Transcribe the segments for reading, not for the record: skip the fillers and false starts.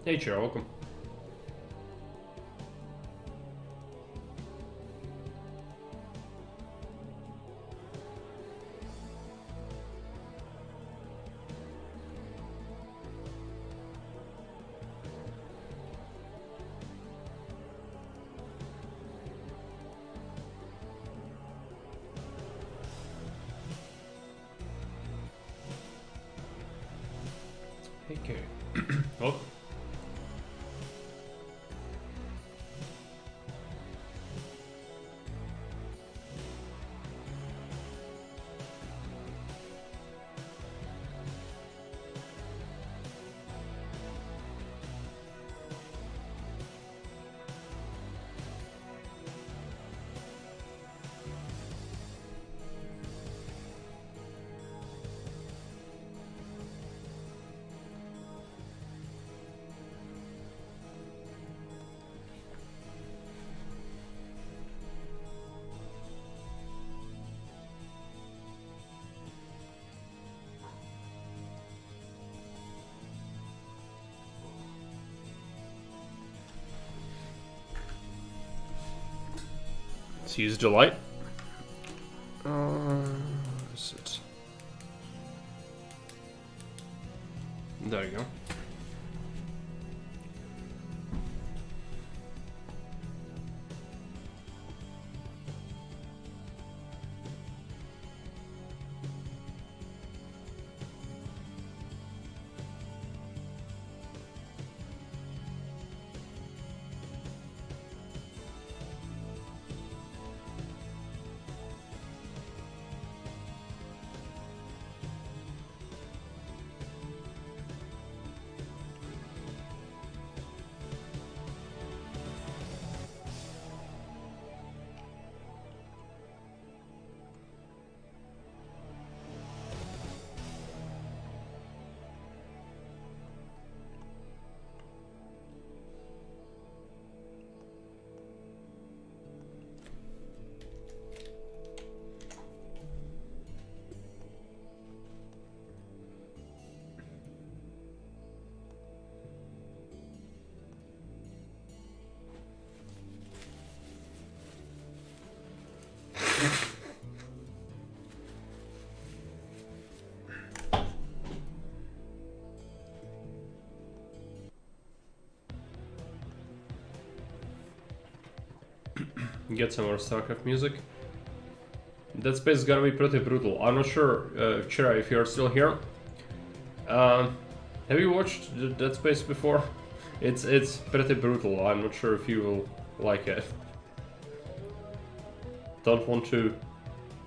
Hey, Chair, welcome. Hey, Kerry. Welcome. Let's use Delight. Is it? There you go. Get some more StarCraft music. Dead Space is gonna be pretty brutal. I'm not sure, Chira, if you're still here. Have you watched Dead Space before? It's pretty brutal. I'm not sure if you will like it. Don't want to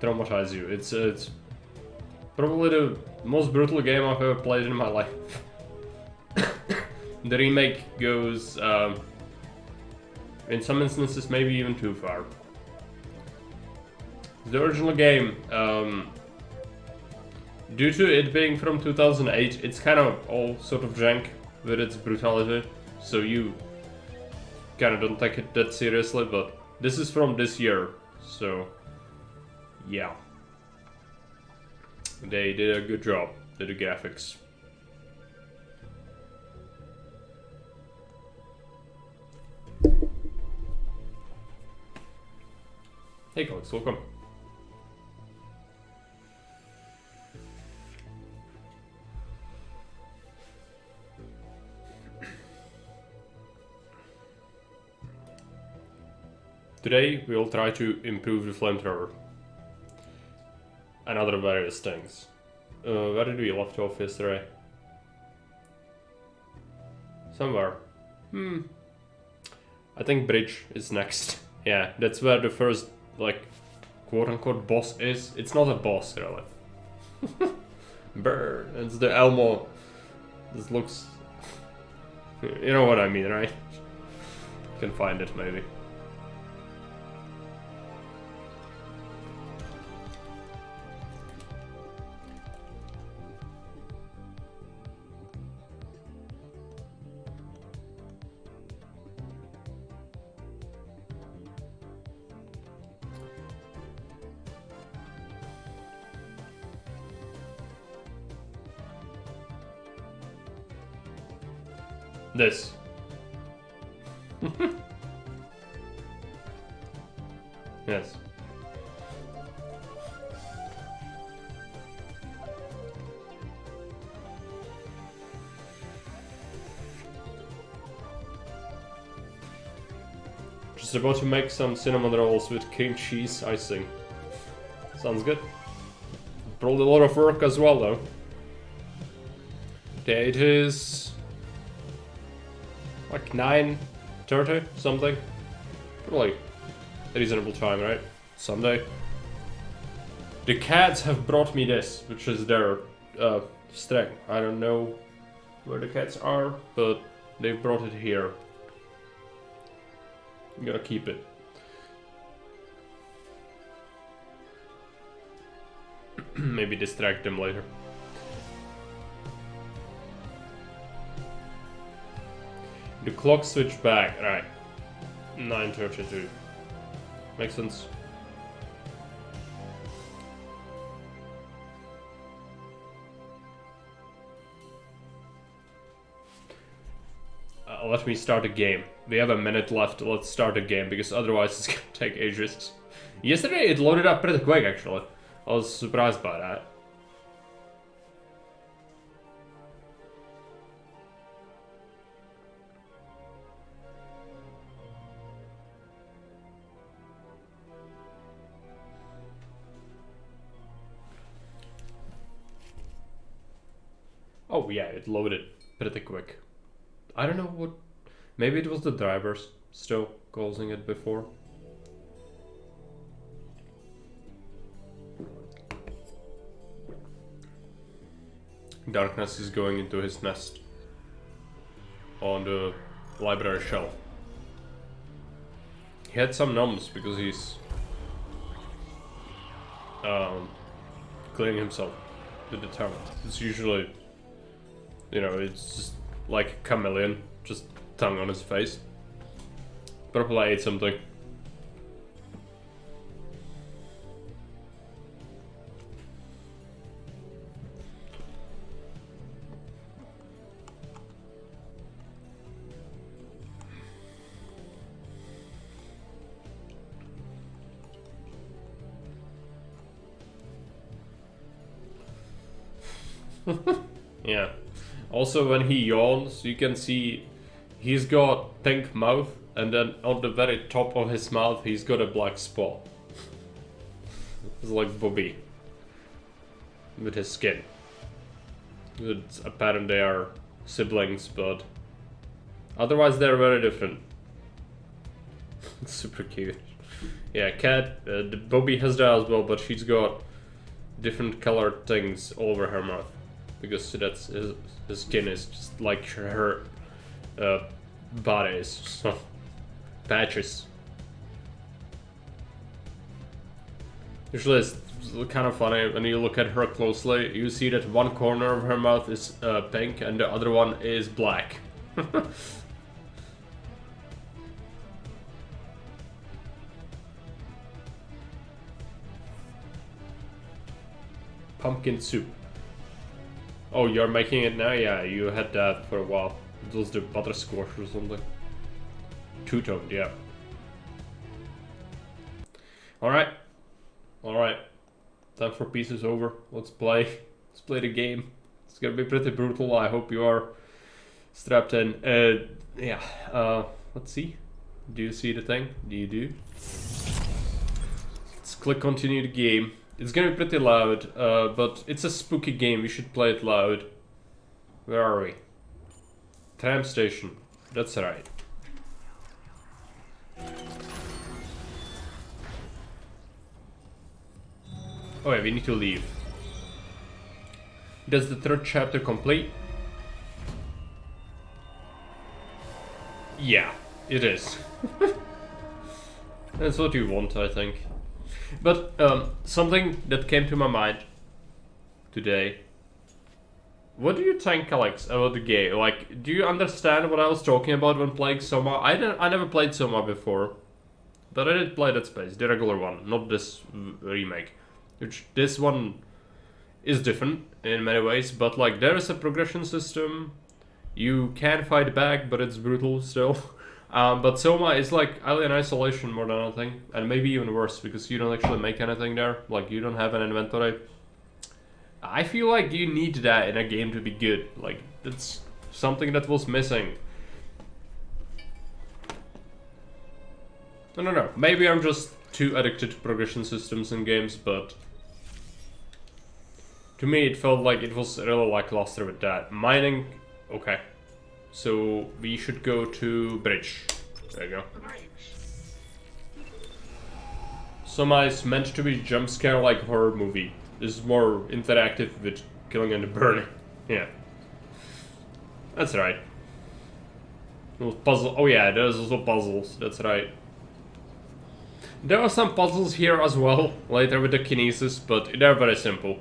traumatize you. It's probably the most brutal game I've ever played in my life. The remake goes, in some instances, maybe even too far. The original game, due to it being from 2008, it's kind of all sort of jank with its brutality, so you kind of don't take it that seriously, but this is from this year, so yeah. They did a good job with the graphics. Hey Cox, welcome. Today we'll try to improve the flamethrower and other various things. Where did we left off yesterday? Somewhere. I think bridge is next. Yeah, that's where the first, like, quote-unquote boss is. It's not a boss, really. Brr, it's the Elmo. This looks... You know what I mean, right? You can find it, maybe. This. Yes. Just about to make some cinnamon rolls with cream cheese icing. Sounds good. Probably a lot of work as well, though. Okay, it is like 9:30 something. Probably a reasonable time, right? Sunday. The cats have brought me this, which is their string. I don't know where the cats are, but they've brought it here. I'm gonna keep it. Maybe distract them later. The clock switched back, right. 9:32. Makes sense. Let me start a game. We have a minute left, let's start a game, because otherwise it's gonna take ages. Yesterday it loaded up pretty quick, actually. I was surprised by that. Oh yeah, it loaded pretty quick. I don't know what... Maybe it was the drivers still causing it before. Darkness is going into his nest on the library shelf. He had some numbs because he's cleaning himself with the talent. It's usually, you know, it's just like a chameleon, just tongue on his face. Probably ate something. Yeah. Also, when he yawns, you can see he's got pink mouth, and then on the very top of his mouth, he's got a black spot. It's like Bobby with his skin. It's apparent they are siblings, but otherwise they're very different. It's super cute. Yeah, cat. The Bobby has that as well, but she's got different colored things all over her mouth. Because that's his skin is just like her body is. So, patches. Usually it's kind of funny when you look at her closely. You see that one corner of her mouth is pink and the other one is black. Pumpkin soup. Oh, you're making it now? Yeah, you had that for a while. It was the butterscotch or something. Two-toned, yeah. Alright. Alright. Time for pieces over. Let's play. Let's play the game. It's gonna be pretty brutal. I hope you are strapped in. Yeah. Let's see. Do you see the thing? Do you do? Let's click continue the game. It's gonna be pretty loud, but it's a spooky game, we should play it loud. Where are we? Tram station. That's right. Oh yeah, we need to leave. Does the third chapter complete? Yeah, it is. That's what you want, I think. But something that came to my mind today. What do you think, Alex, about the game? Like, do you understand what I was talking about when playing Soma? I never played Soma before, but I did play Dead Space, the regular one, not this remake. Which this one is different in many ways, but like there is a progression system. You can fight back, but it's brutal still. But Soma is like Alien Isolation more than anything, and maybe even worse because you don't actually make anything there. Like you don't have an inventory. I feel like you need that in a game to be good. Like that's something that was missing. I don't know. Maybe I'm just too addicted to progression systems in games, but to me it felt like it was really lackluster with that. Mining, okay. So we should go to bridge. There you go. Soma is meant to be jump scare like horror movie. This is more interactive with killing and burning. Yeah. That's right. Those puzzle. Oh yeah, there's also puzzles. That's right. There are some puzzles here as well later with the kinesis, but they're very simple.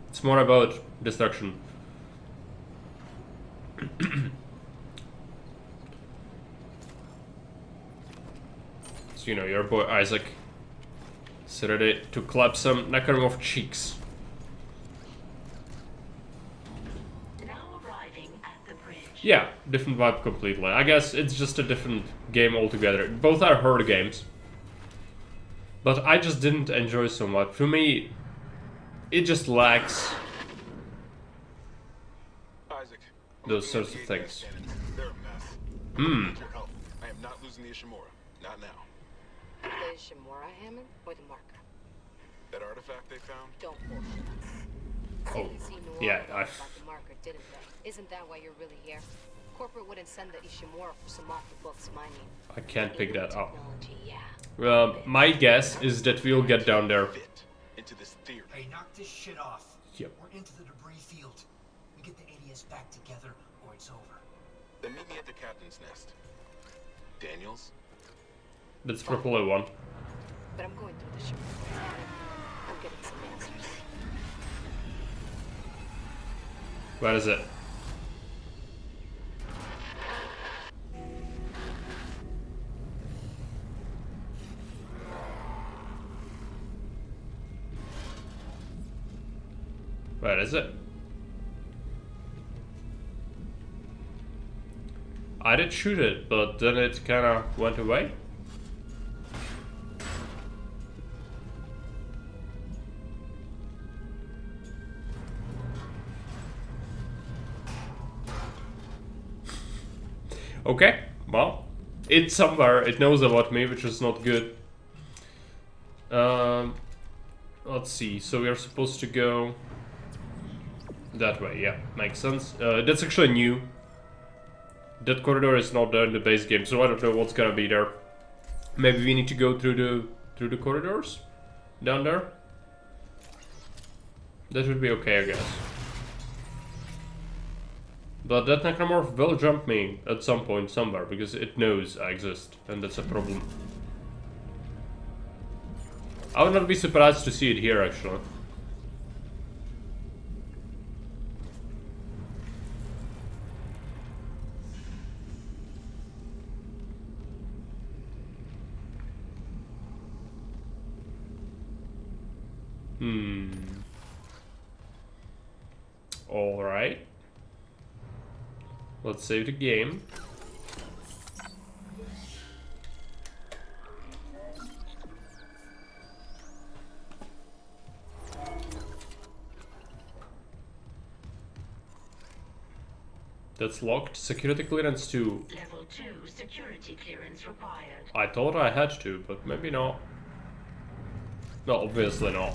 It's more about destruction. So, you know, your boy Isaac is ready to clap some Necromorph cheeks. Now arriving at the bridge. Yeah, different vibe completely. I guess it's just a different game altogether. Both are horror games. But I just didn't enjoy so much. For me, it just lacks those sorts of things. They're a mess. Hmm. Your help. I am not losing the Ishimura. Not now. The Ishimura, Hammond, or the marker? That artifact they found? Don't bullshit us. Oh, CDC knew all yeah, about the marker, didn't they? Isn't that why you're really here? Corporate wouldn't send the Ishimura for some off-the-books mining. I can't pick that up. Technology, yeah. My guess is that we'll get down there. Fit into this theory. Hey, knock this shit off. Yep. We're into the debris field. We get the ADS back together, or it's over. Then meet me at the captain's nest. Daniels? That's probably one. But I'm going through the ship. I'm getting some answers. Where is it? Where is it? I did shoot it, but then it kinda went away. Okay, well, it's somewhere. It knows about me, which is not good. Let's see. So we are supposed to go that way. Yeah, makes sense. That's actually new. That corridor is not there in the base game, so I don't know what's gonna be there. Maybe we need to go through the corridors down there. That would be okay, I guess. But that Necromorph will jump me at some point somewhere, because it knows I exist, and that's a problem. I would not be surprised to see it here, actually. Alright. Let's save the game. That's locked. Security clearance 2. Level 2 security clearance required. I thought I had to, but maybe not. No, obviously not.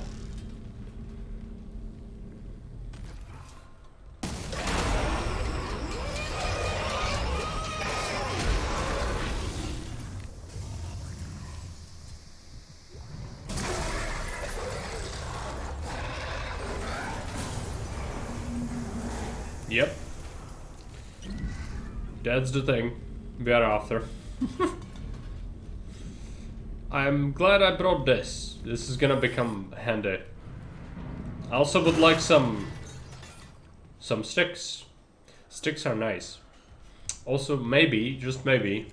Yep. That's the thing we are after. I'm glad I brought this. This is gonna become handy. I also would like some sticks. Sticks are nice. Also, maybe, just maybe.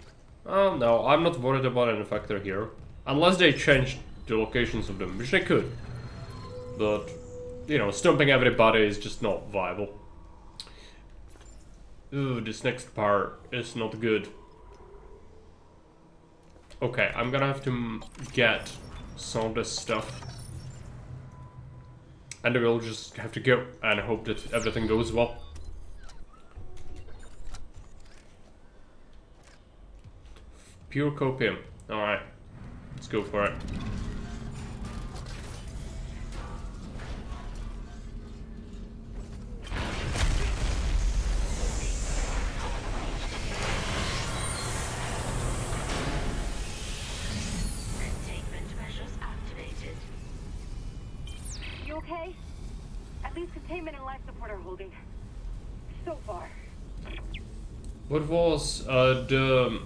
Oh no, I'm not worried about an effector here. Unless they change the locations of them, which they could. But, you know, stomping everybody is just not viable. Ooh, this next part is not good. Okay, I'm gonna have to get some of this stuff. And then we'll just have to go and hope that everything goes well. Pure copium. Alright. Let's go for it. Containment measures activated. You okay? At least containment and life support are holding. So far. What was the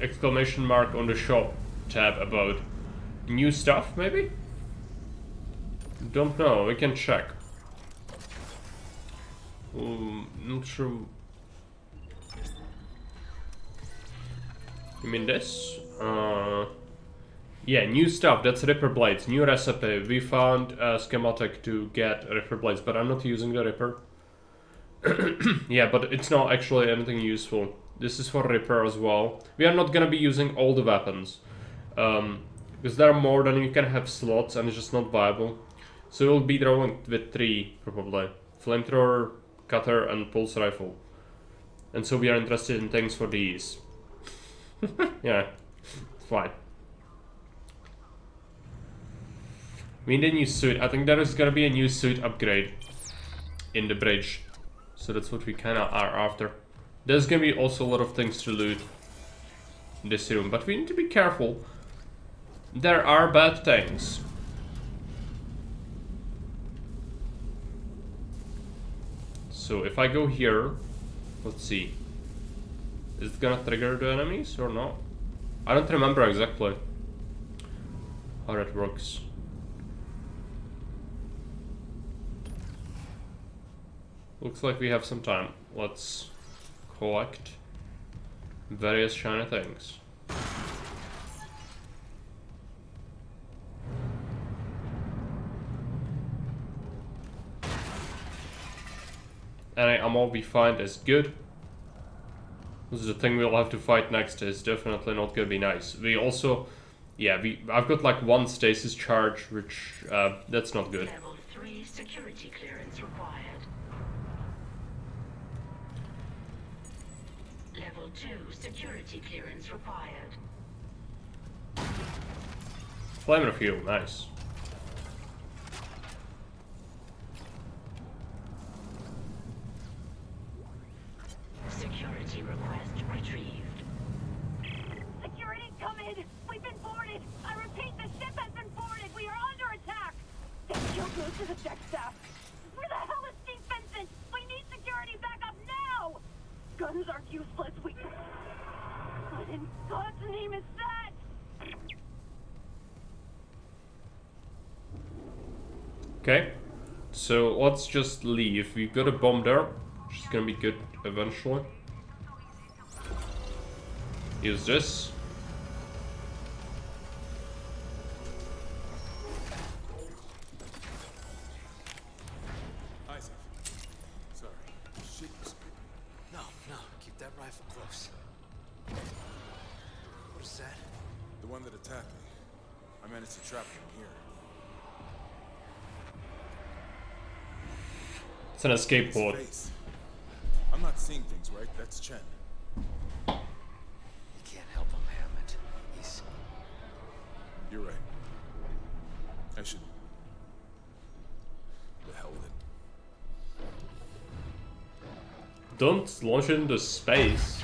exclamation mark on the shop tab about? New stuff, maybe? Don't know, we can check. Not sure. You mean this? Yeah, new stuff, that's Ripper Blades, new recipe. We found a schematic to get Ripper Blades, but I'm not using the Ripper. Yeah, but it's not actually anything useful. This is for Ripper as well. We are not gonna be using all the weapons. Because there are more than you can have slots and it's just not viable. So we'll be drawing with 3, probably. Flamethrower, cutter, and pulse rifle. And so we are interested in things for these. Yeah, fine. We need a new suit. I think there is gonna be a new suit upgrade in the bridge. So that's what we kinda are after. There's gonna be also a lot of things to loot in this room, but we need to be careful. There are bad things. So if I go here, let's see. Is it gonna trigger the enemies or not? I don't remember exactly how that works. Looks like we have some time. Let's collect various shiny things. Any ammo we find is good. This is the thing we'll have to fight next. Is definitely not gonna be nice. We also, yeah, I've got like 1 stasis charge, which that's not good. Level 3 security clearance required. Level 2 security clearance required. Flame refuel, nice. Security request retrieved. Security, come in! We've been boarded! I repeat, the ship has been boarded! We are under attack! They killed most of the deck staff! Where the hell is Steve Vincent? We need security backup now! Guns are useless, What in God's name is that? Okay, so let's just leave. We've got a bomb there, which is gonna be good eventually. Use this. Isaac. Sorry. Shit. No, keep that rifle close. What is that? The one that attacked me. I managed to trap him here. It's an escape His pod. face. I'm not seeing things right. That's Chen. You can't help him, Hammond. He's... You're right. I should... The hell with it. Don't launch it into space.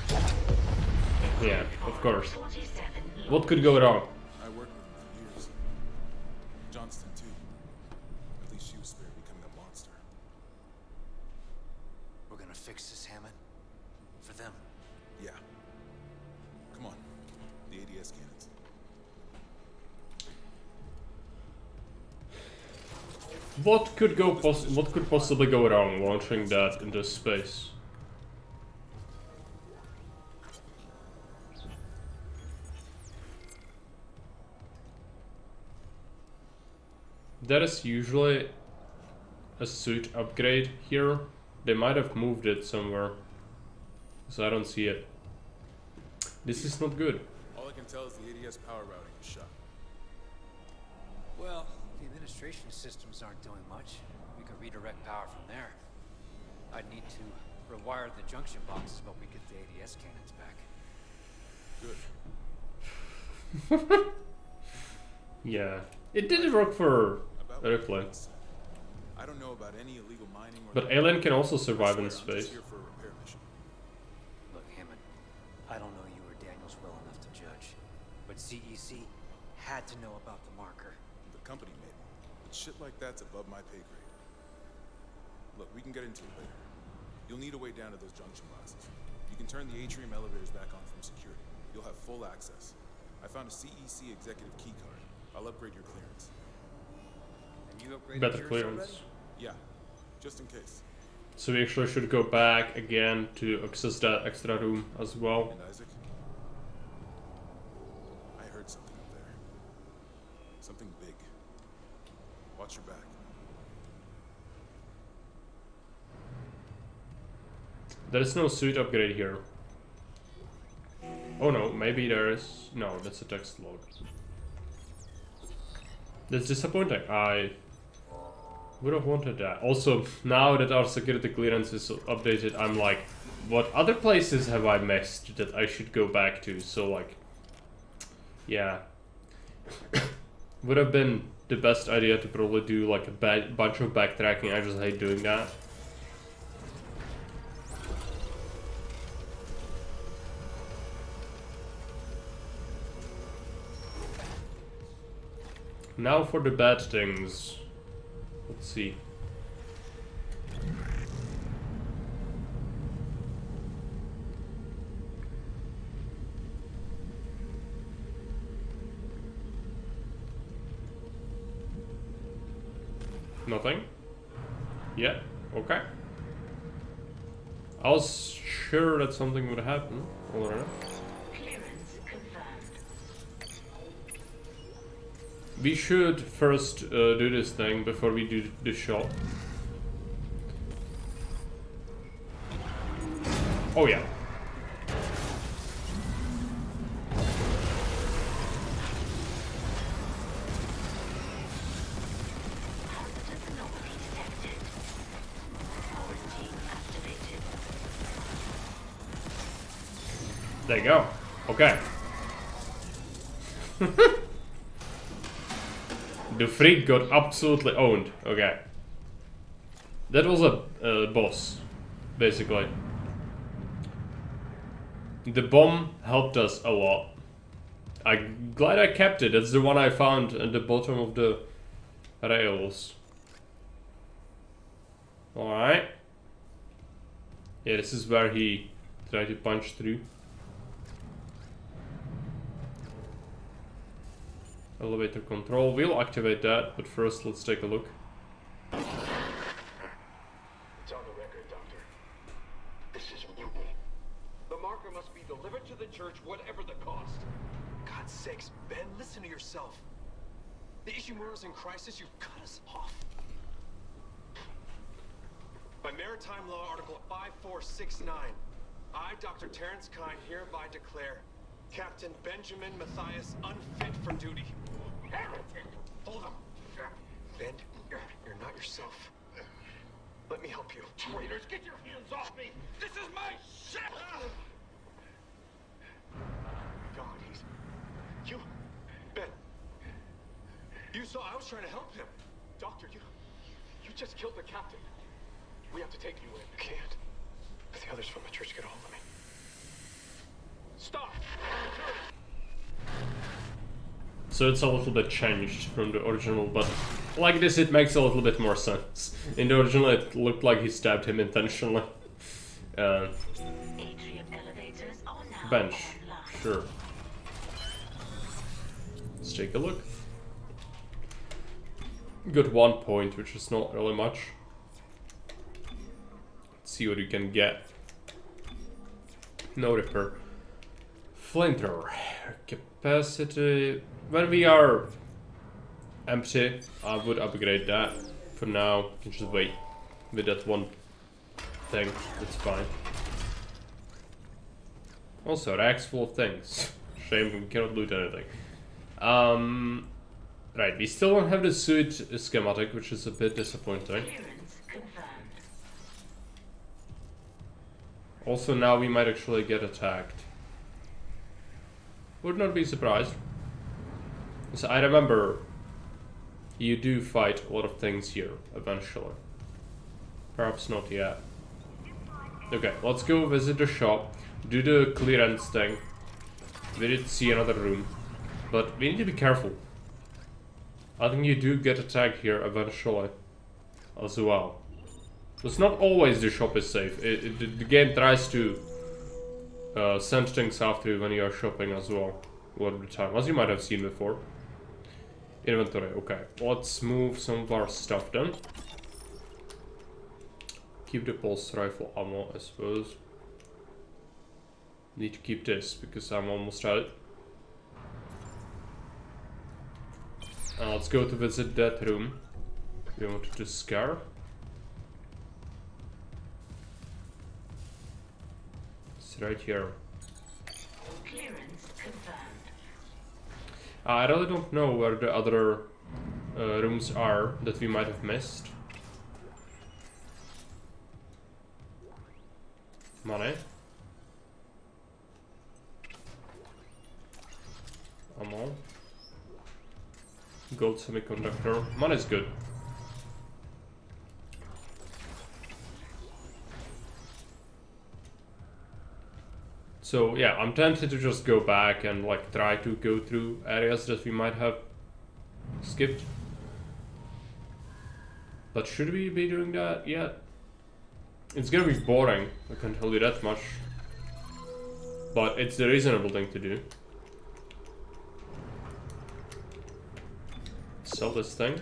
Yeah, of course. 47 What could go wrong? I worked with him for years. Johnston, too. At least she was spared becoming a monster. We're gonna fix this, Hammond. For them. Yeah. Come on. The ADS cannons. What could possibly go wrong launching that into space? There is usually a suit upgrade here. They might have moved it somewhere. So I don't see it. This is not good. All I can tell is the ADS power routing is shut. Well, the administration systems aren't doing much. We could redirect power from there. I'd need to rewire the junction boxes, but we get the ADS cannons back. Good. Yeah, it didn't work for About airplane. I don't know about any illegal mining or... But Alien can also I survive swear, in I'm just space. here for a repair mission. Look, Hammond, I don't know you or Daniels well enough to judge, but CEC had to know about the marker. The company made it. But shit like that's above my pay grade. Look, we can get into it later. You'll need a way down to those junction boxes. You can turn the atrium elevators back on from security. You'll have full access. I found a CEC executive key card. I'll upgrade your clearance. And you upgraded Better yours clearance. already? Yeah, just in case. So we actually should go back again to access that extra room as well. And Isaac? I heard something up there. Something big. Watch your back. There is no suit upgrade here. Oh no, maybe there is. No, that's a text log. That's disappointing. I would have wanted that. Also, now that our security clearance is updated, I'm like, what other places have I missed that I should go back to? So like, yeah. Would have been the best idea to probably do like a bunch of backtracking. I just hate doing that. Now for the bad things. Let's see. Nothing? Yeah, okay. I was sure that something would happen. Alright. Clearance confirmed. We should first do this thing before we do the shot. Oh yeah. Positive anomaly detected. Quarantine activated. There you go. Okay. The freak got absolutely owned. Okay. That was a boss, basically. The bomb helped us a lot. I'm glad I kept it. That's the one I found at the bottom of the rails. Alright. Yeah, this is where he tried to punch through. Elevator control. We'll activate that, but first let's take a look. It's on the record, Doctor. This is mutiny. The marker must be delivered to the church, whatever the cost. God's sakes, Ben, listen to yourself. The Ishimura's in crisis, you've cut us off. By Maritime Law Article 5469, I, Dr. Terrence Kine, hereby declare Captain Benjamin Matthias unfit for duty. Heretic! Hold him. Ben, you're not yourself. Let me help you. Traitors, get your hands off me! This is my ship! God, you... Ben. You saw I was trying to help him. Doctor, you just killed the captain. We have to take you in. I can't. If the others from the church get a hold of me. Stop! So it's a little bit changed from the original, but like this it makes a little bit more sense. In the original it looked like he stabbed him intentionally. Atrium elevators are now Bench, online. sure. Let's take a look. Got 1 point, which is not really much. Let's see what you can get. No repair. Flamethrower. Capacity. When we are empty, I would upgrade that. For now, you can just wait with that one thing. That's fine. Also, racks full of things. Shame we cannot loot anything. Right, we still don't have the suit schematic, which is a bit disappointing. Clearance confirmed. Also, now we might actually get attacked. Would not be surprised. So I remember you do fight a lot of things here eventually. Perhaps not yet. Okay, let's go visit the shop, do the clearance thing. We did see another room, but we need to be careful. I think you do get attacked here eventually as well. It's not always the shop is safe. The game tries to send things after you when you are shopping as well. A lot of the time, as you might have seen before. Inventory, okay. Let's move some of our stuff then. Keep the pulse rifle ammo, I suppose. Need to keep this because I'm almost out. Let's go to visit that room. We wanted to scare. It's right here. Clearance confirmed. I really don't know where the other rooms are that we might have missed. Money. Ammo. Gold semiconductor. Money's good. So yeah, I'm tempted to just go back and like try to go through areas that we might have skipped. But should we be doing that yet? It's gonna be boring, I can tell you that much. But it's the reasonable thing to do. Sell this thing.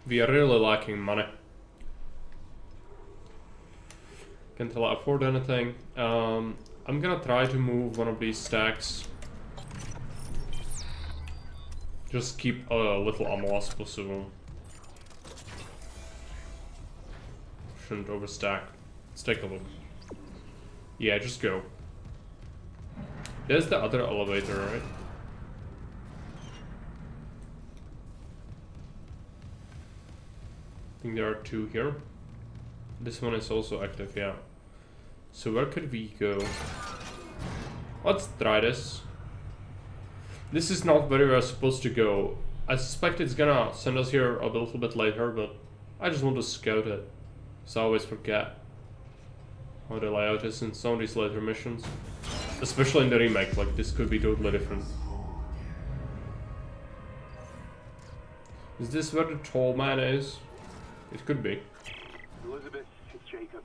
We are really lacking money. Can't afford anything. I'm gonna try to move one of these stacks. Just keep a little ammo as possible. Shouldn't overstack. Let's take a look. Yeah, just go. There's the other elevator, right? I think there are two here. This one is also active, yeah. So where could we go? Let's try this. This is not where we're supposed to go. I suspect it's gonna send us here a little bit later, but I just want to scout it. So I always forget how the layout is in some of these later missions. Especially in the remake, like this could be totally different. Is this where the tall man is? It could be. Elizabeth, it's Jacob.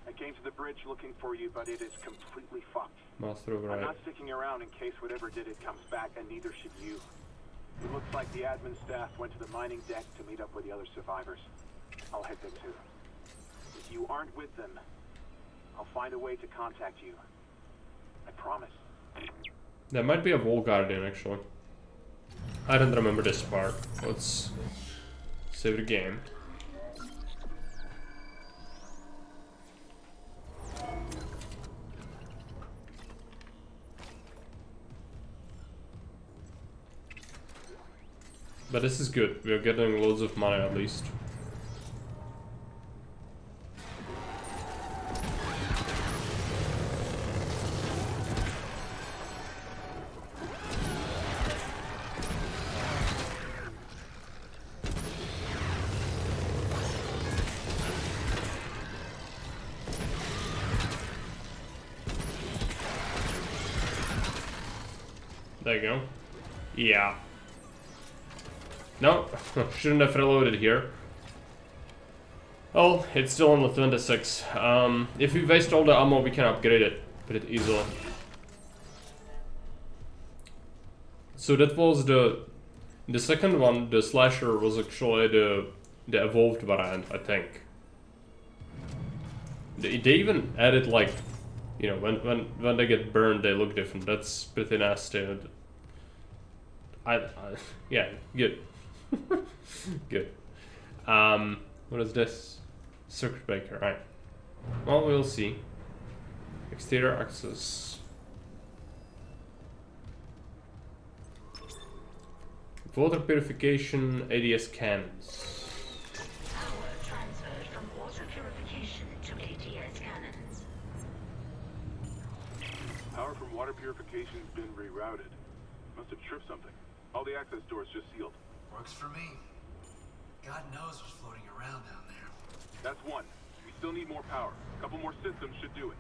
I came to the bridge looking for you, but it is completely fucked. Master of I'm Right. not sticking around in case whatever did it comes back, and neither should you. It looks like the admin staff went to the mining deck to meet up with the other survivors. I'll head there too. If you aren't with them, I'll find a way to contact you. I promise. There might be a wall guardian actually. I don't remember this part. Let's save the game. But this is good. We are getting loads of money at least. There you go. Yeah. No, shouldn't have reloaded here. Oh, it's still on the 26. If we waste all the ammo, we can upgrade it pretty easily. So that was the second one. The slasher was actually the evolved variant, I think. They even added like, you know, when they get burned, they look different. That's pretty nasty. Yeah, good. Good. What is this? Circuit breaker, right. Well, we'll see. Exterior access. Water purification, ADS cannons. Power transferred from water purification to ATS cannons. Power from water purification's been rerouted. Must have tripped something. All the access doors just sealed. Works for me. God knows what's floating around down there. That's one. We still need more power. A couple more systems should do it.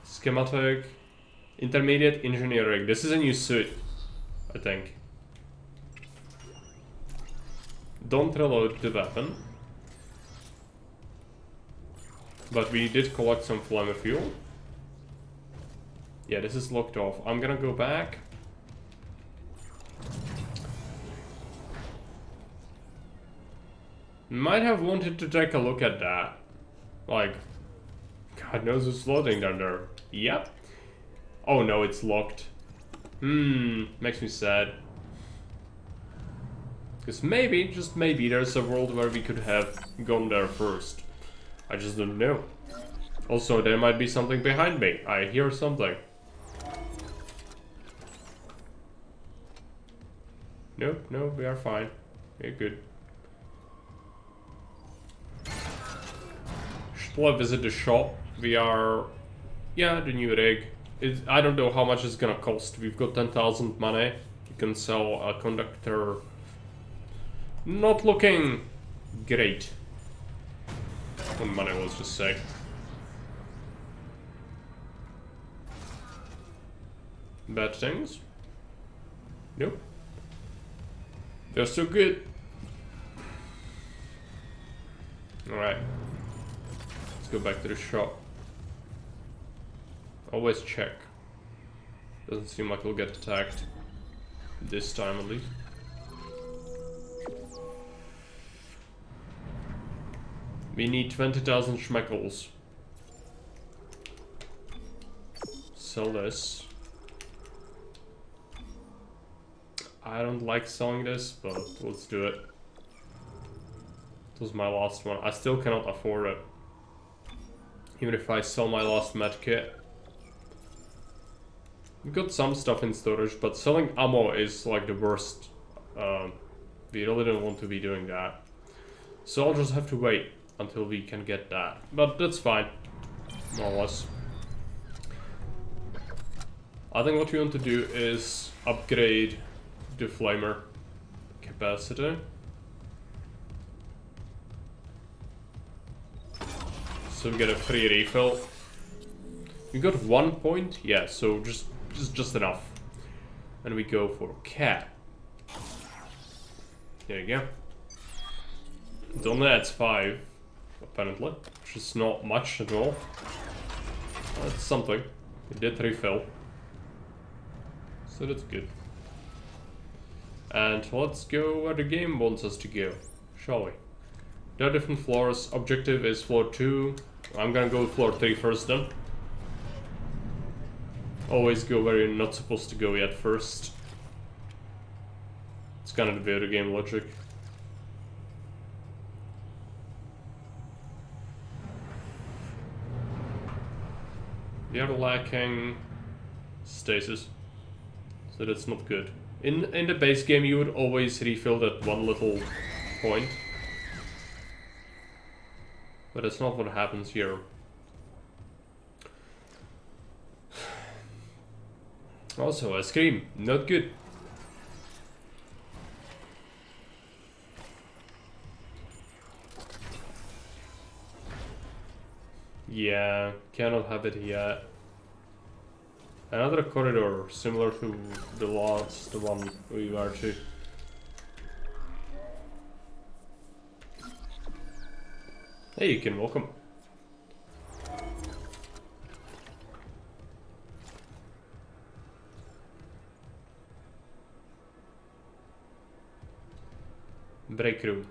Schematic. Intermediate engineering. This is a new suit, I think. Don't reload the weapon. But we did collect some flame fuel. Yeah, this is locked off. I'm gonna go back. Might have wanted to take a look at that. Like, God knows who's floating down there. Yep. Oh no, it's locked. Makes me sad. Because maybe, just maybe, there's a world where we could have gone there first. I just don't know. Also, there might be something behind me. I hear something. Nope, no, we are fine. We're good. Should I visit the shop? We are... Yeah, the new rig. I don't know how much it's gonna cost. We've got 10,000 money. You can sell a conductor. Not looking great. On money, let's just say. Bad things? Nope. They're so good. Alright. Let's go back to the shop. Always check. Doesn't seem like we'll get attacked. This time at least. We need 20,000 schmeckles. Sell this. I don't like selling this, but let's do it. This was my last one. I still cannot afford it. Even if I sell my last medkit. We've got some stuff in storage, but selling ammo is like the worst. We really don't want to be doing that. So I'll just have to wait until we can get that. But that's fine. More or less. I think what we want to do is upgrade the flamer capacity. So we get a free refill. We got 1 point? Yeah, so just enough. And we go for cat. There you go. It only adds 5, apparently, which is not much at all. That's something. It did refill. So that's good. And let's go where the game wants us to go, shall we? There are different floors. Objective is floor 2. I'm gonna go with floor 3 first then. Always go where you're not supposed to go yet first. It's kind of the video game logic. We are lacking stasis, so that's not good. In the base game, you would always refill that one little point, but that's not what happens here. Also, a scream, not good. Yeah, cannot have it yet. Another corridor similar to the one we were to. Hey, you can welcome. Break room.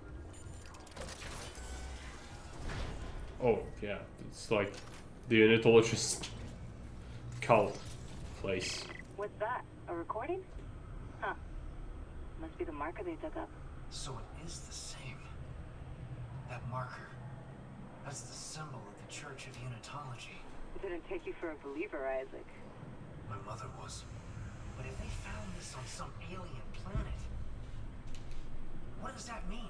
Oh, yeah, it's like the unitologist cult place. What's that? A recording? Huh. Must be the marker they dug up. So it is the same. That marker. That's the symbol of the Church of Unitology. It didn't take you for a believer, Isaac. My mother was. But if they found this on some alien planet, what does that mean?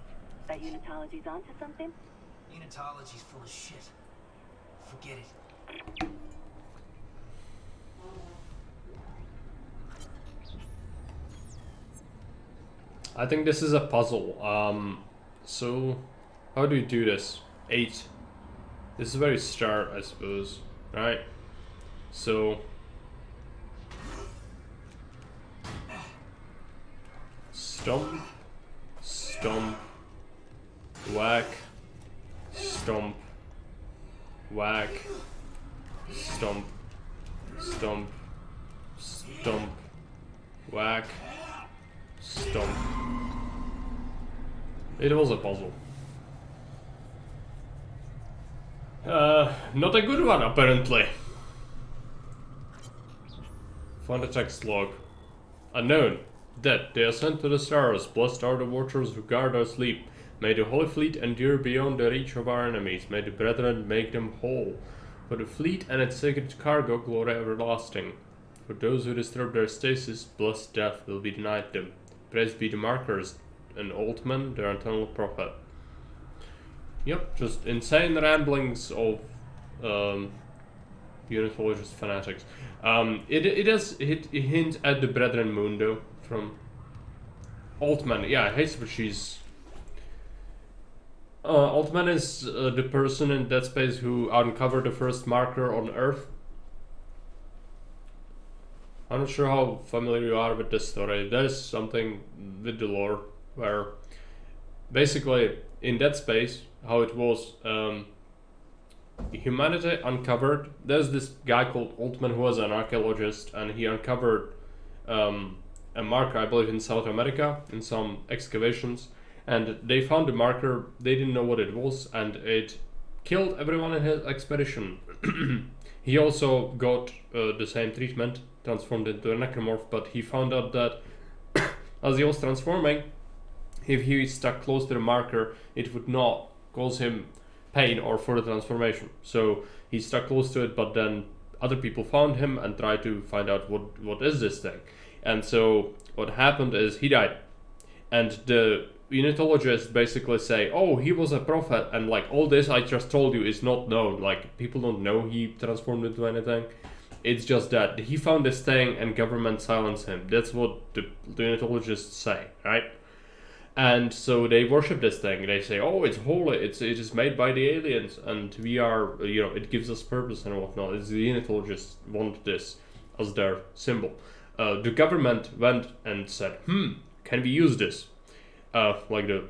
That Unitology's onto something? Unitology's full of shit. Forget it. I think this is a puzzle. So how do you do this? 8. This is where you start, I suppose, right? So stomp, stomp, whack, stomp, whack, stomp, stomp, stomp, whack, stomp. It was a puzzle. Not a good one, apparently. Find the text log. Unknown. Dead. They ascend to the stars. Blessed are the watchers who guard our sleep. May the Holy Fleet endure beyond the reach of our enemies. May the brethren make them whole. For the fleet and its sacred cargo, glory everlasting. For those who disturb their stasis, blessed death will be denied them. Praise be the markers, an old man, their eternal prophet. Yep, just insane ramblings of Unitologist fanatics. It does hint at the Brethren Mundo from Altman. Yeah, I hate she's. Altman is the person in Dead Space who uncovered the first marker on Earth. I'm not sure how familiar you are with this story. There is something with the lore where basically in Dead Space, how it was, humanity uncovered. There's this guy called Altman who was an archaeologist, and he uncovered a marker, I believe, in South America in some excavations, and they found the marker. They didn't know what it was, and it killed everyone in his expedition. He also got the same treatment, transformed into a necromorph, but he found out that as he was transforming, if he stuck close to the marker, it would not cause him pain or further transformation. So he stuck close to it, but then other people found him and tried to find out what is this thing. And so what happened is he died. And the Unitologists basically say, oh, he was a prophet, and like all this I just told you is not known. Like, people don't know he transformed into anything. It's just that he found this thing and government silenced him. That's what the Unitologists say, right? And so they worship this thing. They say, oh, it's holy, it is made by the aliens, and we are, it gives us purpose and whatnot. It's the Unitologists want this as their symbol. The government went and said, can we use this? Like the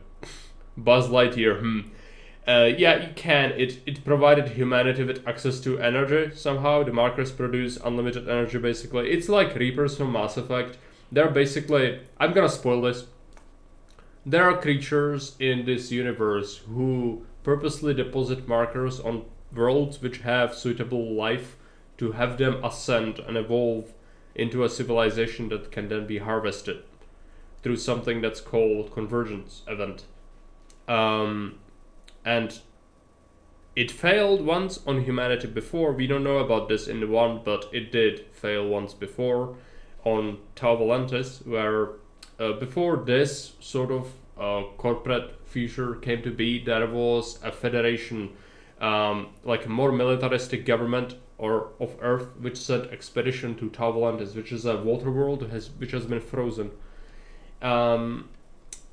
Buzz Lightyear, yeah, you can. It provided humanity with access to energy somehow. The markers produce unlimited energy, basically. It's like Reapers from Mass Effect. They're basically... I'm gonna spoil this. There are creatures in this universe who purposely deposit markers on worlds which have suitable life to have them ascend and evolve into a civilization that can then be harvested through something that's called convergence event. And it failed once on humanity before. We don't know about this in the one, but it did fail once before on Tau Valentis, where before this sort of corporate future came to be, there was a federation, like a more militaristic government of Earth, which sent expedition to Tau Valentis, which is a water world which has been frozen.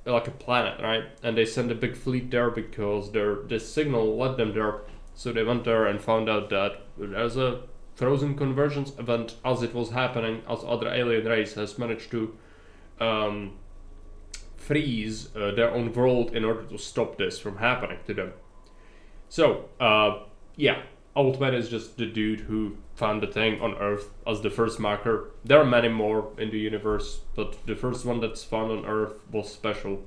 Like a planet, right? And they sent a big fleet there because this signal led them there. So they went there and found out that there's a frozen convergence event as it was happening, as other alien race has managed to freeze their own world in order to stop this from happening to them. So, yeah, Altman is just the dude who found the thing on Earth as the first marker. There are many more in the universe, but the first one that's found on Earth was special.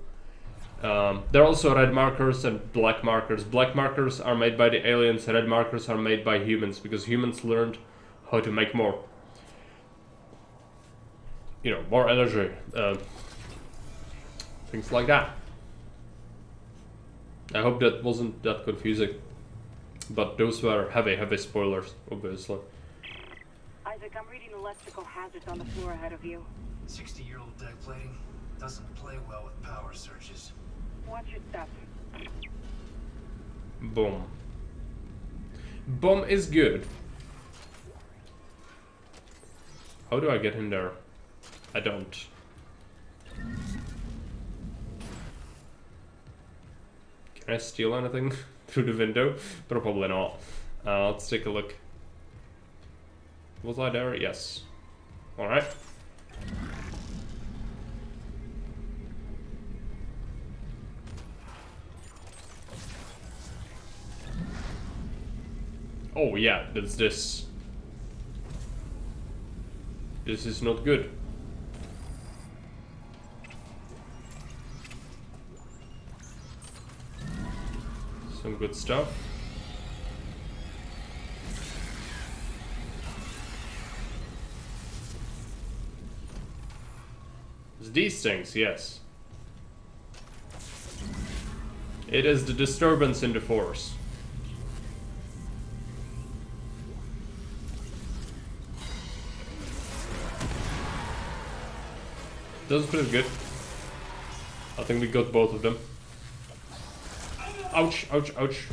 There are also red markers and black markers. Black markers are made by the aliens, red markers are made by humans, because humans learned how to make more. More energy. Things like that. I hope that wasn't that confusing. but those were heavy spoilers, obviously. Isaac, I'm reading electrical hazards on the floor ahead of you. 60-year-old deck plating doesn't play well with power surges. Watch your step. Boom. Bomb is good. How do I get in there? I don't. Can I steal anything through the window? Probably not. Let's take a look. Was I there? Yes. Alright. Oh yeah, that's this. This is not good. Some good stuff. It's these things, yes. It is the disturbance in the force. That's pretty good. I think we got both of them. Ouch, ouch, ouch.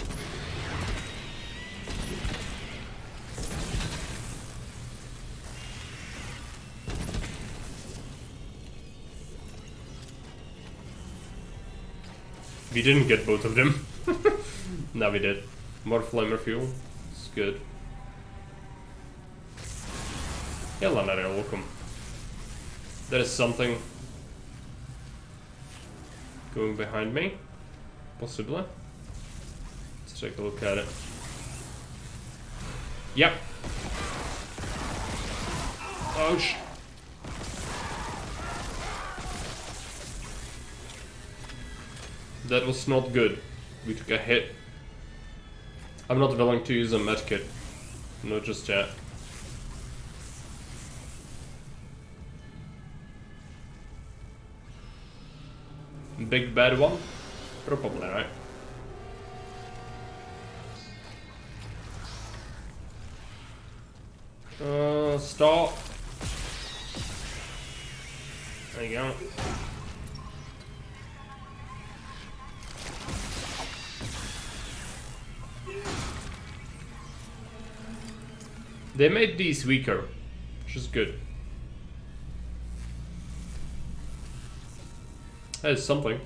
We didn't get both of them. No, we did. More flamer fuel. It's good. Hello, Nana, welcome. There is something going behind me, possibly. Let's take a look at it. Yep. Ouch. That was not good. We took a hit. I'm not willing to use a medkit. Not just yet. Big bad one? Probably, right? Stop. There you go. They made these weaker, which is good. That is something.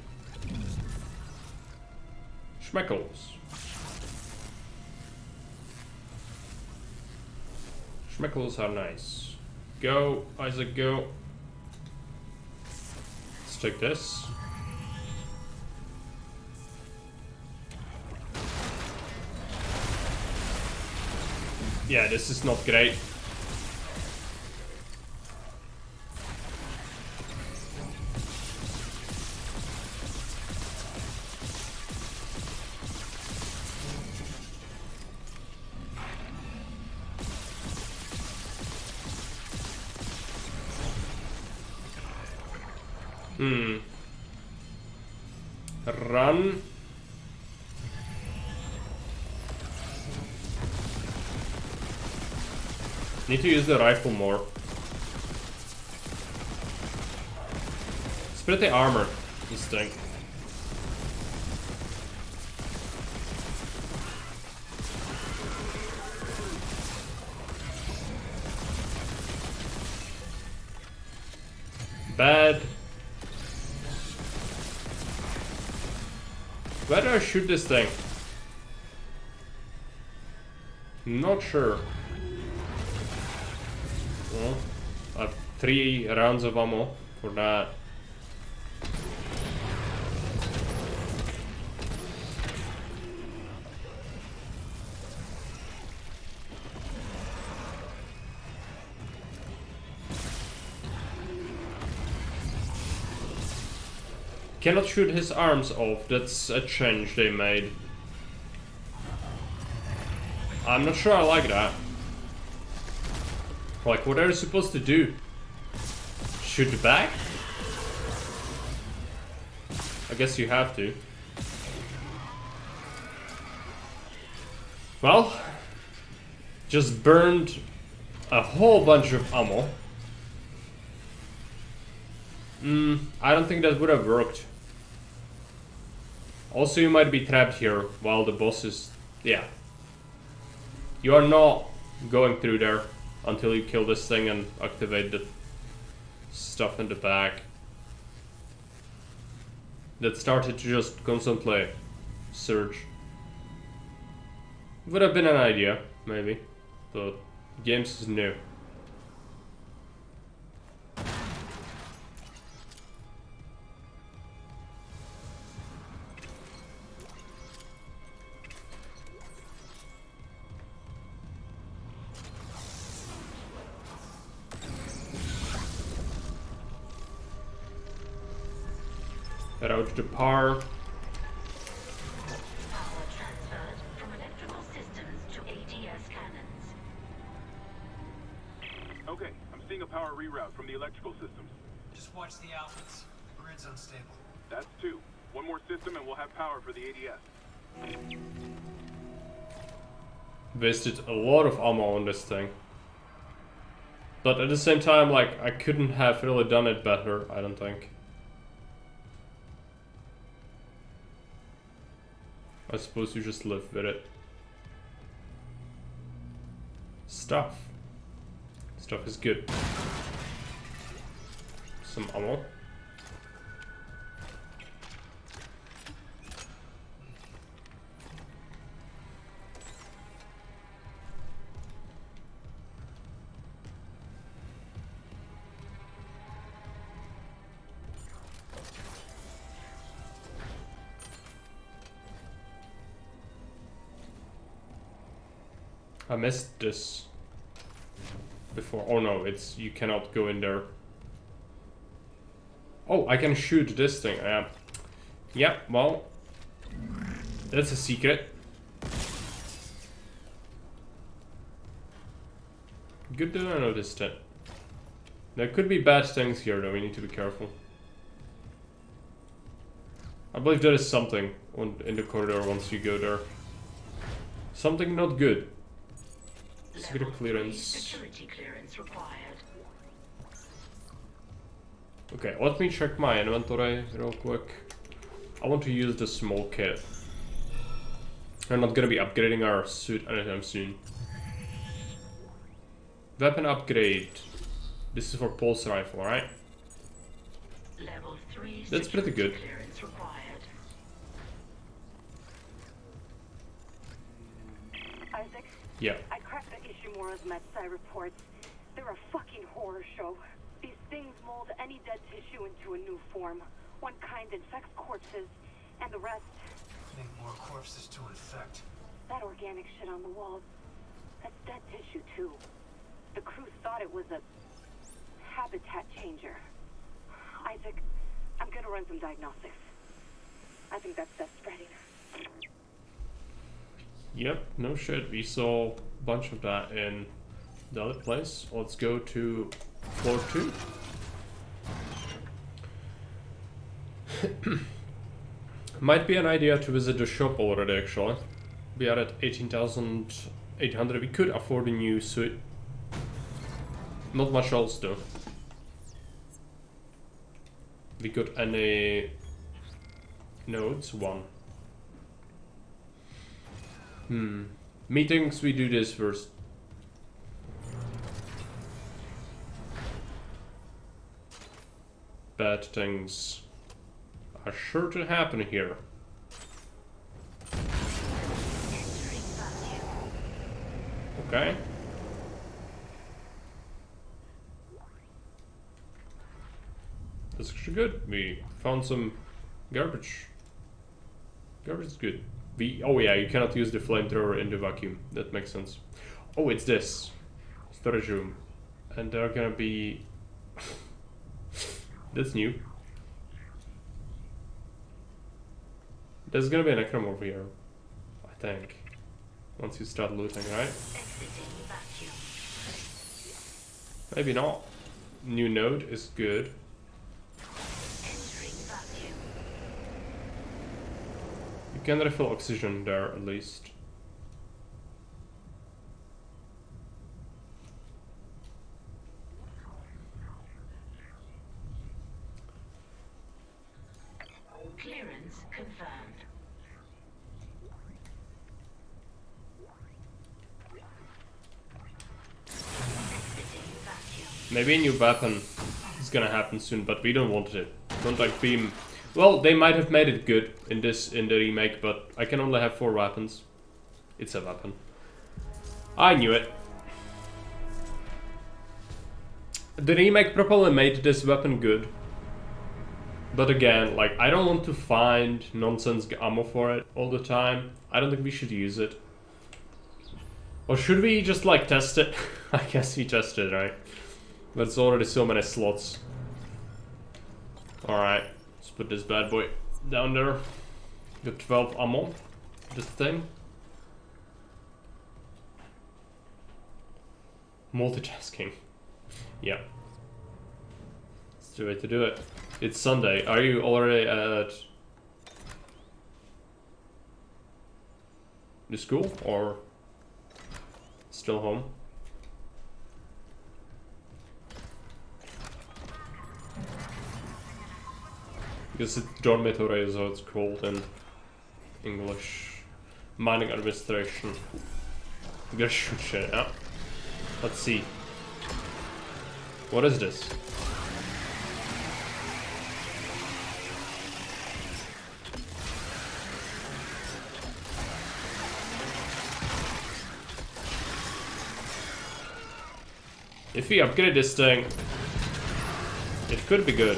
Schmeckles. Schmeckles are nice. Go, Isaac, go. Let's take this. Yeah, this is not great. Run. Need to use the rifle more. It's pretty armored, this thing. Bad. Where do I shoot this thing? Not sure. Well, I have 3 rounds of ammo for that. Cannot shoot his arms off, that's a change they made. I'm not sure I like that. Like, what are you supposed to do? Shoot the back? I guess you have to. Well, just burned a whole bunch of ammo. I don't think that would have worked. Also, you might be trapped here while the boss is... Yeah. You are not going through there until you kill this thing and activate the stuff in the back. That started to just constantly surge. Would have been an idea, maybe. But games is new. Head out to power. Power transferred from electrical systems to ADS cannons. Okay, I'm seeing a power reroute from the electrical systems. Just watch the outlets. The grid's unstable. That's 2. One more system and we'll have power for the ADS. Wasted a lot of ammo on this thing. But at the same time, like, I couldn't have really done it better, I don't think. I suppose you just live with it. Stuff. Stuff is good. Some ammo. I missed this before. Oh no, it's you cannot go in there. Oh, I can shoot this thing. Yeah, well, that's a secret. Good that I noticed it. There could be bad things here though, we need to be careful. I believe there is something in the corridor once you go there. Something not good. Secret clearance. Security clearance required. Okay, let me check my inventory real quick. I want to use the small kit. I'm not gonna be upgrading our suit anytime soon. Weapon upgrade. This is for pulse rifle, right? Level 3 That's pretty good. clearance required. Isaac, Yeah. I cracked the Ishimura's MedSci reports. They're a fucking horror show. These things mold any dead tissue into a new form. One kind infects corpses, and the rest... Make more corpses to infect. That organic shit on the walls, that's dead tissue too. The crew thought it was a habitat changer. Isaac, I'm gonna run some diagnostics. I think that's death spreading. Yep, no shit. We saw a bunch of that in the other place. Let's go to floor 2. Might be an idea to visit the shop already, actually. We are at 18,800. We could afford a new suit. Not much else, though. We got any... No, it's 1. Meetings, we do this first. Bad things are sure to happen here. Okay. That's actually good. We found some garbage. Garbage is good. Oh yeah, you cannot use the flamethrower in the vacuum. That makes sense. Oh, it's this. Storage room. And there are gonna be... That's new. There's gonna be an Necrom over here. I think. Once you start looting, right? Exiting vacuum. Maybe not. New node is good. Entering vacuum. You can refill oxygen there at least. Clearance confirmed. Exiting vacuum. Maybe a new weapon is gonna happen soon, but we don't want it. Don't like beam. Well, they might have made it good in the remake, but I can only have 4 weapons. It's a weapon. I knew it. The remake probably made this weapon good. But again, like, I don't want to find nonsense ammo for it all the time. I don't think we should use it. Or should we just, like, test it? I guess we tested, right? But it's already so many slots. Alright, let's put this bad boy down there. Got 12 ammo. This thing. Multitasking. Yeah. It's the way to do it. It's Sunday. Are you already at the school or still home? Because it's dormitory is how it's called in English. Mining administration. I'm gonna shoot shit, yeah. Let's see. What is this? If we upgrade this thing, it could be good.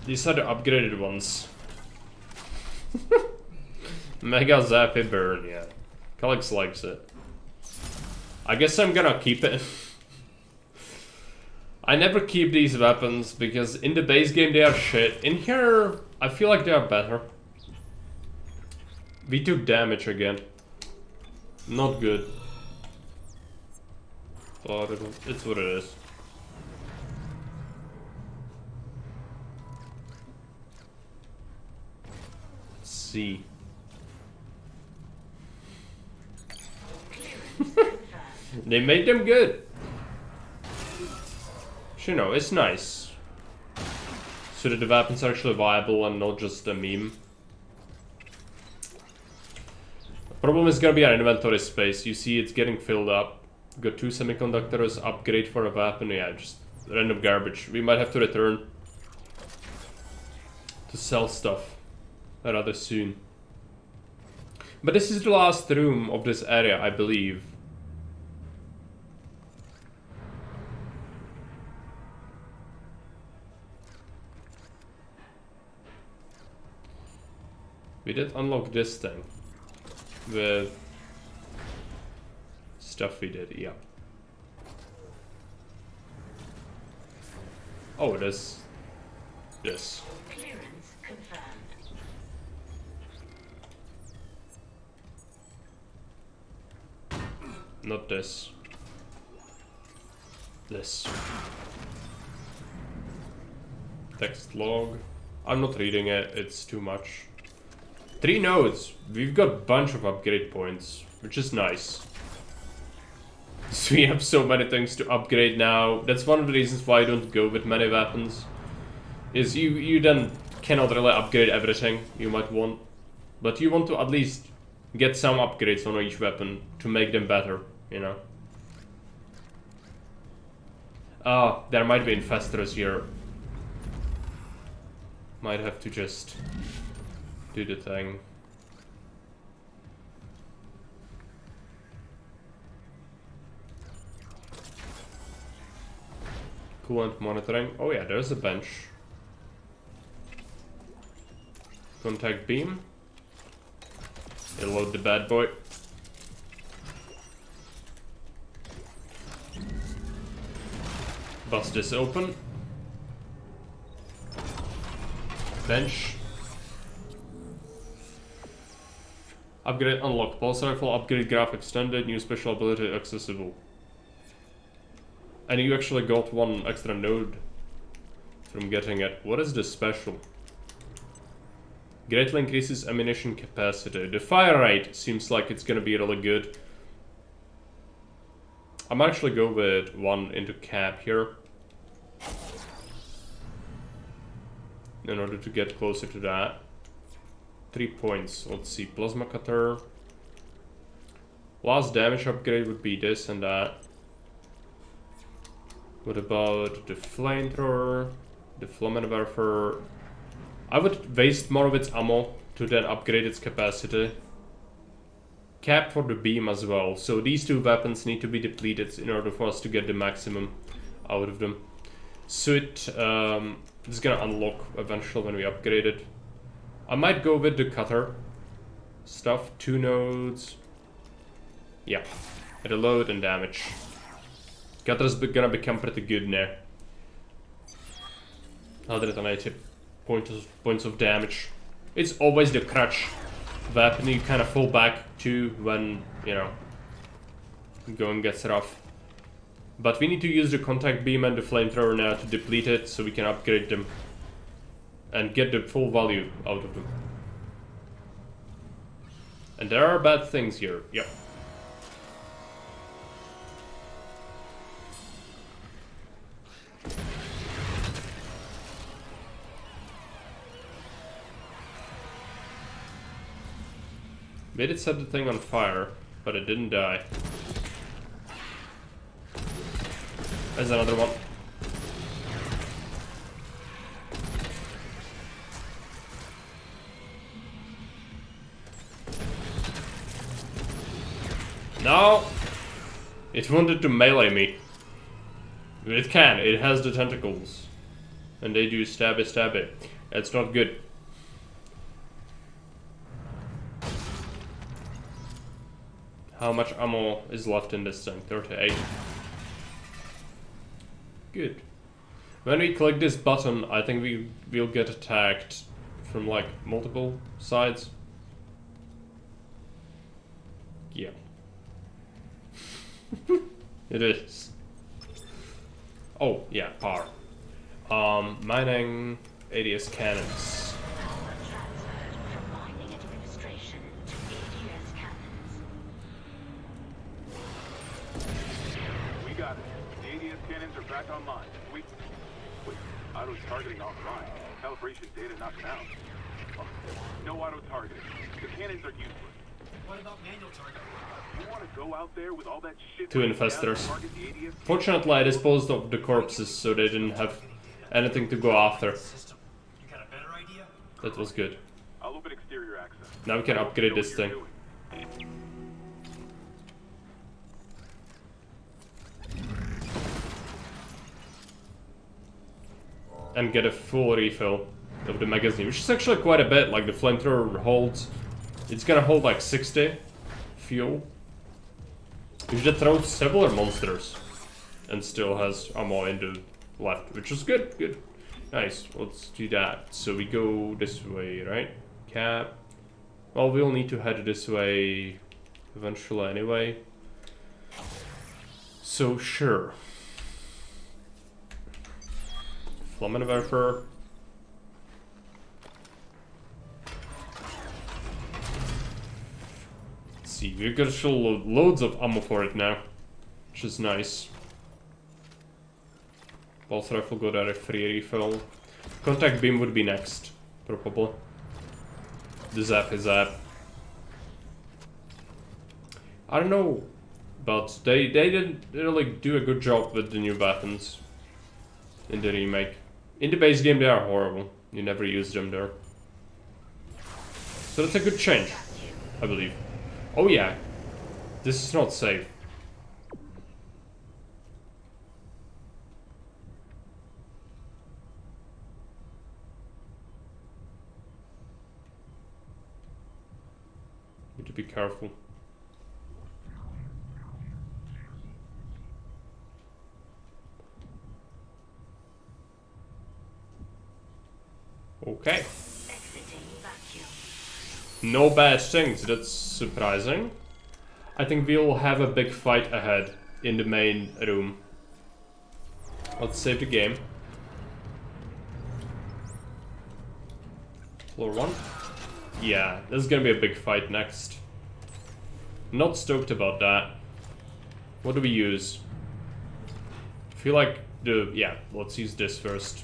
These are the upgraded ones. Mega Zappy Burn, yeah. Calix likes it. I guess I'm gonna keep it. I never keep these weapons because in the base game they are shit. In here, I feel like they are better. We took damage again. Not good. But it's what it is. Let's see. They made them good. You know, it's nice. So that the weapons are actually viable and not just a meme. The problem is gonna be our inventory space. You see it's getting filled up. Got 2 semiconductors, upgrade for a weapon, yeah, just random garbage. We might have to return to sell stuff rather soon. But this is the last room of this area, I believe. We did unlock this thing with stuff we did, yeah. Oh, this. Clearance confirmed. Not this. This. Text log. I'm not reading it, it's too much. 3 nodes. We've got a bunch of upgrade points, which is nice. So we have so many things to upgrade now. That's one of the reasons why I don't go with many weapons. Is you then cannot really upgrade everything you might want. But you want to at least get some upgrades on each weapon to make them better, you know. Ah, there might be infestors here. Might have to just do the thing. Coolant monitoring. Oh yeah, there's a bench. Contact beam. Load the bad boy. Bust this open. Bench. Upgrade unlocked. Pulse rifle, upgrade graph extended, new special ability accessible. And you actually got 1 extra node from getting it. What is this special? Greatly increases ammunition capacity. The fire rate seems like it's gonna be really good. I might actually go with one into cap here. In order to get closer to that. 3 points. Let's see. Plasma cutter. Last damage upgrade would be this and that. What about the flamethrower? The flammenwerfer? I would waste more of its ammo to then upgrade its capacity. Cap for the beam as well. So these two weapons need to be depleted in order for us to get the maximum out of them. So it's gonna unlock eventually when we upgrade it. I might go with the cutter stuff. 2 nodes. Yeah. Reload and damage. Cutter's gonna become pretty good now. 180 points of damage. It's always the crutch weapon you kind of fall back to when, you know, going gets rough. But we need to use the contact beam and the flamethrower now to deplete it so we can upgrade them and get the full value out of them. And there are bad things here. Yep. Made it set the thing on fire, but it didn't die. There's another one. No! It wanted to melee me. It can, it has the tentacles. And they do stabby stabby. That's not good. How much ammo is left in this thing? 38. Good. When we click this button, I think we'll get attacked from like multiple sides. Yeah. It is. Oh, yeah, power. Mining ADS cannons. Power transferred from mining administration to ADS cannons. We got it. The ADS cannons are back online. Wait, auto targeting offline. Calibration data not found. Oh, no auto targeting. The cannons are useless. What about manual targeting? You want to go out there with all that shit? 2 infestors. Fortunately, I disposed of the corpses so they didn't have anything to go after. System. You got a better idea? That was good. I'll open exterior access. Now we can upgrade this thing. And get a full refill of the magazine, which is actually quite a bit. Like the flamethrower holds, it's gonna hold like 60 fuel. You should throw several monsters and still has ammo in the left, which is good, good. Nice, let's do that. So we go this way, right? Cap. Well, we'll need to head this way eventually anyway. So sure. Flammenwerfer. Let's see, we've got still loads of ammo for it now, which is nice. Pulse rifle got a free refill. Contact beam would be next, probably. The zap is zap. I don't know, but they didn't really do a good job with the new weapons in the remake. In the base game they are horrible. You never use them there. So that's a good change, I believe. Oh yeah, this is not safe. Need to be careful. Okay. No bad things, that's surprising. I think we'll have a big fight ahead in the main room. Let's save the game. Floor 1? Yeah, there's gonna be a big fight next. Not stoked about that. What do we use? I feel like yeah, let's use this first.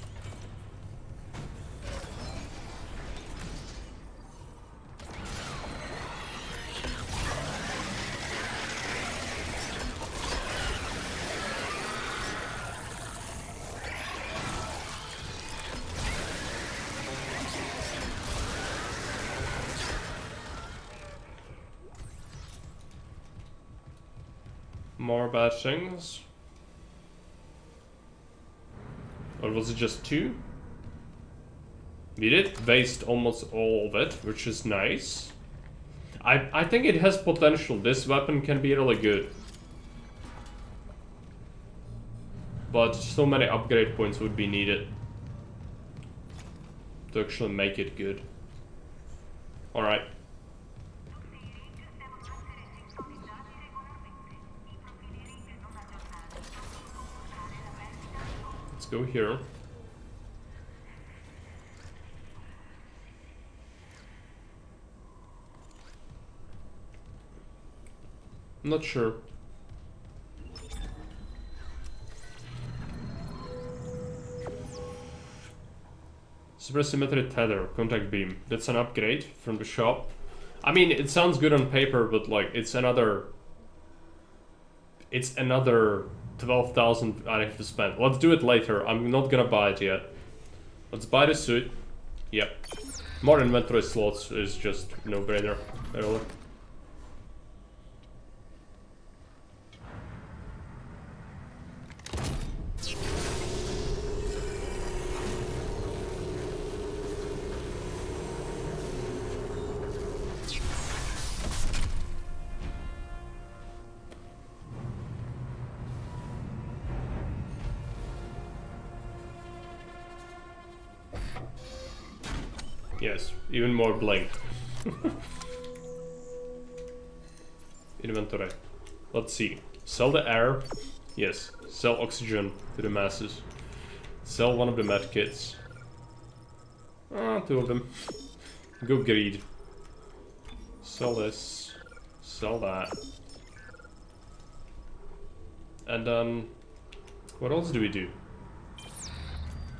More bad things. Or was it just 2? We did waste almost all of it, which is nice. I think it has potential. This weapon can be really good. But so many upgrade points would be needed to actually make it good. Alright. Let's go here. I'm not sure. Supersymmetry tether, contact beam. That's an upgrade from the shop. I mean, it sounds good on paper, but like, it's another 12,000 I have to spend. Let's do it later. I'm not gonna buy it yet. Let's buy the suit. Yep. More inventory slots is just no-brainer, really. Yes, even more blank. Inventory. Let's see. Sell the air. Yes. Sell oxygen to the masses. Sell one of the medkits. Ah, 2 of them. Go greed. Sell this. Sell that. And then... what else do we do?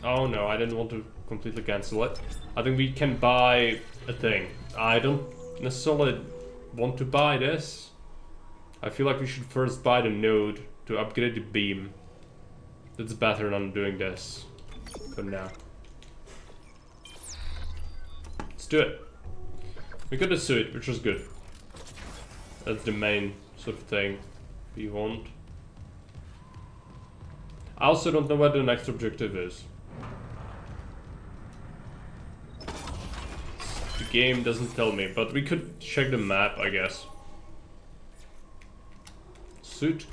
Oh no, I didn't want to completely cancel it. I think we can buy a thing. I don't necessarily want to buy this. I feel like we should first buy the node to upgrade the beam. That's better than doing this for now. Let's do it. We got the suit, which is good. That's the main sort of thing we want. I also don't know what the next objective is. The game doesn't tell me, but we could check the map, I guess. Suit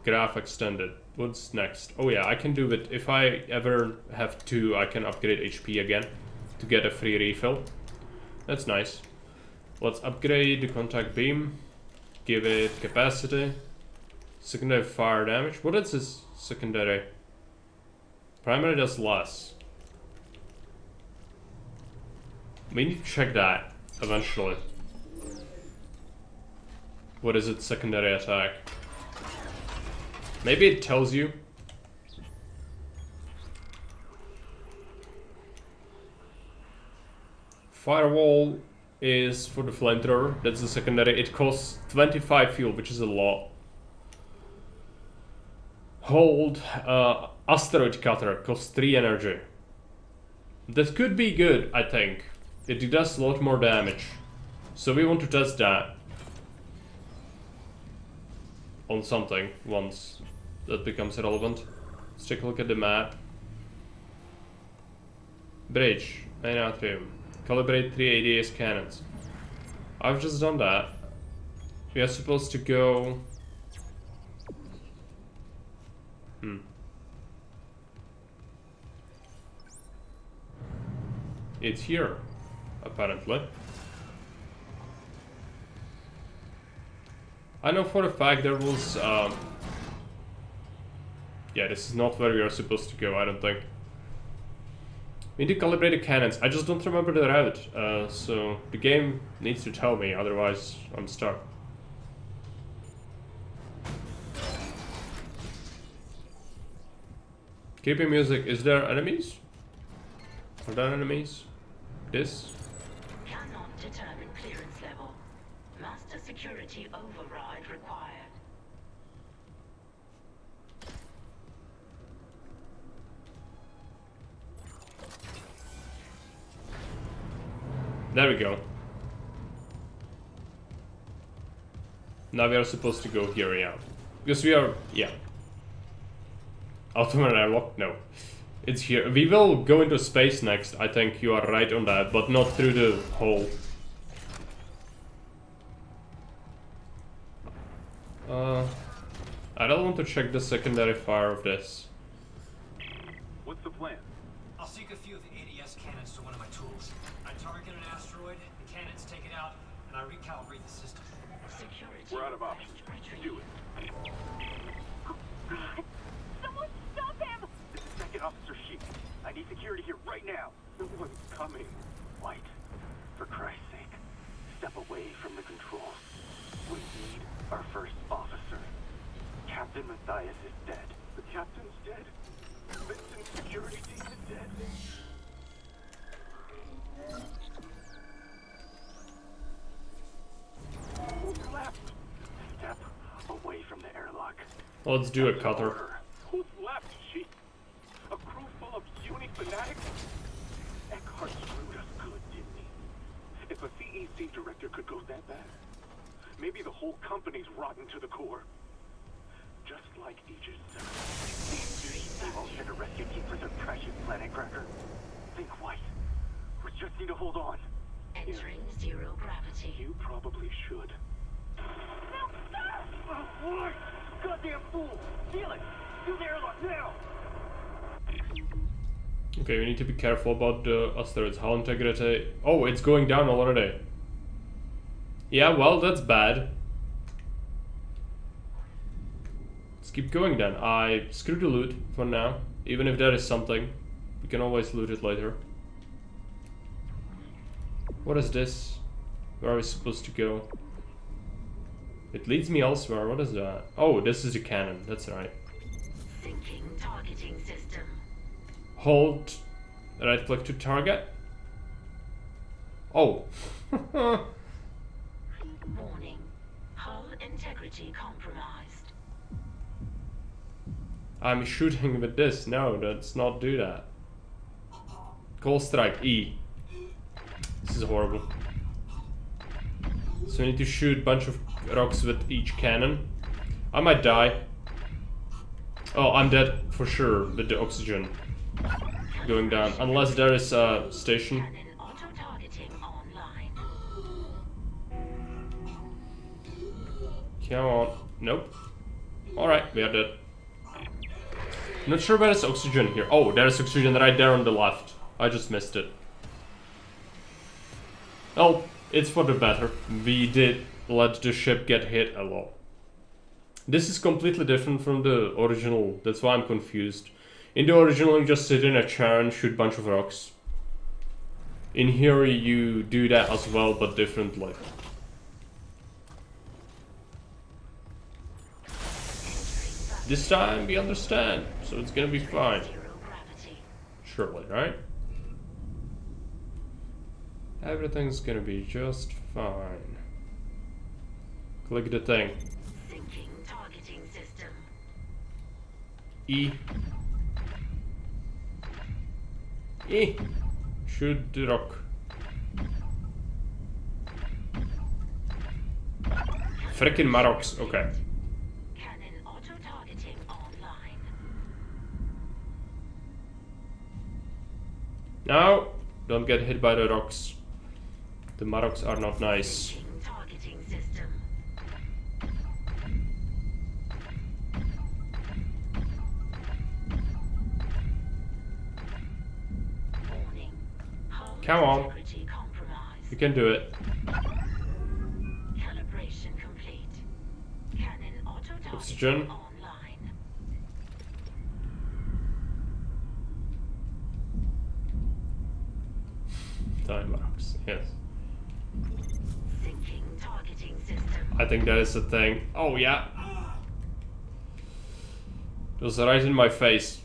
graph extended. What's next? Oh yeah, I can do it. If I ever have 2, I can upgrade HP again to get a free refill. That's nice. Let's upgrade the contact beam. Give it capacity. Secondary fire damage. What is this secondary? Primary does less. We need to check that eventually. What is its secondary attack? Maybe it tells you. Firewall is for the flamethrower. That's the secondary. It costs 25 fuel, which is a lot. Hold asteroid cutter costs 3 energy. That could be good, I think. It does a lot more damage. So we want to test that on something once that becomes relevant. Let's take a look at the map. Bridge, main atrium. Calibrate 3 ADS cannons. I've just done that. We are supposed to go... It's here, apparently. I know for a fact there was... yeah, this is not where we are supposed to go, I don't think. We need to calibrate the cannons. I just don't remember the route, so the game needs to tell me, otherwise I'm stuck. Creepy music. Is there enemies? Are there enemies? This? Cannot determine clearance level. Master security override required. There we go. Now we are supposed to go here, yeah. Because we are, yeah. Automatic airlock? No. It's here. We will go into space next. I think you are right on that, but not through the hole. I don't want to check the secondary fire of this. What's the plan? I'll seek a few of the ADS cannons to one of my tools. I target an asteroid, the cannons take it out, and I recalibrate the system. Security. We're out of options. Do it. God! Someone stop him! This is Second Officer Sheik. I need security here right now. No one's coming. White, for Christ's sake, step away from the controls. We need our first officer. Captain Matthias is dead. The captain's dead. Vincent's security team is dead. Who's left? Step away from the airlock. Let's do a cutter. Who's left, Chief? A crew full of uni fanatics? Eckhart screwed us good, didn't he? If a CEC director could go that bad, maybe the whole company's rotten to the core. Just like Aegis. They all sent a rescue team for their precious planet cracker. Think White. We just need to hold on. Entering zero gravity. You probably should. No, sir! Oh, White! Goddamn fool! Steal it! Do the airlock now! Okay, we need to be careful about the asteroids. Hull integrity. Oh, it's going down already. Yeah, well, that's bad. Let's keep going then. I screw the loot for now. Even if there is something, we can always loot it later. What is this? Where are we supposed to go? It leads me elsewhere. What is that? Oh, this is a cannon. That's right. Syncing targeting system. Hold right click to target. Oh. Warning. Hull integrity compromised. I'm shooting with this. No, let's not do that. Call strike E. This is horrible. So we need to shoot a bunch of rocks with each cannon. I might die. Oh, I'm dead for sure with the oxygen going down. Unless there is a station. Cannon auto-targeting online. Come on. Nope. Alright, we are dead. Not sure where is oxygen here. Oh, there's oxygen right there on the left. I just missed it. Oh, it's for the better. We did let the ship get hit a lot. This is completely different from the original. That's why I'm confused. In the original, you just sit in a chair and shoot a bunch of rocks. In here, you do that as well, but differently. This time we understand, so it's gonna be fine. Zero gravity. Surely, right? Everything's gonna be just fine. Click the thing. Syncing targeting system. E. E. Shoot the rock. Frickin' Marox, okay. Cannon auto-targeting online. Now, don't get hit by the rocks. The Marox are not nice. Syncing targeting system. Warning. Hull Come on. integrity compromised. You can do it. Calibration complete. Cannon auto-targeting Oxygen. online. Time Marox, yes. Syncing targeting system. I think that is the thing. Oh, yeah. It was right in my face.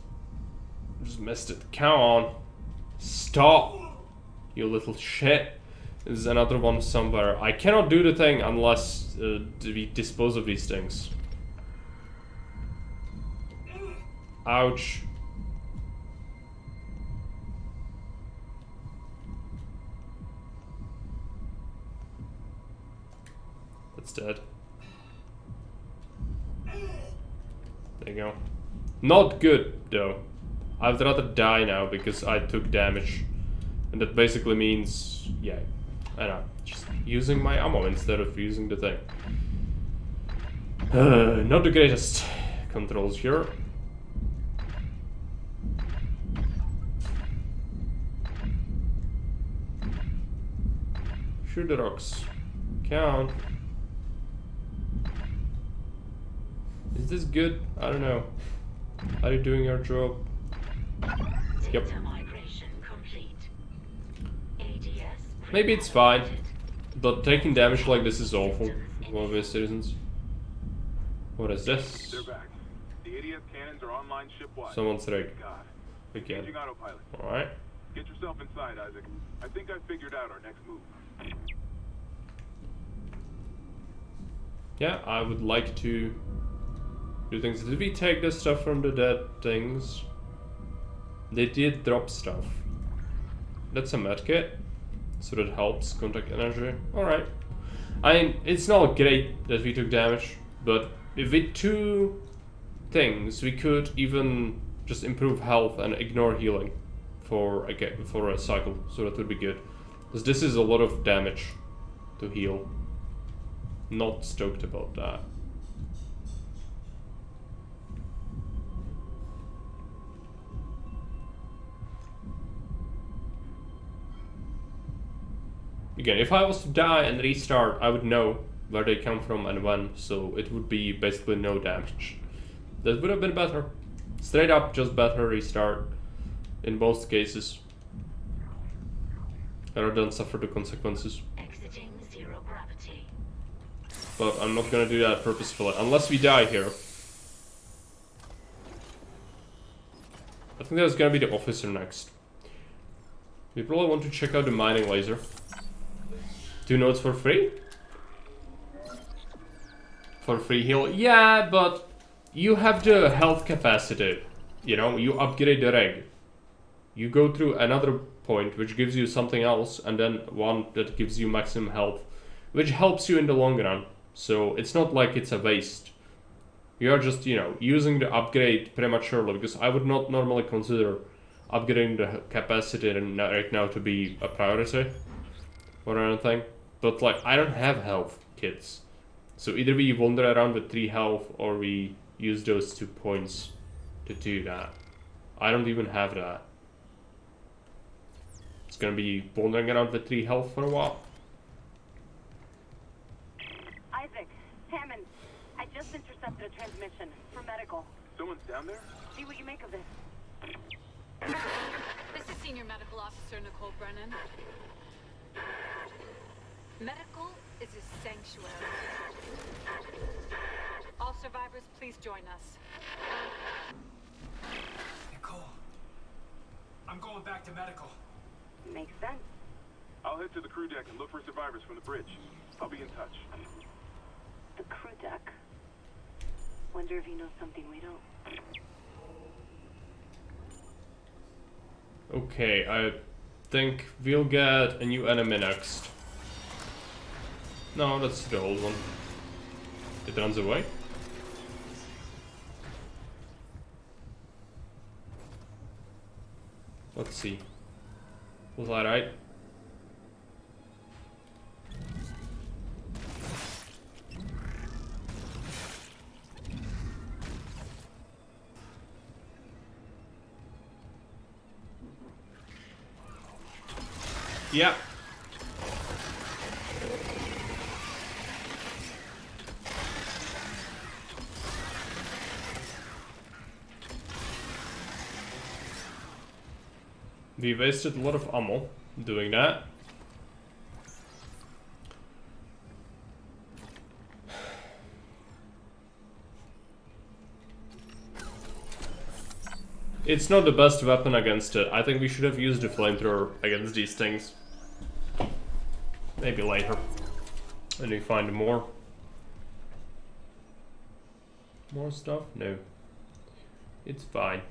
Just missed it. Come on. Stop. You little shit. There's another one somewhere. I cannot do the thing unless we dispose of these things. Ouch. That's dead. There you go. Not good, though. I'd rather die now because I took damage. And that basically means, yeah, I know, just using my ammo instead of using the thing. Not the greatest controls here. Shoot the rocks. Count. Is this good? I don't know. Are you doing your job? Yep. Data migration complete. ADS Maybe it's fine, but taking damage like this is awful for obvious reasons. What is this? They're back. The ADS cannons are online shipwide. Someone's rig. God. Again. Engaging autopilot. Alright. Get yourself inside, Isaac. I think I figured out our next move. Yeah, I would like to do things. Did we take the stuff from the dead things? They did drop stuff. That's a medkit, so that helps contact energy. Alright. I mean, it's not great that we took damage, but if with 2 things, we could even just improve health and ignore healing for a cycle, so that would be good. Because this is a lot of damage to heal. Not stoked about that. Again, if I was to die and restart, I would know where they come from and when, so it would be basically no damage. That would have been better. Straight up, just better restart in most cases. Rather than suffer the consequences. exiting zero gravity. But I'm not gonna do that purposefully, unless we die here. I think that's gonna be the officer next. We probably want to check out the mining laser. 2 nodes for free? For free heal? Yeah, but you have the health capacity. You know, you upgrade the rig. You go through another point which gives you something else, and then one that gives you maximum health, which helps you in the long run. So it's not like it's a waste. You are just, you know, using the upgrade prematurely, because I would not normally consider upgrading the capacity right now to be a priority or anything. But like, I don't have health kits. So either we wander around with 3 health, or we use those 2 points to do that. I don't even have that. It's gonna be wandering around with 3 health for a while. Isaac, Hammond, I just intercepted a transmission for medical. Someone's down there? See what you make of this. This is Senior Medical Officer Nicole Brennan. Medical is a sanctuary. All survivors, please join us. Nicole, I'm going back to medical. Makes sense. I'll head to the crew deck and look for survivors from the bridge. I'll be in touch. The crew deck. Wonder if he knows something we don't. Okay, I think we'll get a new enemy next. No, that's the old one. It runs away. Let's see. Was I right? Yeah. We wasted a lot of ammo doing that. it's not the best weapon against it. I think we should have used the flamethrower against these things. Maybe later. When we find more. More stuff? No. It's fine.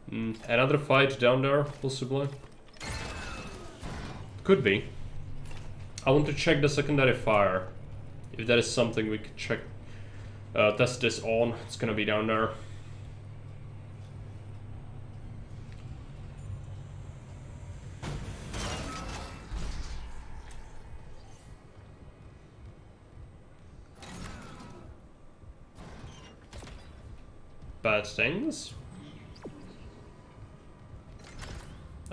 Another fight down there, possibly. Could be. I want to check the secondary fire. If that is something we could check. Test this on. It's gonna be down there. Bad things?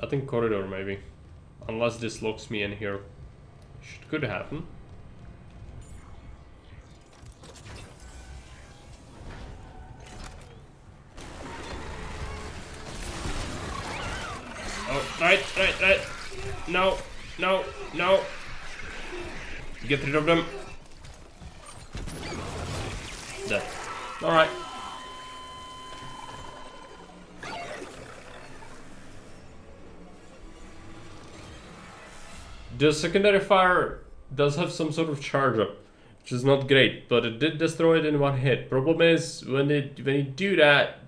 I think corridor maybe. Unless this locks me in here. Could happen. Oh, right. No. Get rid of them. Dead. Alright. The secondary fire does have some sort of charge up, which is not great, but it did destroy it in one hit. Problem is, when you do that,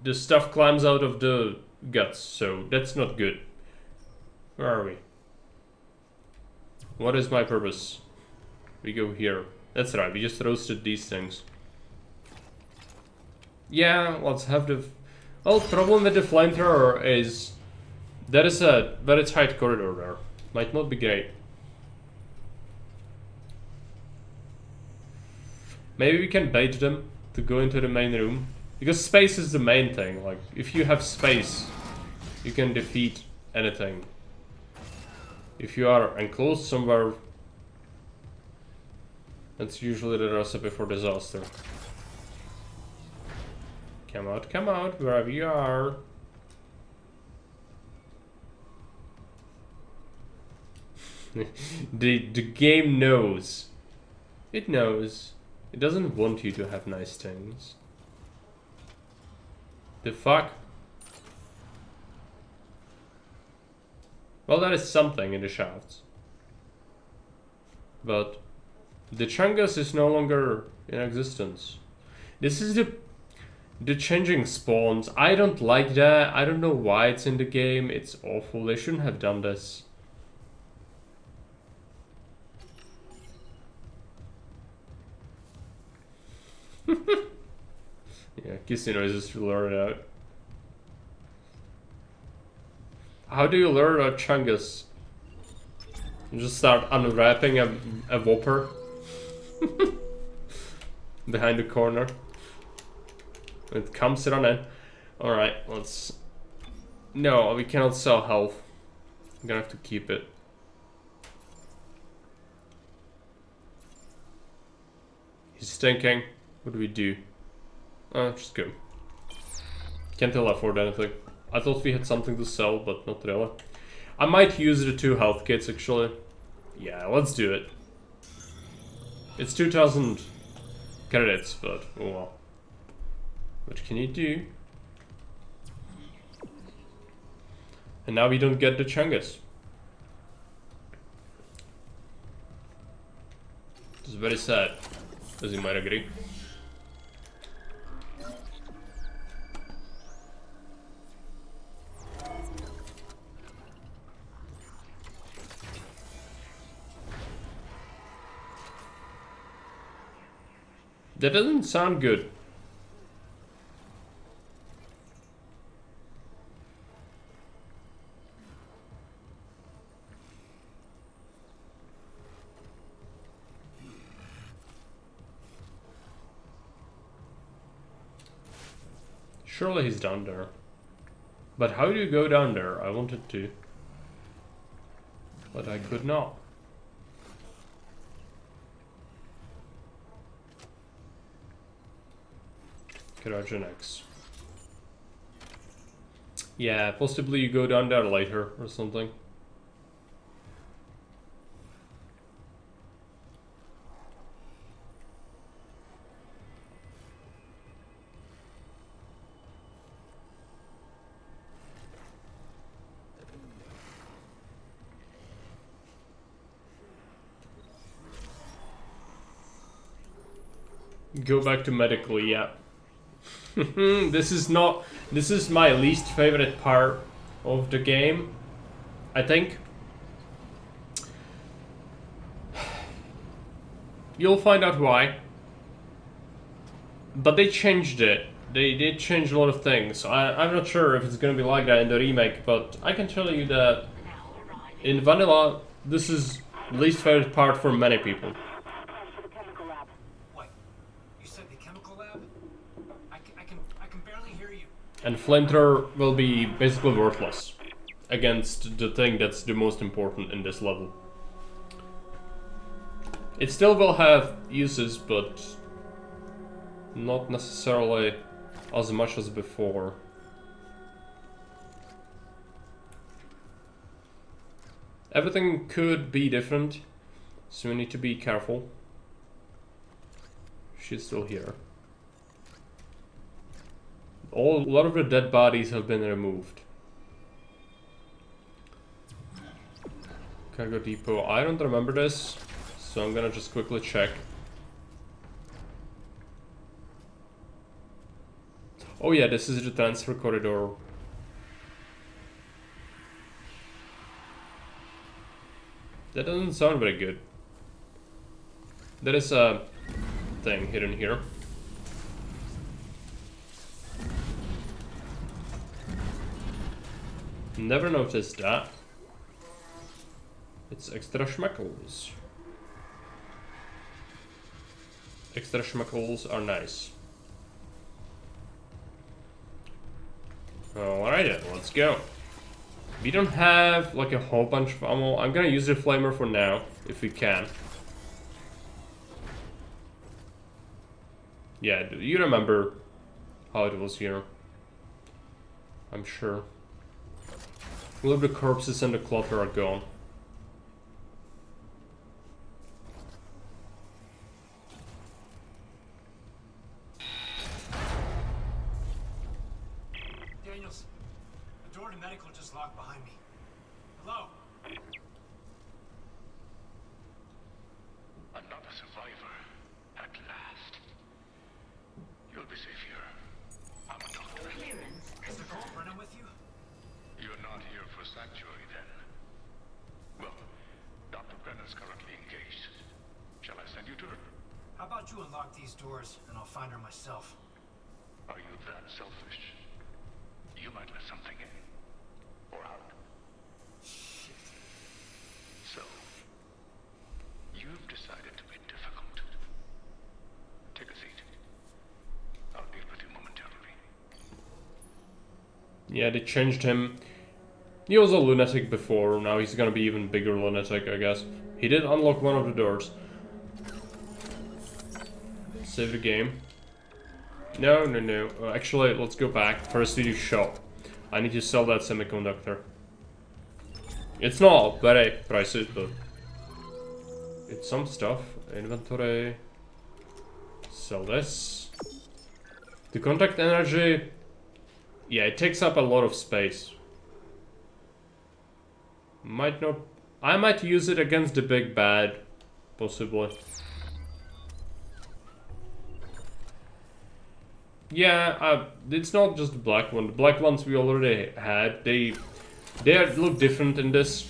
the stuff climbs out of the guts, so that's not good. Where are we? What is my purpose? We go here. That's right, we just roasted these things. Yeah, let's have the... Well, problem with the flamethrower is... There is a very tight corridor there. Might not be great. Maybe we can bait them to go into the main room. Because space is the main thing. Like, if you have space, you can defeat anything. If you are enclosed somewhere, that's usually the recipe for disaster. Come out, wherever you are. the game knows. It knows. It doesn't want you to have nice things. The fuck? Well, that is something in the shafts. But the Chungus is no longer in existence. This is the changing spawns. I don't like that. I don't know why it's in the game. It's awful. They shouldn't have done this. Yeah, kissy noises to learn out. How do you learn a Chungus? You just start unwrapping a Whopper behind the corner. It comes running. Alright, let's... No, we cannot sell health. I'm gonna have to keep it. He's thinking. What do we do? Just go. Can't tell afford anything. I thought we had something to sell, but not really. I might use the 2 health kits actually. Yeah, let's do it. It's 2000 credits, but oh well. What can you do? And now we don't get the Chungus. It's very sad, as you might agree. That doesn't sound good. Surely he's down there. But how do you go down there? I wanted to. But I could not. Garage Annex. Yeah, possibly you go down there later or something. Go back to medically, yeah. This is my least favorite part of the game, I think. You'll find out why. But they changed it. They did change a lot of things. I'm not sure if it's gonna be like that in the remake, but I can tell you that in vanilla, this is least favorite part for many people. What? You said the chemical lab? I can barely hear you. And flamethrower will be basically worthless against the thing that's the most important in this level. It still will have uses, but not necessarily as much as before. Everything could be different, so we need to be careful. She's still here. A lot of the dead bodies have been removed. Cargo depot. I don't remember this, so I'm gonna just quickly check. Oh yeah, this is the transfer corridor. That doesn't sound very good. There is a thing hidden here. Never noticed that. It's extra schmeckles. Extra schmeckles are nice. Alright then, let's go. We don't have like a whole bunch of ammo. I'm gonna use the flamer for now, if we can. Yeah, do you remember how it was here? I'm sure. All of the corpses and the clutter are gone. Daniels, the door to medical just locked behind me. Hello? Another survivor, at last. You'll be safe here. I'm a doctor. Is the girl Brennan with you? You're not here for sanctuary, then? Well, Dr. Brennan's currently engaged. Shall I send you to her? How about you unlock these doors and I'll find her myself? Are you that selfish? You might let something in. Or out. Shit. So, you've decided to be difficult. Take a seat. I'll deal with you momentarily. Yeah, they changed him. He was a lunatic before, now he's gonna be even bigger lunatic, I guess. He did unlock one of the doors. Save the game. No. Actually, let's go back. First we do shop. I need to sell that semiconductor. It's not very pricey, but it's some stuff. Inventory. Sell this. The contact energy. Yeah, it takes up a lot of space. Might not. I might use it against the big bad, possibly. Yeah, it's not just the black one. The black ones we already had. They look different in this.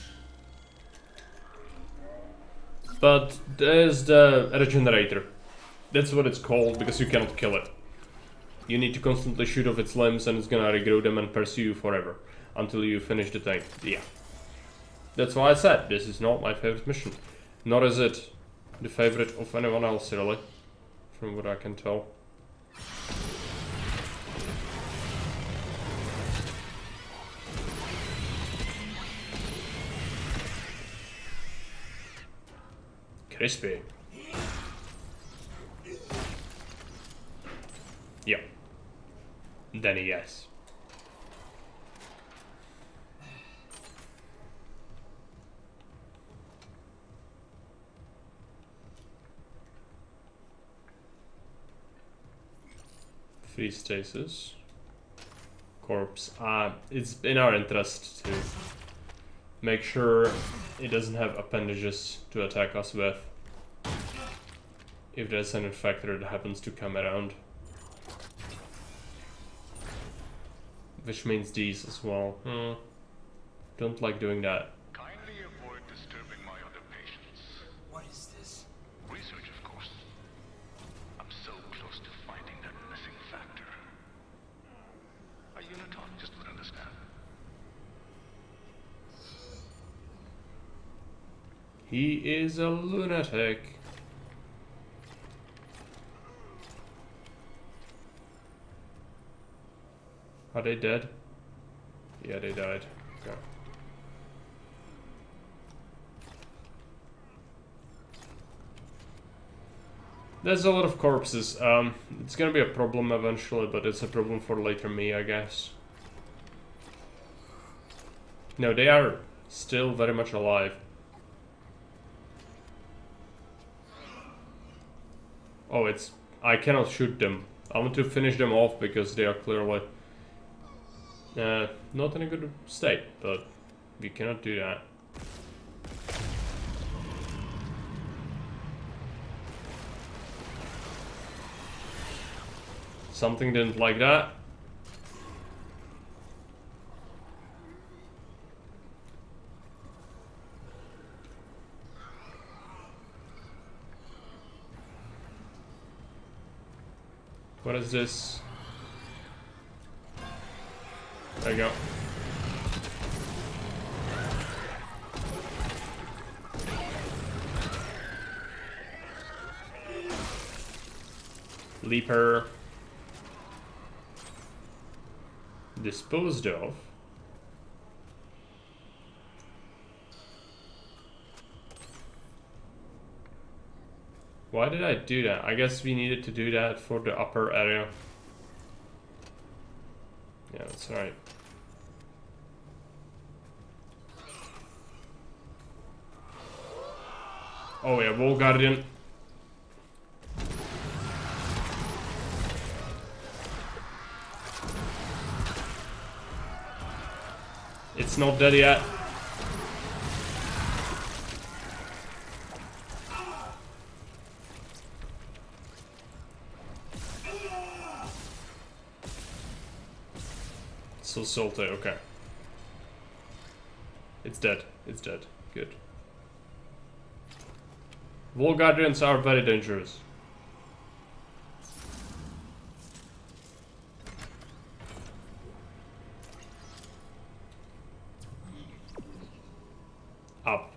But there's the regenerator. That's what it's called because you cannot kill it. You need to constantly shoot off its limbs and it's gonna regrow them and pursue you forever until you finish the thing. Yeah. That's why I said this is not my favorite mission. Nor is it the favorite of anyone else, really, from what I can tell. Crispy. Yeah. Then yes. Free stasis. Corpse. It's in our interest to make sure it doesn't have appendages to attack us with. if there's an infector that happens to come around. Which means these as well. Don't like doing that. Kindly avoid disturbing my other patients. What is this? Research, of course. I'm so close to finding that missing factor. A unitologist would understand. He is a lunatic. Are they dead? Yeah, they died. Okay. There's a lot of corpses. It's gonna be a problem eventually, but it's a problem for later me, I guess. No, they are still very much alive. Oh, I cannot shoot them. I want to finish them off because they are clearly not in a good state, but we cannot do that. Something didn't like that. What is this? There you go. Leaper. Disposed of. Why did I do that? I guess we needed to do that for the upper area. Yeah, that's right. Oh yeah, Wall Guardian. It's not dead yet. So salty, okay. It's dead. It's dead. Good. Wall Guardians are very dangerous. Up.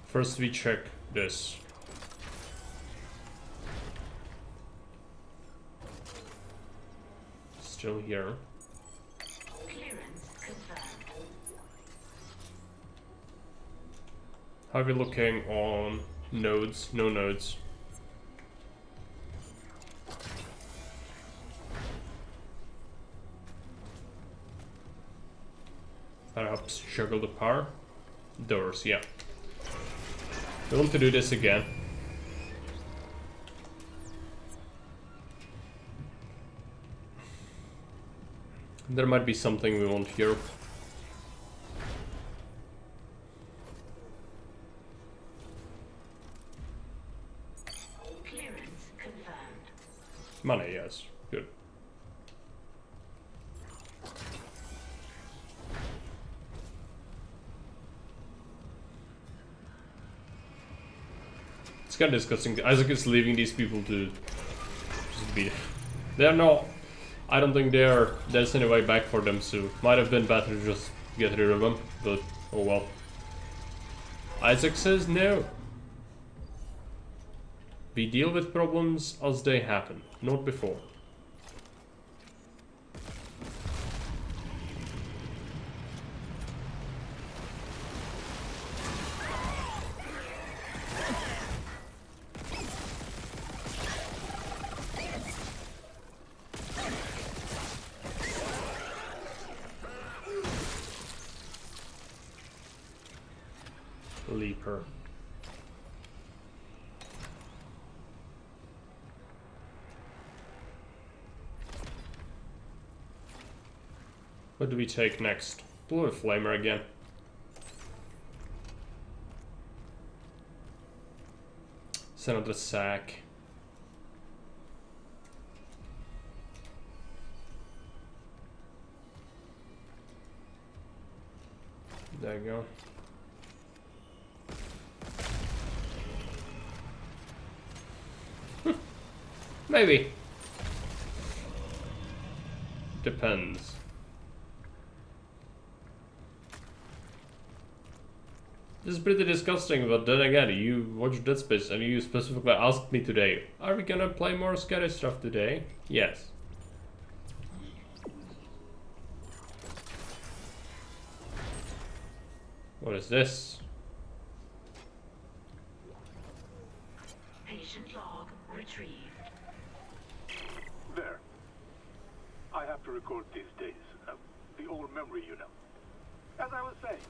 First we check this. Still here. Clearance confirmed. How are we looking on nodes? No nodes. Perhaps juggle the power. Doors, yeah. We want to do this again. There might be something we want here. Clearance confirmed. Money, yes. Good. It's kind of disgusting. Isaac is leaving these people to just be... They're not... I don't think there's any way back for them, so might have been better to just get rid of them, but oh well. Isaac says no. We deal with problems as they happen, not before. Leaper. What do we take next? Blue Flamer again. It's another sack. There you go. Maybe. Depends. This is pretty disgusting, but then again, you watched Dead Space and you specifically asked me today, are we gonna play more scary stuff today? Yes. What is this? Patient log retrieved. There. I have to record these days. The old memory, you know. As I was saying,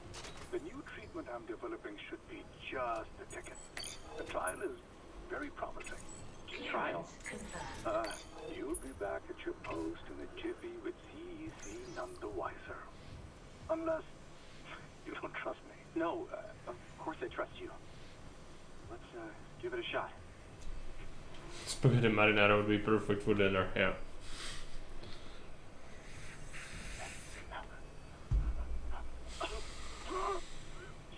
the new treatment I'm developing should be just the ticket. The trial is very promising. Trial? Confirmed. You'll be back at your post in a jiffy with CEC none the wiser. Unless you don't trust me. No, of course I trust you. Let's give it a shot. Spaghetti marinara would be perfect for dinner, yeah.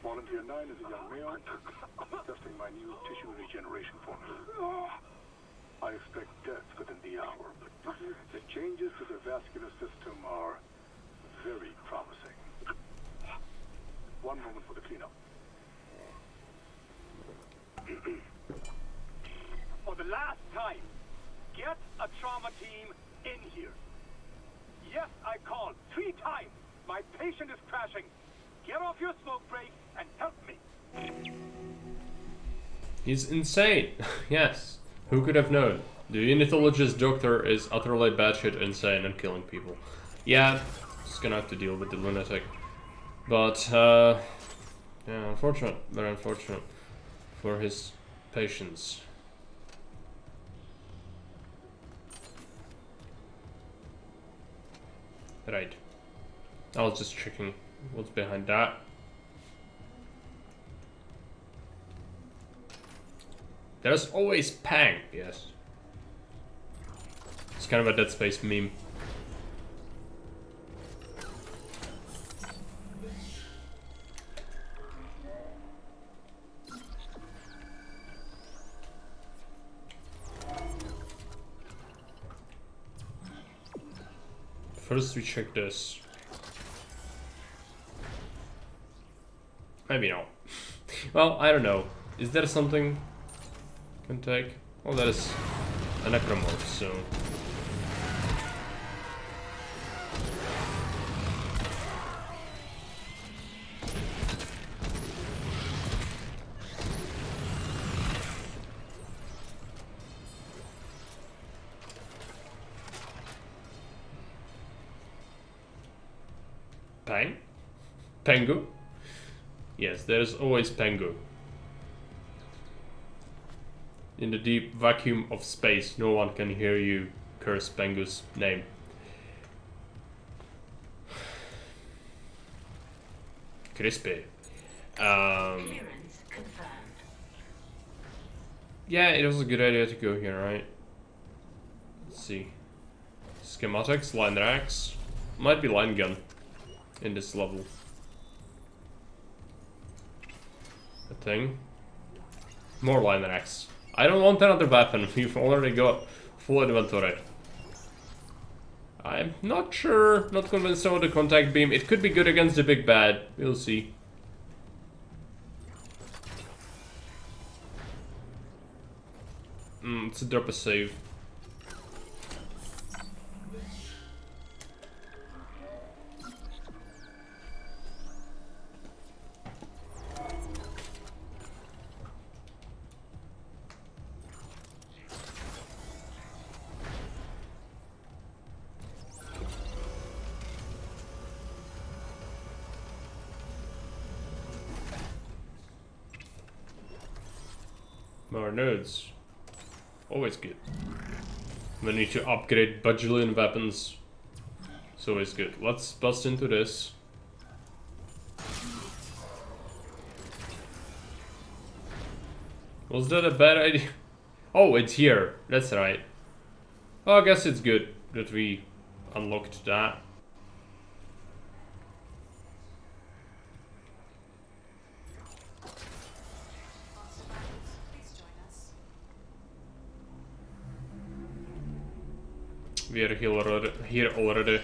Volunteer 9 is a young male, testing my new tissue regeneration formula. I expect death within the hour, but the changes to the vascular system are very promising. One moment for the cleanup. For the last time, get a trauma team in here. Yes, I called 3 times. My patient is crashing. Get off your smoke break and help me. He's insane. Yes. Who could have known? The unitologist doctor is utterly batshit insane and killing people. Yeah, just gonna have to deal with the lunatic. But, yeah, unfortunate. Very unfortunate for his patients. Right. I was just checking what's behind that. There's always Pang, yes. It's kind of a Dead Space meme. First we check this. Maybe not. Well, I don't know. Is there something I can take? Well, that is a necromorph, so... Pang? Pengu? Yes, there's always Pengu. In the deep vacuum of space, no one can hear you curse Pengu's name. Crispy. Clearance confirmed. Yeah, it was a good idea to go here, right? Let's see. Schematics, line racks. Might be line gun in this level. A thing. More line racks. I don't want another weapon. We've already got full inventory. I'm not sure. Not convinced about the contact beam. It could be good against the big bad. We'll see. Let's drop a save. More nodes. Always good. We need to upgrade bajillion weapons. It's always good. Let's bust into this. Was that a bad idea? Oh, it's here. That's right. Well, I guess it's good that we unlocked that. We are here already.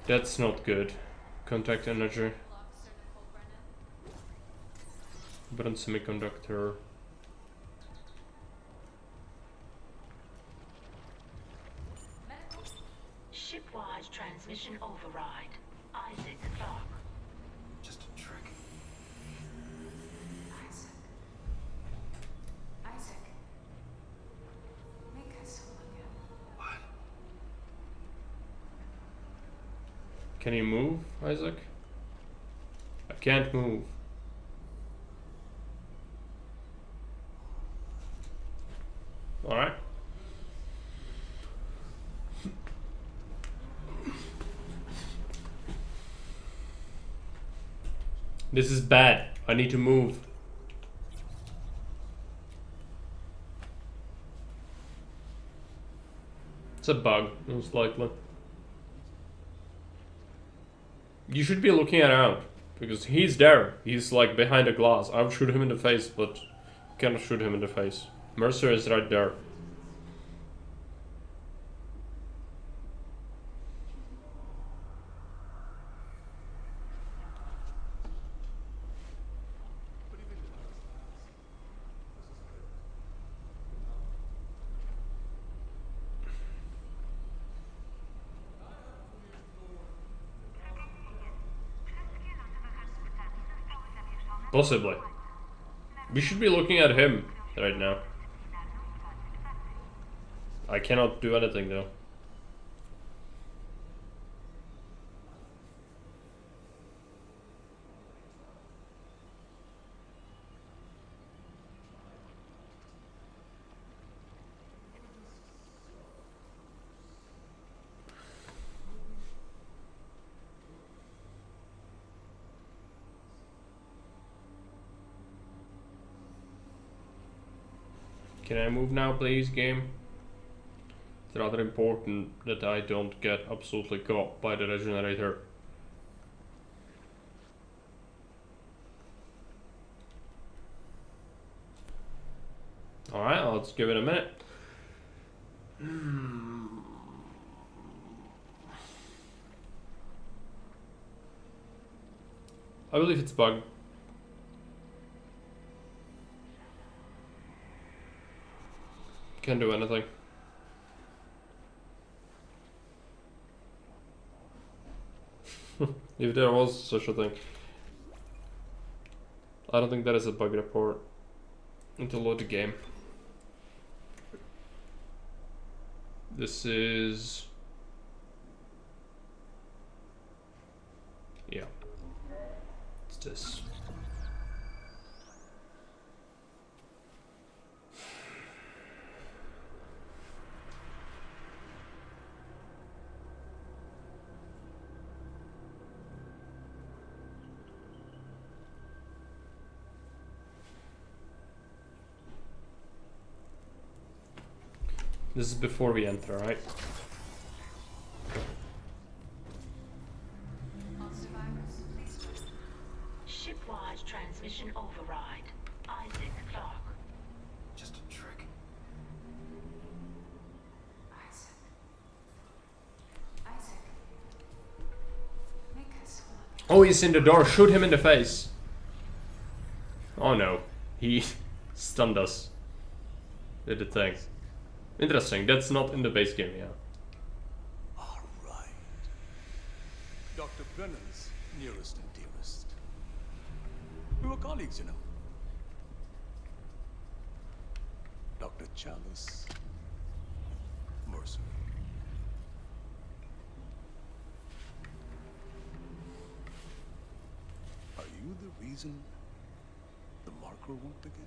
That's not good. Contact energy. Burn semiconductor. Shipwide transmission override. Isaac Clark. Just a trick. Isaac. Isaac. Make us whole again. What? Can you move, Isaac? I can't move. Alright. This is bad. I need to move. It's a bug, most likely. You should be looking around, because he's there. He's like behind a glass. I would shoot him in the face, but you cannot shoot him in the face. Mercer is right there. Possibly. We should be looking at him right now. I cannot do anything though. Can I move now, please, game? It's rather important that I don't get absolutely caught by the regenerator. Alright, let's give it a minute. I believe it's bugged. Can't do anything. If there was such a thing. I don't think that is a bug report. To load the game. This is... yeah. It's this. This is before we enter, right? Shipwide transmission override. Isaac Clark. Just a trick. Isaac. Isaac. Make us whole again. Oh, he's in the door. Shoot him in the face. Oh no. He stunned us. Did the thing. Interesting. That's not in the base game, yeah. All right. Dr. Brennan's nearest and dearest. We were colleagues, you know. Dr. Chalice. Mercer. Are you the reason the marker won't begin?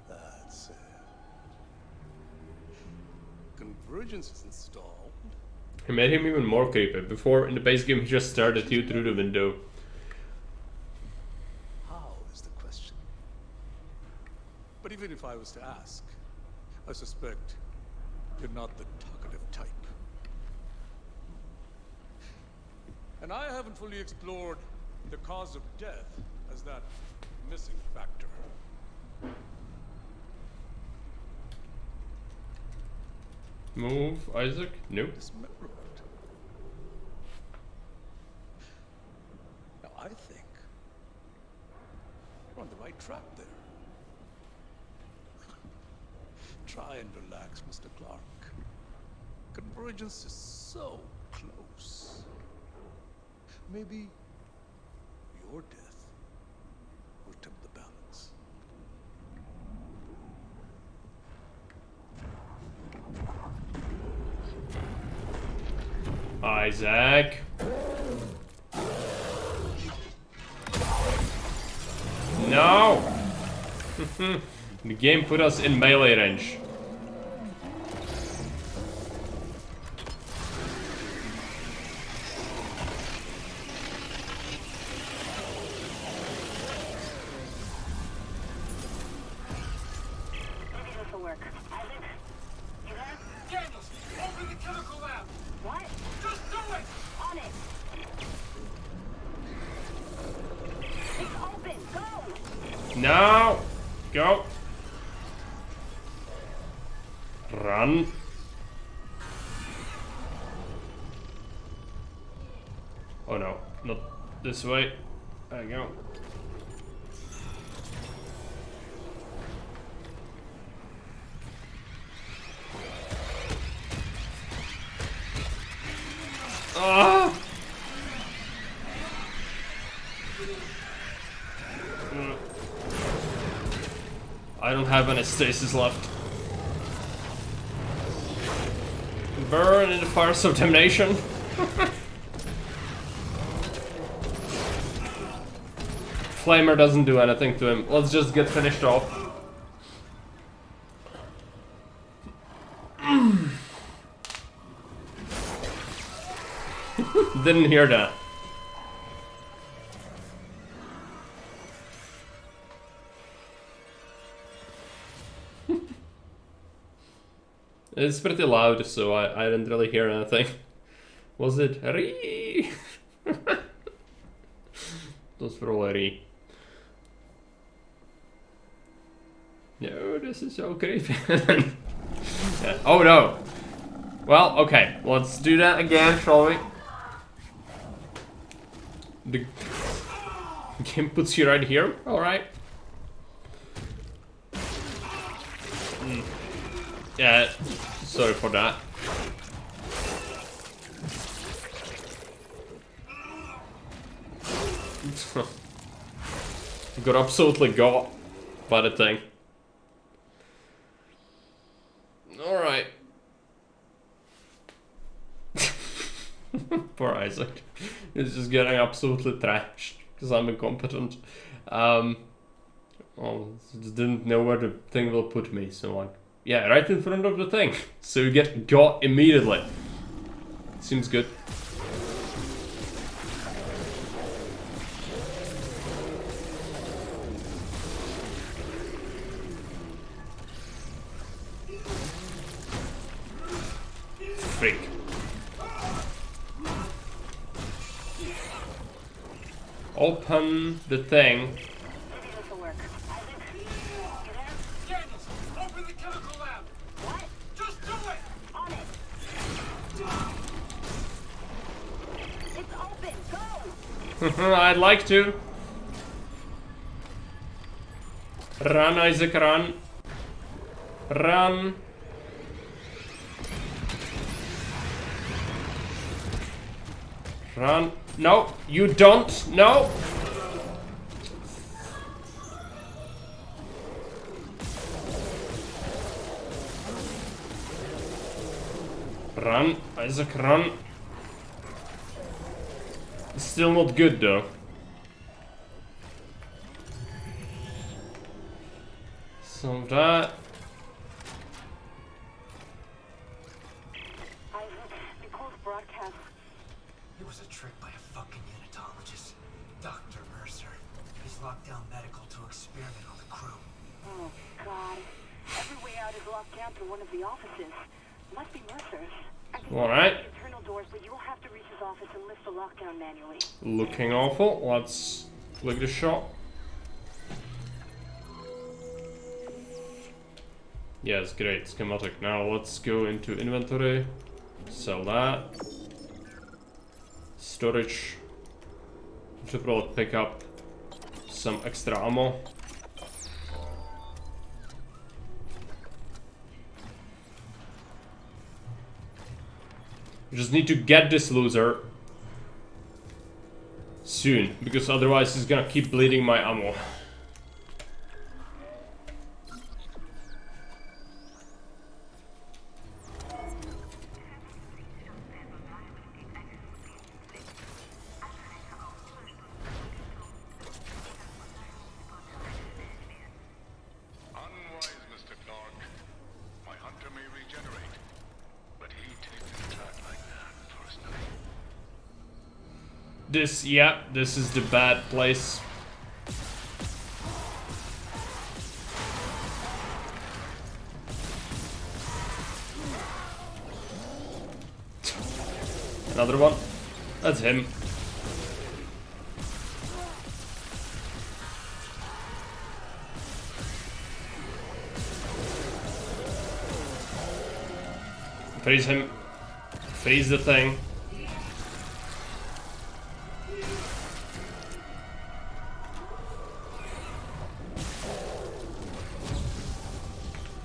That's it. Convergence is installed. He made him even more creepy. Before, in the base game, he just stared at you through the window. How is the question? But even if I was to ask, I suspect you're not the talkative type. And I haven't fully explored the cause of death as that missing factor. Move, Isaac? Nope. Dismemberment. Now I think you're on the right track there. Try and relax, Mr. Clark. Convergence is so close. Maybe your death will tip the balance. Isaac. No! The game put us in melee range. Maybe this will work. Isaac? You there? Daniels, open the chemical lab! What? Just do it! On it! It's open! Go! No! Go! Run! Oh no, not this way. There you go. Ah! I don't have any stasis left. Burn in the fires of damnation. Flamer doesn't do anything to him. Let's just get finished off. Didn't hear that. It's pretty loud, so I didn't really hear anything. Was it Ree? Those probably Ree. No, this is so creepy. Yeah. Oh no. Well, okay. Let's do that again, shall we? The game puts you right here. Alright. Yeah, sorry for that. Got absolutely got by the thing. Alright. Poor Isaac. He's just getting absolutely trashed because I'm incompetent. Well, just didn't know where the thing will put me, so like, yeah, right in front of the thing. So you get got immediately. Seems good. Freak. Open the thing. Maybe this will work. Isaac? You there? Daniels, open the chemical lab! What? Just do it! On it! It's open! Go! I'd like to. Run, Isaac, run. Run. Run. No, you don't. No. Run, Isaac, run. It's still not good though. So that. Isaac, Nicole's broadcast. It was a trick by a fucking unitologist. Dr. Mercer. He's locked down medical to experiment on the crew. Oh, God. Every way out is locked down through one of the offices. Must be Mercer's. I can Alright. open the internal doors, but you will have to reach his office and lift the lockdown manually. Looking awful. Let's click the shot. Yes, great, schematic. Now let's go into inventory. Sell that. Storage. Should probably pick up some extra ammo. We just need to get this loser soon, because otherwise he's gonna keep bleeding my ammo. Unwise, Mr. Clark. My hunter may regenerate, but he takes an attack like that personally. This, yeah, this is the bad place. Another one. That's him. Freeze him. Freeze the thing.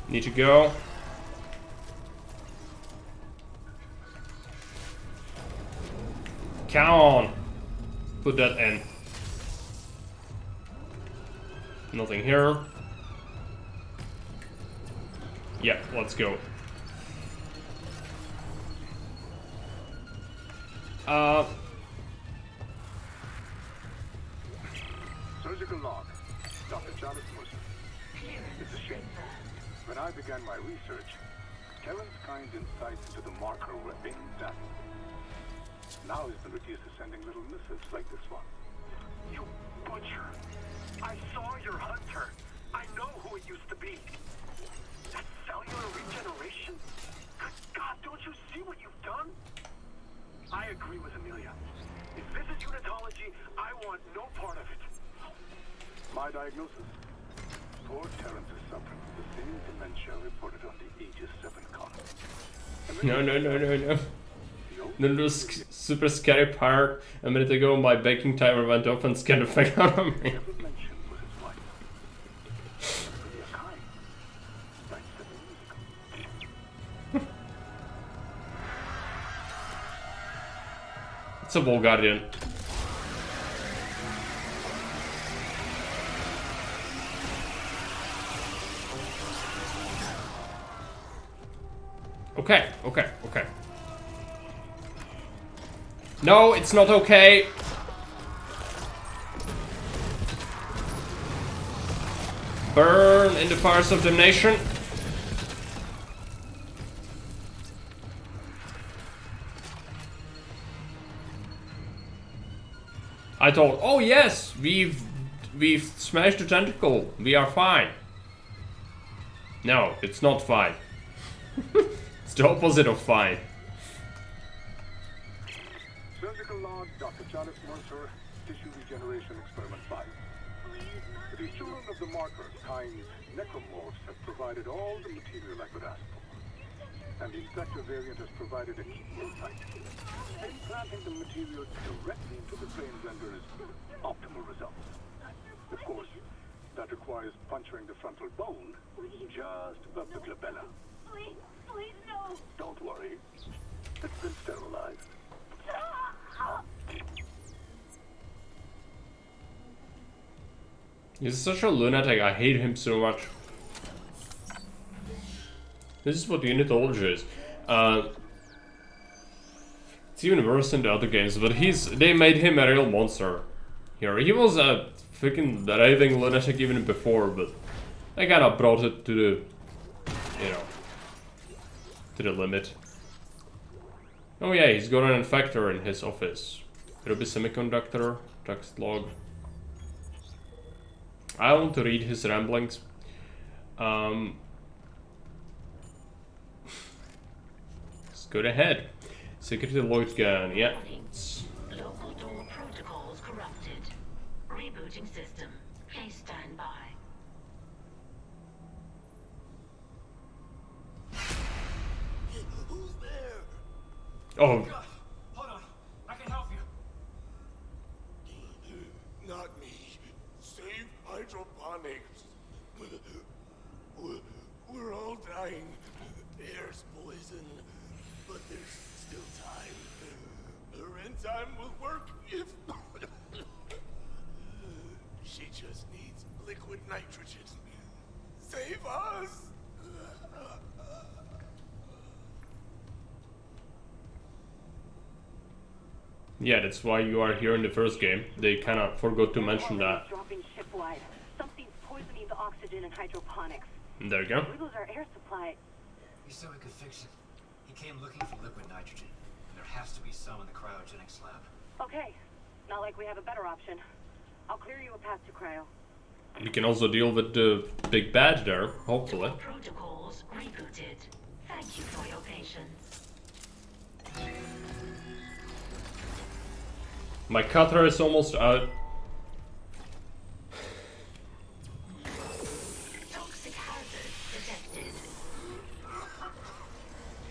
Need to go. Come on. Put that in. Nothing here. Yeah, let's go. Surgical log. Dr. Charles Mercer. It's a shame. When I began my research, Terrence Kind's insights into the marker were invaluable. Now he's been reduced to sending little missives like this one. You butcher. I saw your hunter. I know who it used to be. That cellular regeneration? Good God, don't you see what you've done? I agree with Amelia. If this is unitology, I want no part of it. My diagnosis. Poor Terrence is suffering from the same dementia reported on the Aegis 7 colony. No. Then this super scary part. A minute ago, my baking timer went off and scared the fuck out of me. It's a Bulgarian. Okay. No, it's not okay. Burn in the fires of damnation. I thought, oh yes, we've smashed the tentacle. We are fine. No, it's not fine. It's the opposite of fine. Surgical log, Dr. Charles Mercer, tissue regeneration experiment 5. The children of the markers, Kind's necromorphs, have provided all the material I could ask for. And the infector variant has provided a key insight. Implanting the material directly into the brain renders optimal results. Of course, that requires puncturing the frontal bone just above the glabella. Please, no. Don't worry. It's been sterilized. He's such a lunatic, I hate him so much. This is what unitology is. It's even worse in the other games, but they made him a real monster here. He was a freaking raving lunatic even before, but they kind of brought it to the, to the limit. Oh yeah, he's got an infector in his office. Ruby Semiconductor, text log. I want to read his ramblings. Let's go ahead. Security load gun, yeah. Local door protocols corrupted. Rebooting system. Please stand by. Oh, God, hold on. I can help you. Not me. Save hydroponics. We're all dying. Air's poison, but there's still time. Her enzyme will work if... She just needs liquid nitrogen. Save us! yeah, that's why you are here in the first game. They kind of forgot to mention that. Dropping shipwide. Something's poisoning the oxygen in hydroponics. There you go. We lose our air supply. He said we could fix it. He came looking for liquid nitrogen. And there has to be some in the cryogenics lab. Okay. Not like we have a better option. I'll clear you a path to cryo. We can also deal with the big bad there, hopefully. Protocols rebooted. Thank you for your patience. My cutter is almost out. Toxic hazard detected.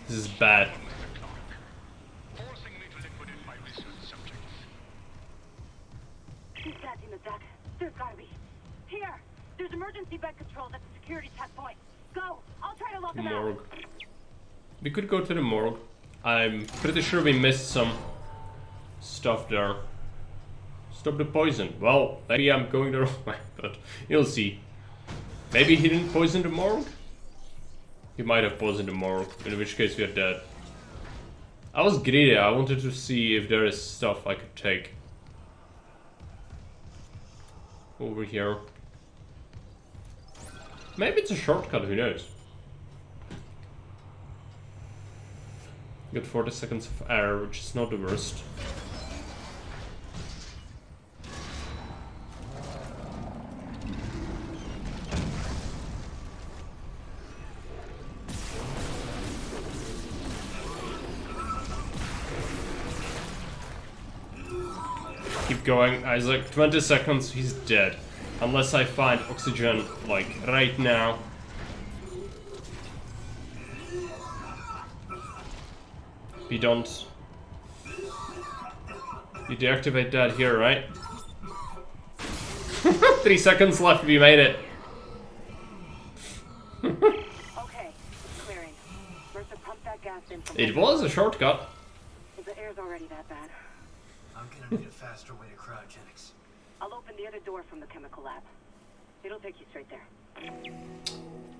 This is bad. Forcing me to liquidate my research subjects. Who's that in the deck? There's gotta be. Here! There's emergency bed controls at the security checkpoint. Go! I'll try to lock them out. Morgue. We could go to the morgue. I'm pretty sure we missed some stuff there. Stop the poison. Well, maybe I'm going the wrong way, but you'll see. Maybe he didn't poison the morgue? He might have poisoned the morgue, in which case we are dead. I was greedy, I wanted to see if there is stuff I could take. Over here. Maybe it's a shortcut, who knows? Got 40 seconds of air, which is not the worst. Keep going, Isaac. 20 seconds, he's dead. Unless I find oxygen, like, right now. We don't... You deactivate that here, right? 3 seconds left, we made it. Okay, clearing. Mercer, pump that gas in from It was a shortcut. If the air's already that bad. I'm gonna need a faster way to cryogenics. I'll open the other door from the chemical lab. It'll take you straight there.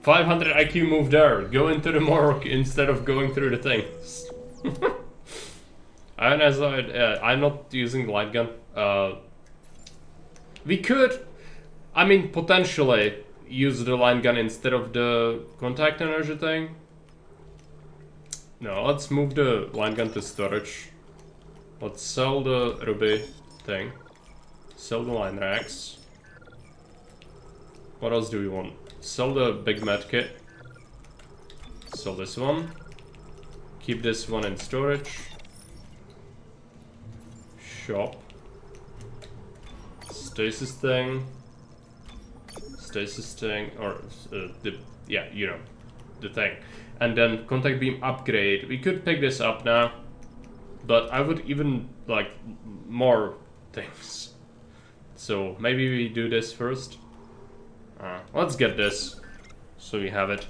500 IQ move there. Go into the morgue instead of going through the things. And as I'm not using the light gun. We could, I mean, potentially use the line gun instead of the contact energy thing. No, let's move the line gun to storage. Let's sell the ruby thing. Sell the line racks. What else do we want? Sell the big med kit. Sell this one. Keep this one in storage. Shop. Stasis thing. Stasis thing. Or, yeah, you know. The thing. And then contact beam upgrade. We could pick this up now. But I would even like more things. So maybe we do this first. Let's get this. So we have it.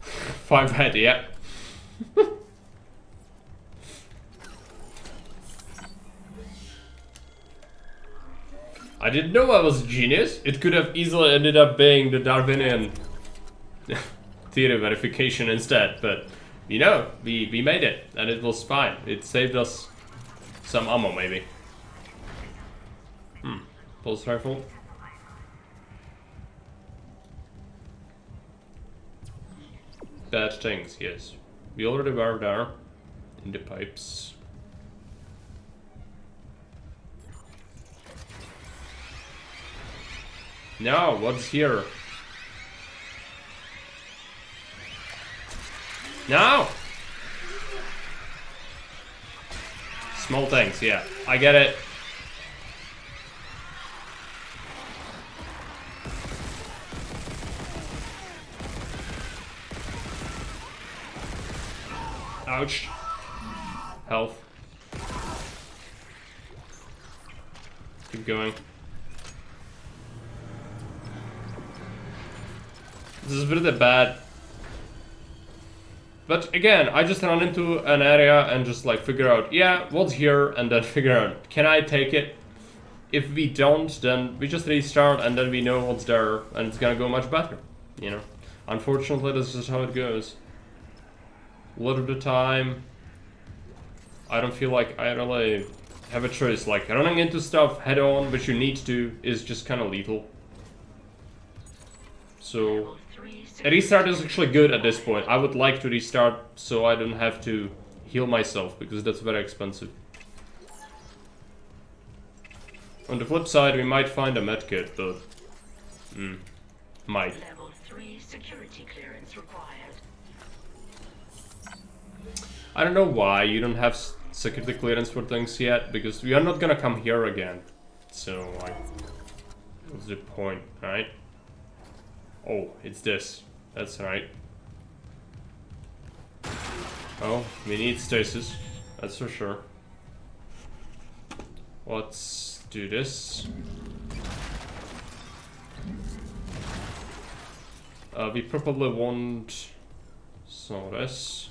5 head, yeah. I didn't know I was a genius. It could have easily ended up being the Darwinian theory verification instead, but you know, we made it and it was fine. It saved us some ammo maybe. Pulse rifle. Bad things, yes. We already were there in the pipes. Now, what's here? Now! Small things, yeah. I get it. Ouch. Health. Keep going. This is pretty bad. But again, I just run into an area and just like figure out, yeah, what's here, and then figure out, can I take it? If we don't, then we just restart and then we know what's there and it's gonna go much better, you know? Unfortunately, this is just how it goes. A lot of the time, I don't feel like I really have a choice. Like, running into stuff head on, which you need to, is just kind of lethal. So, a restart is actually good at this point. I would like to restart so I don't have to heal myself, because that's very expensive. On the flip side, we might find a medkit, but... might. Level 3 security clearance required. I don't know why you don't have security clearance for things yet, because we are not gonna come here again. So, like... what's the point, right? Oh, it's this. That's right. Oh, we need stasis. That's for sure. Let's do this. We probably want some of this.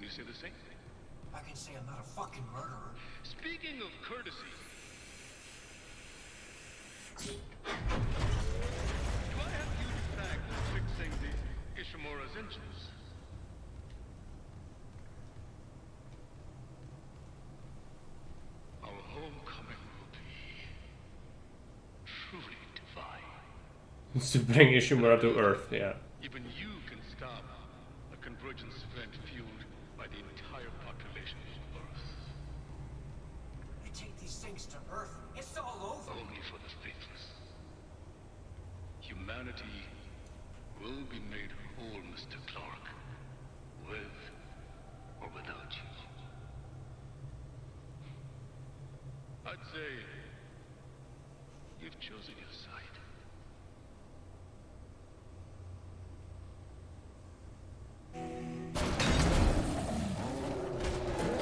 Say the same thing. I can say I'm not a fucking murderer. Speaking of courtesy, do I have you tagged with fixing the Ishimura's engines? Our homecoming will be truly divine. It's to bring Ishimura to Earth, yeah. Even you can stop a convergence event fueled by the entire population of Earth. You take these things to Earth, it's all over. Only for the faithless. Humanity will be made whole, Mr. Clark. With or without you. I'd say you've chosen your side.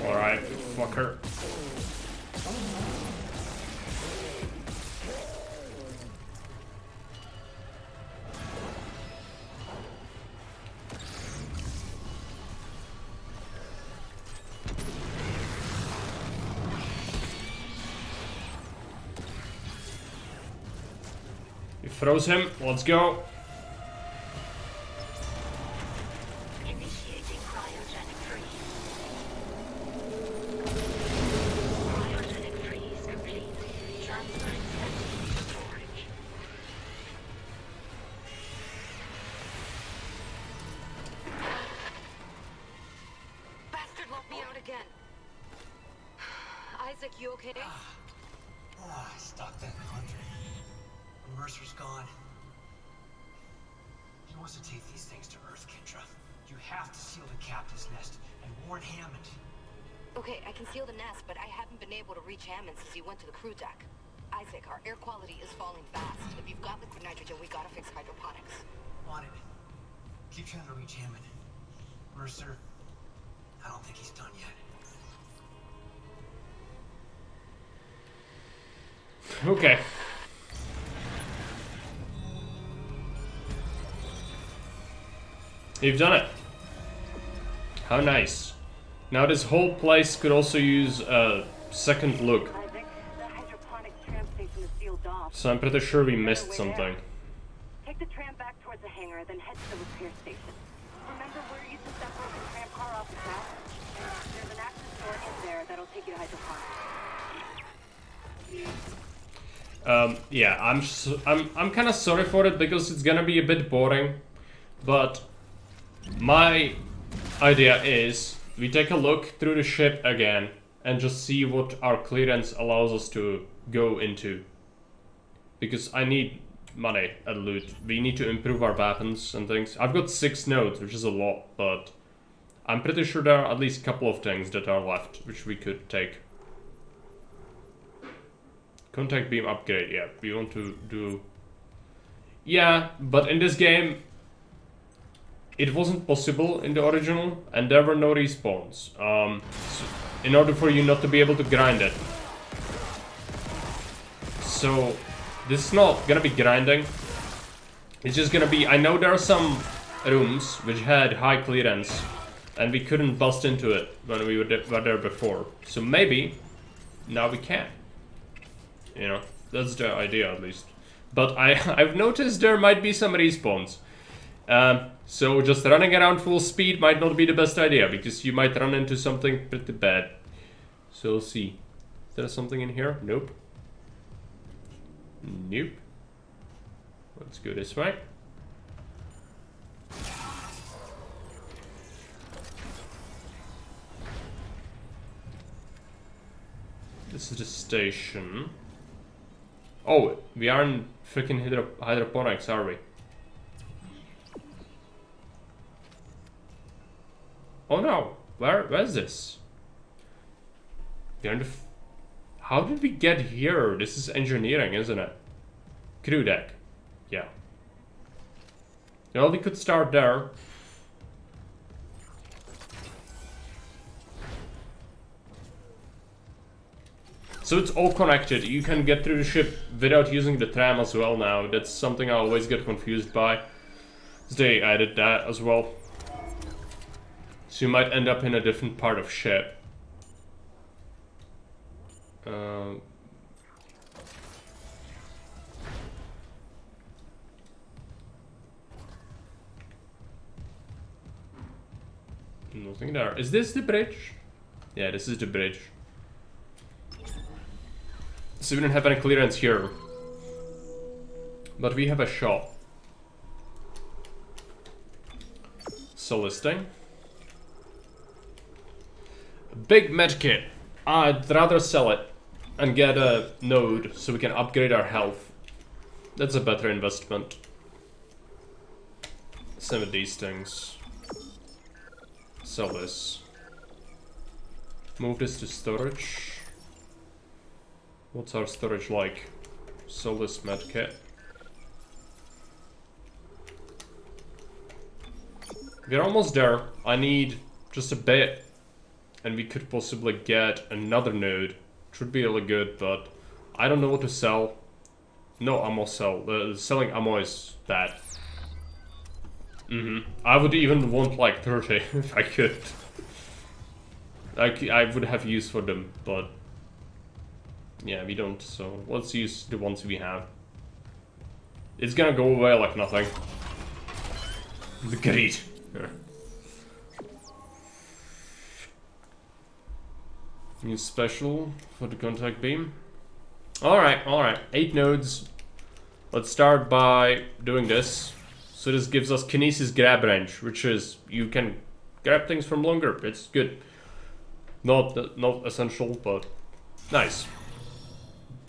Alright, fucker. He throws him, let's go. Initiating cryogenic freeze. Cryogenic freeze complete. Transferring sensors to storage. Bastard locked me out again. Isaac, you okay? I stopped that conjuring. Mercer's gone. He wants to take these things to Earth, Kendra. You have to seal the captain's nest and warn Hammond. Okay, I can seal the nest, but I haven't been able to reach Hammond since he went to the crew deck. Isaac, our air quality is falling fast. If you've got liquid nitrogen, we gotta fix hydroponics. On it. Keep trying to reach Hammond. Mercer, I don't think he's done yet. Okay. You've done it. How nice. Now this whole place could also use a second look. Isaac, the hydroponics tram station is sealed off. So I'm pretty sure we missed something. Take the tram back towards the hangar, then head to the repair station. Remember where you took that broken tram car off the path? There's an access door in there that'll take you to hydroponics. Yeah, I'm kind of sorry for it because it's gonna be a bit boring, but my idea is we take a look through the ship again and just see what our clearance allows us to go into. because I need money and loot. We need to improve our weapons and things. I've got 6 nodes, which is a lot, but I'm pretty sure there are at least a couple of things that are left, which we could take. Contact beam upgrade, yeah, we want to do... Yeah, but in this game, it wasn't possible in the original, and there were no respawns. So in order for you not to be able to grind it. So, this is not gonna be grinding. It's just gonna be... I know there are some rooms which had high clearance, and we couldn't bust into it when we were there before. So maybe, now we can. You know, that's the idea at least. But I've noticed there might be some respawns. So just running around full speed might not be the best idea, because you might run into something pretty bad. So we'll see. Is there something in here? Nope. Nope. Let's go this way. This is the station. Oh, we are in freaking hydroponics, are we? Oh no, where's this? We're in the how did we get here? This is engineering, isn't it? Crew deck. Yeah. Well, we could start there. So it's all connected. You can get through the ship without using the tram as well now. That's something I always get confused by. They added that as well. So you might end up in a different part of ship. Nothing there. Is this the bridge? Yeah, this is the bridge. So we don't have any clearance here. But we have a shop. So listing. Big medkit. I'd rather sell it and get a node so we can upgrade our health. That's a better investment. Some of these things. Sell this. Move this to storage. What's our storage like? Sell this medkit. We're almost there. I need just a bit. And we could possibly get another node. Which would be really good, but I don't know what to sell. No ammo sell. Selling ammo is bad. I would even want like 30 if I could. I would have use for them, but yeah, we don't, so let's use the ones we have. It's gonna go away like nothing. Great. Yeah. New special for the contact beam. Alright. 8 nodes. Let's start by doing this. So this gives us kinesis grab range, which is you can grab things from longer. It's good. Not essential, but nice.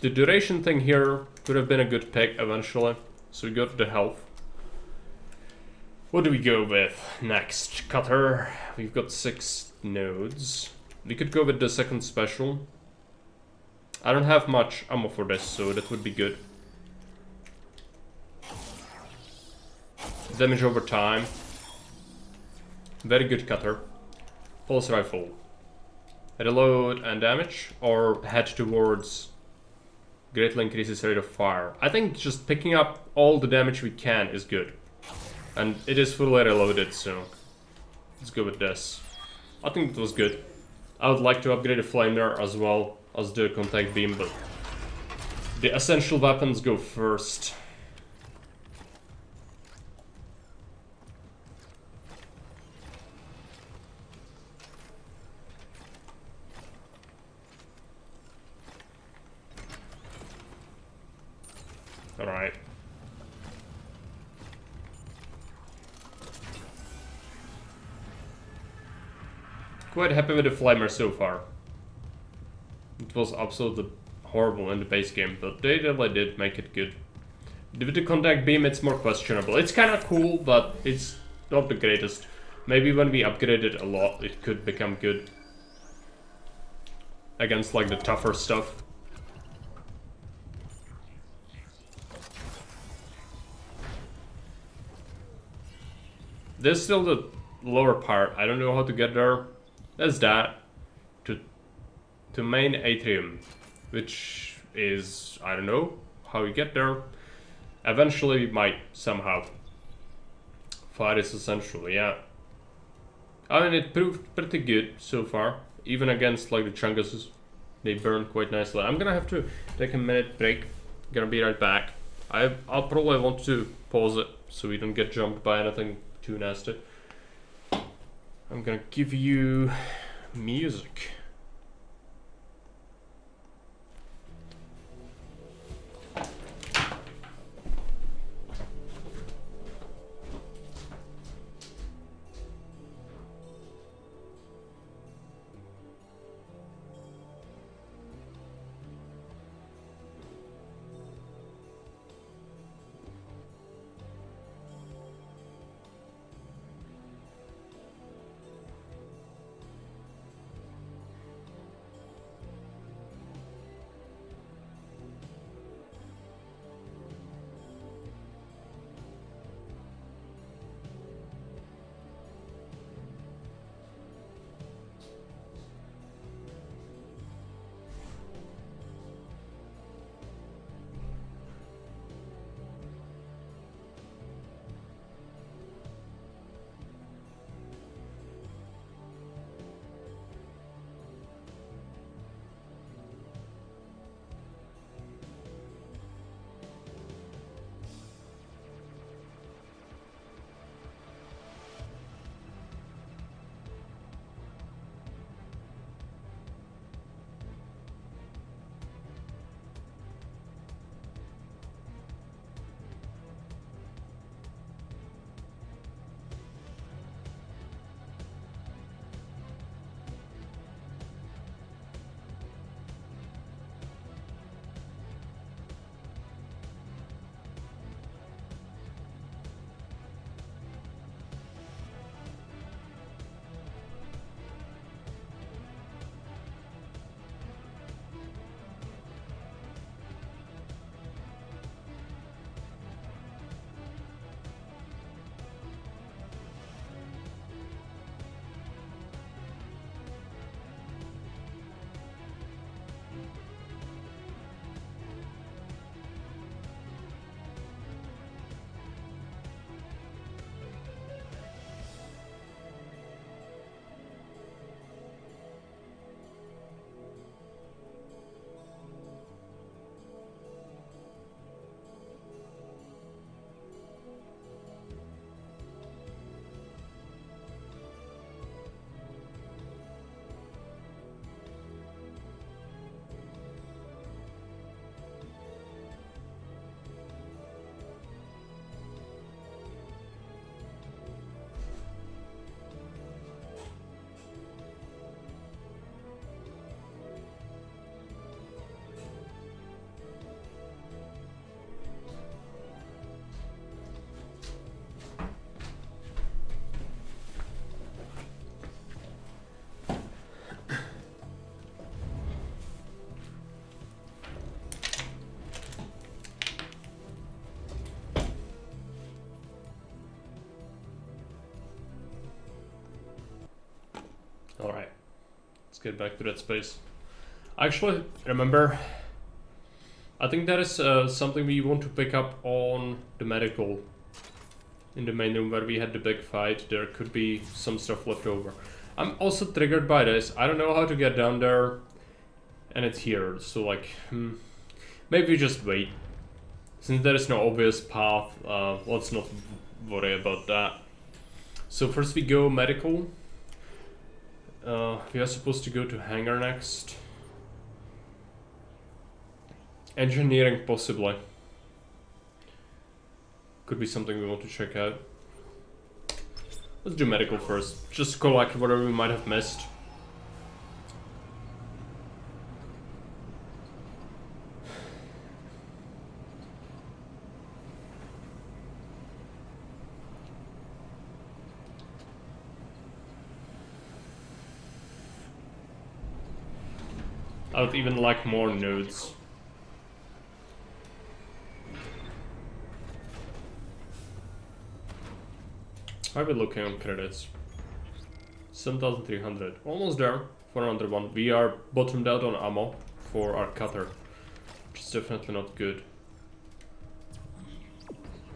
The duration thing here could have been a good pick eventually. So we got the health. What do we go with next? Cutter. We've got 6 nodes. We could go with the second special. I don't have much ammo for this, so that would be good. Damage over time. Very good cutter. Pulse rifle. Reload and damage, or head towards greatly increases rate of fire. I think just picking up all the damage we can is good. And it is fully reloaded, so let's go with this. I think it was good. I would like to upgrade the flamer as well as the contact beam, but the essential weapons go first. Alright. Quite happy with the flamer so far. It was absolutely horrible in the base game, but they really did make it good. With the contact beam, it's more questionable. It's kind of cool, but it's not the greatest. Maybe when we upgrade it a lot, it could become good. Against like the tougher stuff. There's still the lower part. I don't know how to get there. There's that. To main atrium. Which is, I don't know how you get there. Eventually we might somehow. Fire is essential, yeah. I mean, it proved pretty good so far. Even against like the Chunguses, they burn quite nicely. I'm gonna have to take a minute break. Gonna be right back. I'll probably want to pause it so we don't get jumped by anything too nasty. I'm gonna give you music. Alright, let's get back to that space. Actually, remember, I think that is something we want to pick up on the medical. In the main room where we had the big fight, there could be some stuff left over. I'm also triggered by this. I don't know how to get down there, and it's here, so like, maybe we just wait. Since there is no obvious path, let's not worry about that. So first we go medical. We are supposed to go to hangar next. Engineering, possibly. Could be something we want to check out. Let's do medical first. Just collect whatever we might have missed. I would even like more nodes. How are we looking on credits? 7,300. Almost there for another one. We are bottomed out on ammo for our cutter, which is definitely not good.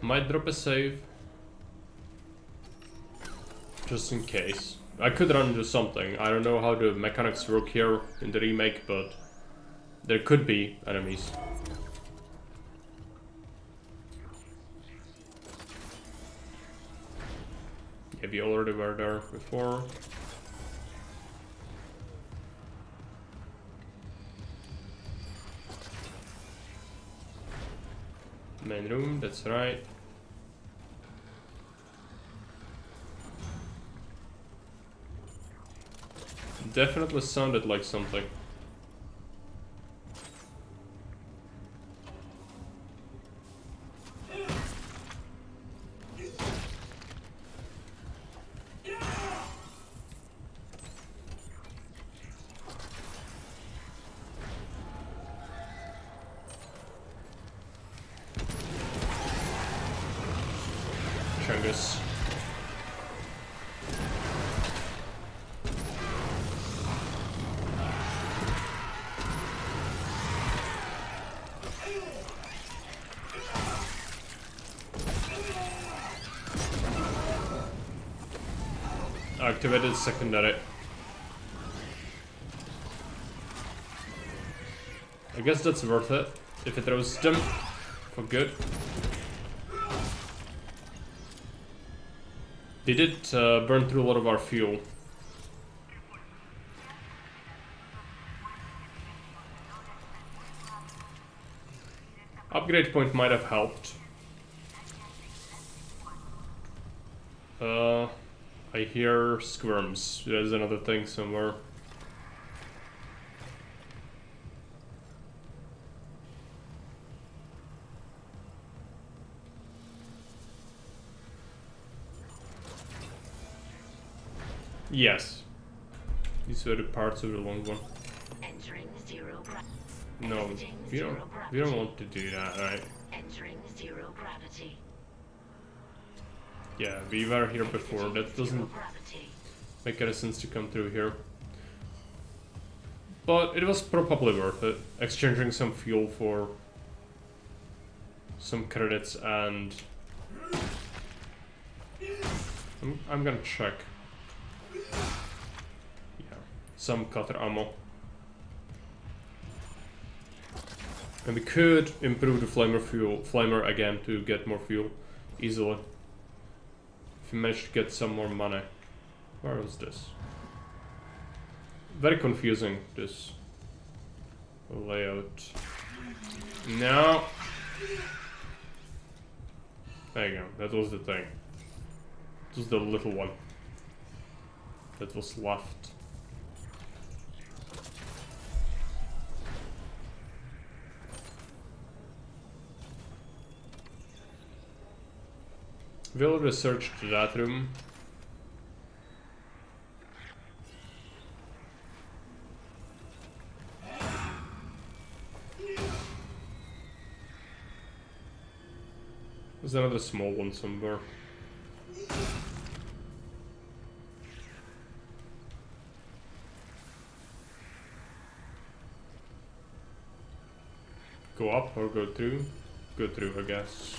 Might drop a save. Just in case. I could run into something. I don't know how the mechanics work here in the remake, but there could be enemies. Yeah, we already were there before. Main room, that's right. Definitely sounded like something. Chungus. Activated secondary. I guess that's worth it if it throws them for good. They did burn through a lot of our fuel. Upgrade point might have helped. I hear squirms. There's another thing somewhere. Yes. These were the parts of the long one. Entering zero No, we don't want to do that, right? Entering zero gravity. Yeah, we were here before. That doesn't make any sense to come through here. But it was probably worth it. Exchanging some fuel for some credits and... I'm gonna check. Yeah, some cutter ammo. And we could improve the flamer again to get more fuel easily. If we manage to get some more money. Where was this? Very confusing, this layout. No. There you go, that was the thing. It was the little one that was left. We'll research that room. There's another small one somewhere. Go up or go through? Go through, I guess.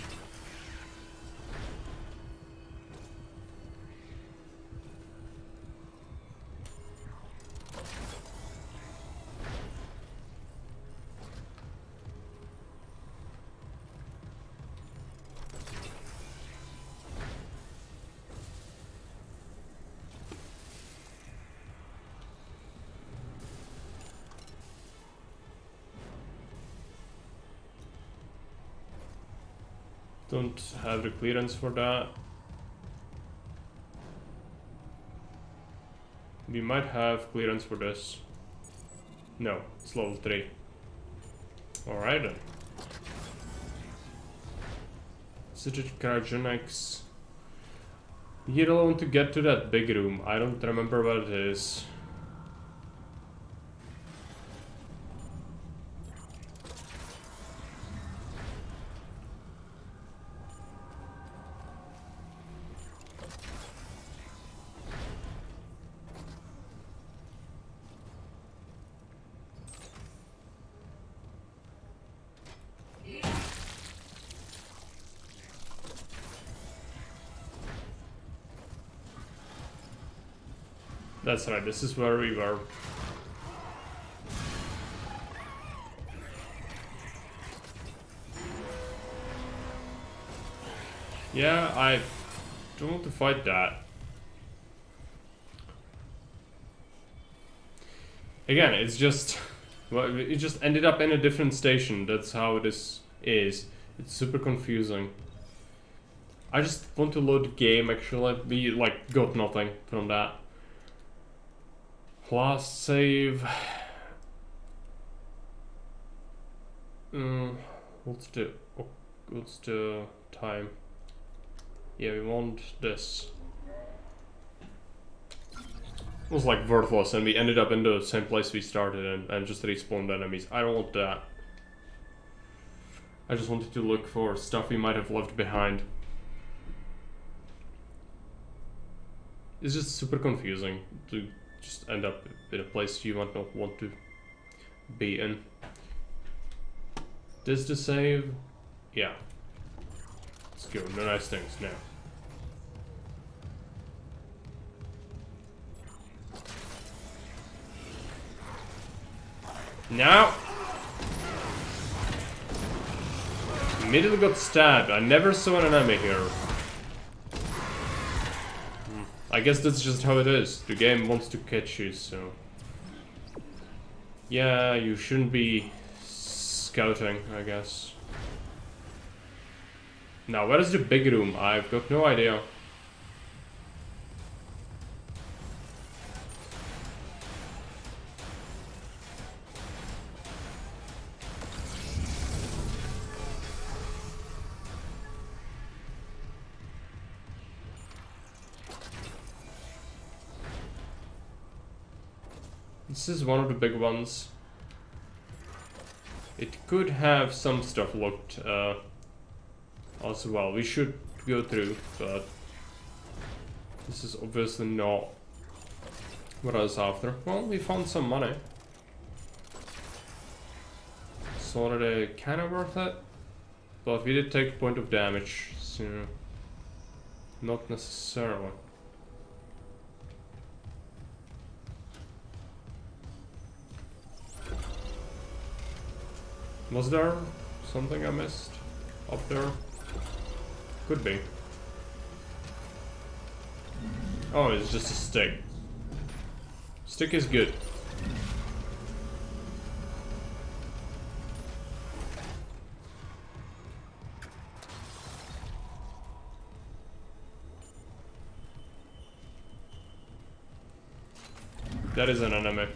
Don't have the clearance for that. We might have clearance for this. No, it's level 3. Alright then. Citric cryogenics. You're alone to get to that big room. I don't remember what it is. That's right, this is where we were. Yeah, I don't want to fight that. Again, it's just... Well, it just ended up in a different station. That's how this is. It's super confusing. I just want to load the game, actually. We, like, got nothing from that. Last save... what's the time? Yeah, we want this. It was like worthless, and we ended up in the same place we started and just respawned enemies. I don't want that. I just wanted to look for stuff we might have left behind. It's just super confusing to just end up in a place you might not want to be in. This the save? Yeah. Let's go. No nice things now. Now! Immediately got stabbed. I never saw an enemy here. I guess that's just how it is. The game wants to catch you, so... Yeah, you shouldn't be scouting, I guess. Now, where is the big room? I've got no idea. This is one of the big ones. It could have some stuff locked as well. We should go through, but this is obviously not what I was after. Well, we found some money. It's already kind of worth it, but we did take point of damage, so not necessarily. Was there something I missed up there? Could be. Oh, it's just a stick. Stick is good. That is an enemy.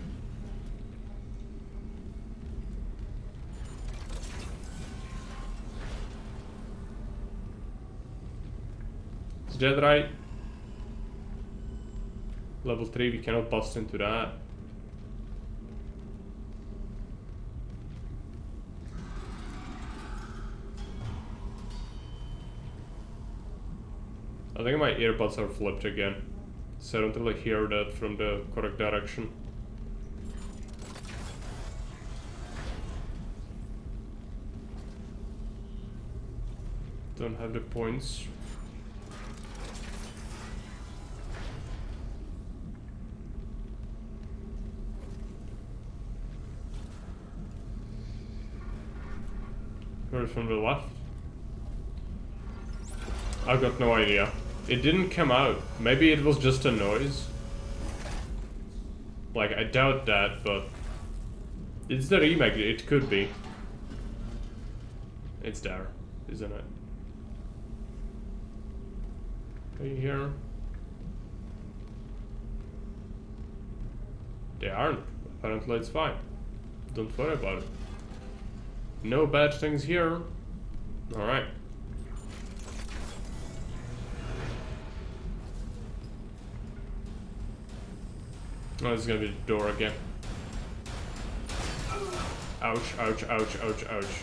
Is that right? Level 3, we cannot bust into that. I think my earbuds are flipped again, so I don't really hear that from the correct direction. Don't have the points. From the left? I've got no idea. It didn't come out. Maybe it was just a noise. Like, I doubt that, but... It's the remake, it could be. It's there, isn't it? Are you here? They aren't. Apparently it's fine. Don't worry about it. No bad things here. Alright. Oh, this is gonna be the door again. Ouch, ouch, ouch, ouch, ouch.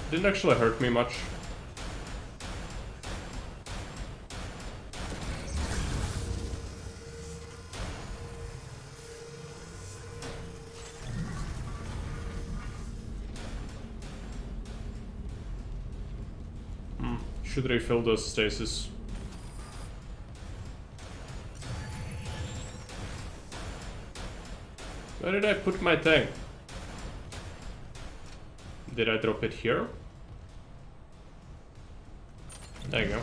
Didn't actually hurt me much. Should refill those stasis. Where did I put my thing? Did I drop it here? There you go.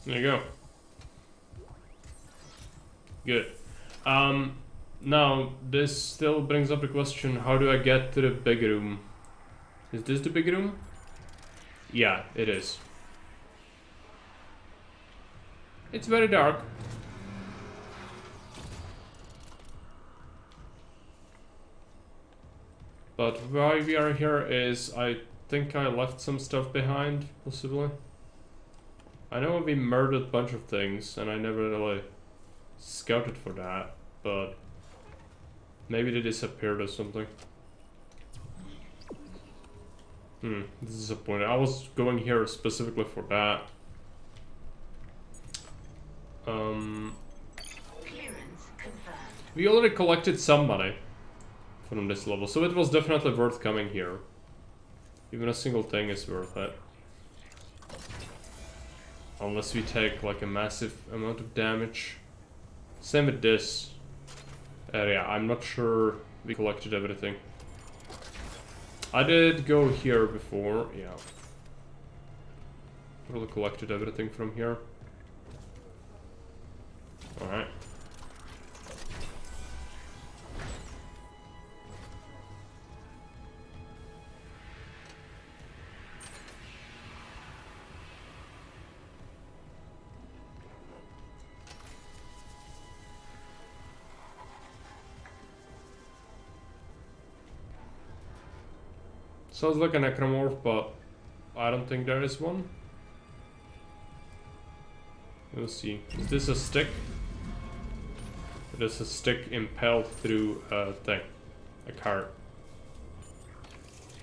There you go. Good. Now, this still brings up the question, how do I get to the big room? Is this the big room? Yeah, it is. It's very dark. But why we are here is, I think I left some stuff behind, possibly. I know we murdered a bunch of things, and I never really scouted for that, but maybe they disappeared or something. This is disappointing. I was going here specifically for that. Clearance confirmed. We already collected some money from this level, so it was definitely worth coming here. Even a single thing is worth it. Unless we take like a massive amount of damage. Same with this area. I'm not sure we collected everything. I did go here before, yeah. Probably collected everything from here. Alright. Sounds like a necromorph, but I don't think there is one. We'll see. Is this a stick? It is a stick impelled through a thing. A cart.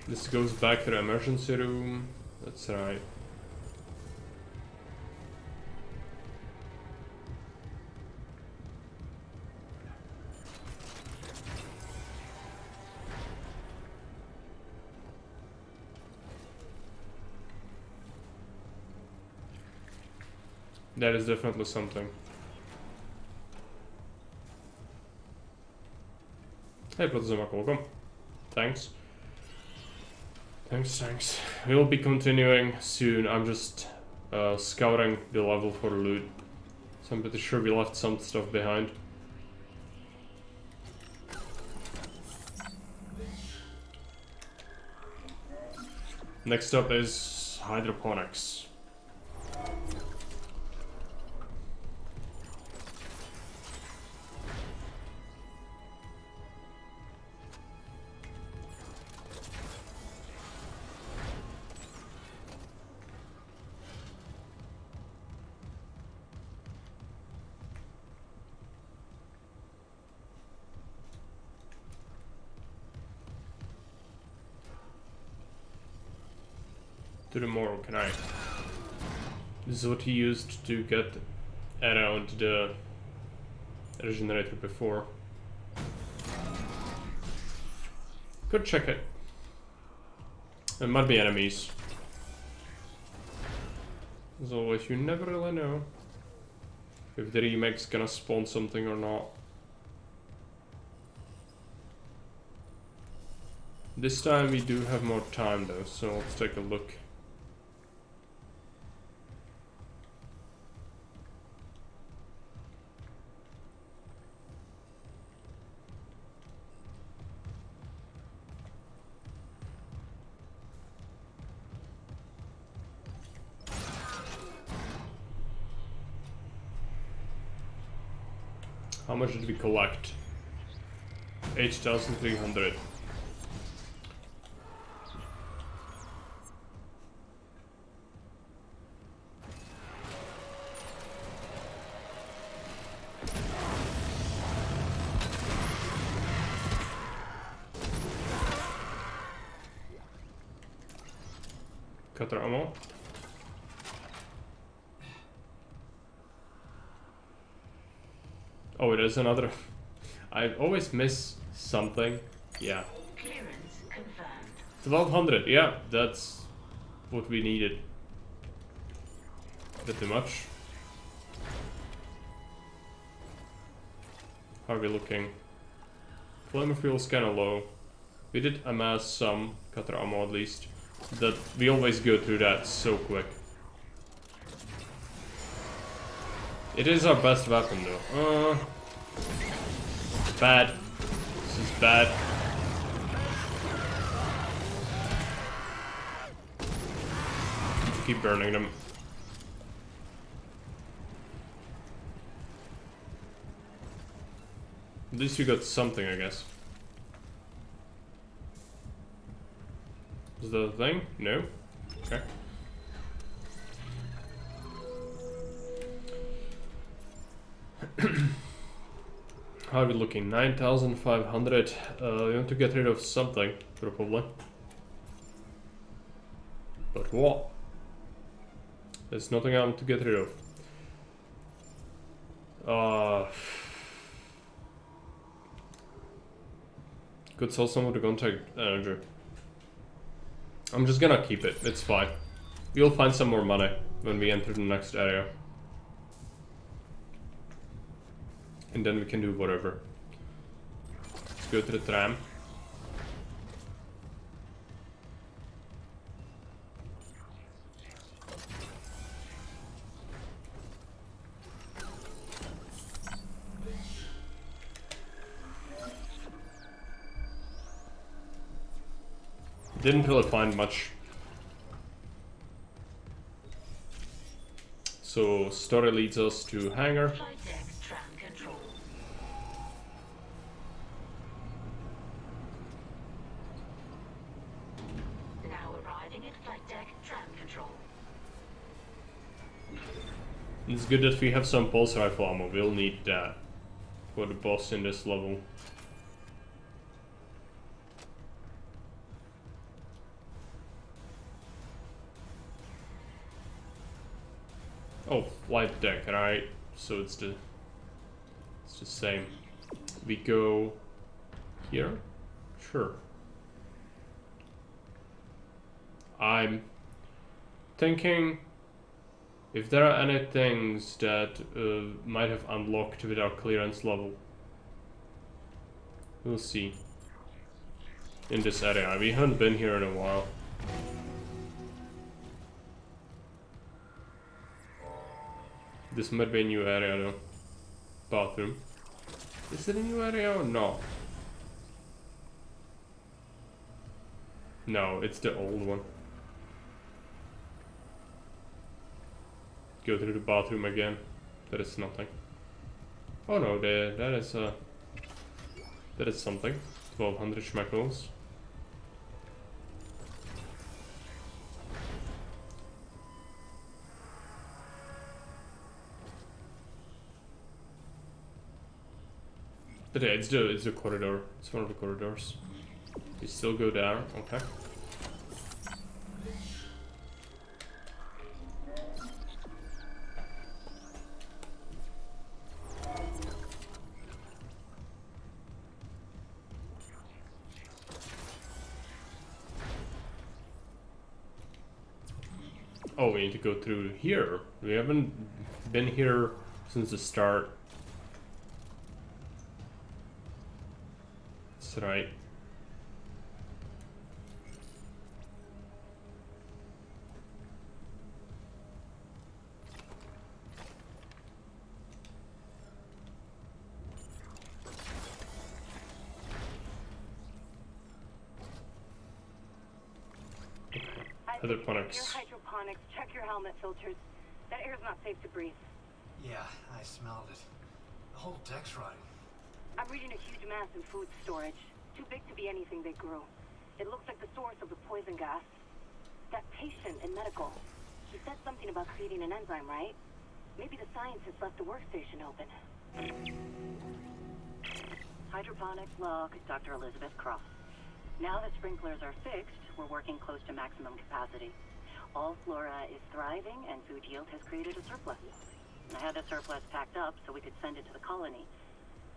This goes back to the emergency room. That's right. That is definitely something. Hey, Plazima, welcome. Thanks. Thanks. We'll be continuing soon. I'm just scouting the level for loot. So I'm pretty sure we left some stuff behind. Next up is hydroponics. To the morgue, can I? This is what he used to get around the regenerator before. Could check it. It might be enemies. As always, you never really know if the remake's gonna spawn something or not. This time we do have more time though, so let's take a look. How much did we collect? 8,300. Cutter ammo. Oh, it is another. I always miss something. Yeah. Clearance confirmed. 1200. Yeah, that's what we needed. Pretty much. How are we looking? Flame fuel's kinda low. We did amass some cutter ammo at least. That we always go through that so quick. It is our best weapon though. Bad. This is bad. Keep burning them. At least you got something, I guess. Is that a thing? No? Okay. How are we looking? 9,500. We want to get rid of something, probably. But what? There's nothing I want to get rid of. Could sell some of the contact energy. I'm just gonna keep it, it's fine. We'll find some more money when we enter the next area. And then we can do whatever. Let's go to the tram. Didn't really find much. So story leads us to hangar. Flight deck tram control. Now arriving at flight deck tram control. It's good that we have some pulse rifle ammo. We'll need that for the boss in this level. Oh, flight deck, right? So it's the same. We go here? Sure. I'm thinking if there are any things that might have unlocked with our clearance level. We'll see. In this area. We haven't been here in a while. This might be a new area though. Bathroom. Is it a new area or not? No, it's the old one. Go through the bathroom again. That is nothing. Oh no, that is something. 1200 schmeckles. But yeah, it's the corridor. It's one of the corridors. You still go there, okay. Oh, we need to go through here. We haven't been here since the start. That's right. Hydroponics. Your hydroponics. Check your helmet filters. That air's not safe to breathe. Yeah, I smelled it. The whole deck's rotting. I'm reading a huge mass in food storage. Too big to be anything they grew. It looks like the source of the poison gas. That patient in medical. She said something about creating an enzyme, right? Maybe the scientist left the workstation open. Hydroponics log, Dr. Elizabeth Cross. Now that sprinklers are fixed, we're working close to maximum capacity. All flora is thriving, and food yield has created a surplus. I had the surplus packed up so we could send it to the colony.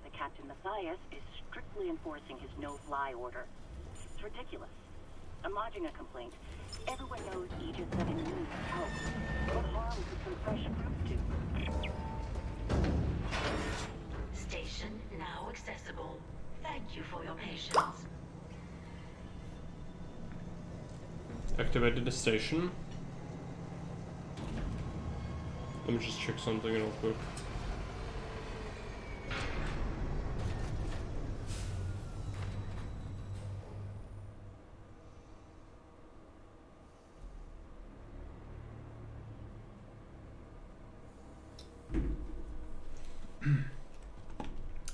But Captain Matthias is strictly enforcing his no-fly order. It's ridiculous. I'm lodging a complaint. Everyone knows Aegis 7 needs help. What harm could some fresh fruit do? Station now accessible. Thank you for your patience. Activated the station. Let me just check something real quick.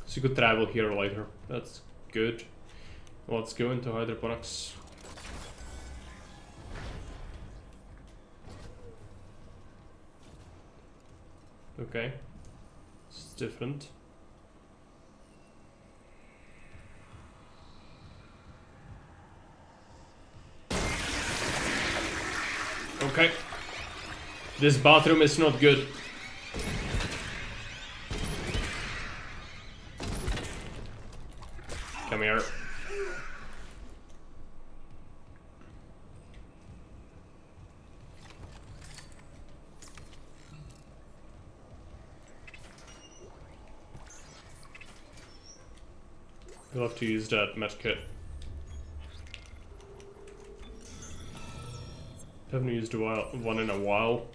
So you could travel here later. That's good. Let's go into hydroponics. Okay. It's different. Okay. This bathroom is not good. Come here. You'll have to use that medkit. Haven't used one in a while.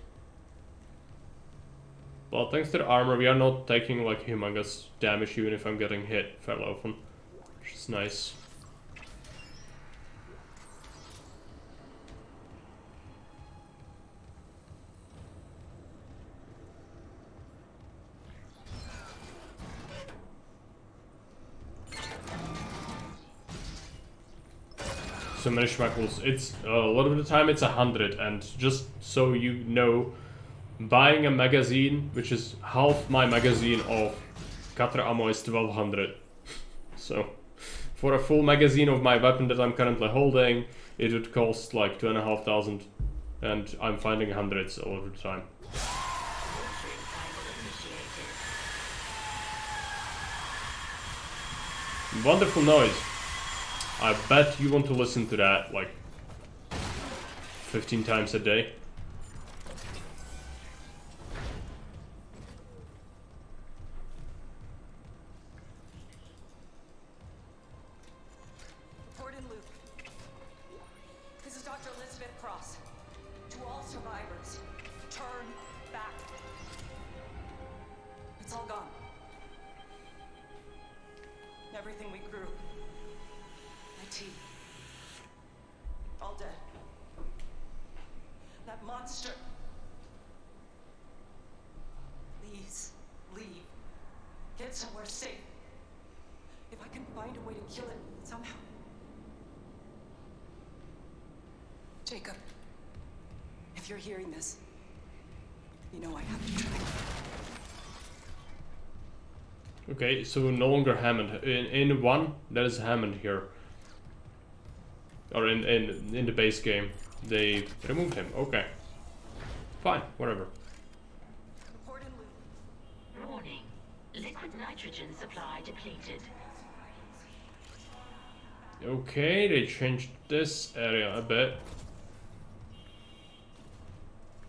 Well, thanks to the armor, we are not taking like humongous damage even if I'm getting hit fairly often, which is nice. So many schmackles. It's a lot of the time it's 100, and just so you know, buying a magazine, which is half my magazine of cutter ammo, is 1200. So for a full magazine of my weapon that I'm currently holding, it would cost like 2,500, and I'm finding hundreds all of the time. Wonderful noise. I bet you want to listen to that like 15 times a day. Report in, Luke. This is Dr. Elizabeth Cross. To all survivors, turn back. It's all gone. Everything we grew. My team. All dead. That monster. Please, leave. Get somewhere safe. If I can find a way to kill it somehow. Jacob, if you're hearing this, you know I have to try. Okay, so no longer Hammond. In one, there is Hammond here. Or in the base game. They removed him. Okay. Fine, whatever. Warning. Liquid nitrogen supply depleted. Okay, they changed this area a bit.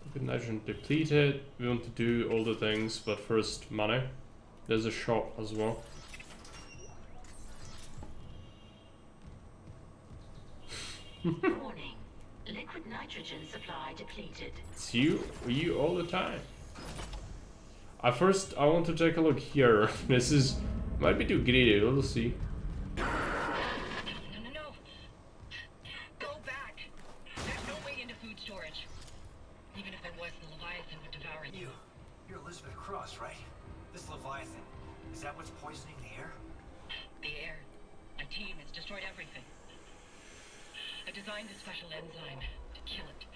Liquid nitrogen depleted. We want to do all the things, but first money. There's a shop as well. Warning. Liquid nitrogen supply depleted. It's you all the time. I want to take a look here. This is might be too greedy, we'll see. No. Go back. There's no way into food storage. Even if there was, the Leviathan would devour it. You're Elizabeth Cross, right? This Leviathan, is that what's poisoning the air? The air. My team has destroyed everything. I designed a special enzyme to kill it.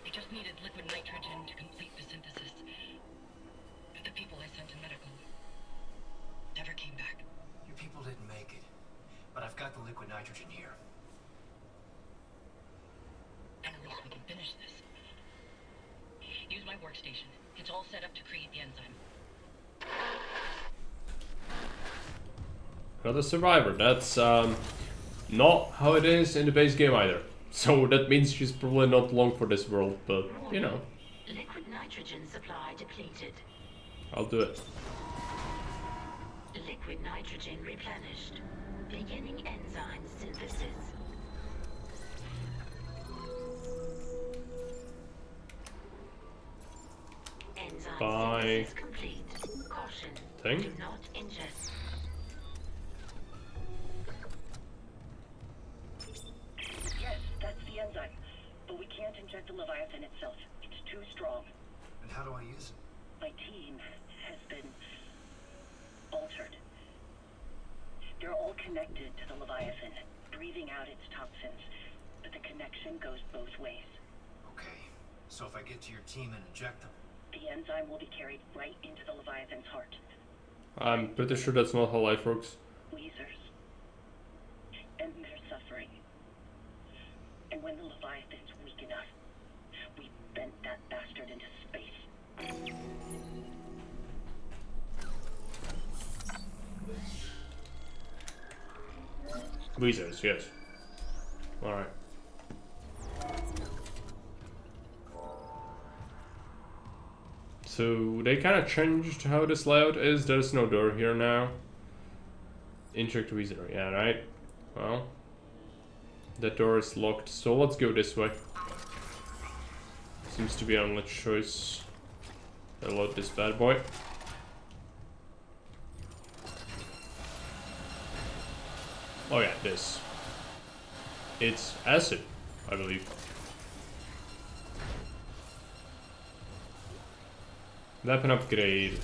It just needed liquid nitrogen to complete the synthesis. But the people I sent to medical never came back. Your people didn't make it, but I've got the liquid nitrogen here. And at least we can finish this. workstation. It's all set up to create the enzyme. Another survivor. That's not how it is in the base game either. So that means she's probably not long for this world, but you know. Liquid nitrogen supply depleted. I'll do it. Liquid nitrogen replenished. Beginning enzyme synthesis. Enzyme Bye. synthesis complete. Caution. Thing? Do not ingest. Yes, that's the enzyme. But we can't inject the Leviathan itself. It's too strong. And how do I use it? My team has been altered. They're all connected to the Leviathan, breathing out its toxins. But the connection goes both ways. Okay, so if I get to your team and inject them, The enzyme will be carried right into the Leviathan's heart. I'm pretty sure that's not how life works. Weezers. And they're suffering. And when the Leviathan's weak enough, we bent that bastard into space. Weezers, yes. Alright. So they kind of changed how this layout is. There's no door here now. Inject Weezer, yeah, right? Well, that door is locked, so let's go this way. Seems to be our only choice. I'll load this bad boy. Oh yeah, this. It's acid, I believe. Weapon upgrade.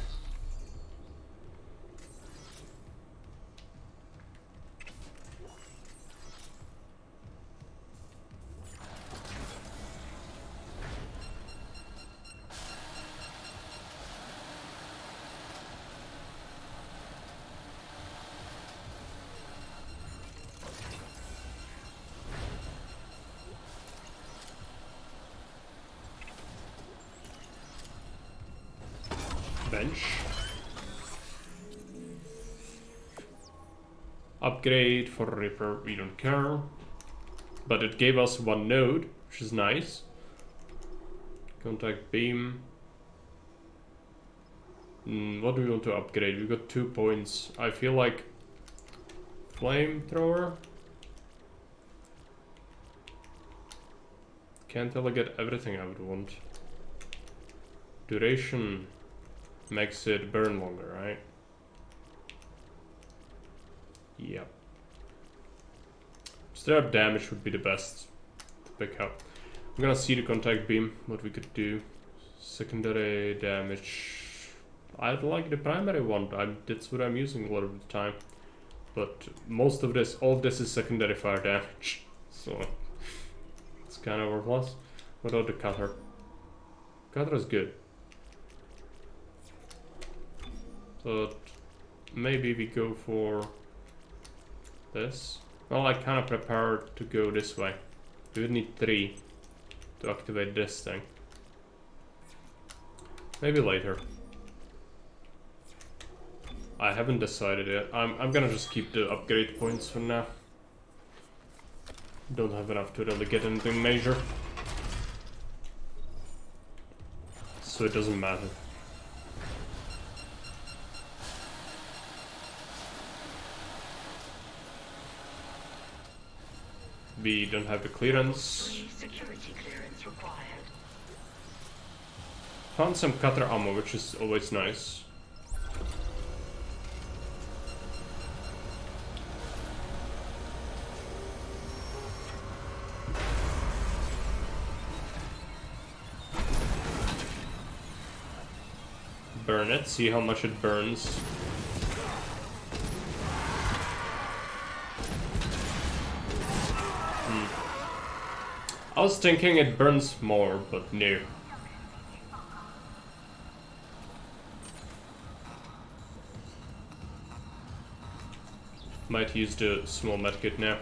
Bench. Upgrade for repair, we don't care. But it gave us one node, which is nice. Contact beam. What do we want to upgrade? We got 2 points. I feel like flamethrower. Can't really get everything I would want. Duration makes it burn longer, right? Yep. Straight damage would be the best to pick up. I'm gonna see the contact beam, what we could do. Secondary damage. I like the primary one. That's what I'm using a lot of the time. But most of this, all of this is secondary fire damage. So it's kind of worthless. What about the cutter? Cutter is good. But maybe we go for this. Well, I kind of prepared to go this way. We would need 3 to activate this thing. Maybe later. I haven't decided yet. I'm gonna just keep the upgrade points for now. Don't have enough to really get anything major. So it doesn't matter. We don't have the clearance. Security clearance required. Found some cutter ammo, which is always nice. Burn it, see how much it burns. I was thinking it burns more, but no. Might use the small medkit now.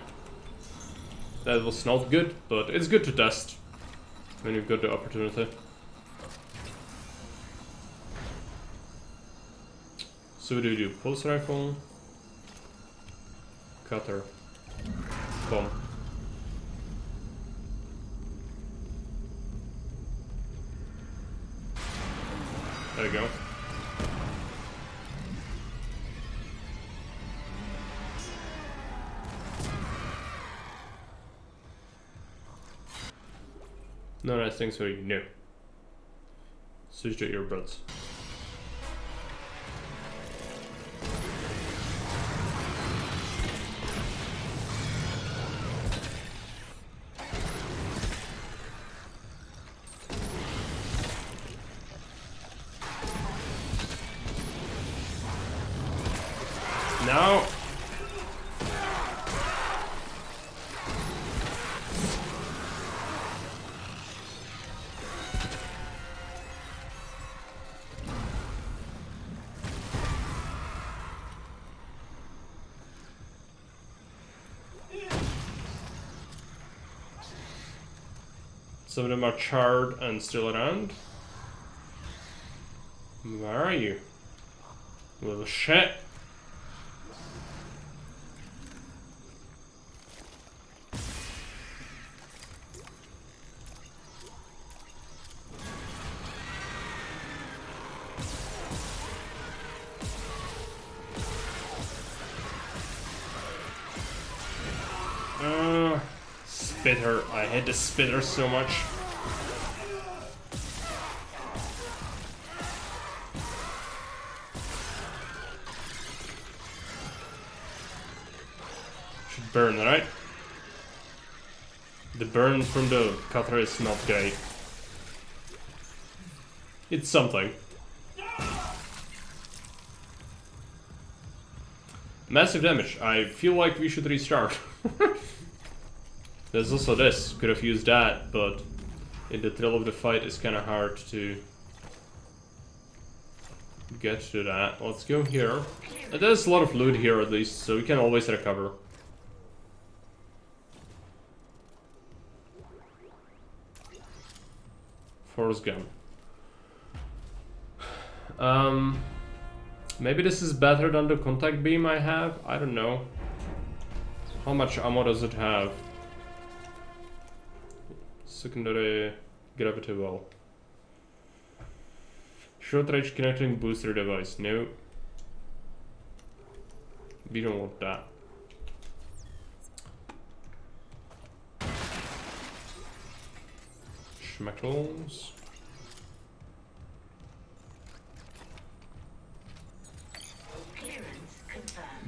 That was not good, but it's good to test when you've got the opportunity. So what do we do? Pulse rifle, cutter, bomb. There we go. No nice things for you. No. Switch to earbuds. No. Some of them are charred and still around. Where are you? Little shit. Spitter. I hate the spitter so much. Should burn, right? The burn from the cutter is not great. It's something. Massive damage. I feel like we should restart. There's also this. Could have used that, but in the thrill of the fight it's kind of hard to get to that. Let's go here. There's a lot of loot here at least, so we can always recover. Force gun. Maybe this is better than the contact beam I have? I don't know. How much ammo does it have? Secondary gravity well. Short range connecting booster device. No. We don't want that. Schmeckles.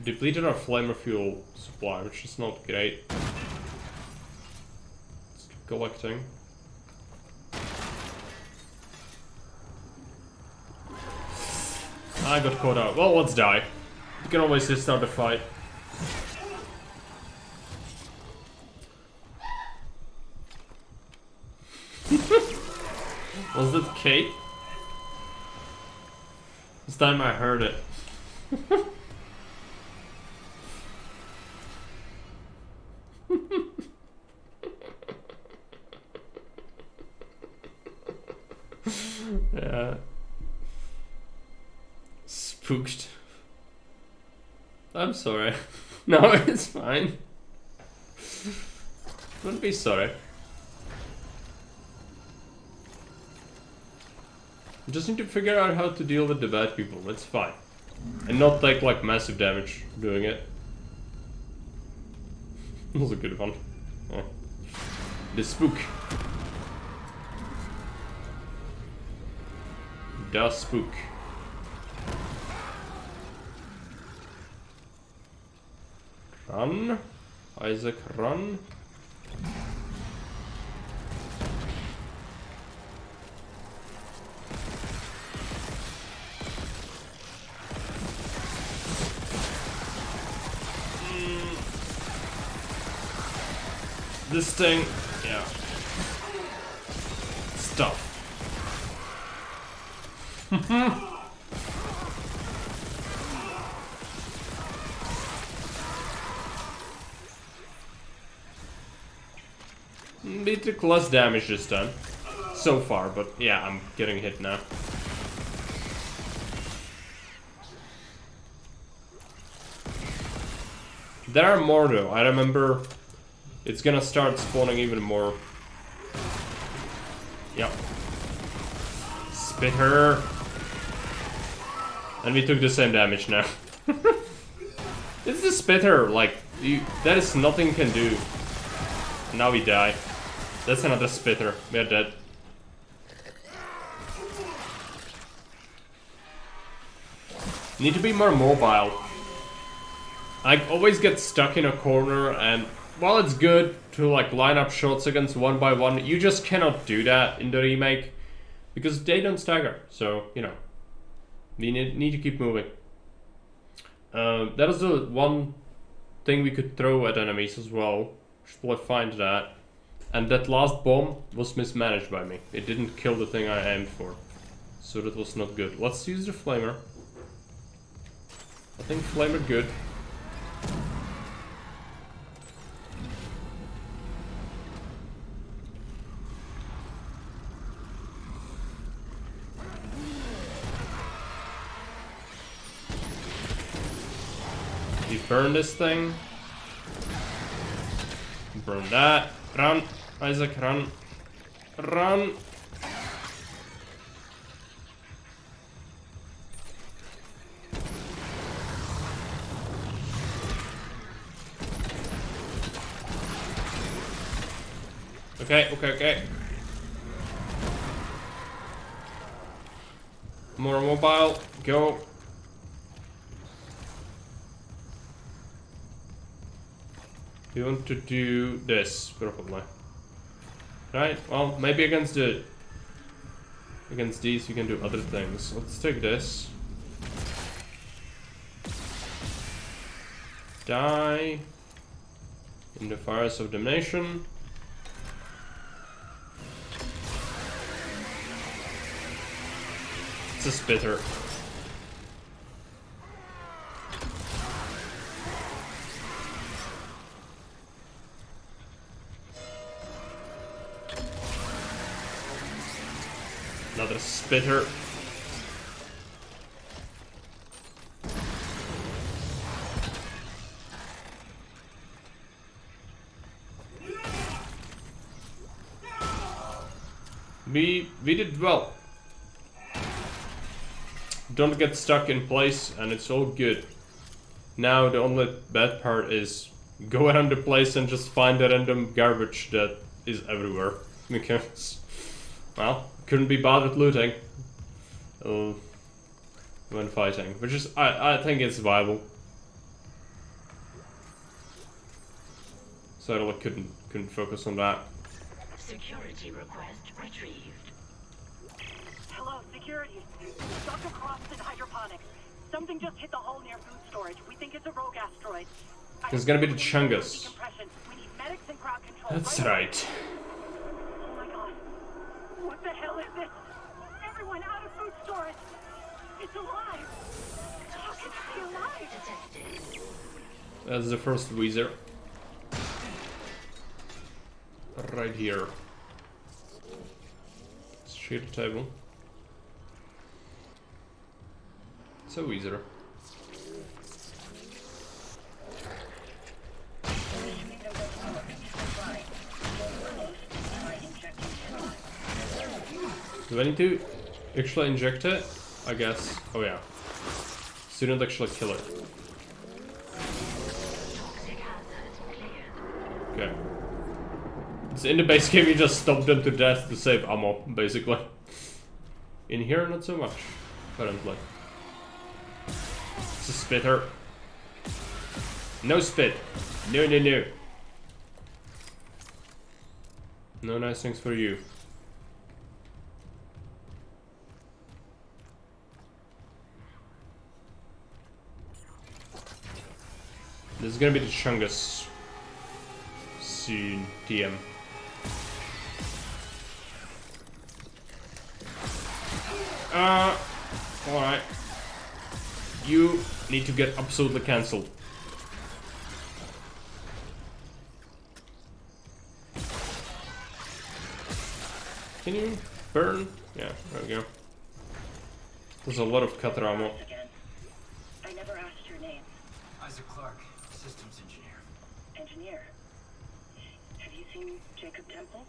Depleted our flamer fuel supply, which is not great. Let's keep collecting. I got caught out. Well, let's die. You can always just start the fight. Was that Kate? This time I heard it. Yeah. Spooked. I'm sorry. No, it's fine. Don't be sorry. You just need to figure out how to deal with the bad people. It's fine. And not take like massive damage doing it. That was a good one. Oh. The spook. The spook. Run. Isaac, run. This thing, yeah. Stuff. They took less damage this time. So far, but yeah, I'm getting hit now. There are more though. I remember it's gonna start spawning even more. Yep. Spitter. And we took the same damage now. It's the spitter, like, that is nothing can do. Now we die. That's another spitter. We are dead. Need to be more mobile. I always get stuck in a corner, and while it's good to like line up shots against one by one, you just cannot do that in the remake because they don't stagger. So, you know, we need to keep moving. That is the one thing we could throw at enemies as well. Should probably find that. And that last bomb was mismanaged by me. It didn't kill the thing I aimed for. So that was not good. Let's use the flamer. I think flamer good. You burn this thing. Burn that. Run, Isaac, run. Run. Okay. More mobile, go. You want to do this, probably. Right, well, maybe against these you can do other things. Let's take this. Die in the fires of damnation. It's a spitter. Another spitter. We did well. Don't get stuck in place and it's all good. Now the only bad part is go around the place and just find the random garbage that is everywhere. Because, well, couldn't be bothered looting when fighting, which is I think it's viable. So I really couldn't focus on that. Security request retrieved. Hello, security. Dr. Cross in hydroponics. Something just hit the hull near food storage. We think it's a rogue asteroid. It's gonna be the Chungus. Decompression. We need medics and crowd control. That's right. Oh my god. What the hell is this? Everyone out of food storage. It's alive. How can it be alive? That's the first Weezer. Right here. Let's share the table. It's a Weezer. Do I need to actually inject it? I guess. Oh yeah. Student actually kill it. Okay. So in the base game you just stop them to death to save ammo, basically. In here, not so much, apparently. It's a spitter. No spit. No. No nice things for you. This is gonna be the Chungus soon, TM. Alright. You need to get absolutely cancelled. Can you burn? Yeah, there we go. There's a lot of cutter ammo. I never asked your name. Isaac Clarke, systems engineer. engineer. Have you seen Jacob Temple?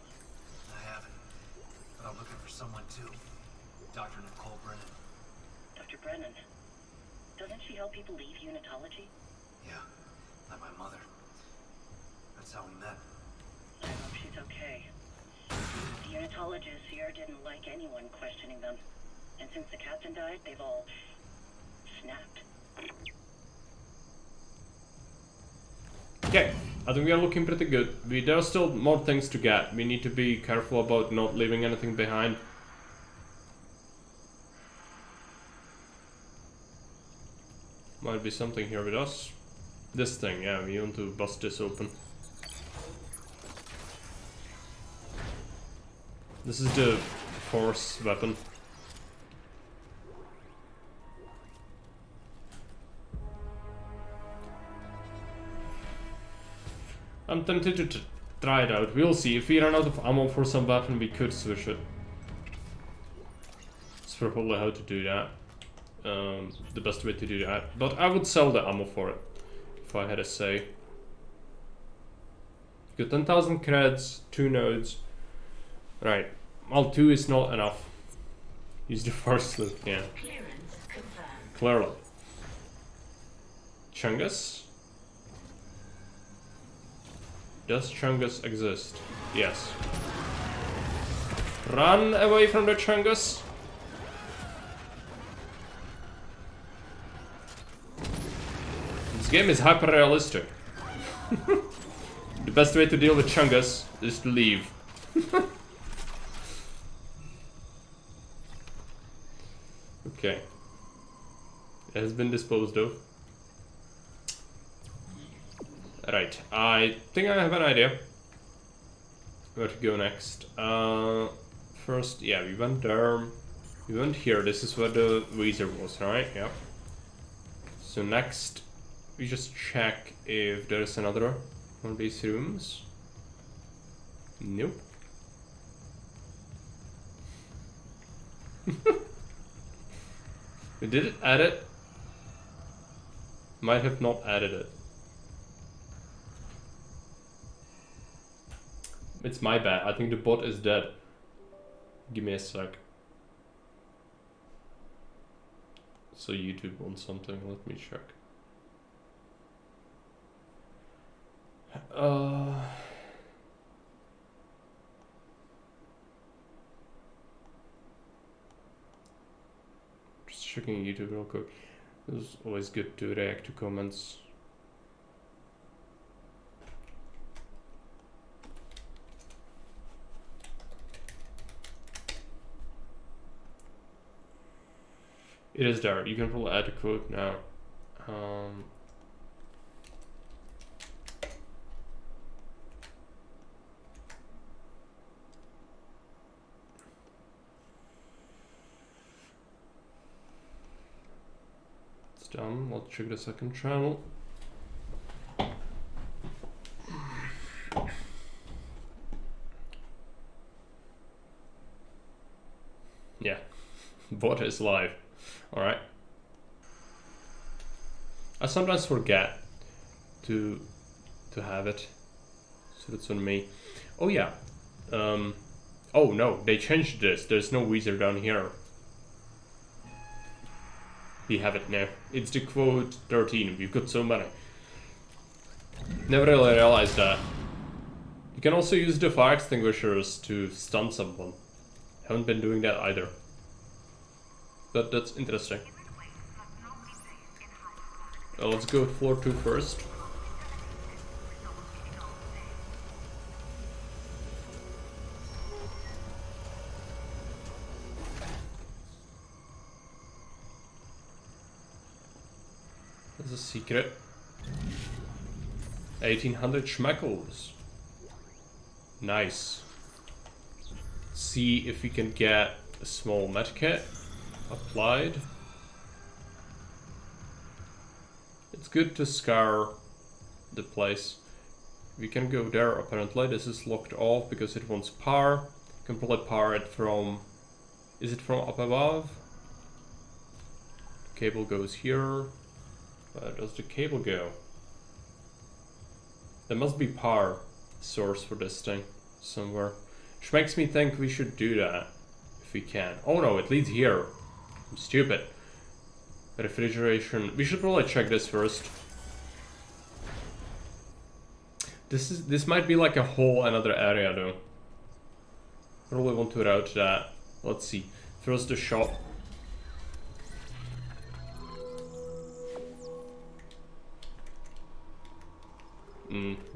I haven't. But I'm looking for someone too. Dr. Nicole Brennan. Dr. Brennan. Doesn't she help people leave unitology? Yeah, like my mother. That's how we met. I hope she's okay. The unitologists here didn't like anyone questioning them. And since the captain died, they've all snapped. Okay, I think we are looking pretty good. There are still more things to get. We need to be careful about not leaving anything behind. Might be something here with us. This thing, yeah, we want to bust this open. This is the force weapon. I'm tempted to try it out. We'll see. If we run out of ammo for some weapon, we could switch it. It's probably how to do that. The best way to do that. But I would sell the ammo for it, if I had a say. Got 10,000 creds, 2 nodes. Right. Well, 2 is not enough. Use the first look, yeah. Clearance confirmed. Clearly. Chungus? Does Chungus exist? Yes. Run away from the Chungus! This game is hyper realistic. The best way to deal with Chungus is to leave. Okay. It has been disposed of. Right, I think I have an idea where to go next. First, yeah, we went there. We went here. This is where the Weezer was, right? Yeah. So next, we just check if there is another one of these rooms. Nope. We did it add it? Might have not added it. It's my bad. I think the bot is dead. Give me a sec. So YouTube wants something. Let me check. Just checking YouTube real quick. It's always good to react to comments. It is there. You can probably add a quote now. It's done. Let's check the second channel. Yeah, bot is live. Alright. I sometimes forget to have it. So that's on me. Oh yeah. Oh no, they changed this. There's no Weezer down here. We have it now. It's the quote 13. We've got so many. Never really realized that. You can also use the fire extinguishers to stun someone. Haven't been doing that either. But that's interesting. Let's go with floor 2 first. There's a secret. 1800 schmeckles. Nice. See if we can get a small medkit. Applied. It's good to scour the place. We can go there apparently. This is locked off because it wants power. You can probably power it from... Is it from up above? The cable goes here. Where does the cable go? There must be power source for this thing somewhere. Which makes me think we should do that. If we can. Oh no, it leads here. I'm stupid. Refrigeration. We should probably check this first. This might be like a whole another area though. Probably want to route that. Let's see. First the shop.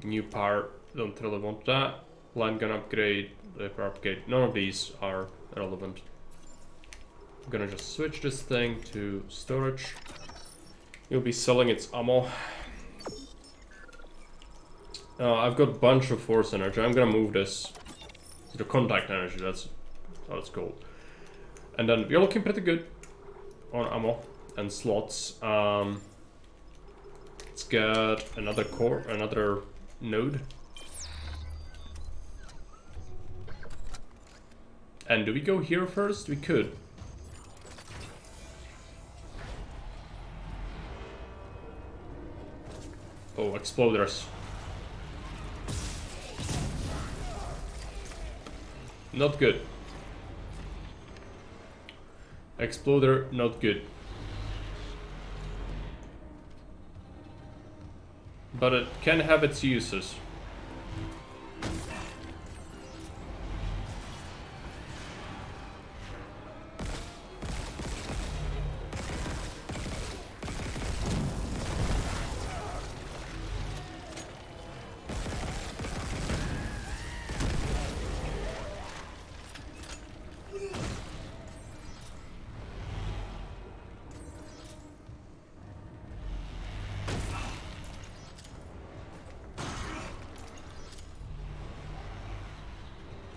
New part. Don't really want that. Line gun upgrade. Lever upgrade. None of these are relevant. I'm gonna just switch this thing to storage. You'll be selling its ammo. I've got a bunch of force energy. I'm gonna move this to the contact energy. That's how it's called. And then we're looking pretty good on ammo and slots. Let's get another core, another node. And do we go here first? We could. Oh, exploders. Not good. Exploder, not good. But it can have its uses.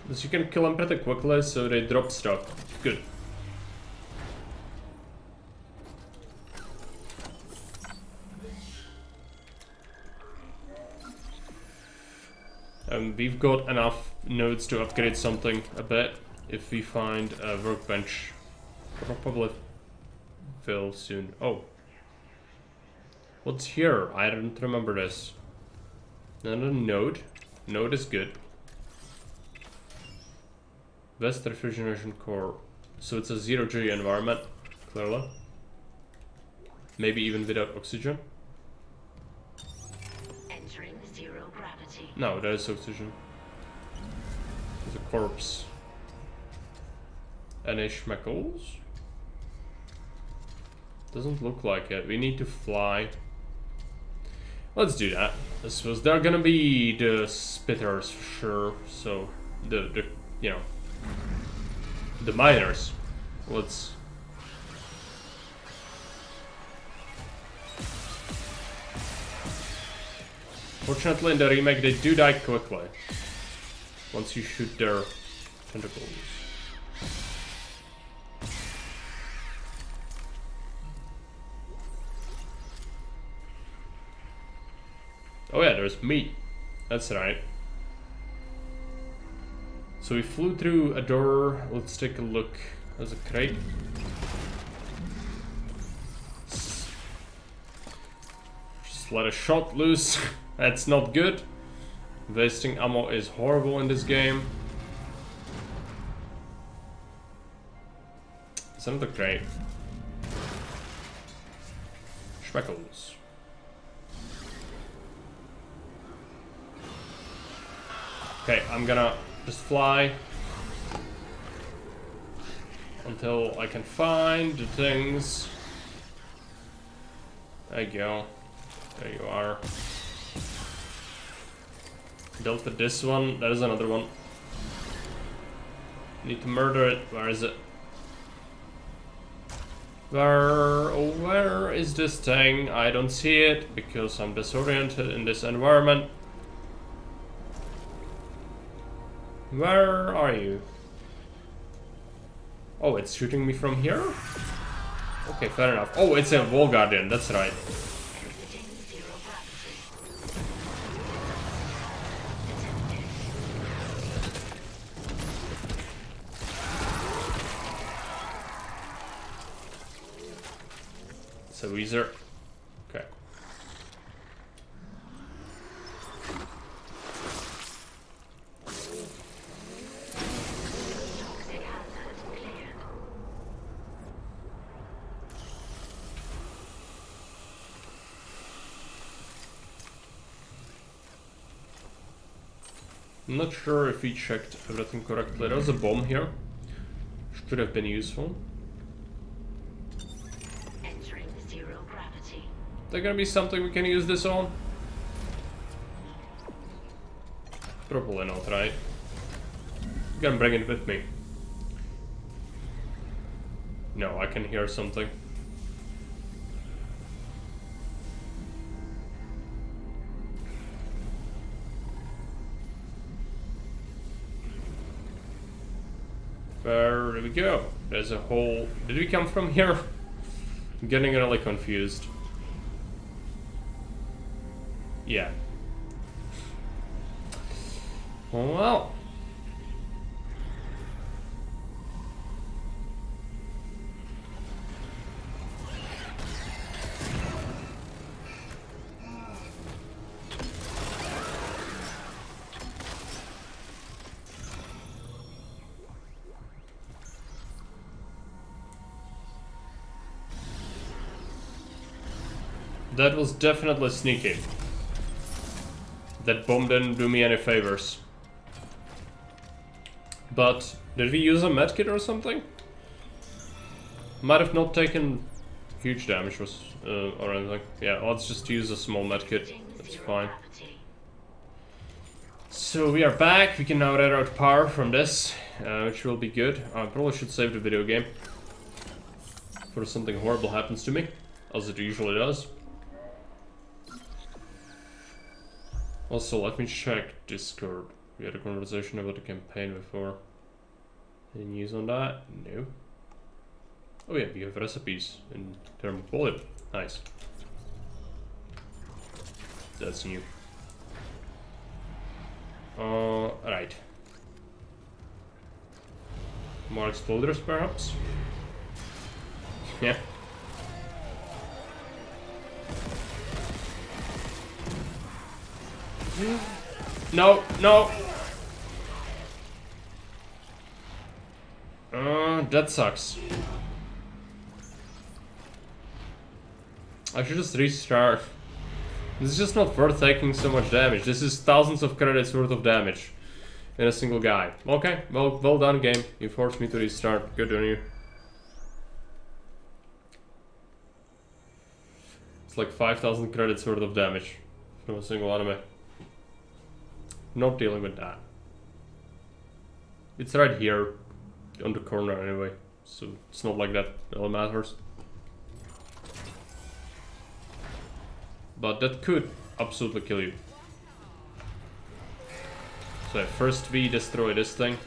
So you can kill them pretty quickly, so they drop stuff. Good. We've got enough nodes to upgrade something a bit. If we find a workbench, probably will soon. Oh. What's here? I don't remember this. Another node. Node is good. Best refrigeration core. So it's a 0G environment, clearly. Maybe even without oxygen. Entering zero gravity. No, there is oxygen. There's a corpse. Any schmeckles? Doesn't look like it. We need to fly. Let's do that. I suppose they're gonna be the spitters for sure. So the you know, the miners. Let's. Fortunately, in the remake, they do die quickly once you shoot their tentacles. Oh yeah, there's meat. That's right. So we flew through a door. Let's take a look. There's a crate. Just let a shot loose. That's not good. Wasting ammo is horrible in this game. It's another crate. Schmeckles. Okay, I'm gonna just fly until I can find the things. There you go. There you are. Dealt with this one. That is another one. Need to murder it. Where is it? Where is this thing? I don't see it because I'm disoriented in this environment. Where are you? Oh, it's shooting me from here? Okay, fair enough. Oh, it's a wall guardian, that's right. It's a Weezer. Okay. I'm not sure if we checked everything correctly. There was a bomb here. Should have been useful. Entering zero gravity. There gonna be something we can use this on? Probably not, right? I'm gonna bring it with me. No, I can hear something. There we go. There's a hole. Did we come from here? I'm getting really confused. Yeah. Well. That was definitely sneaky. That bomb didn't do me any favors. But did we use a medkit or something? Might have not taken huge damage or anything. Yeah, let's just use a small medkit. That's fine. So we are back. We can now let out power from this, which will be good. I probably should save the video game before something horrible happens to me, as it usually does. Also, let me check Discord. We had a conversation about the campaign before. Any news on that? No. Oh yeah, we have recipes in thermal bullet. Nice. That's new. Right. More exploders, perhaps? Yeah. No, no. That sucks. I should just restart. This is just not worth taking so much damage. This is thousands of credits worth of damage in a single guy. Okay, well done, game. You forced me to restart. Good on you. It's like 5,000 credits worth of damage from a single anime. Not dealing with that. It's right here on the corner anyway, so it's not like that really matters. But that could absolutely kill you. So first we destroy this thing.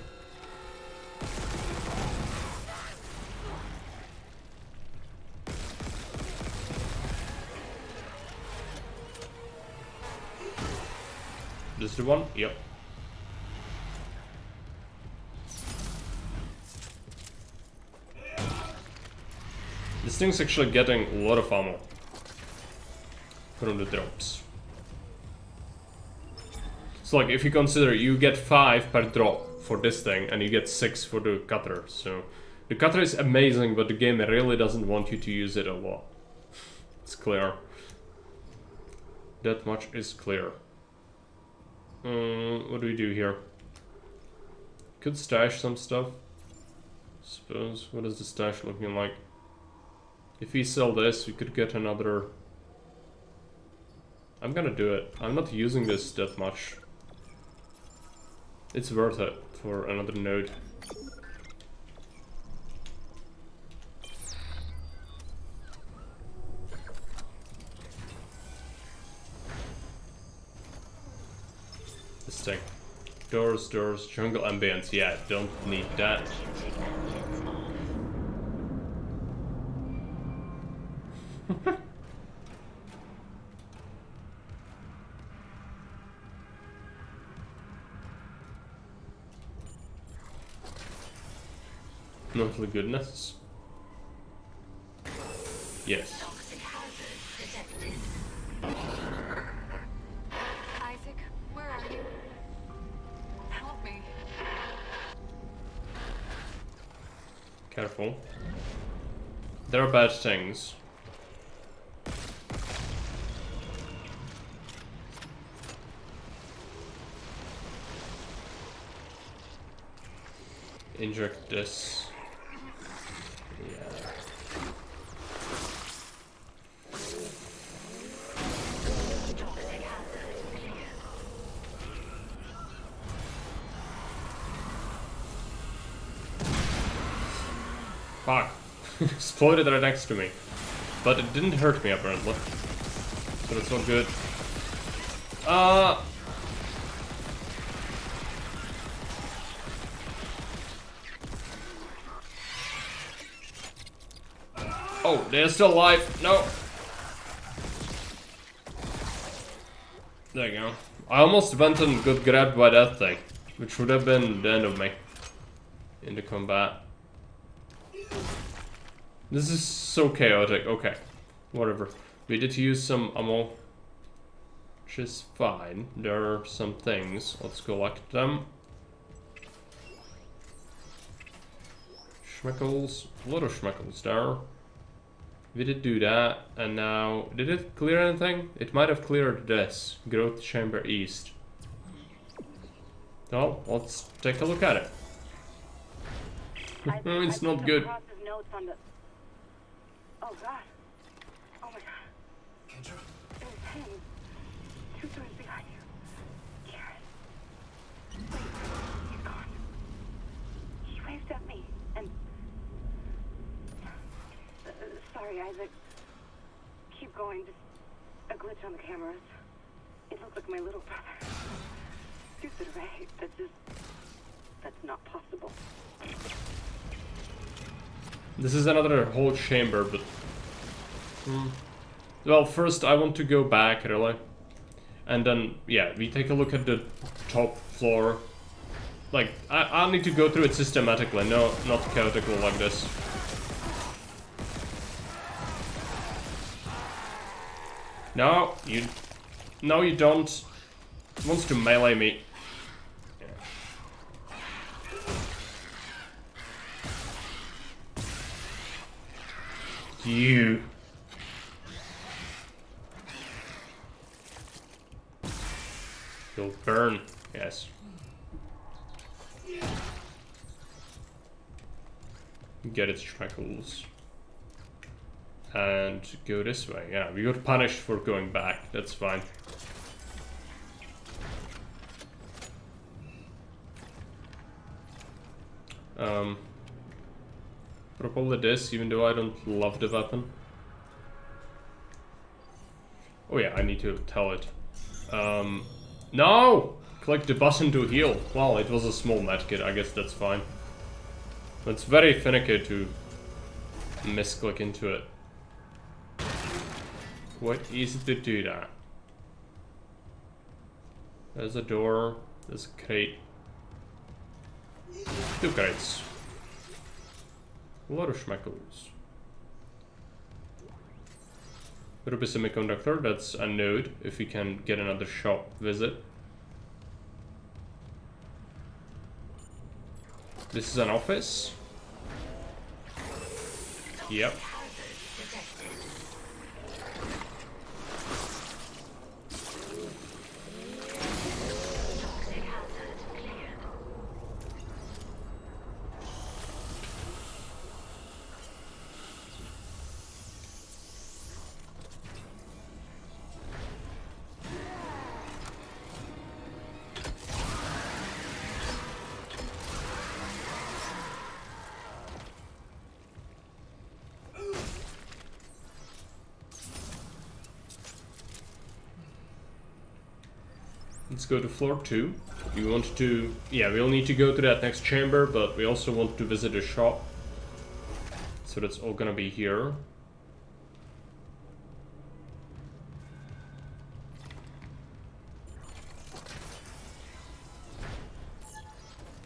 This is the one? Yep. This thing's actually getting a lot of ammo from the drops. So like if you consider you get 5 per drop for this thing and you get 6 for the cutter. So the cutter is amazing, but the game really doesn't want you to use it a lot. It's clear. That much is clear. What do we do here? Could stash some stuff. Suppose. What is the stash looking like? If we sell this, we could get another. I'm gonna do it. I'm not using this that much. It's worth it for another node. This thing. Doors, jungle ambience. Yeah, don't need that. Monthly goodness. Yes. Isaac, where are you? Help me. Careful. There are bad things. inject this. Yeah. Fuck. Exploded right next to me. But it didn't hurt me apparently. So that's all good. Oh, they're still alive. No. There you go. I almost went and got grabbed by that thing, which would have been the end of me in the combat. This is so chaotic. Okay, whatever. We did use some ammo, which is fine. There are some things. Let's collect them. Schmeckles. A lot of schmeckles there. We did do that, and now... Did it clear anything? It might have cleared this. Growth Chamber East. Well, let's take a look at it. It's not good. Oh god. Oh my god. Kendra? It was him. 2 doors behind you. Karen. Wait, he's gone. He waved at me and... sorry, Isaac. Keep going. Just a glitch on the cameras. It looked like my little brother. Stupid, right? That's not possible. This is another whole chamber, but... Well, first I want to go back, really. And then, yeah, we take a look at the top floor. Like, I'll need to go through it systematically, no, not chaotically like this. No, you don't. He wants to melee me. You. You'll burn, yes. Get its shackles. And go this way. Yeah, we got punished for going back. That's fine. Probably this, even though I don't love the weapon. Oh yeah, I need to tell it. No! Click the button to heal. Well, it was a small medkit, I guess that's fine. It's very finicky to misclick into it. Quite easy to do that. There's a door, there's a crate. 2 crates. A lot of schmeckles. Ruby Semiconductor, that's a node, if we can get another shop visit. This is an office. Yep. Let's go to floor 2. We want to... Yeah, we'll need to go to that next chamber, but we also want to visit a shop. So that's all gonna be here.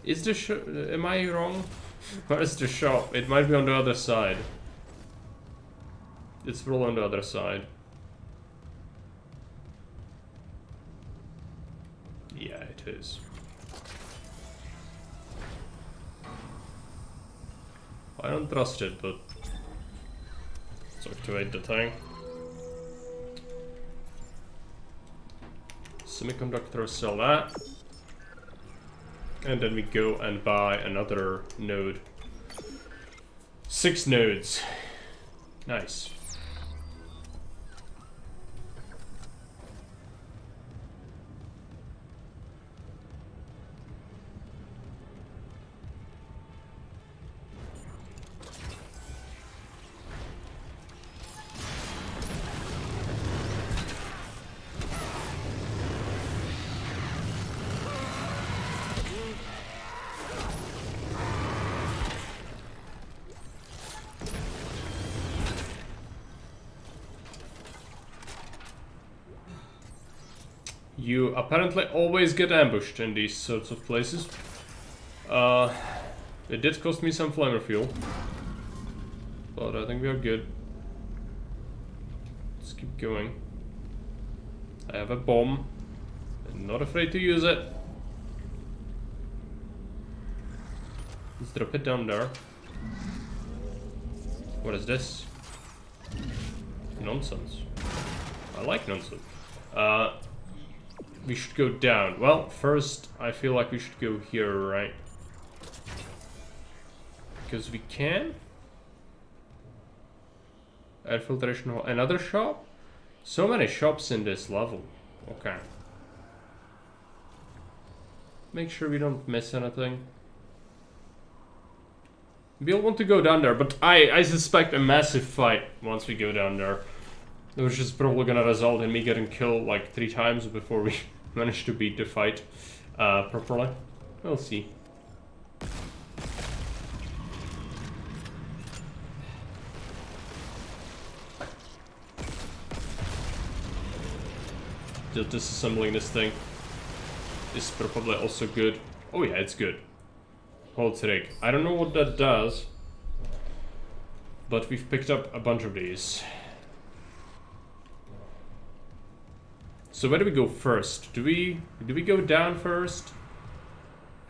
Is the shop... Am I wrong? Where is the shop? It might be on the other side. It's probably on the other side. Yeah, it is. I don't trust it, but let's activate the thing. Semiconductor, sell that. And then we go and buy another node. 6 nodes. Nice. You apparently always get ambushed in these sorts of places. It did cost me some flamer fuel, but I think we are good. Let's keep going. I have a bomb. I'm not afraid to use it. Let's drop it down there. What is this? Nonsense. I like nonsense. We should go down. Well, first, I feel like we should go here, right? Because we can. Air filtration hole. Another shop? So many shops in this level. Okay. Make sure we don't miss anything. We'll want to go down there, but I suspect a massive fight once we go down there. Which is probably gonna result in me getting killed like 3 times before we manage to beat the fight properly. We'll see. Just disassembling this thing is probably also good. Oh yeah, it's good. Hold rig. I don't know what that does, but we've picked up a bunch of these. So where do we go first? Do we go down first?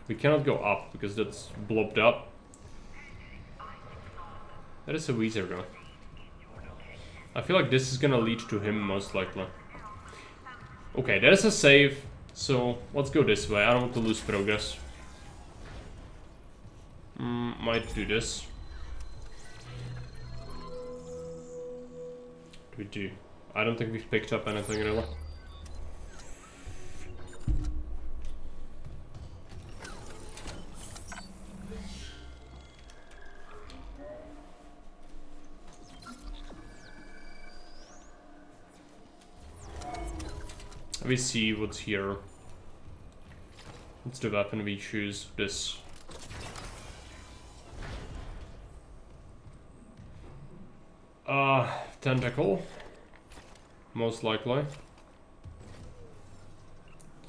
We cannot go up because that's blobbed up. That is a Weezer though. I feel like this is gonna lead to him most likely. Okay, that is a save. So let's go this way. I don't want to lose progress. Might do this. What do we do? I don't think we've picked up anything really. Let me see what's here. What's the weapon we choose? This. Tentacle. Most likely.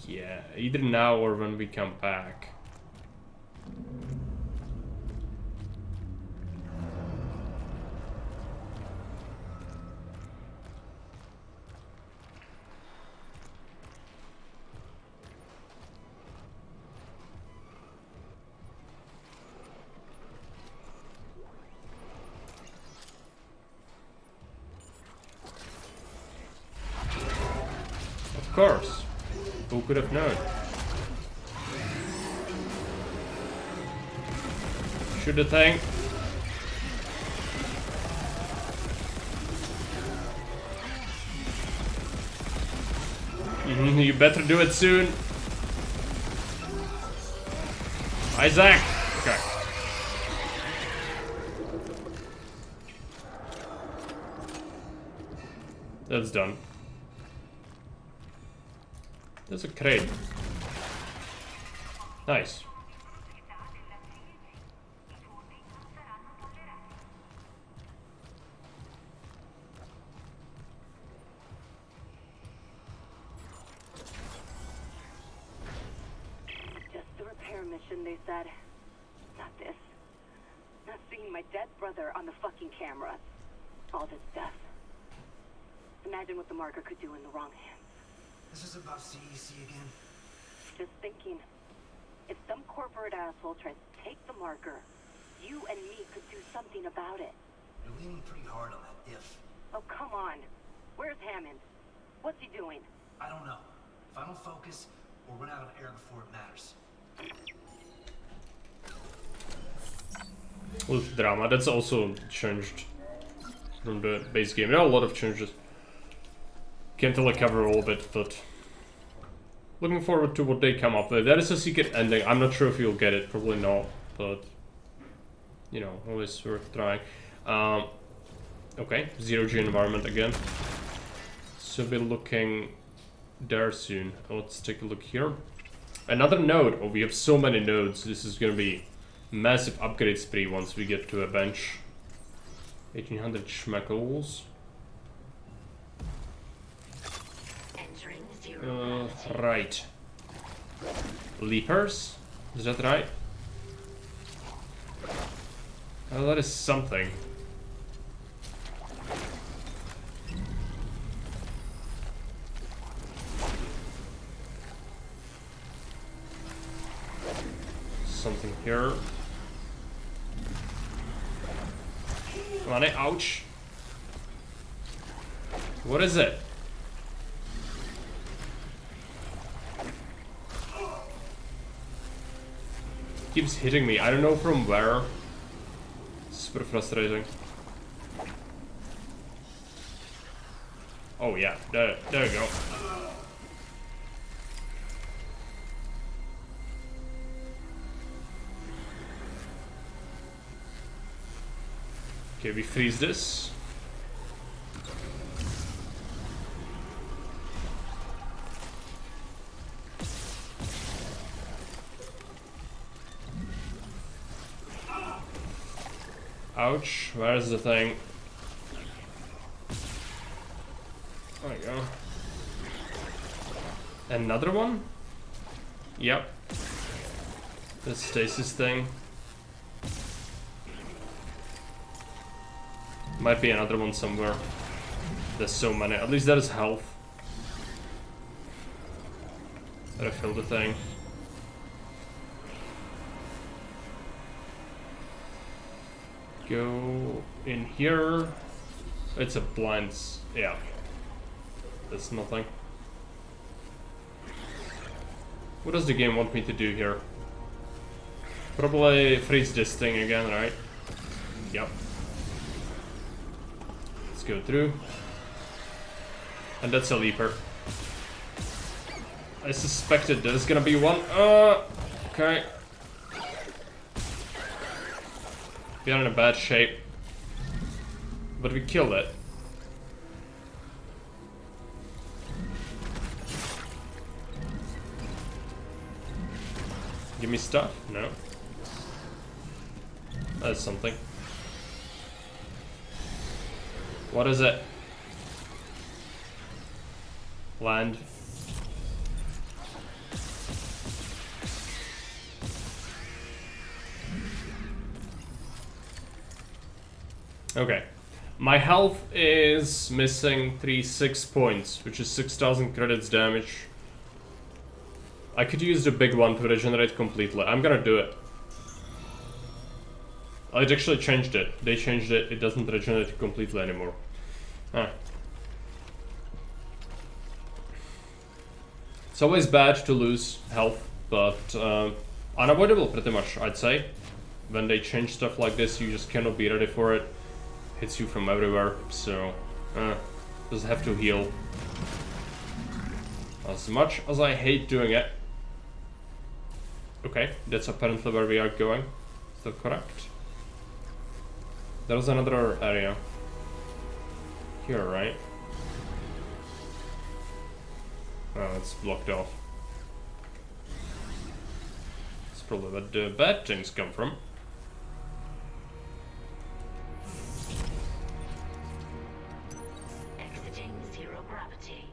Yeah, either now or when we come back. Of course. Who could have known? Shoot the thing. You better do it soon. Isaac! Okay. That's done. There's a crate. Nice. Just a repair mission, they said. Not this. Not seeing my dead brother on the fucking camera. All this death. Imagine what the marker could do in the wrong hands. This is about CEC again? Just thinking. If some corporate asshole tries to take the marker, you and me could do something about it. You're leaning pretty hard on that if. Oh, come on. Where's Hammond? What's he doing? I don't know. If I don't focus, we'll run out of air before it matters. With drama, that's also changed from the base game. There are a lot of changes. Can't tell I cover all of it, but looking forward to what they come up with. That is a secret ending. I'm not sure if you'll get it, probably not, but you know, always worth trying. Okay, zero-G environment again. So we're looking there soon. Let's take a look here. Another node. Oh, we have so many nodes. This is gonna be massive upgrade spree once we get to a bench. 1800 schmeckles. Right. Leapers? Is that right? Oh, that is something. Something here. Come on, ouch. What is it? Keeps hitting me. I don't know from where. Super frustrating. Oh yeah, there you go. Okay, we freeze this. Ouch, where's the thing? There we go. Another one? Yep. The stasis thing. Might be another one somewhere. There's so many. At least that is health. Better fill the thing. Go in here. It's a blind. Yeah. That's nothing. What does the game want me to do here? Probably freeze this thing again, right? Yep. Let's go through. And that's a leaper. I suspected there's gonna be one. Okay. We are in a bad shape. But we killed it. Give me stuff? No. That's something. What is it? Land. Okay. My health is missing 6 points, which is 6,000 credits damage. I could use the big one to regenerate completely. I'm gonna do it. It actually changed it. They changed it. It doesn't regenerate completely anymore. Huh. It's always bad to lose health, but unavoidable pretty much, I'd say. When they change stuff like this, you just cannot be ready for it. Hits you from everywhere, so just have to heal. As much as I hate doing it. Okay, that's apparently where we are going. Is that correct? There's another area. Here, right? Oh, it's blocked off. That's probably where the bad things come from. Exiting zero gravity.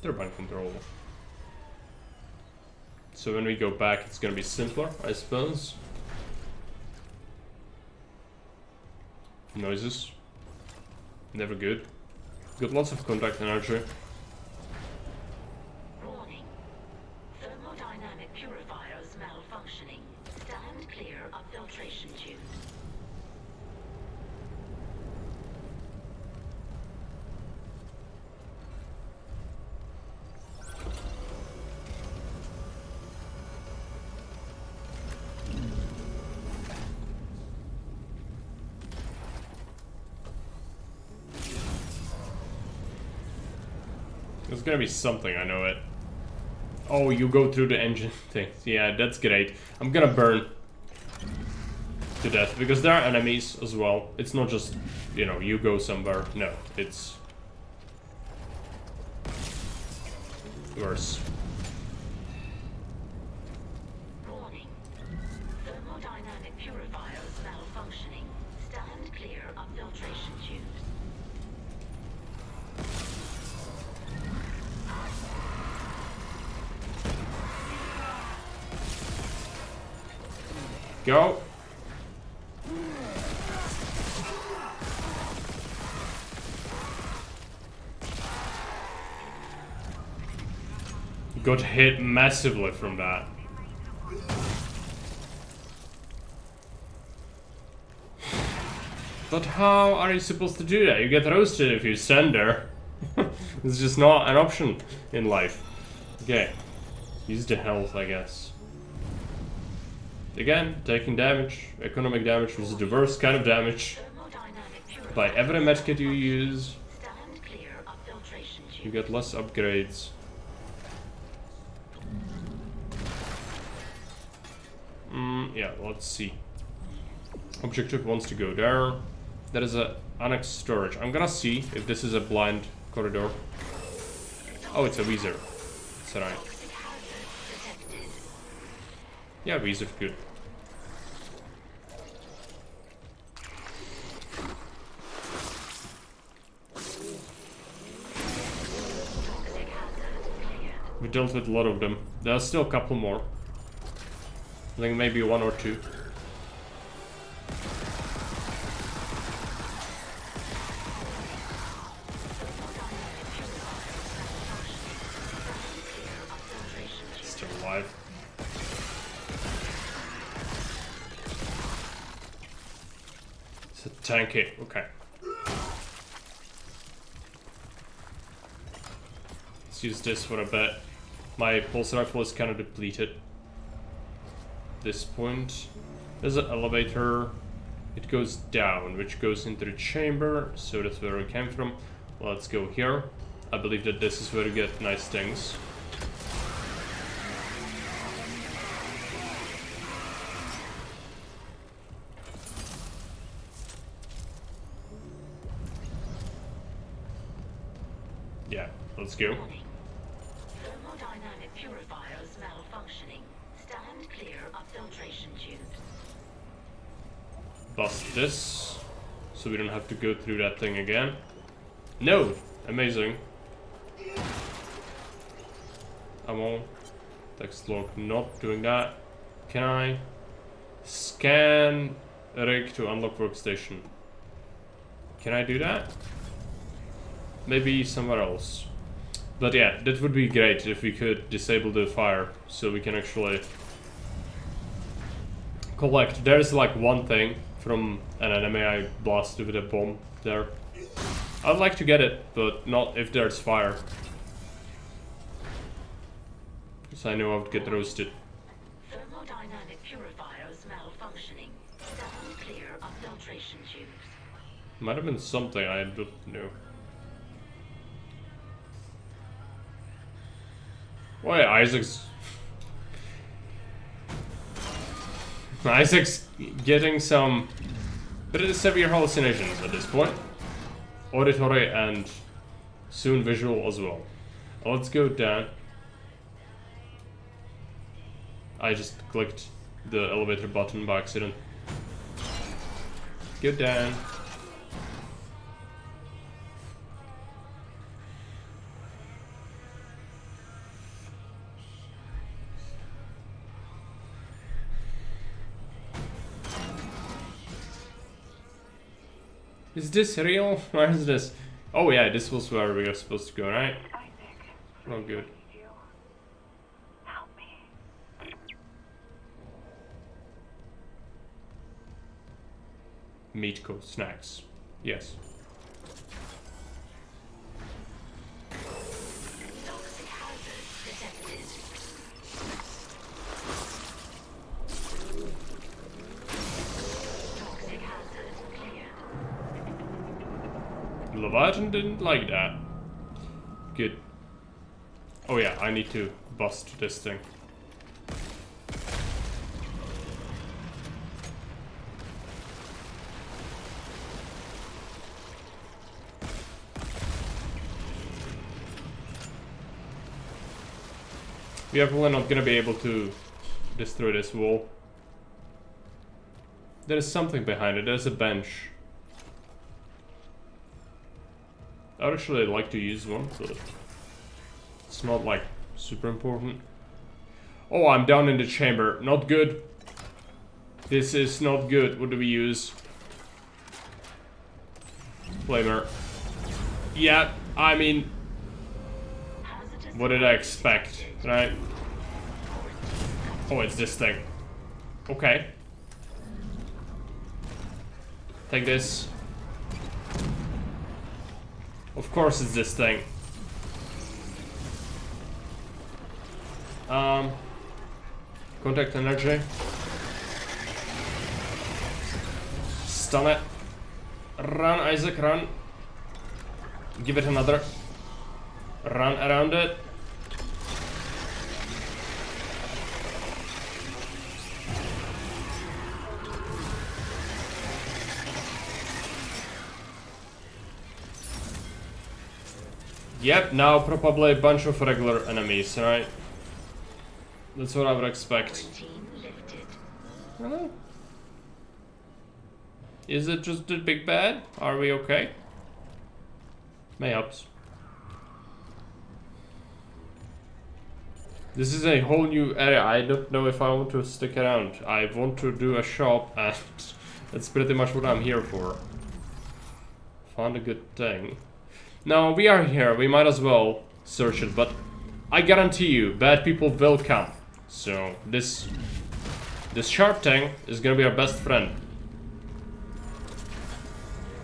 Turbine control. So when we go back, it's gonna be simpler, I suppose. Noises. Never good. Got lots of contact energy. Warning. Thermodynamic purifiers malfunctioning. Stand clear of filtration tubes. There's gonna be something, I know it. Oh, you go through the engine thing. Yeah, that's great. I'm gonna burn to death, because there are enemies as well. It's not just, you know, you go somewhere. No, it's worse. Warning. Thermodynamic purifiers malfunctioning. Stand clear of filtration tubes. Go. Got hit massively from that. But how are you supposed to do that? You get roasted if you stand there. It's just not an option in life. Okay. Use the health, I guess. Again, taking damage. Economic damage, which is the worst kind of damage. By every medkit you use, you get less upgrades. Yeah, let's see. Objective wants to go there. There is a annex storage. I'm gonna see if this is a blind corridor. Oh, it's a Weezer. That's right. Yeah, Weezer, good. We dealt with a lot of them. There's still a couple more. I think maybe one or two. Still alive. It's a tanky, okay. Let's use this for a bit. My pulse rifle is kind of depleted. This point, there's an elevator. It goes down, which goes into the chamber, so that's where we came from. Let's go here. I believe that this is where you get nice things. Yeah, let's go. Thermodynamic purifiers malfunctioning. Stand clear of filtration tubes. Bust this, so we don't have to go through that thing again. No! Amazing. Ammo. Text log, not doing that. Can I scan rig to unlock workstation? Can I do that? Maybe somewhere else. But yeah, that would be great if we could disable the fire, so we can actually collect. There's like one thing from an enemy I blasted with a bomb there. I'd like to get it, but not if there's fire. Because I know I would get roasted. Thermodynamic purifiers malfunctioning. Stand clear of filtration tubes. Might have been something I don't know. Oh yeah, Isaac's getting some pretty severe hallucinations at this point. Auditory and soon visual as well. Let's go down. I just clicked the elevator button by accident. Go down. Is this real? Where is this? Oh yeah, this was where we were supposed to go, right? Oh good. Help me. Meat co snacks. Yes. Toxic hazard detected. Toxic hazard cleared. Leviathan didn't like that. Good. Oh yeah, I need to bust this thing. We are probably not gonna be able to destroy this wall. There is something behind it. There's a bench. I'd actually like to use one, but it's not like super important. Oh, I'm down in the chamber. Not good. This is not good. What do we use? Flamer. Yeah, I mean, what did I expect, right? Oh, it's this thing. Okay. Take this. Of course it's this thing. Contact energy. Stun it. Run, Isaac, run. Give it another. Run around it. Yep, now probably a bunch of regular enemies, right? That's what I would expect. Hello? Is it just the big bad? Are we okay? Mayhaps. This is a whole new area. I don't know if I want to stick around. I want to do a shop, and that's pretty much what I'm here for. Found a good thing. Now we are here, we might as well search it, but I guarantee you, bad people will come. So this sharp thing is gonna be our best friend.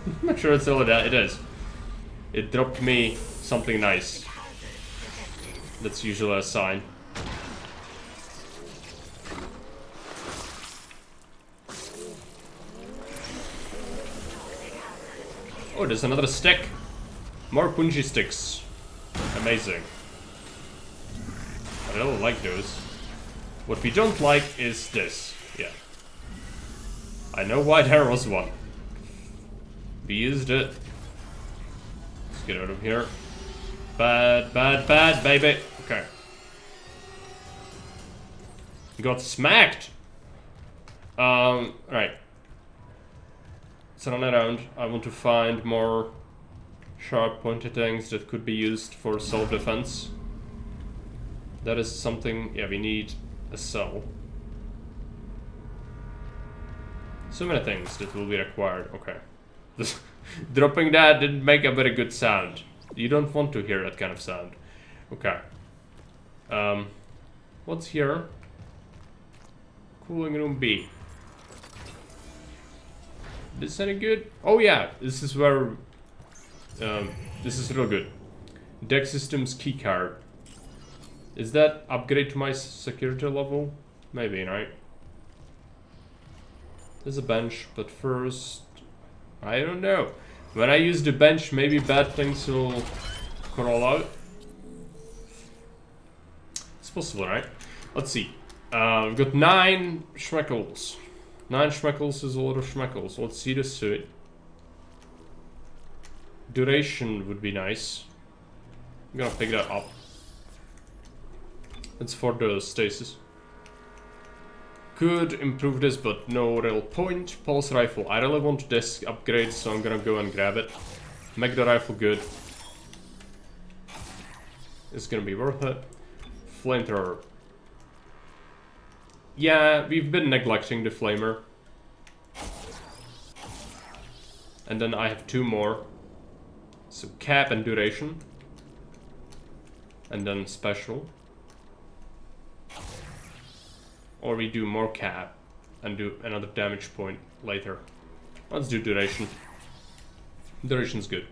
I'm not sure it's all that. It is. It dropped me something nice. That's usually a sign. Oh, there's another stick. More punji sticks. Amazing. I don't like those. What we don't like is this. Yeah. I know why there was one. We used it. Let's get out of here. Bad, bad, bad, baby. Okay. Got smacked. Right. Let's run around. I want to find more sharp pointed things that could be used for self-defense. That is something, yeah, we need a cell. So many things that will be required, okay. Dropping that didn't make a very good sound. You don't want to hear that kind of sound. Okay. What's here? Cooling room B. This any good? Oh yeah, this is where this is real good. Deck systems keycard. Is that upgrade to my security level? Maybe, right? There's a bench, but first... I don't know. When I use the bench, maybe bad things will crawl out. It's possible, right? Let's see. We've got 9 schmeckles. 9 schmeckles is a lot of schmeckles. Let's see the suit. Duration would be nice. I'm gonna pick that up. It's for the stasis. Could improve this, but no real point. Pulse rifle. I really want this upgrade, so I'm gonna go and grab it. Make the rifle good. It's gonna be worth it. Flamethrower. Yeah, we've been neglecting the flamer. And then I have 2 more. So cap and duration. And then special. Or we do more cap and do another damage point later. Let's do duration. Duration's good.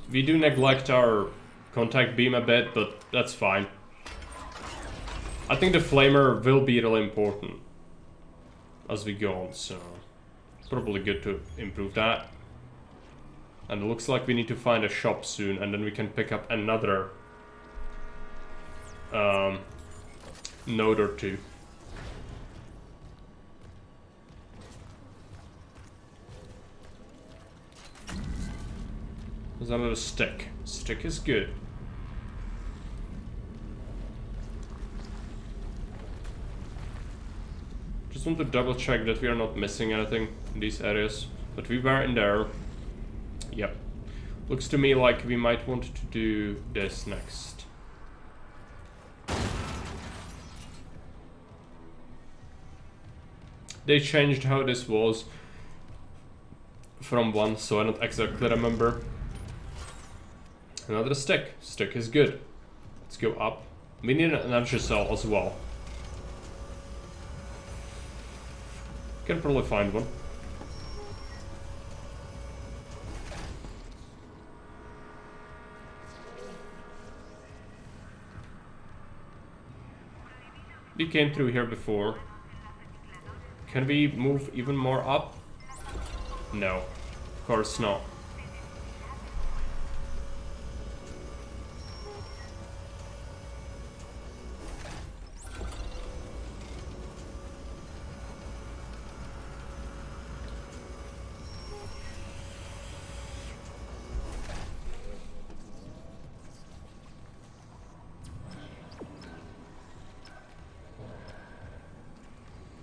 We do neglect our contact beam a bit, but that's fine. I think the flamer will be really important as we go on, so it's probably good to improve that. And it looks like we need to find a shop soon, and then we can pick up another node or two. There's another stick. Stick is good. Just want to double check that we are not missing anything in these areas. But we were in there. Yep. Looks to me like we might want to do this next. They changed how this was from 1, so I don't exactly remember. Another stick. Stick is good. Let's go up. We need an energy cell as well. Can probably find one. We came through here before. Can we move even more up? No, of course not.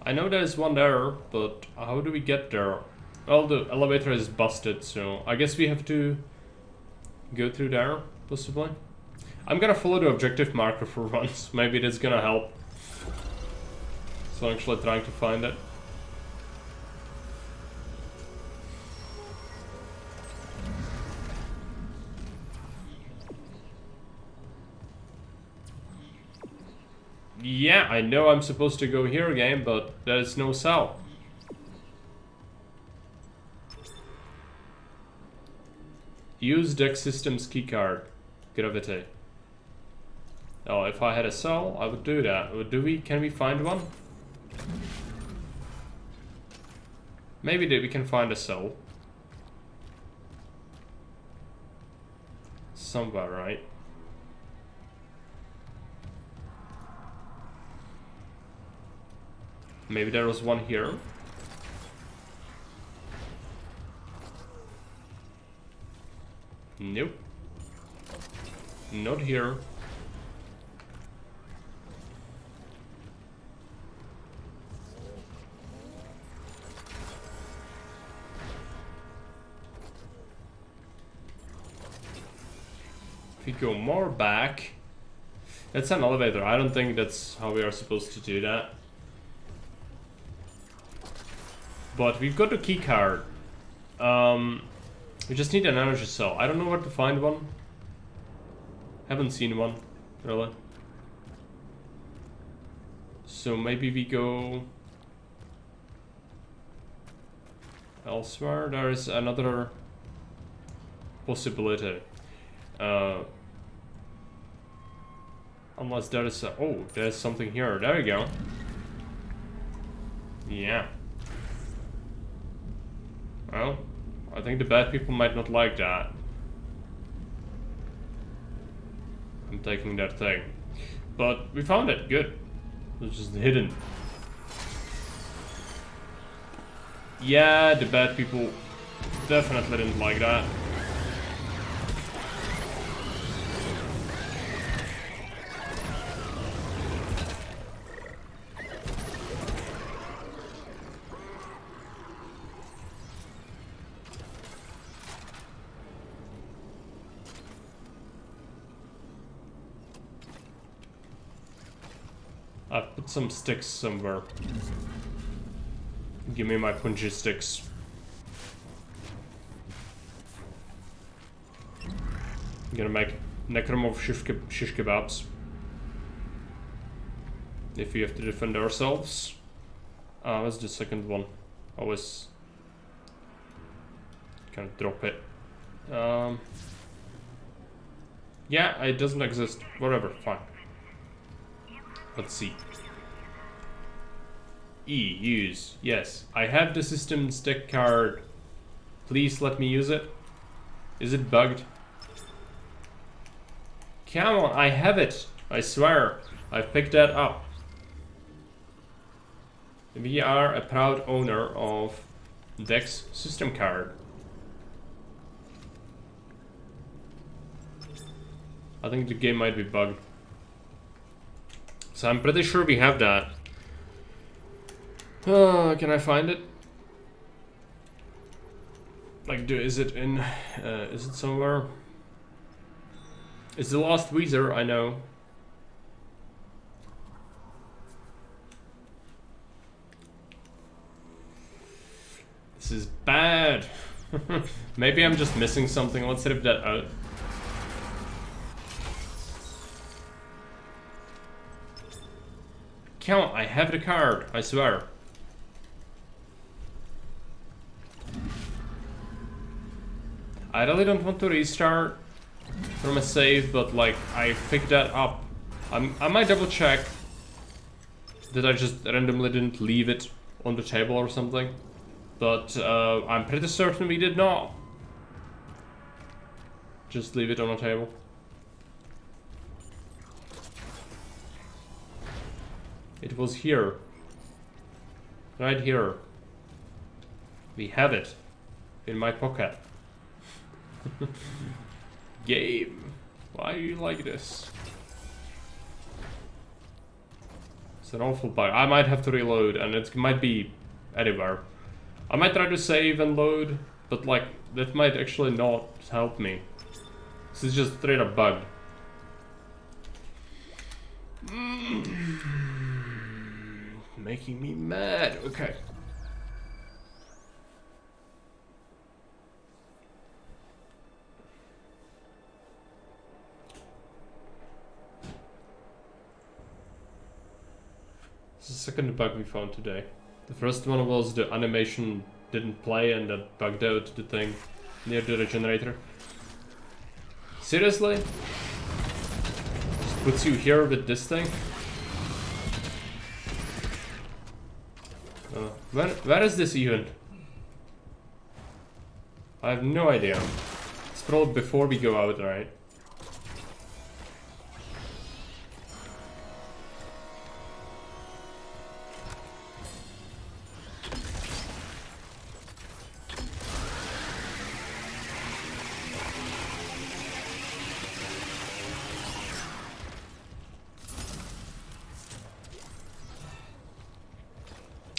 I know there's one there, but how do we get there? Well, the elevator is busted, so I guess we have to go through there, possibly. I'm gonna follow the objective marker for once. Maybe that's gonna help. So I'm actually trying to find it. Yeah, I know I'm supposed to go here again, but there's no cell. Use deck system's keycard. Gravity. Oh, if I had a cell, I would do that. Can we find one? Maybe we can find a cell. Somewhere, right? Maybe there was one here. Nope. Not here. If we go more back... That's an elevator. I don't think that's how we are supposed to do that. But we've got a key card. We just need an energy cell. I don't know where to find one. Haven't seen one, really. So maybe we go elsewhere. There is another possibility. Unless there is a... Oh, there's something here. There we go. Yeah. Well, I think the bad people might not like that. I'm taking that thing. But we found it, good. It was just hidden. Yeah, the bad people definitely didn't like that. I've put some sticks somewhere. Give me my punchy sticks. I'm gonna make Necromorph shish kebabs. If we have to defend ourselves. That's the second one. Always kind of drop it. Yeah, it doesn't exist. Whatever, fine. Let's see. E, use. Yes, I have the system stick card. Please let me use it. Is it bugged? Come on, I have it. I swear. I picked that up. We are a proud owner of Dex system card. I think the game might be bugged. So I'm pretty sure we have that. Can I find it? Like, is it in? Is it somewhere? It's the last Weezer, I know. This is bad. Maybe I'm just missing something. Let's rip that out. Come on, I have the card, I swear. I really don't want to restart from a save, but like, I picked that up. I might double check that I just randomly didn't leave it on the table or something. But I'm pretty certain we did not. Just leave it on a table. It was here. Right here. We have it. In my pocket. Game. Why are you like this? It's an awful bug. I might have to reload and it might be anywhere. I might try to save and load, but like, that might actually not help me. This is just straight up bugged. Making me mad. Okay. This is the second bug we found today. The first one was the animation didn't play and that bugged out the thing near the regenerator. Seriously? Just puts you here with this thing? Where is this even? I have no idea. It's probably before we go out, right?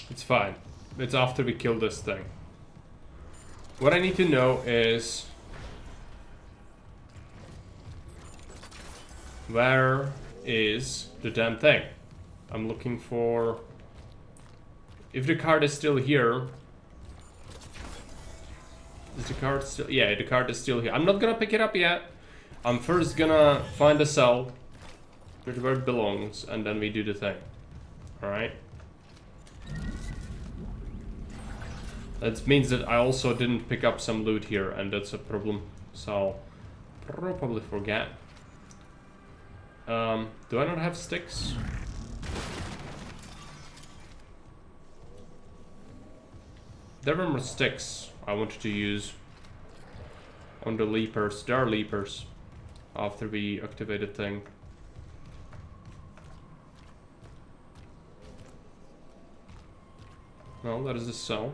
It's fine. It's after we kill this thing. What I need to know is where is the damn thing? I'm looking for... If the card is still here... Is the card still... Yeah, the card is still here. I'm not gonna pick it up yet. I'm first gonna find a cell where it belongs and then we do the thing. Alright? That means that I also didn't pick up some loot here, and that's a problem. So I'll probably forget. Do I not have sticks? There were more sticks I wanted to use on the leapers. There are leapers after we activated thing. Well, that is the cell.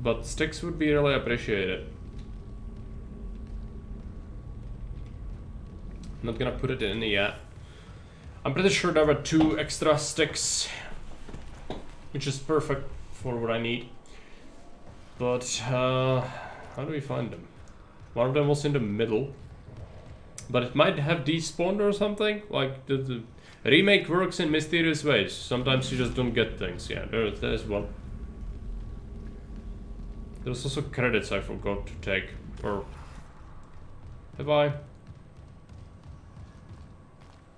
But sticks would be really appreciated. I'm not gonna put it in yet. I'm pretty sure there were 2 extra sticks, which is perfect for what I need. But how do we find them? One of them was in the middle, but it might have despawned or something. Like the remake works in mysterious ways. Sometimes you just don't get things. Yeah, there's one. There's also credits I forgot to take. Or have I?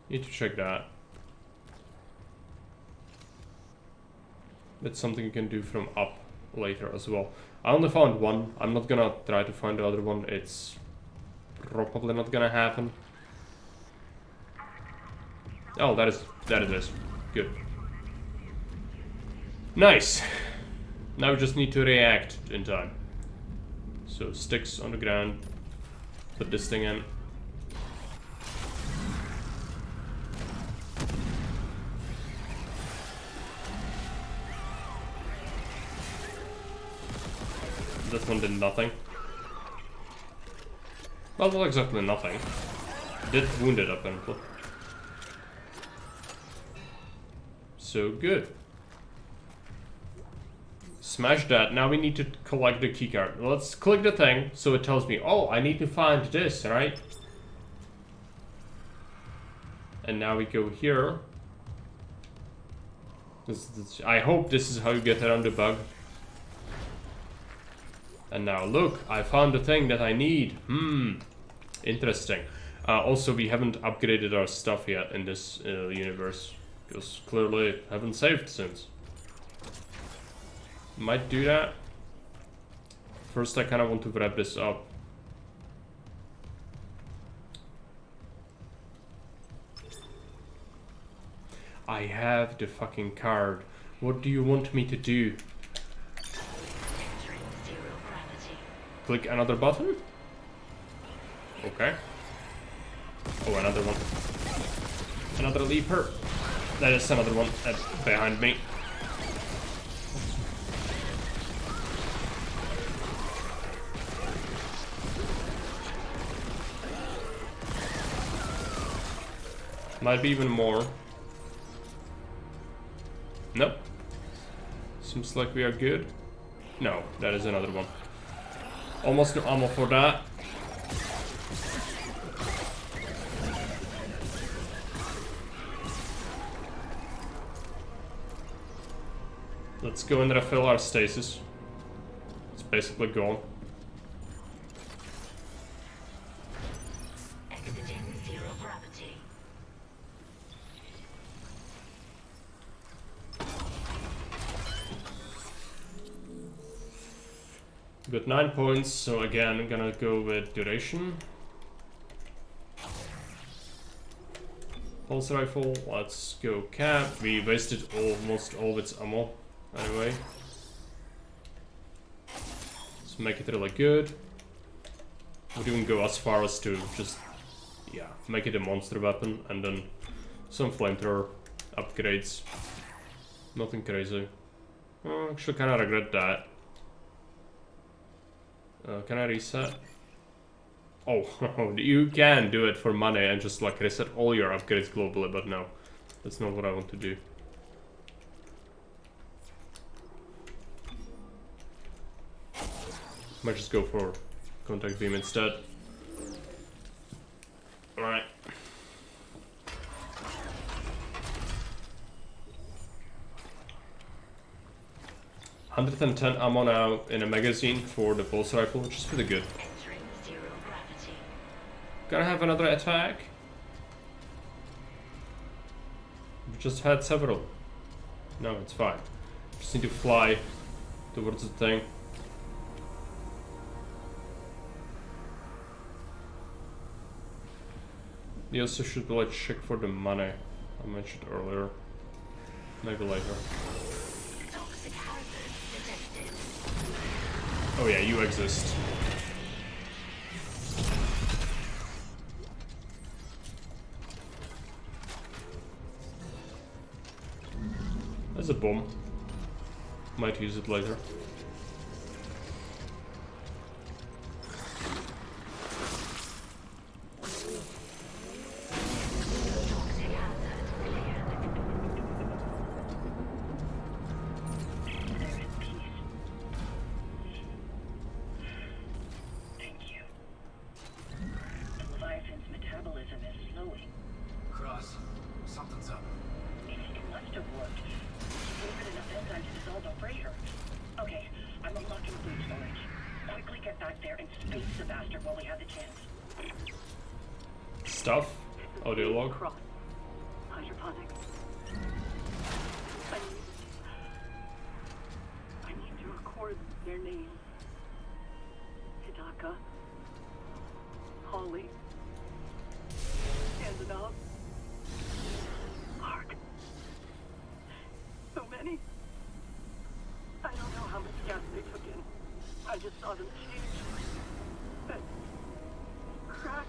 Need to check that. That's something you can do from up later as well. I only found one. I'm not gonna try to find the other one. It's probably not gonna happen. Oh, that it is. Good. Nice. Now we just need to react in time. So sticks on the ground. Put this thing in. This one did nothing. Well, not exactly nothing. Did wound it apparently. So good. Smash that. Now we need to collect the keycard. Let's click the thing so it tells me, oh, I need to find this, right? And now we go here. I hope this is how you get around the bug. And now look, I found the thing that I need. Interesting. Also, we haven't upgraded our stuff yet in this universe. Because clearly haven't saved since. Might do that. First, I kind of want to wrap this up. I have the fucking card. What do you want me to do? Click another button? Okay. Oh, another one. Another leaper. That is another one behind me. Might be even more. Nope. Seems like we are good. No, that is another one. Almost no ammo for that. Let's go and refill our stasis. It's basically gone. Exiting zero gravity. Got 9 points, so again, I'm gonna go with duration. Pulse rifle, let's go cap. We wasted almost all of its ammo, anyway. Let's make it really good. Would even go as far as to just, yeah, make it a monster weapon, and then some flamethrower upgrades. Nothing crazy. Actually, kinda regret that. Can I reset? Oh, you can do it for money and just like reset all your upgrades globally, but no, that's not what I want to do. Might just go for contact beam instead. Alright. $110 ammo now in a magazine for the pulse rifle, which is pretty good. Gonna have another attack. We just had several. No, it's fine. Just need to fly towards the thing. You also should like check for the money I mentioned earlier. Maybe later. Oh yeah, you exist. There's a bomb. Might use it later. Stuff? Audio log? Hydroponics. I need to record their names. Hidaka. Holly. Antonov. Mark. So many. I don't know how much gas they took in. I just saw them change. crash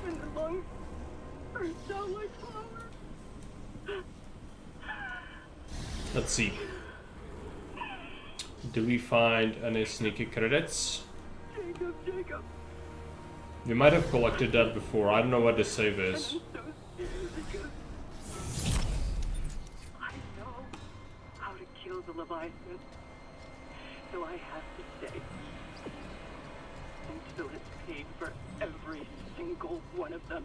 when the lungs burst out like flowers. Let's see. Do we find any sneaky credits? Jacob. We might have collected that before. I don't know what the save is. I know how to kill the Leviathan, so I have to stay until it's paid for every single one of them.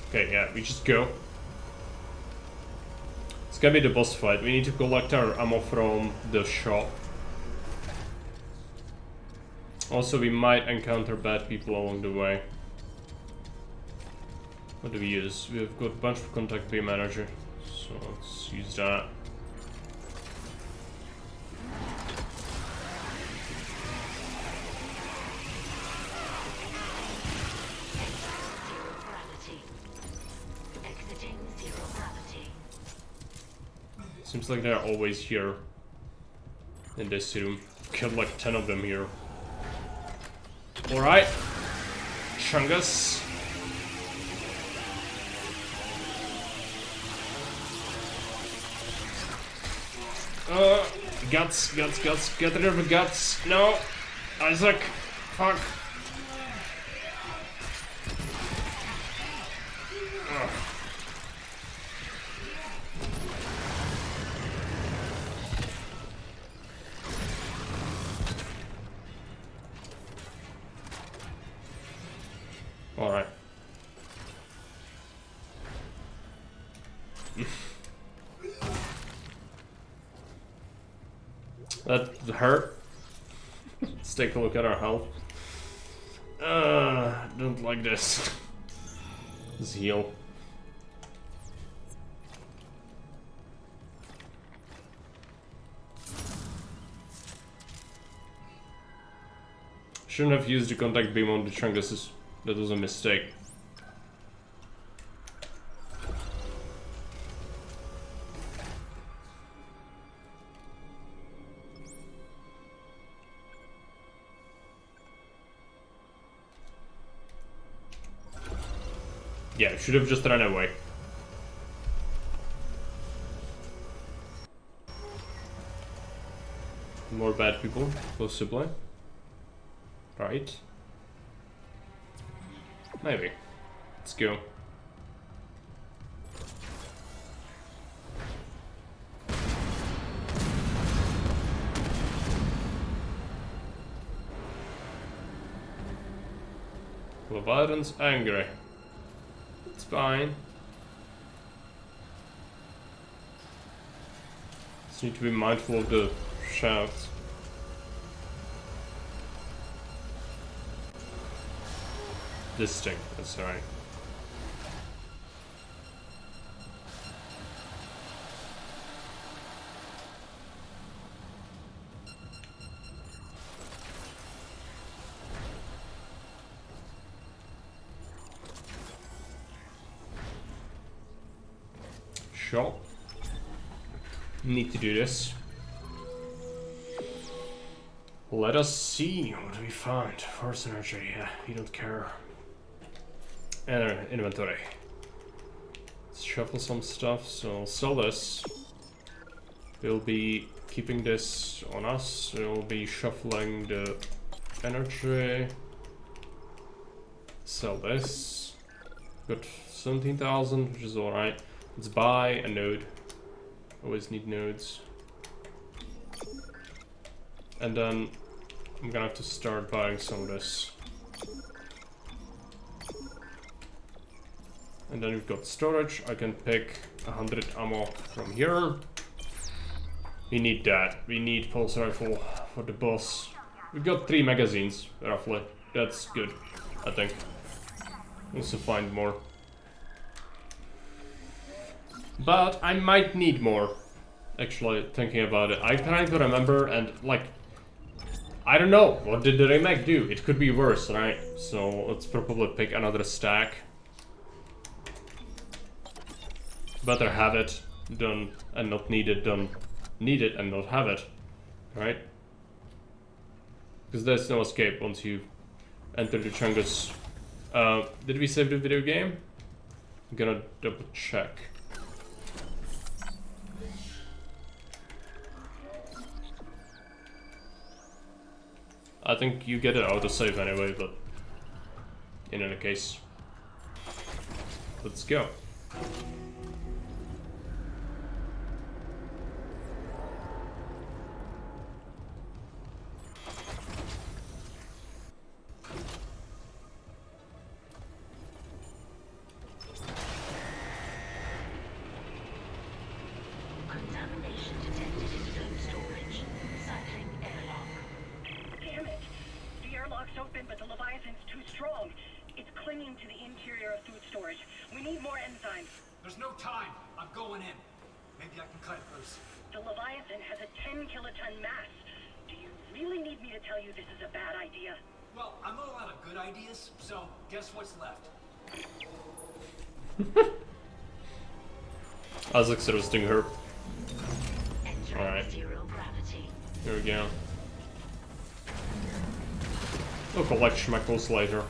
Okay, yeah, we just go. It's gonna be the boss fight. We need to collect our ammo from the shop. Also, we might encounter bad people along the way. What do we use? We've got a bunch of contact beam energy, so let's use that. Seems like they're always here in this room. Killed like 10 of them here. Alright. Chungus. Guts. Get rid of the guts. No. Isaac. Fuck. Ugh. Alright. That hurt. Let's take a look at our health. Don't like this. Let's heal. Shouldn't have used the contact beam on the Chunguses. That was a mistake. Yeah, should have just run away. More bad people, possibly. Right. Maybe. Let's go. Leviathan's angry. It's fine. Just need to be mindful of the shafts. This thing, that's right. Sure. Need to do this. Let us see what we find. Force energy, yeah, we don't care. And inventory. Let's shuffle some stuff, so I'll sell this. We'll be keeping this on us. We'll be shuffling the energy. Sell this. Got 17,000, which is alright. Let's buy a node. Always need nodes. And then I'm gonna have to start buying some of this. And then we've got storage. I can pick 100 ammo from here. We need that. We need pulse rifle for the boss. We've got 3 magazines, roughly. That's good, I think. Also find more. But I might need more. Actually, thinking about it. I'm trying to remember and like... I don't know. What did the remake do? It could be worse, right? So let's probably pick another stack. Better have it done and not need it, done need it and not have it, right? Because there's no escape once you enter the Chungus. Did we save the video game? I'm gonna double check. I think you get it autosave anyway, but in any case, let's go. Contamination detected in food storage. Cycling airlock. Damn it! The airlock's open, but the Leviathan's too strong. It's clinging to the interior of food storage. We need more enzymes. There's no time. I'm going in. Maybe I can cut it loose. The Leviathan has a 10 kiloton mass. Do you really need me to tell you this is a bad idea? Well, I'm all out of good ideas, so guess what's left? Isaac's roasting her. Entering Alright. zero gravity. Here we go. We'll collect schmeckles later.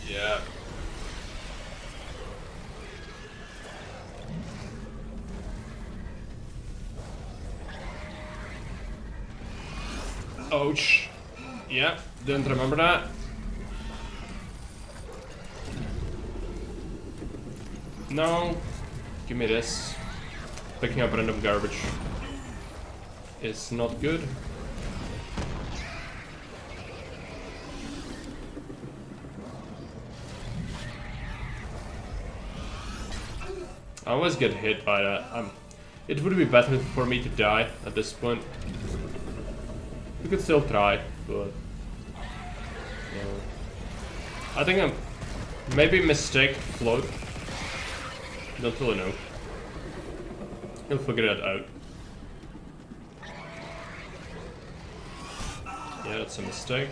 Yeah. Ouch. Yeah, didn't remember that. No. Give me this. Picking up random garbage is not good. I always get hit by that. It would be better for me to die at this point. We could still try, but I think I'm maybe mistake float. Don't really know. He'll figure it out. Yeah, that's a mistake.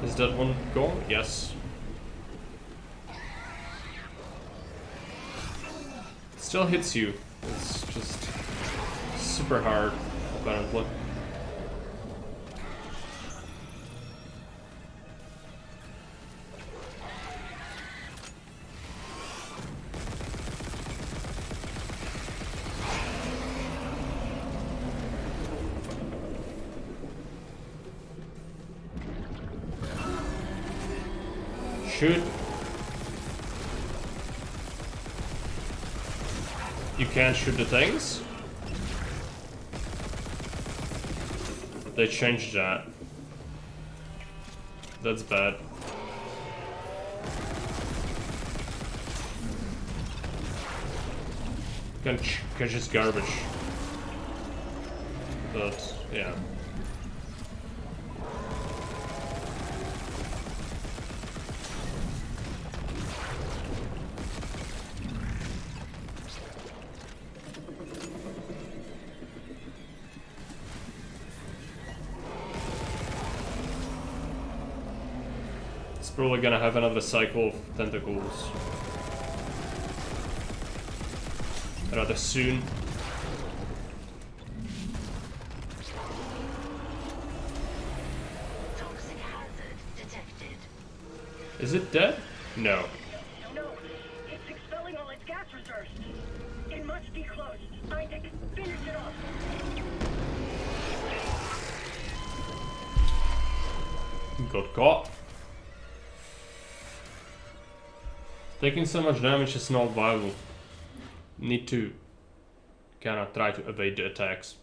Is that one gone? Yes. It still hits you. It's just super hard, apparently. Shoot. You can't shoot the things? They changed that. That's bad. Can just garbage. But yeah. Probably gonna have another cycle of tentacles rather soon. Toxic hazard detected. Is it dead? No. No, it's expelling all its gas reserves. It must be close. Isaac, finish it off. Got caught. Taking so much damage is not viable. Need to kinda try to evade the attacks.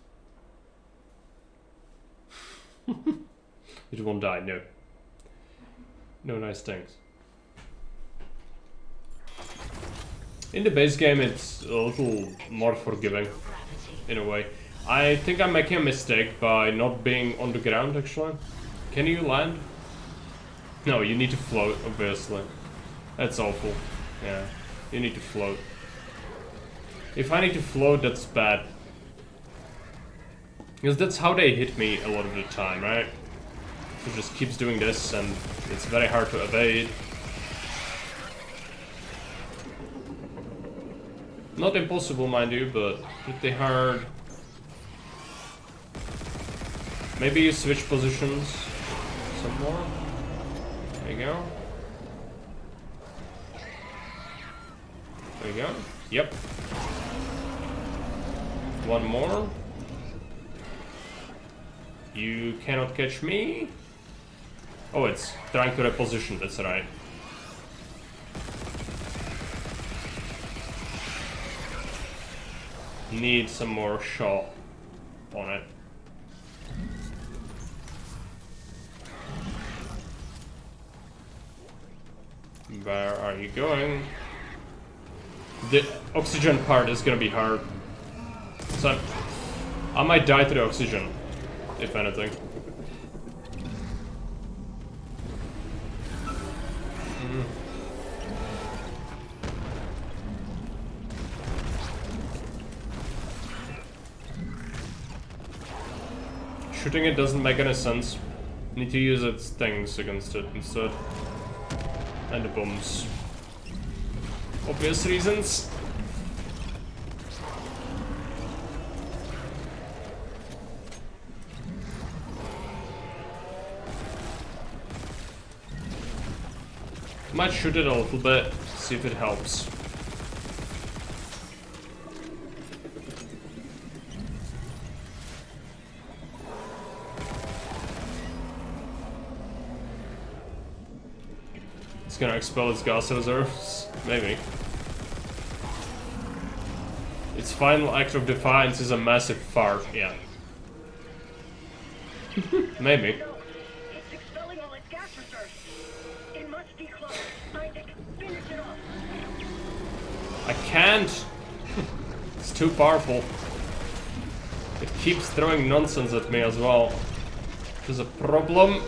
It won't die, no. No nice things. In the base game it's a little more forgiving, in a way. I think I'm making a mistake by not being on the ground, actually. Can you land? No, you need to float, obviously. That's awful. Yeah, you need to float. If I need to float, that's bad. Because that's how they hit me a lot of the time, right? It just keeps doing this and it's very hard to evade. Not impossible, mind you, but pretty hard. Maybe you switch positions some more. There you go. There you go. Yep. One more. You cannot catch me. Oh, it's trying to reposition, that's right. Need some more shot on it. Where are you going? The oxygen part is gonna be hard. So I might die to the oxygen, if anything. Shooting it doesn't make any sense. Need to use its things against it instead. And the bombs. Obvious reasons. Might shoot it a little bit, see if it helps. It's gonna expel its gas reserves? Maybe. Its final act of defiance is a massive fart, yeah. Maybe. No, it's expelling all its gas reserves. It must be close. Isaac, finish it off. I can't! It's too powerful. It keeps throwing nonsense at me as well. Which is a problem.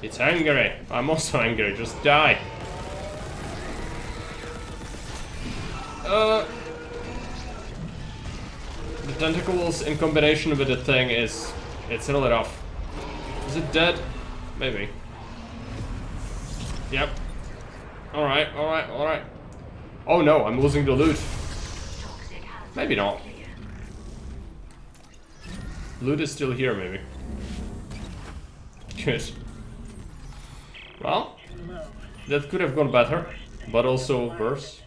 It's angry. I'm also angry. Just die. The tentacles in combination with the thing it's really rough. Is it dead? Maybe. Yep. Alright, alright, alright. Oh no, I'm losing the loot. Maybe not. Loot is still here, maybe. Good. Well, that could have gone better, but also worse.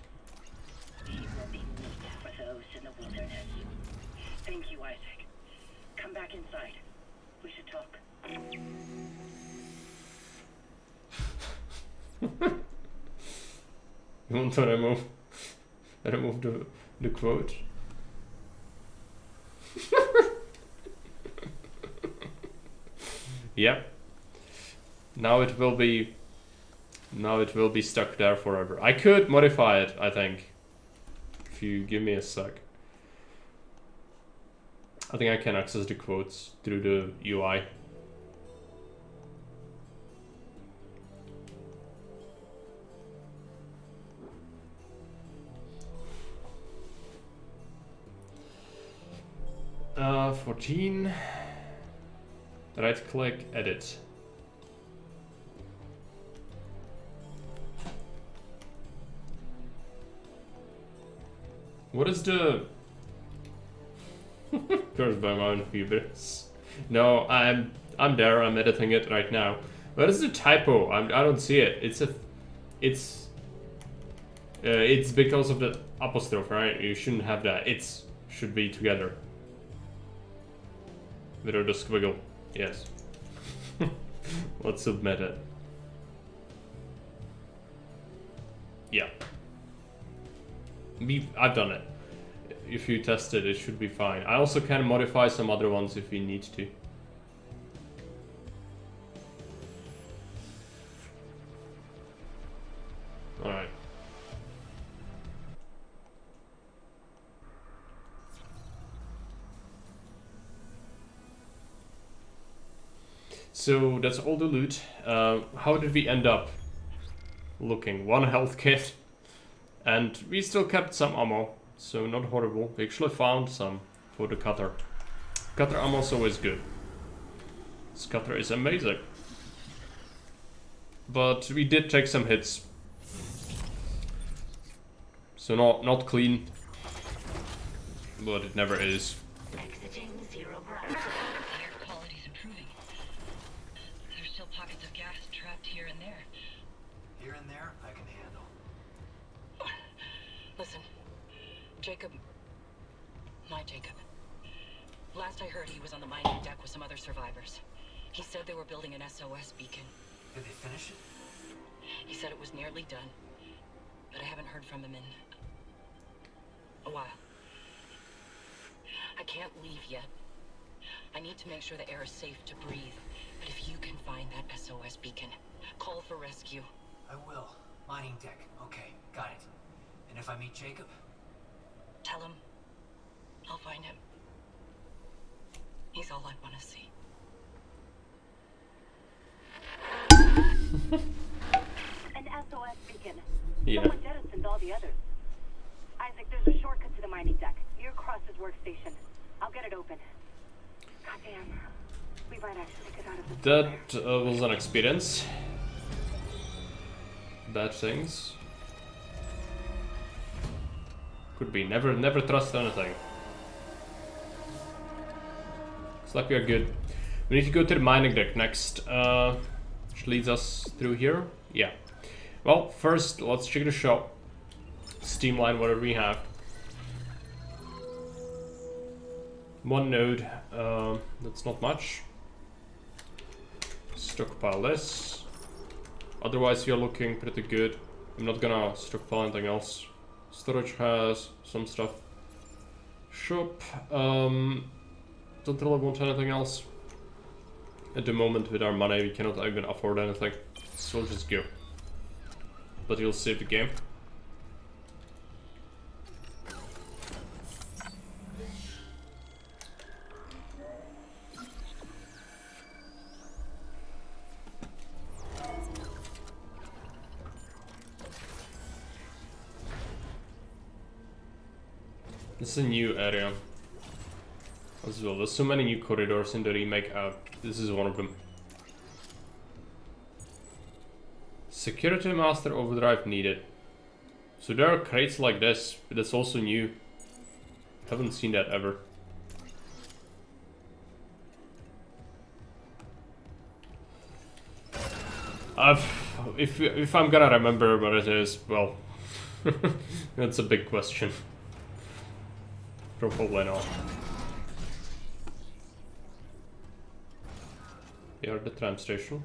Thank you, Isaac. Come back inside. We should talk. You want to remove the quote? Yep. Now it will be stuck there forever. I could modify it, I think. If you give me a sec. I think I can access the quotes through the UI. Uh, 14. Right click, edit. What is the... Cursed by my own hubris. No, I'm there, I'm editing it right now. What is the typo? I don't see it. It's because of the apostrophe, right? You shouldn't have that. It's should be together. Without the squiggle. Yes. Let's submit it. Yeah. I've done it. If you test it, it should be fine. I also can modify some other ones if we need to. Alright. so that's all the loot. How did we end up looking? 1 health kit. And we still kept some ammo, so not horrible. We actually found some for the cutter. Cutter ammo is always good. This cutter is amazing. But we did take some hits. So not clean. But it never is. Exiting 0 The gravity. air quality's improving. There's still pockets of gas trapped here and there. Here and there, I can handle. Listen, Jacob... My Jacob. Last I heard, he was on the mining deck with some other survivors. He said they were building an SOS beacon. Did they finish it? He said it was nearly done, but I haven't heard from him in a while. I can't leave yet. I need to make sure the air is safe to breathe. But if you can find that SOS beacon, call for rescue. I will. Mining deck. Okay, got it. And if I meet Jacob? Tell him I'll find him. He's all I want to see. An SOS beacon. Yeah. Someone jettisoned all the others. Isaac, there's a shortcut to the mining deck. Near Cross's workstation. I'll get it open. Goddamn. We might actually get out of this. That was an experience. Bad things. Could be. Never trust anything. Looks like we are good. We need to go to the mining deck next. Which leads us through here. Yeah. Well, first let's check the shop. Steam line, whatever we have. 1 node. That's not much. Stockpile this. Otherwise, you're looking pretty good. I'm not gonna stockpile anything else. Storage has some stuff. Shop. Don't really want anything else. At the moment, with our money, we cannot even afford anything. So we'll just go. But you'll save the game. This is a new area as well. There's so many new corridors in the remake app. This is one of them. Security Master Overdrive needed. So there are crates like this, but that's also new. Haven't seen that ever. If I'm gonna remember what it is, well, that's a big question. Probably not. Here at the tram station.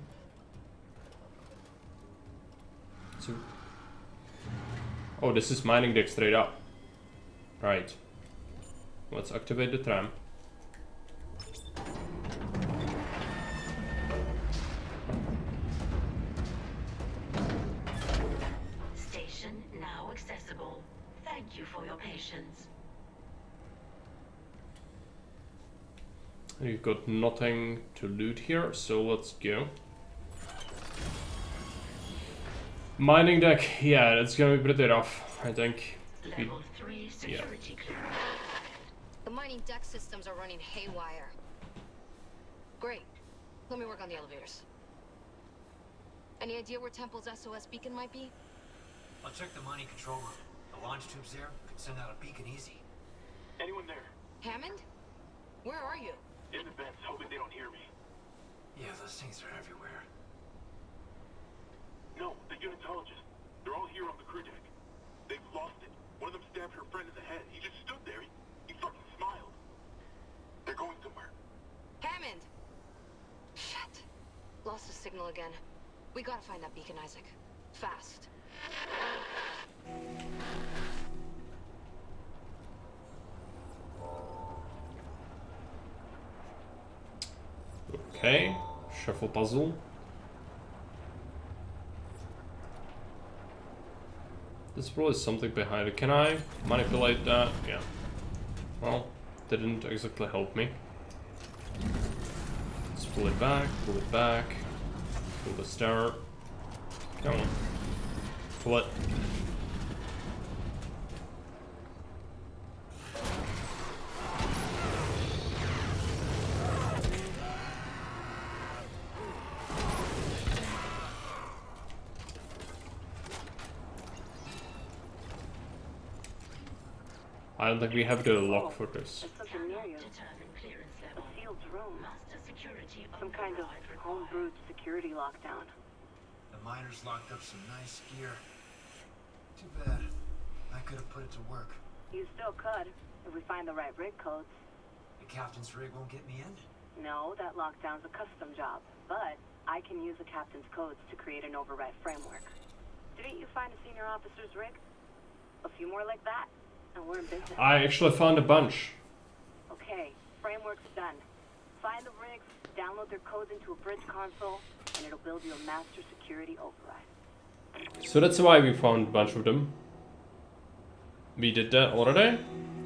So, oh, this is mining deck straight up. Right. Let's activate the tram. Station now accessible. Thank you for your patience. You've got nothing to loot here, so let's go. Mining deck, yeah, that's gonna be pretty rough, I think. Level 3 security clearance. The mining deck systems are running haywire. Great. Let me work on the elevators. Any idea where Temple's SOS beacon might be? I'll check the mining control room. The launch tubes there could send out a beacon easy. Anyone there? Hammond? Where are you? In the vents, hoping they don't hear me. Yeah, those things are everywhere. No, the unitologists. They're all here on the crew deck. They've lost it. One of them stabbed her friend in the head. He just stood there. He fucking smiled. They're going somewhere. Hammond! Shit. Lost the signal again. We gotta find that beacon, Isaac. Fast. Okay, shuffle puzzle. There's probably something behind it. Can I manipulate that? Yeah. Well, didn't exactly help me. Let's Pull it back, pull it back. Pull the star. Come on. Pull it. I don't think we have the lock for this. There's something near you. A sealed room. Some kind of home-brewed security lockdown. The miners locked up some nice gear. Too bad. I could have put it to work. You still could, if we find the right rig codes. The captain's rig won't get me in? No, that lockdown's a custom job. But I can use the captain's codes to create an override framework. Didn't you find a senior officer's rig? A few more like that, and we're in business. I actually found a bunch. Okay, framework's done. Find the rigs, download their codes into a bridge console, and it'll build you a master security override. So that's why we found a bunch of them. We did that already.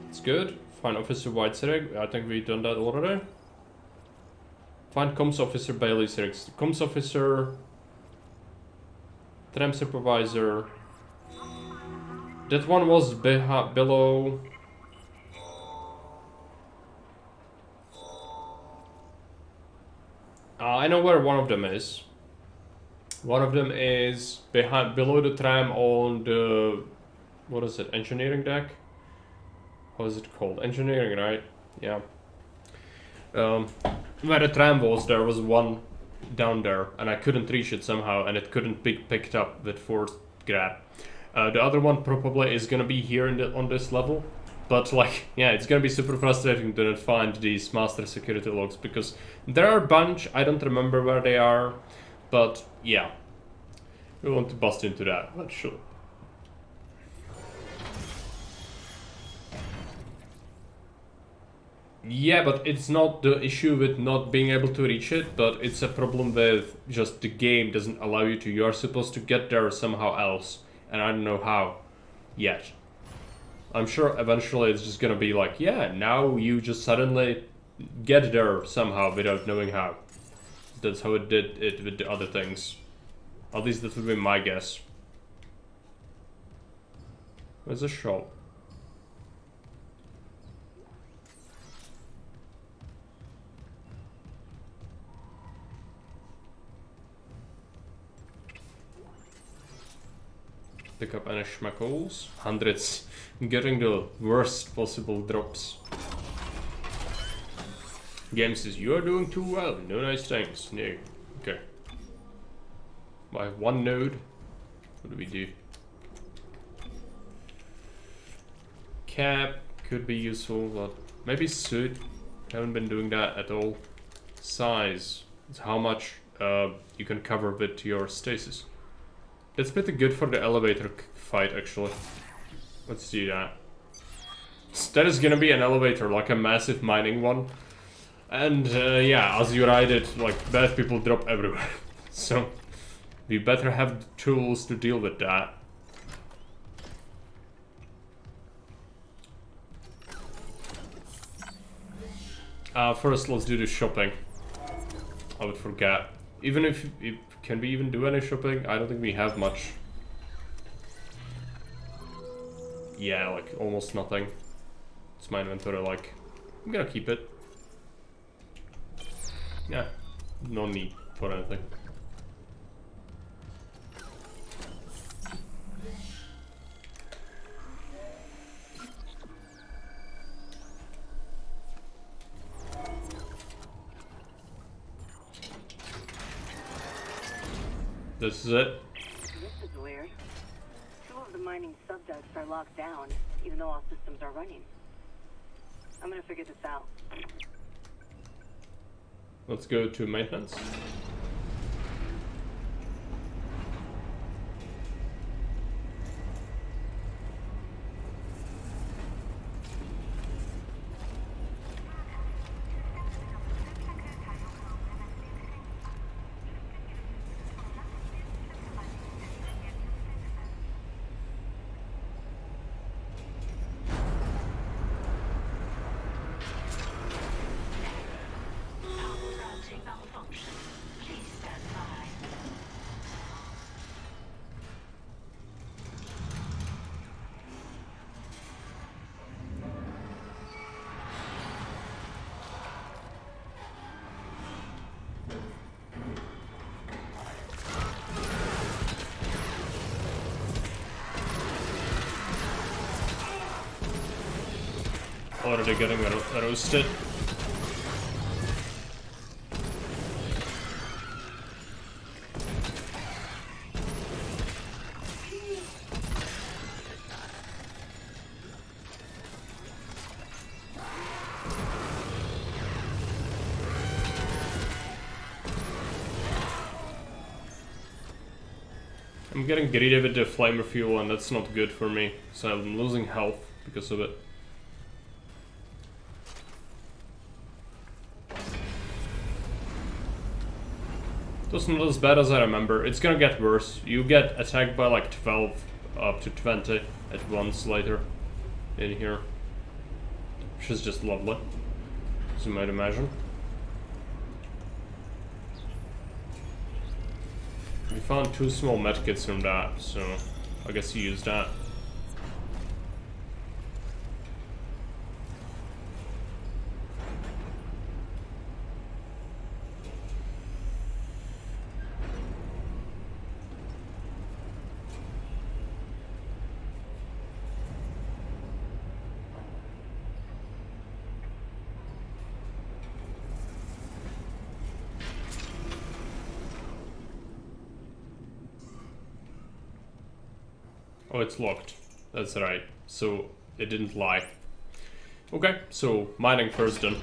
It's good. Find Officer White's rig. I think we've done that already. Find Comms Officer Bailey's rigs. Comms Officer... Tram Supervisor... That one was below... I know where one of them is. One of them is below the tram on the... What is it? Engineering deck? How is it called? Engineering, right? Yeah. Where the tram was, there was one down there, and I couldn't reach it somehow, and it couldn't be picked up with force grab. The other one probably is gonna be here on this level, but like, yeah, it's gonna be super frustrating to not find these master security logs, because there are a bunch, I don't remember where they are, but yeah, we want to bust into that, actually. Yeah, but it's not the issue with not being able to reach it, but it's a problem with just the game doesn't allow you to. You're supposed to get there somehow else, and I don't know how yet. I'm sure eventually it's just gonna be like, yeah, now you just suddenly get there somehow without knowing how. That's how it did it with the other things. At least that would be my guess. Where's the shop? Pick up any schmackles. Hundreds. Getting the worst possible drops. Game says, you are doing too well. No nice things. No. Okay. I have one node. What do we do? Cap could be useful, but maybe suit. Haven't been doing that at all. Size. It's how much you can cover with your stasis. That's pretty good for the elevator fight, actually. Let's do that. That is gonna be an elevator, like a massive mining one. And yeah, as you ride it, like, bad people drop everywhere. So, we better have the tools to deal with that. First, let's do the shopping. I would forget. Even if... Can we even do any shopping? I don't think we have much. Yeah, like almost nothing. It's my inventory, like, I'm gonna keep it. Yeah, no need for anything. This is it. This is weird. Two of the mining subducts are locked down, even though all systems are running. I'm gonna figure this out. Let's go to maintenance. already getting roasted. I'm getting greedy with the flamer fuel and that's not good for me, so I'm losing health because of it. It was not as bad as I remember. It's gonna get worse. You get attacked by like 12 up to 20 at once later in here. Which is just lovely, as you might imagine. We found 2 small medkits from that, so I guess you use that. Oh, it's locked. That's right. So, it didn't lie. Okay, so mining first then.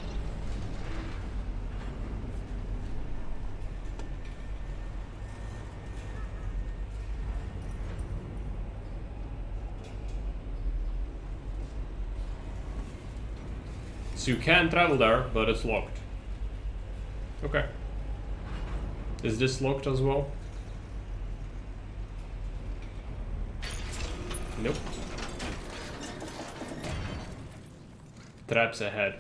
So you can travel there, but it's locked. Okay. Is this locked as well? Nope. Traps ahead.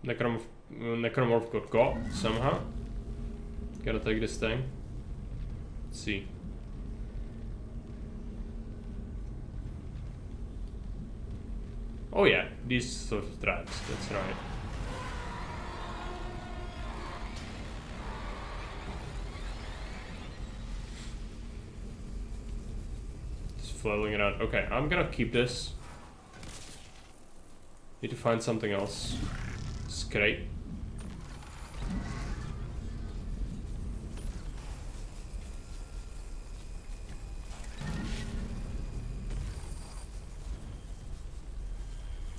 Necromorph got caught somehow. Gotta take this thing. Let's see. Oh yeah, these sort of traps, that's right. Just flailing it out. Okay, I'm gonna keep this. Need to find something else. It's great.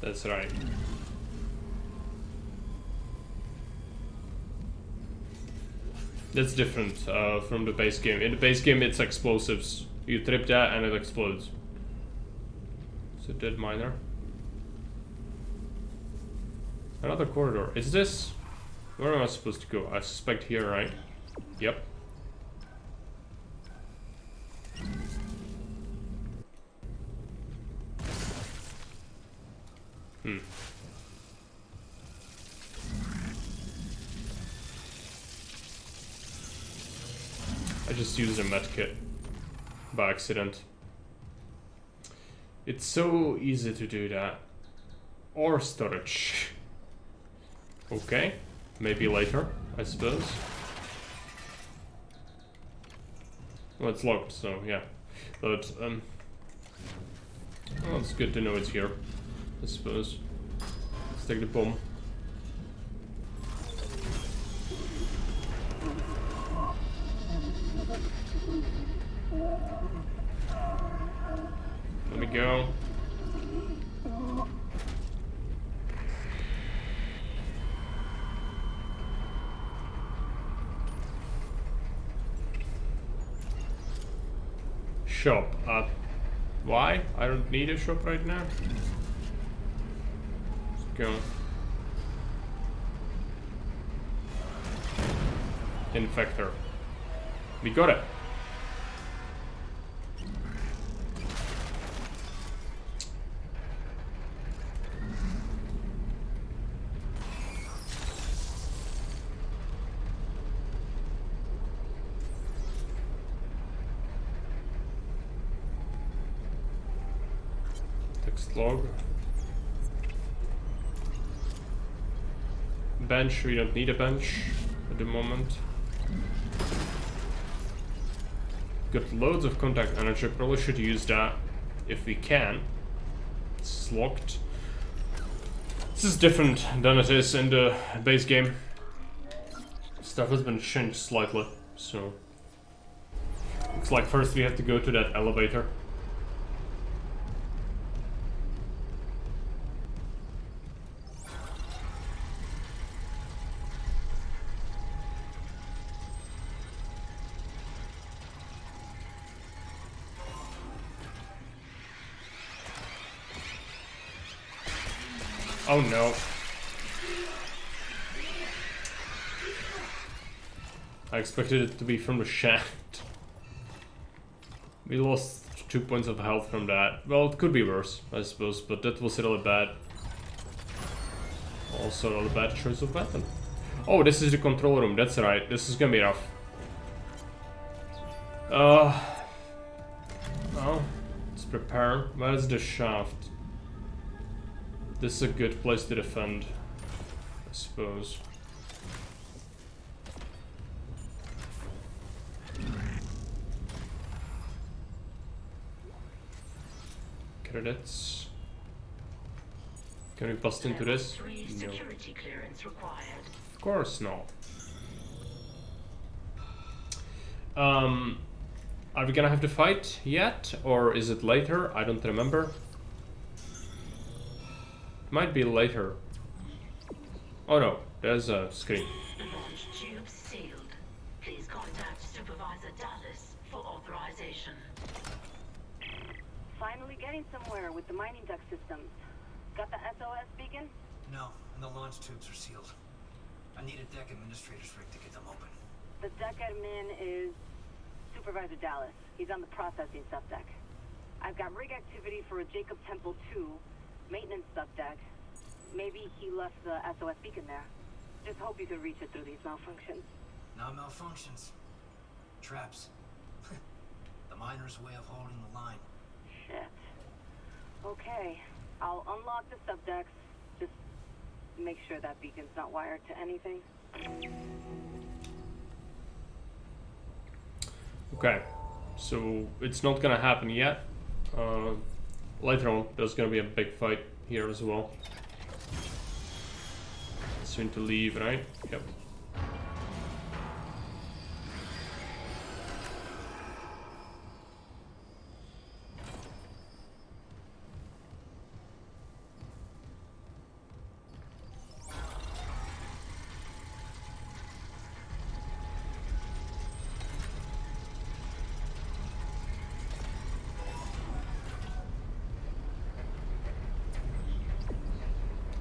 That's right. That's different from the base game. In the base game it's explosives. You trip that and it explodes. So dead miner. Another corridor. Is this... Where am I supposed to go? I suspect here, right? Yep. I just used a medkit by accident. It's so easy to do that. Or storage. Okay, maybe later, I suppose. Well, it's locked, so yeah. But, well, it's good to know it's here, I suppose. Let's take the bomb. Let me go. Shop. Why? I don't need a shop right now. Let's go. Infector. We got it. Text log. bench. We don't need a bench at the moment. Got loads of contact energy. Probably should use that if we can. It's locked. This is different than it is in the base game. Stuff has been changed slightly, so looks like first we have to go to that elevator. Oh no. I expected it to be from the shaft. We lost 2 points of health from that. Well, it could be worse, I suppose, but that was really bad. Also, not a bad choice of weapon. Oh, this is the control room, that's right. This is gonna be rough. Well, let's prepare. Where is the shaft? This is a good place to defend, I suppose. Credits. Can we bust into this? No. Security clearance required. Of course not. Are we gonna have to fight yet? Or is it later? I don't remember. Might be later. Oh no, there's a screen. Launch tube sealed. Please contact Supervisor Dallas for authorization. Finally getting somewhere with the mining duct systems. Got the SOS beacon? No, and the launch tubes are sealed. I need a deck administrator's rig to get them open. The deck admin is Supervisor Dallas. He's on the processing subdeck. I've got rig activity for a Jacob Temple 2 maintenance subdeck. Maybe he left the SOS beacon there. Just hope you can reach it through these malfunctions. Not malfunctions. Traps. The miner's way of holding the line. Shit. Okay, I'll unlock the subdecks. Just make sure that beacon's not wired to anything. Okay, so it's not gonna happen yet. Later on, there's gonna be a big fight here as well. Soon to leave, right? Yep.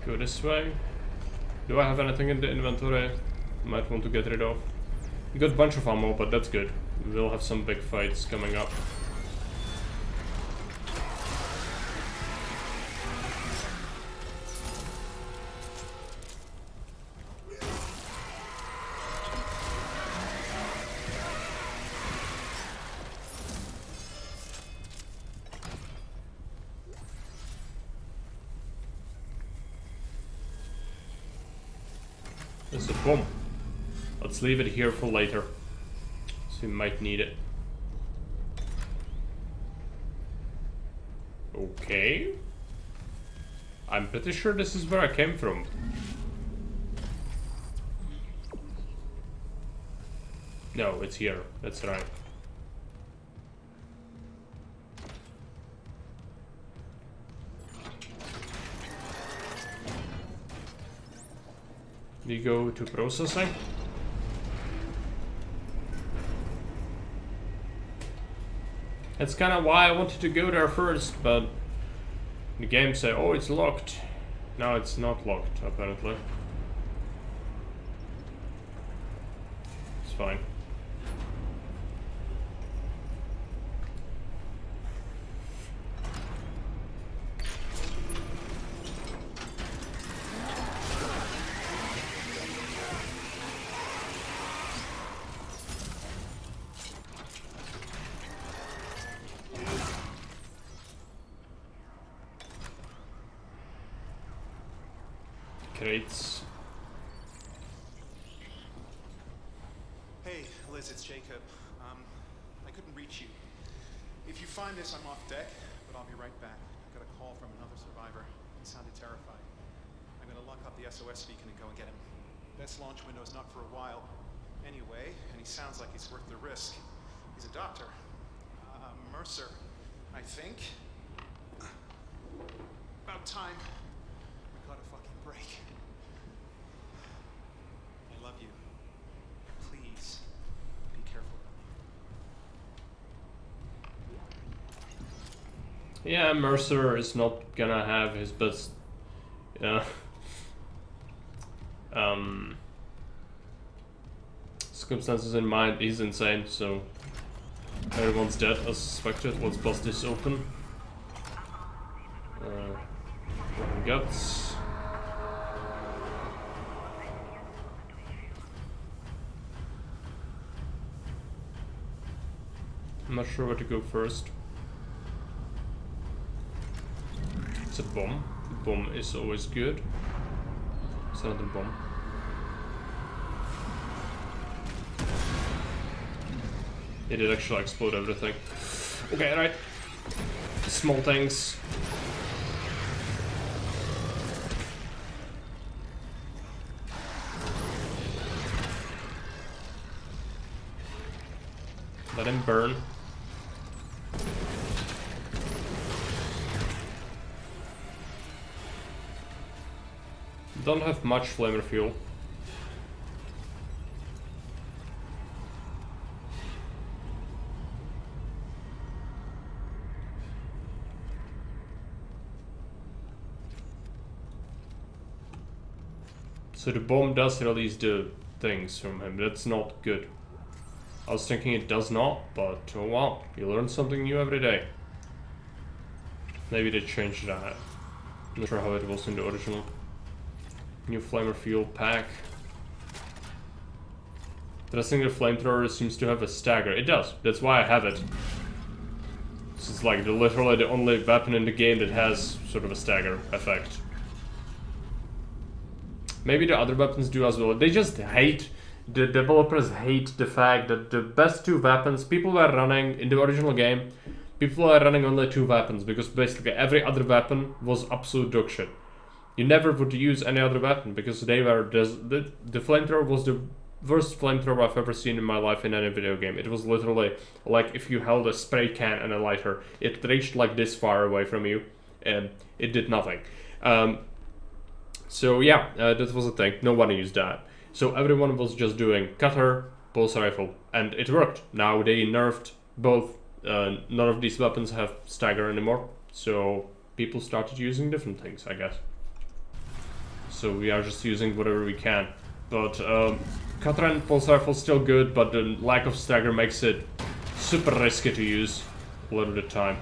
Go this way. Do I have anything in the inventory? Might want to get rid of. We got a bunch of ammo, but that's good. We will have some big fights coming up. There's a bomb. Let's leave it here for later. So we might need it. Okay. I'm pretty sure this is where I came from. No, it's here. That's right. We go to processing. That's kind of why I wanted to go there first, but the game said, oh, it's locked. Now it's not locked, apparently. It's fine. Crates. Jacob. I couldn't reach you. If you find this, I'm off deck, but I'll be right back. I got a call from another survivor. He sounded terrified. I'm gonna lock up the SOS beacon and go and get him. Best launch window's not for a while. Anyway, and he sounds like he's worth the risk. He's a doctor. Mercer, I think. About time. We got a fucking break. I love you. Please, be careful. Yeah, Mercer is not gonna have his best, circumstances in mind. He's insane, so everyone's dead as suspected. Let's bust this open. Guts. I'm not sure where to go first. It's a bomb. The bomb is always good. It's not a bomb. It did actually explode everything. Okay, right. Small things. Let him burn. Don't have much flamer fuel. So the bomb does release the things from him. That's not good. I was thinking it does not, but oh wow, you learn something new every day. Maybe they changed that. I'm not sure how it was in the original. New flamer fuel pack. But I think the flamethrower seems to have a stagger. It does. That's why I have it. This is like literally the only weapon in the game that has sort of a stagger effect. Maybe the other weapons do as well. They just hate, the developers hate the fact that the best two weapons people were running in the original game, people were running only two weapons because basically every other weapon was absolute dog shit. You never would use any other weapon because they were the flamethrower was the worst flamethrower I've ever seen in my life in any video game. It was literally like if you held a spray can and a lighter. It reached like this far away from you and it did nothing. So yeah, that was a thing. Nobody used that. So everyone was just doing cutter, pulse rifle, and it worked. Now they nerfed both. None of these weapons have stagger anymore, so people started using different things, I guess. So we are just using whatever we can. But cutter and pulse rifle is still good, but the lack of stagger makes it super risky to use a lot of the time.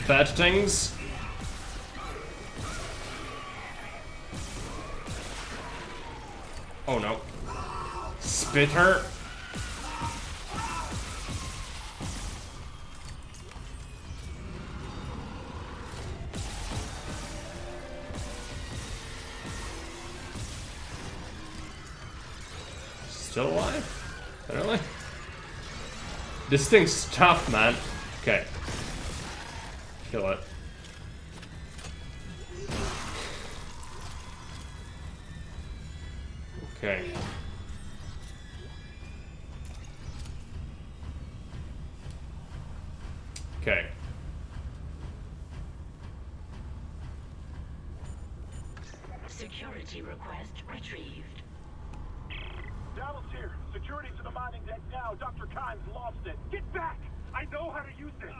Bad things. Oh no. Spitter. Still alive? Really? This thing's tough, man. Okay. Kill it. Okay. Okay. Security request retrieved. Dallas here. Security to the mining deck now. Dr. Kimes lost it. Get back! I know how to use this.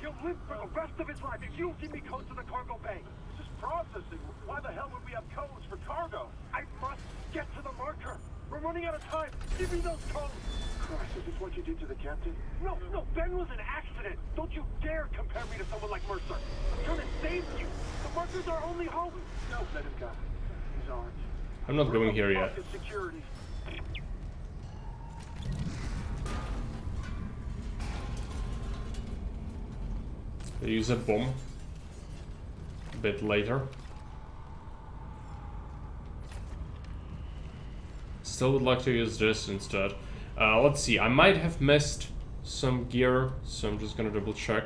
He'll live for the rest of his life if you'll give me codes to the cargo bay. Just processing. Why the hell would we have codes for cargo? I must get to the marker. We're running out of time. Give me those codes. Christ, is this what you did to the captain? No, Ben was an accident. Don't you dare compare me to someone like Mercer. I'm trying to save you. The marker's our only hope. No, let him go. He's ours. I'm not going here yet. Security. I use a bomb a bit later. Still would like to use this instead. Let's see, I might have missed some gear, so I'm just gonna double check.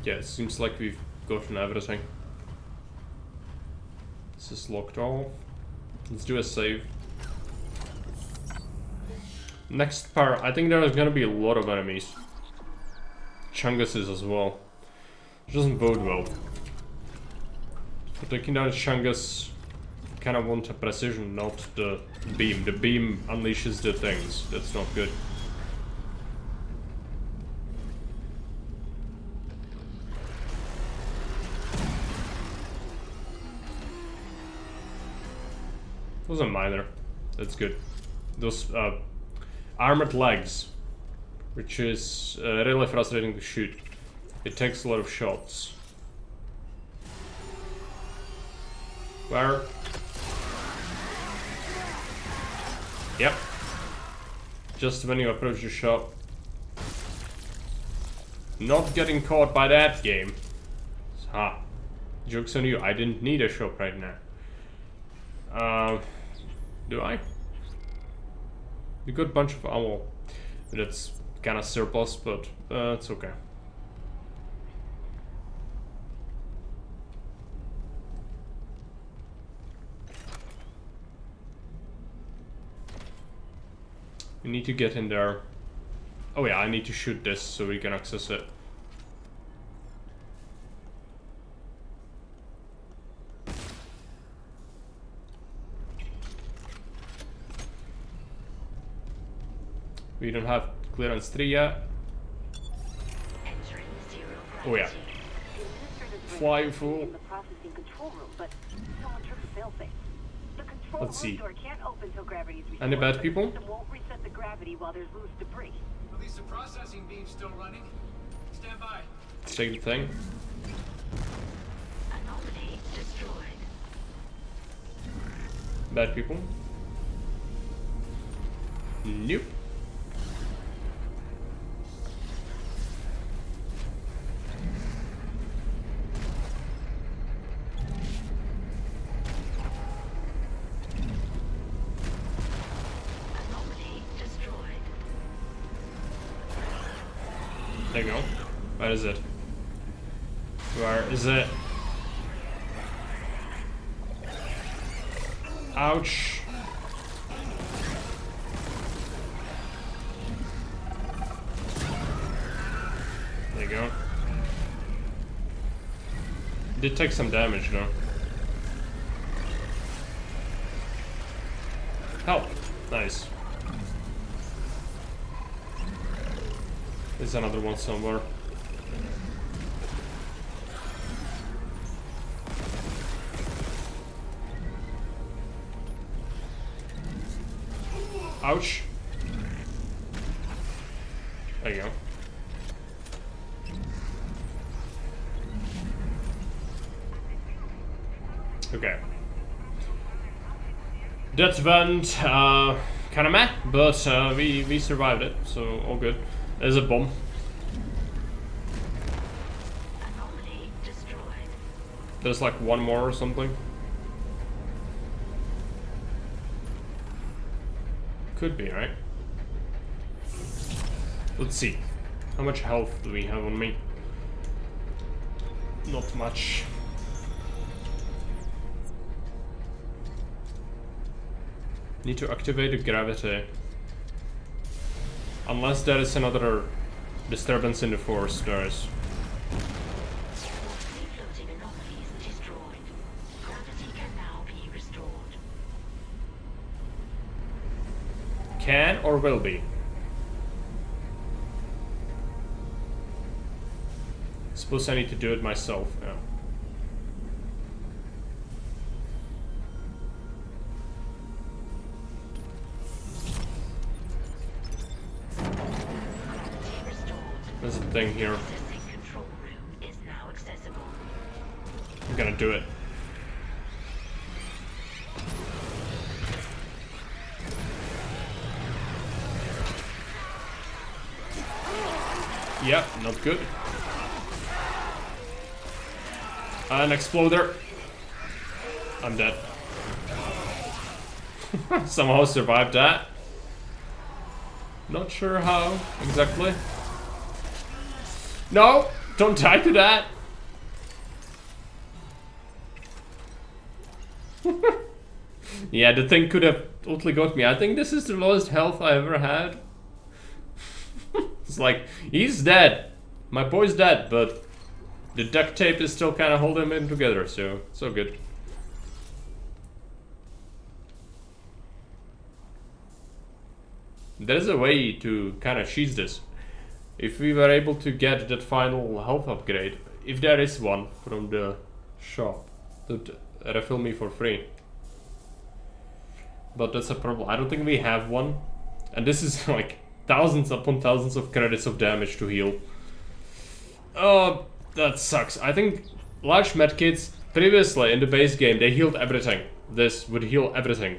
Yeah, it seems like we've gotten everything. This is locked off. Let's do a save. Next part, I think there is gonna be a lot of enemies. Chunguses as well. Which doesn't bode well. For taking down Chungus, kind of want a precision, not the beam. The beam unleashes the things. That's not good. Wasn't minor. That's good. Those armored legs, which is really frustrating to shoot. It takes a lot of shots. Where? Yep. Just when you approach the shop. Not getting caught by that game. Ha. Joke's on you, I didn't need a shop right now. Do I? We got a bunch of ammo. That's kind of surplus, but it's okay. We need to get in there. Oh yeah, I need to shoot this so we can access it. We don't have clearance 3 yet. Oh yeah. Fly fool. Let's see. Any bad people? At least the processing beam's still running. Stand by. Let's take the thing. Anomaly destroyed. Bad people? Nope. There you go. Where is it? Where is it? Ouch. There you go. Did take some damage though. Help. Nice. There's another one somewhere. Ouch. There you go. Okay. That vent, kinda meh, but we survived it, so all good. There's a bomb. There's like one more or something. Could be, right? Let's see. How much health do we have on me? Not much. Need to activate the gravity. Unless there is another disturbance in the force, there is. Floating anomalies destroyed. Gravity can now be restored. Can or will be? Suppose I need to do it myself. Yeah. There's a thing here. Control room is now accessible. I'm gonna do it. Yep, not good. An exploder. I'm dead. Somehow survived that. Not sure how exactly. No! Don't die to that! Yeah, the thing could have totally got me. I think this is the lowest health I ever had. It's like, he's dead. My boy's dead, but the duct tape is still kind of holding him together, so it's all good. There is a way to kind of cheese this. If we were able to get that final health upgrade, if there is one from the shop, that refill me for free. But that's a problem. I don't think we have one. And this is like thousands upon thousands of credits of damage to heal. Oh, that sucks. I think large medkits, previously in the base game, they healed everything. This would heal everything.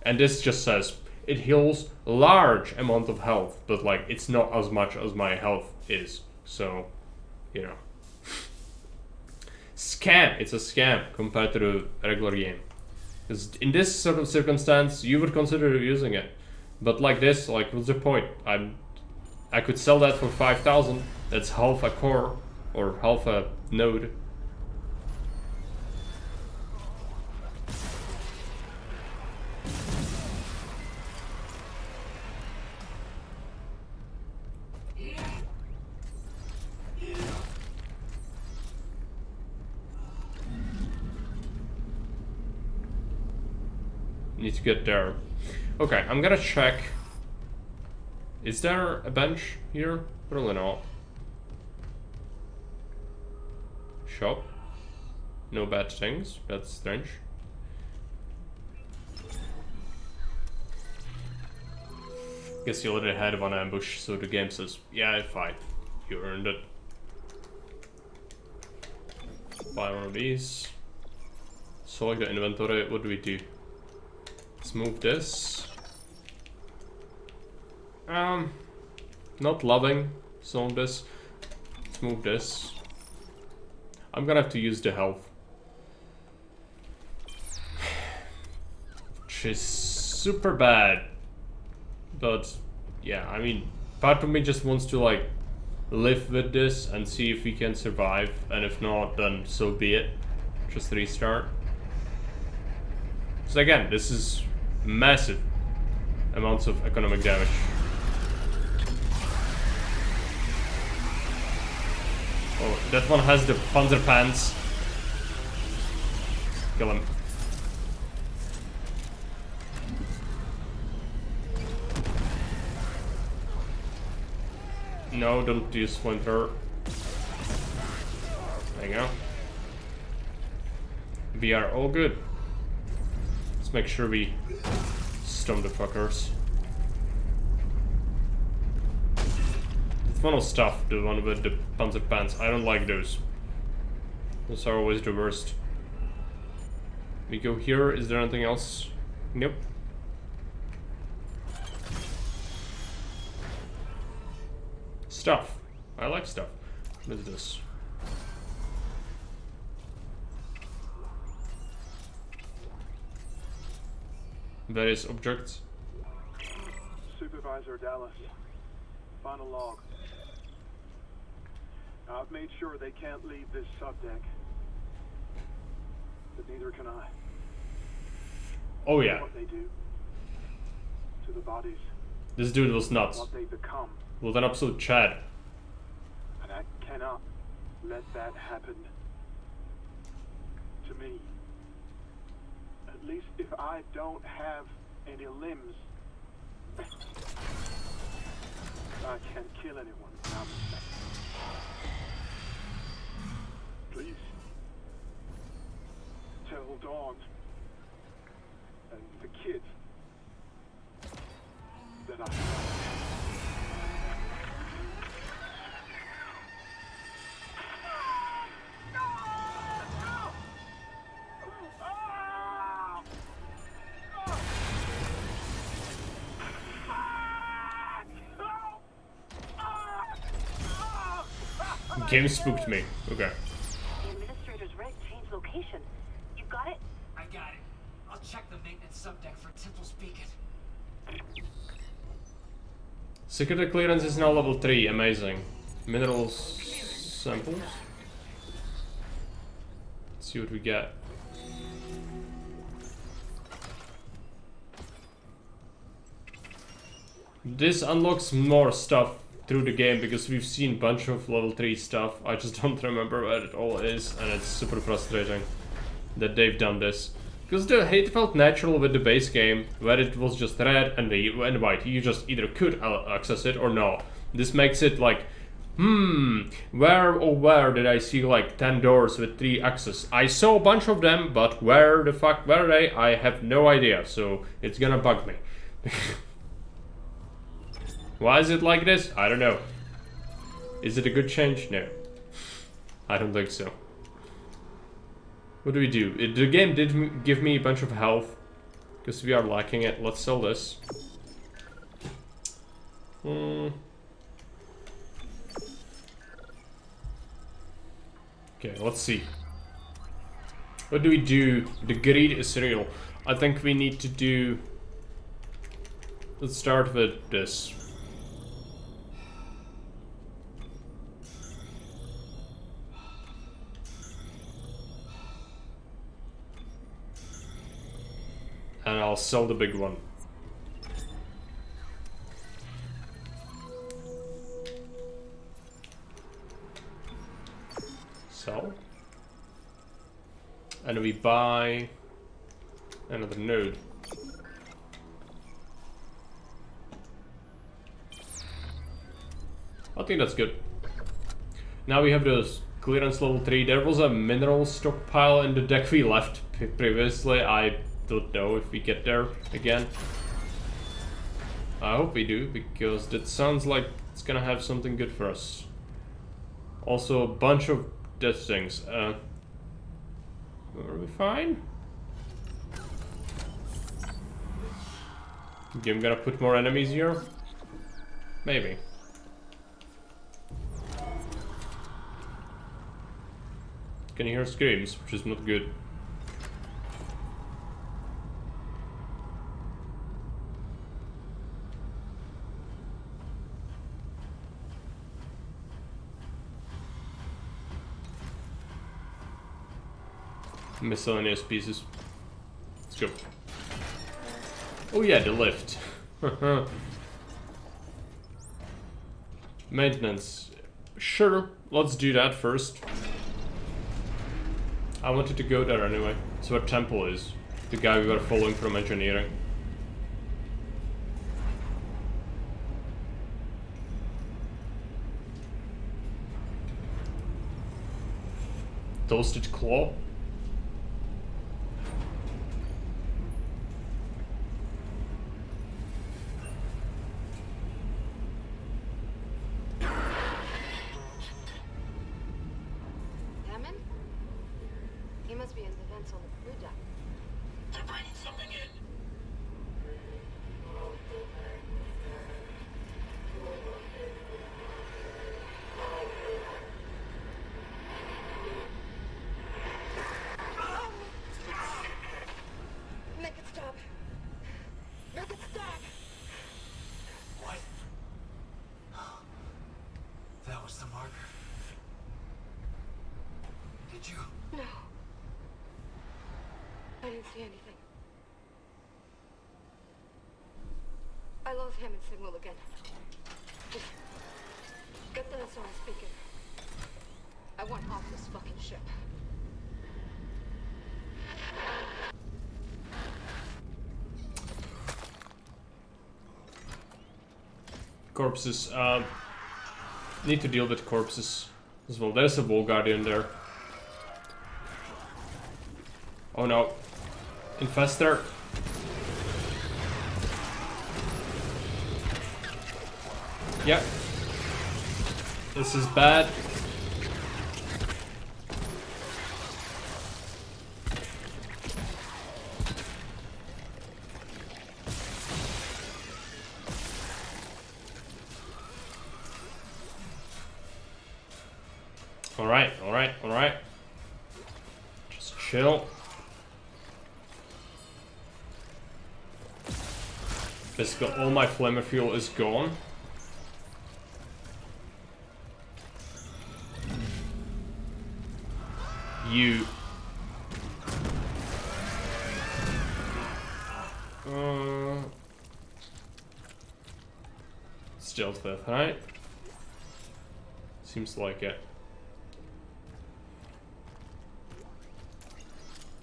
And this just says, it heals large amount of health, but like, it's not as much as my health is. So, you know. Scam. It's a scam compared to the regular game. Because in this sort of circumstance, you would consider using it. But like this, like, what's the point? I could sell that for 5,000. That's half a core, or half a node. Need to get there. Okay, I'm gonna check. Is there a bench here? Probably not. Shop. No bad things. That's strange. Guess you already had one ambush, so the game says, yeah, fine. You earned it. Buy one of these. Select the inventory. What do we do? Let's move this. Not loving some of this. Let's move this. I'm gonna have to use the health. Which is super bad. But, yeah, I mean, part of me just wants to, like, live with this and see if we can survive. And if not, then so be it. Just restart. So again, this is massive amounts of economic damage. Oh, that one has the panzer pants. Kill him. No, don't use flamethrower. There you go. We are all good. Let's make sure we stun the fuckers. The funnel stuff, the one with the panzer pants, I don't like those. Those are always the worst. We go here, is there anything else? Nope. Stuff. I like stuff. What is this? Various objects. Supervisor Dallas. Final log. I've made sure they can't leave this subdeck. But neither can I. Oh yeah. What they do to the bodies. This dude was nuts. What they become. Well, an absolute Chad. And I cannot let that happen to me. At least if I don't have any limbs, I can't kill anyone without respect. Please tell Dawn and the kids that I. Game spooked me. Okay. The administrator's rig Security clearance is now level 3, amazing. Minerals samples. Let's see what we get. This unlocks more stuff through the game because we've seen a bunch of level 3 stuff. I just don't remember what it all is, and it's super frustrating that they've done this. Because it felt natural with the base game, where it was just red and white. You just either could access it or no. This makes it like, where did I see like 10 doors with 3 access? I saw a bunch of them, but where the fuck were they? I have no idea, so it's gonna bug me. Why is it like this? I don't know. Is it a good change? No. I don't think so. What do we do? The game did give me a bunch of health, because we are lacking it. Let's sell this. Okay, let's see. What do we do? The greed is real. I think we need to do... Let's start with this. And I'll sell the big one. Sell. And we buy another node. I think that's good. Now we have those clearance level 3. There was a mineral stockpile in the deck we left previously. I don't know if we get there again. I hope we do, because that sounds like it's gonna have something good for us. Also a bunch of death things. Are we fine? Okay, I'm gonna put more enemies here. Maybe. Can you hear screams, which is not good. Miscellaneous pieces. Let's go. Oh yeah, the lift. Maintenance. Sure, let's do that first. I wanted to go there anyway. That's where Temple is. The guy we were following from engineering. Toasted claw. He must be in the vents on the crew deck. They're bringing something in. Make it stop. Make it stop. What? That was the marker. Did you? No. I didn't see anything. I lost Hammond signal again. Just get the SOS speaker. I want off this fucking ship. Corpses. Need to deal with corpses as well. There's a wall guardian there. Oh no. Infestor. Yep. This is bad. Alright. Just chill. Basically, all my flamer fuel is gone. You. Stealth theft, right? Seems like it.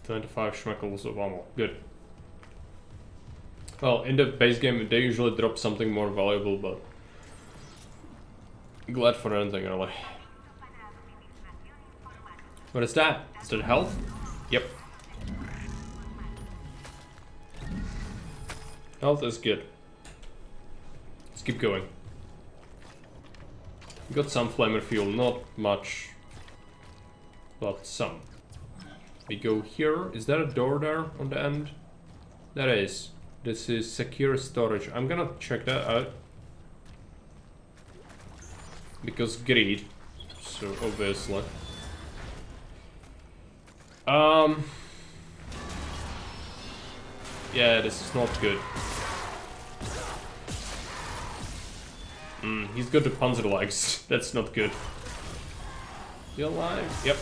25 schmeckles of ammo. Good. Well, in the base game, they usually drop something more valuable, but glad for anything, really. What is that? Is that health? Yep. Health is good. Let's keep going. Got some flamer fuel, not much, but some. We go here. Is there a door there on the end? There is. This is secure storage. I'm gonna check that out. Because greed. So obviously. Yeah, this is not good. He's got the panzer legs. That's not good. You alive? Yep.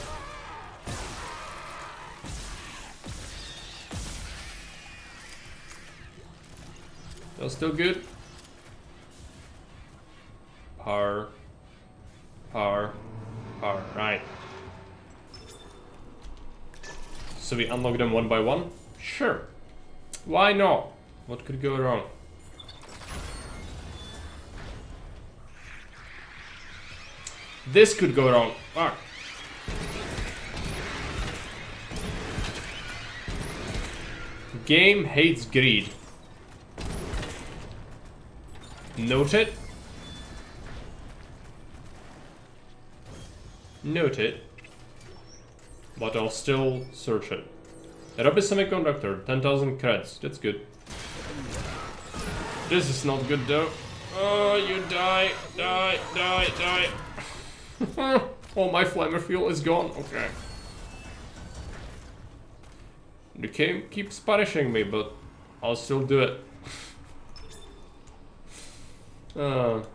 That's still good. Power. Right. So we unlock them one by one? Sure. Why not? What could go wrong? This could go wrong. Fuck. Game hates greed. Noted. Noted. But I'll still search it. Aerobic semiconductor, 10,000 creds. That's good. This is not good though. Oh, you die. Oh, my flamer fuel is gone. Okay. The game keeps punishing me, but I'll still do it.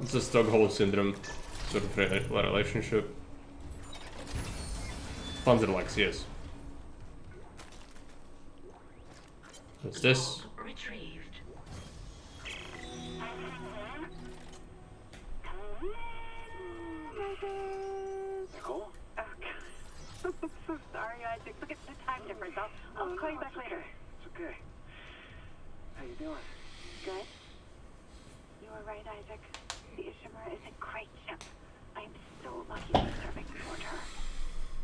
It's a Stockholm syndrome sort of relationship. Panzerlex, yes. What's this? Retrieved. Nicole? I'm so sorry, Isaac. Look at the time difference. I'll call you back later. It's okay. How you doing? Good. You were right, Isaac. The Ishimura is a great ship. I am so lucky to be serving aboard her.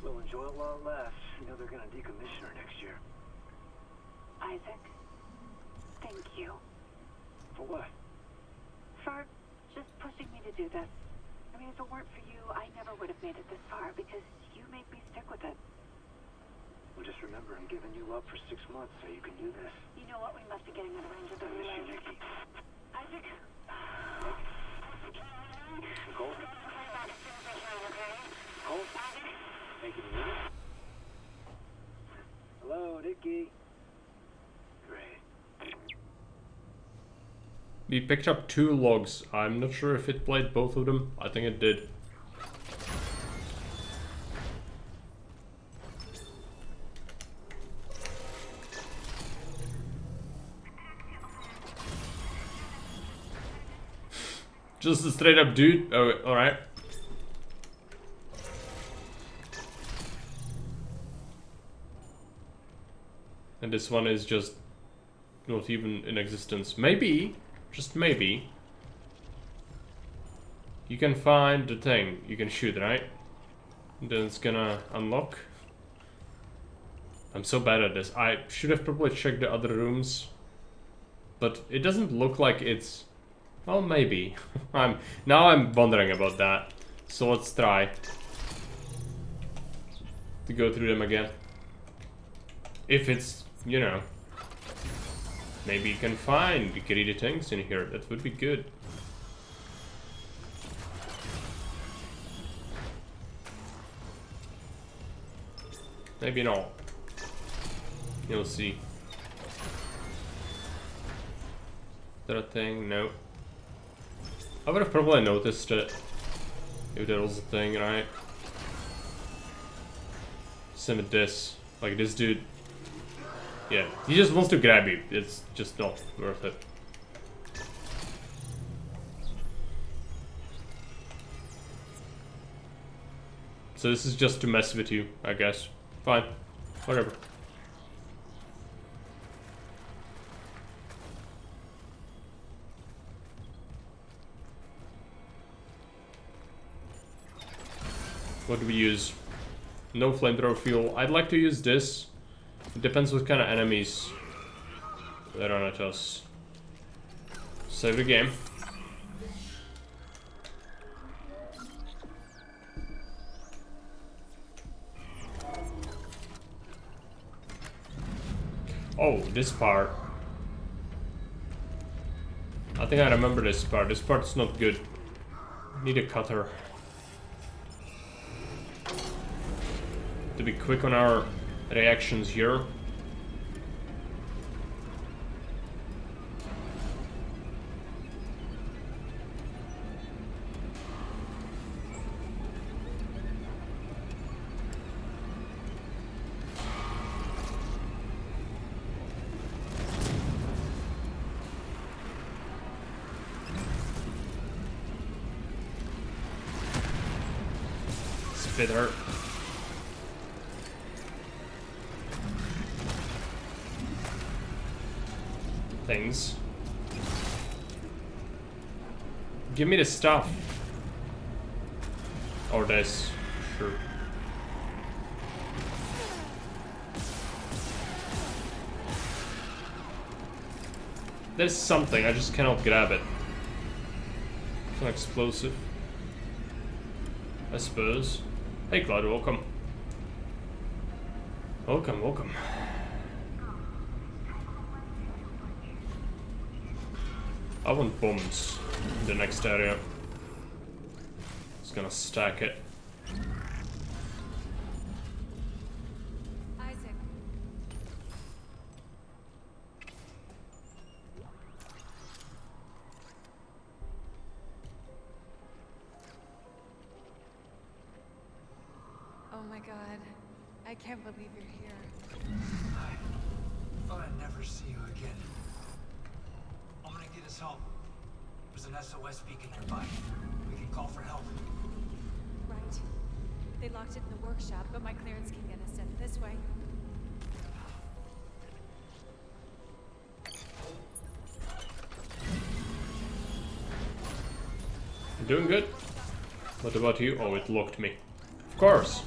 We'll enjoy it while it lasts. You know they're gonna decommission her next year. Isaac, thank you. For what? For just pushing me to do this. I mean, if it weren't for you, I never would have made it this far because you made me stick with it. Well, just remember, I'm giving you up for 6 months so you can do this. You know what? We must be getting out of range of the I miss relay. you, Nikki. Isaac? Nicole? Nicole? Hey, can you hear me? Hello, Nikki. Great. We picked up 2 logs. I'm not sure if it played both of them. I think it did. Just a straight up dude? Oh, alright. And this one is just not even in existence. Maybe, just maybe, you can find the thing you can shoot, right? Then it's gonna unlock. I'm so bad at this. I should have probably checked the other rooms. But it doesn't look like it's... Well, maybe. Now I'm wondering about that. So let's try to go through them again. If it's, you know, maybe you can find the greedy things in here. That would be good. Maybe not. You'll see. Is there a thing? No. I would have probably noticed it if there was a thing, right? Same with this. Like this dude. Yeah, he just wants to grab you. It's just not worth it. So this is just to mess with you, I guess. Fine. Whatever. What do we use? No flamethrower fuel. I'd like to use this. It depends what kind of enemies that are at us. Save the game. Oh, this part. I think I remember this part. This part's not good. Need a cutter. To be quick on our reactions here. Spit her. Things. Give me the stuff. Or this. Sure. There's something, I just cannot grab it. It's an explosive. I suppose. Hey Cloud, welcome. Welcome, welcome. I want bombs in the next area. Just gonna stack it. Isaac. Oh my god. I can't believe you're here. I thought I'd never see you again. I'm gonna get us home. There's an SOS beacon nearby. We can call for help. Right. They locked it in the workshop, but my clearance can get us in this way. I'm doing good. What about you? Oh, it locked me. Of course.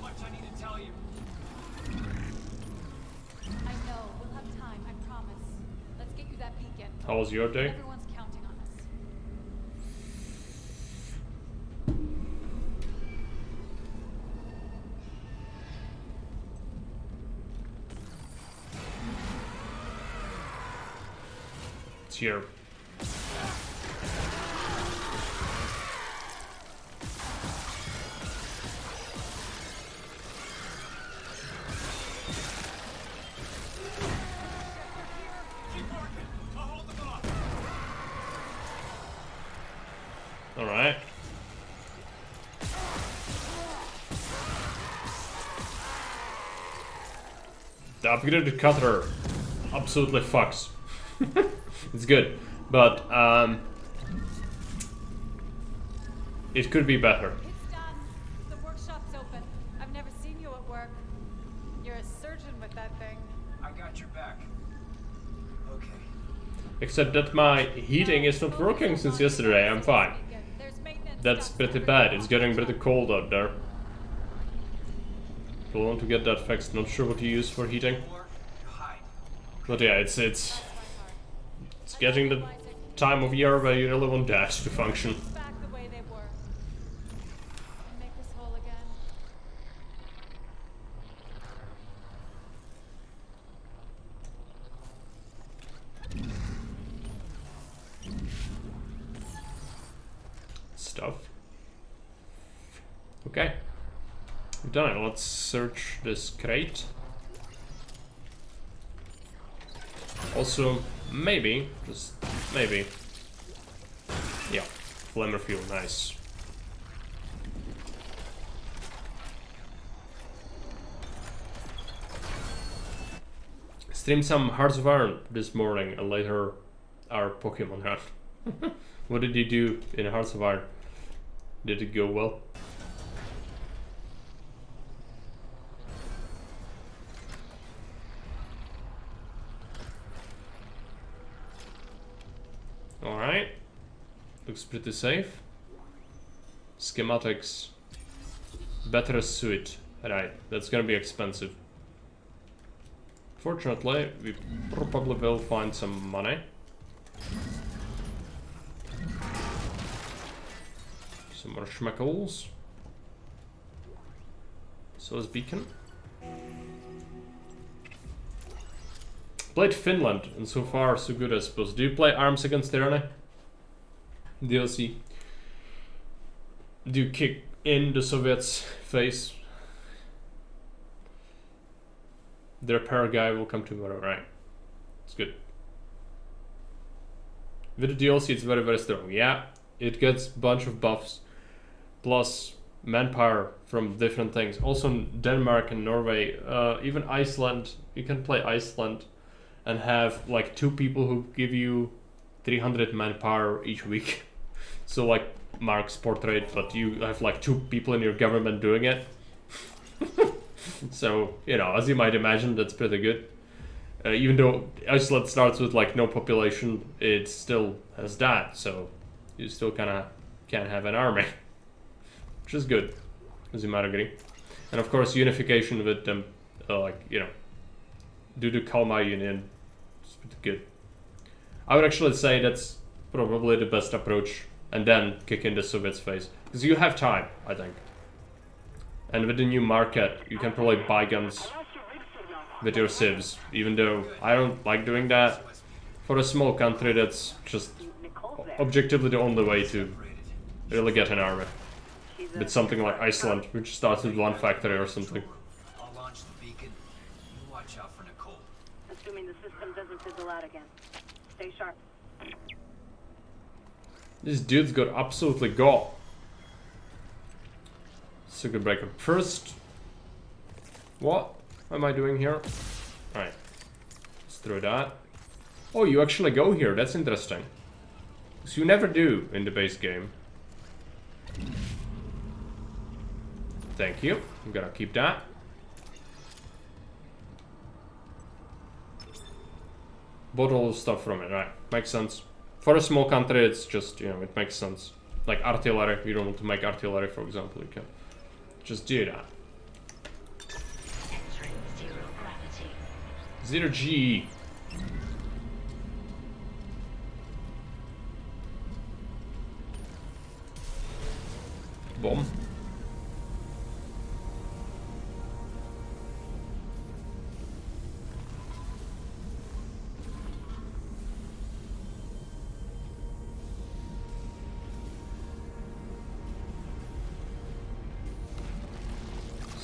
I know. We'll have time, I promise. Let's get you that beacon. How was your day? Everyone's counting on us. It's here. Alright. The upgraded cutter absolutely fucks. It's good, but it could be better. It's done. The workshop's open. I've never seen you at work. You're a surgeon with that thing. I got your back. Okay. Except that my heating is not working since yesterday. I'm fine. That's pretty bad. It's getting pretty cold out there. We'll want to get that fixed. Not sure what you use for heating. But yeah, it's getting the time of year where you really want that to function. Back the way they were. And make us whole again. Stuff. Okay. We've done it. Let's search this crate. Also, maybe, just maybe. Yeah, flamer fuel, nice. Streamed some Hearts of Iron this morning and later our Pokemon run. What did you do in Hearts of Iron? Did it go well? Alright. Looks pretty safe. Schematics. Better suit. Right, that's gonna be expensive. Fortunately, we probably will find some money. Some more schmeckles. So is Beacon. Played Finland, and so far so good I suppose. Do you play Arms Against Tyranny? DLC. Do you kick in the Soviets' face? The repair guy will come tomorrow, right? It's good. With the DLC it's very strong. Yeah, it gets a bunch of buffs. Plus manpower from different things. Also in Denmark and Norway, even Iceland, you can play Iceland and have like 2 people who give you 300 manpower each week. So like Mark's portrait, but you have like 2 people in your government doing it. So, you know, as you might imagine, that's pretty good. Even though Iceland starts with like no population, it still has that, so you still kinda can't have an army. Which is good, as you might agree. And of course, unification with them, like, you know, do the Kalmar Union, it's pretty good. I would actually say that's probably the best approach, and then kick in the Soviets' face. Because you have time, I think. And with the new market, you can probably buy guns with your civs, even though I don't like doing that. For a small country, that's just objectively the only way to really get an army. With something like Iceland, which starts with 1 factory or something. I'll launch the beacon. You watch out for Nicole. Assuming the system doesn't fizzle out again. Stay sharp. This dude's got absolutely got. Circuit breaker. First, what am I doing here? Alright, let's throw that. Oh, you actually go here. That's interesting. Because you never do in the base game. Thank you. I'm gonna keep that. Bought all the stuff from it. Right, makes sense. For a small country, it's just, you know, it makes sense. Like artillery, you don't want to make artillery, for example, you can just do that. Entering 0 gravity. 0 G. Bomb.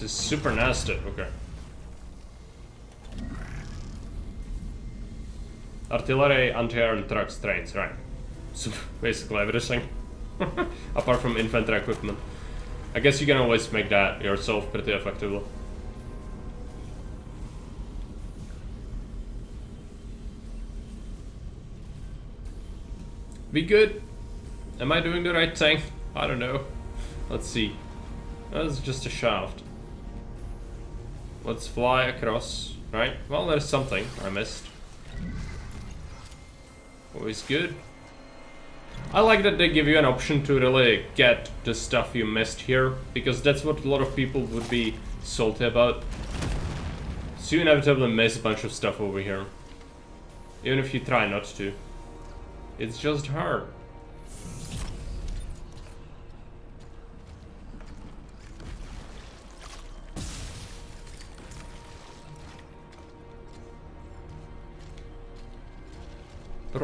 This is super nasty. Okay. Artillery, anti-air, and trucks, trains, right. So basically everything. Apart from infantry equipment. I guess you can always make that yourself pretty effectively. We good? Am I doing the right thing? I don't know. Let's see. That's just a shaft. Let's fly across, right? Well, there's something I missed. Always good. I like that they give you an option to really get the stuff you missed here, because that's what a lot of people would be salty about. So you inevitably miss a bunch of stuff over here. Even if you try not to. It's just hard.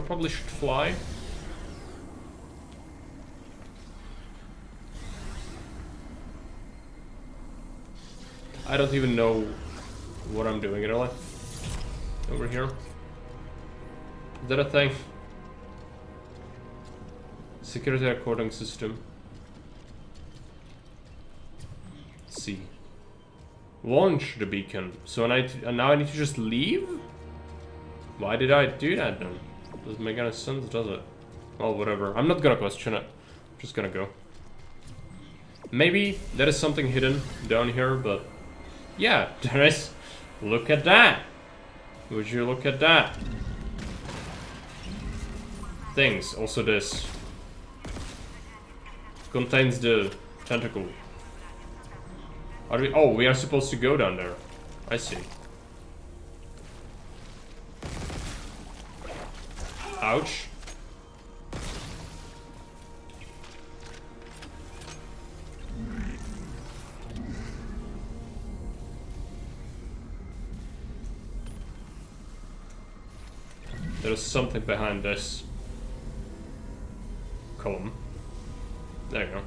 Probably should fly. I don't even know what I'm doing really. Over here. Is that a thing? Security recording system. Let's see. Launch the beacon. So now I need to just leave? Why did I do that then? Doesn't make any sense, does it? Oh, whatever. I'm not gonna question it. I'm just gonna go. Maybe there is something hidden down here, but... Yeah, there is. Look at that! Would you look at that? Things. Also this. Contains the tentacle. Are we... Oh, we are supposed to go down there. I see. Ouch. There's something behind this column. There you go.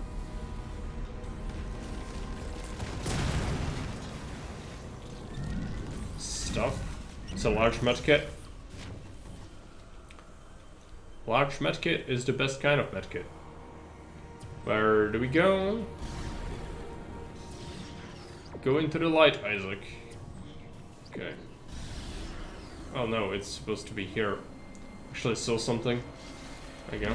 Stuff. It's a large medkit. Large medkit is the best kind of medkit. Where do we go? Go into the light, Isaac. Okay. Oh no, it's supposed to be here. Actually, I saw something. There you go.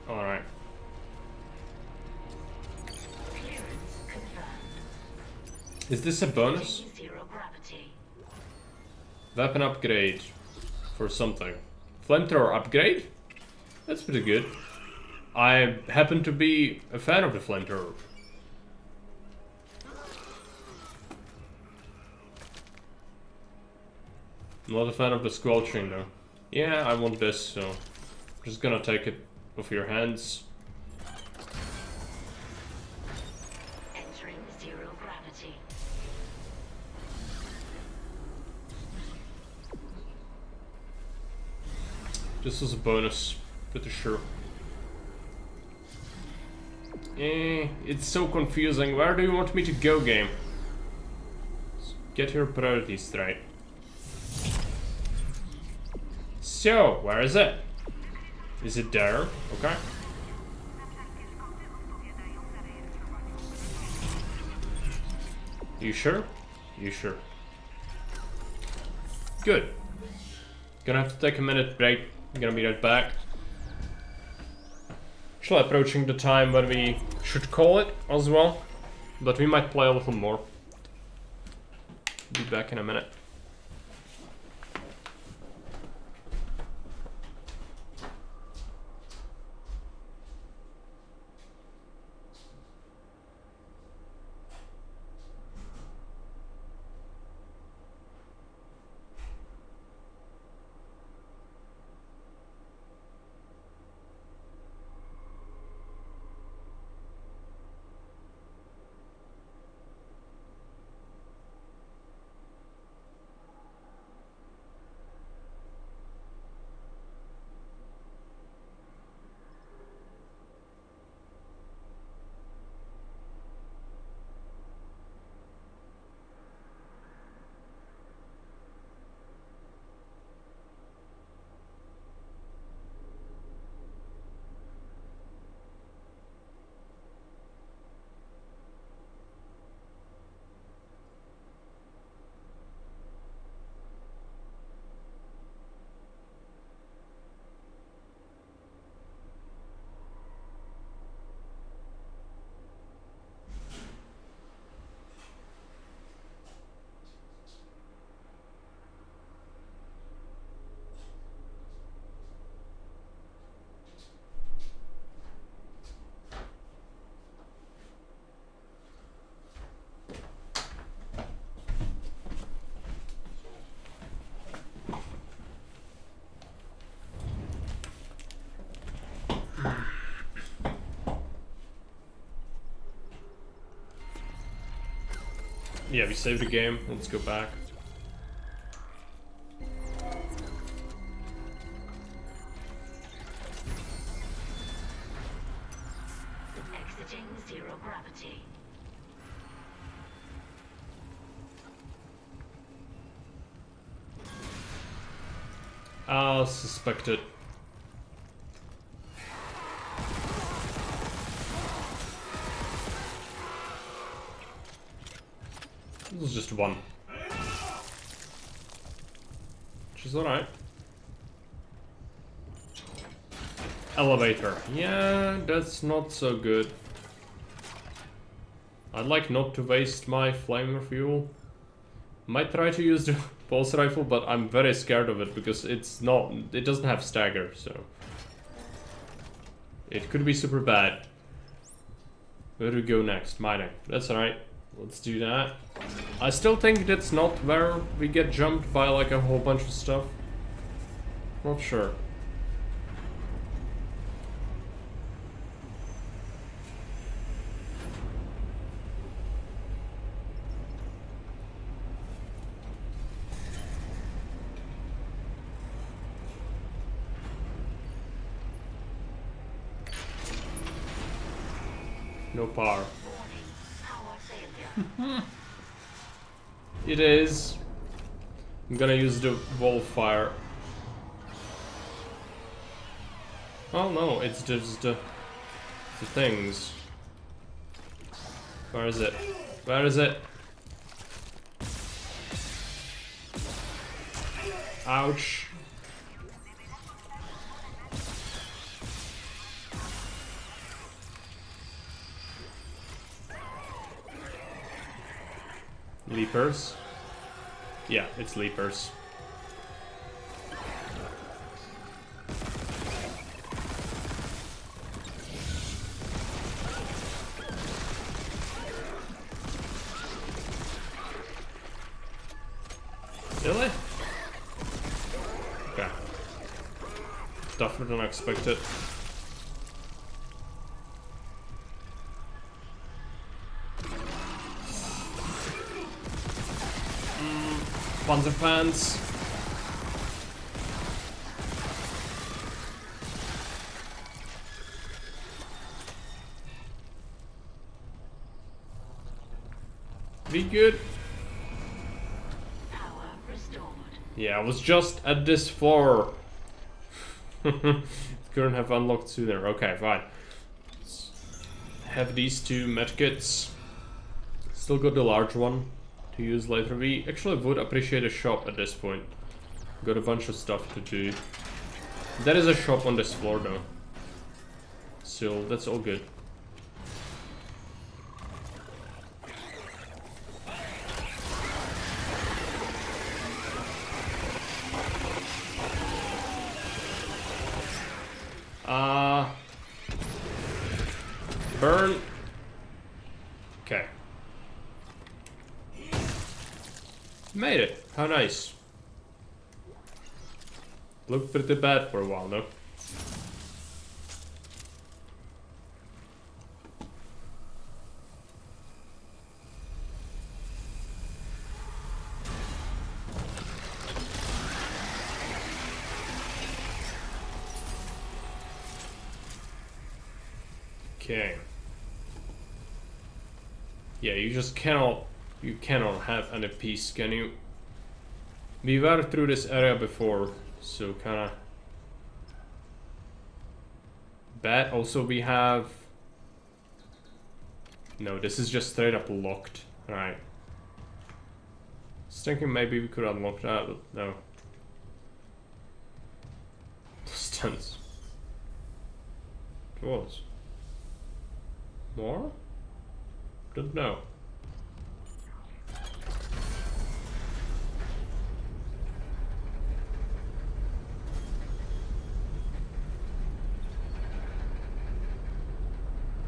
Alright. Is this a bonus? Weapon upgrade for something. Flamethrower upgrade? That's pretty good. I happen to be a fan of the flamethrower. Not a fan of the squelching though. Yeah, I want this, so I'm just gonna take it off your hands. Entering zero gravity. This is a bonus, pretty sure. It's so confusing. Where do you want me to go, game? Get your priorities straight. So, where is it? Is it there? Okay. You sure? You sure? Good. Gonna have to take a minute break. I'm gonna be right back. Actually approaching the time when we should call it as well. But we might play a little more. Be back in a minute. Yeah, we saved the game. Let's go back. Exiting zero gravity. I'll suspect it. This was just one. Which is alright. Elevator. Yeah, that's not so good. I'd like not to waste my flamer fuel. Might try to use the pulse rifle, but I'm very scared of it because it doesn't have stagger, so it could be super bad. Where do we go next? Mining. That's alright. Let's do that. I still think that's not where we get jumped by like a whole bunch of stuff. Not sure. No power. It is. I'm gonna use the wall fire. Oh no, it's just the things. Where is it? Where is it? Ouch. Leapers? Yeah, it's leapers. Really? Okay. Tougher than I expected. Panzer pants. Be good. Power restored. Yeah, I was just at this floor. Couldn't have unlocked sooner. Okay, fine. Let's have these two medkits. Still got the large one to use later. We actually would appreciate a shop at this point. Got a bunch of stuff to do. There is a shop on this floor though. So that's all good. Burn. Okay. Made it. How nice. Looked pretty bad for a while, though. Okay. Yeah, you just cannot have any peace, can you? We were through this area before, so kinda bad. Also we have... No, this is just straight up locked. Right. I was thinking maybe we could unlock that, but no. Distance. It was. More? Don't know.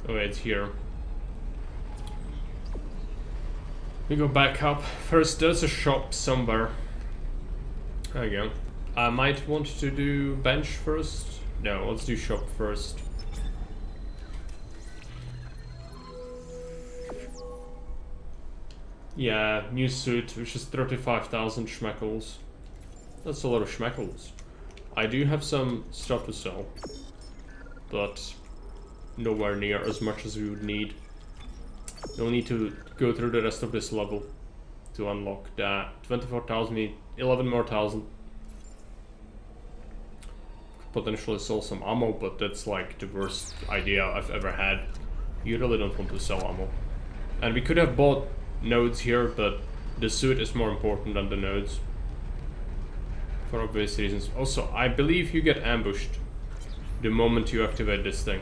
Oh, it's here. We go back up. First, there's a shop somewhere. There you go. I might want to do bench first. No, let's do shop first. Yeah, new suit, which is 35,000 schmeckles. That's a lot of schmeckles. I do have some stuff to sell, but nowhere near as much as we would need. You'll need to go through the rest of this level to unlock that. 24,000, need 11 more thousand. Could potentially sell some ammo, but that's like the worst idea I've ever had. You really don't want to sell ammo. And we could have bought nodes here, but the suit is more important than the nodes. For obvious reasons. Also, I believe you get ambushed the moment you activate this thing.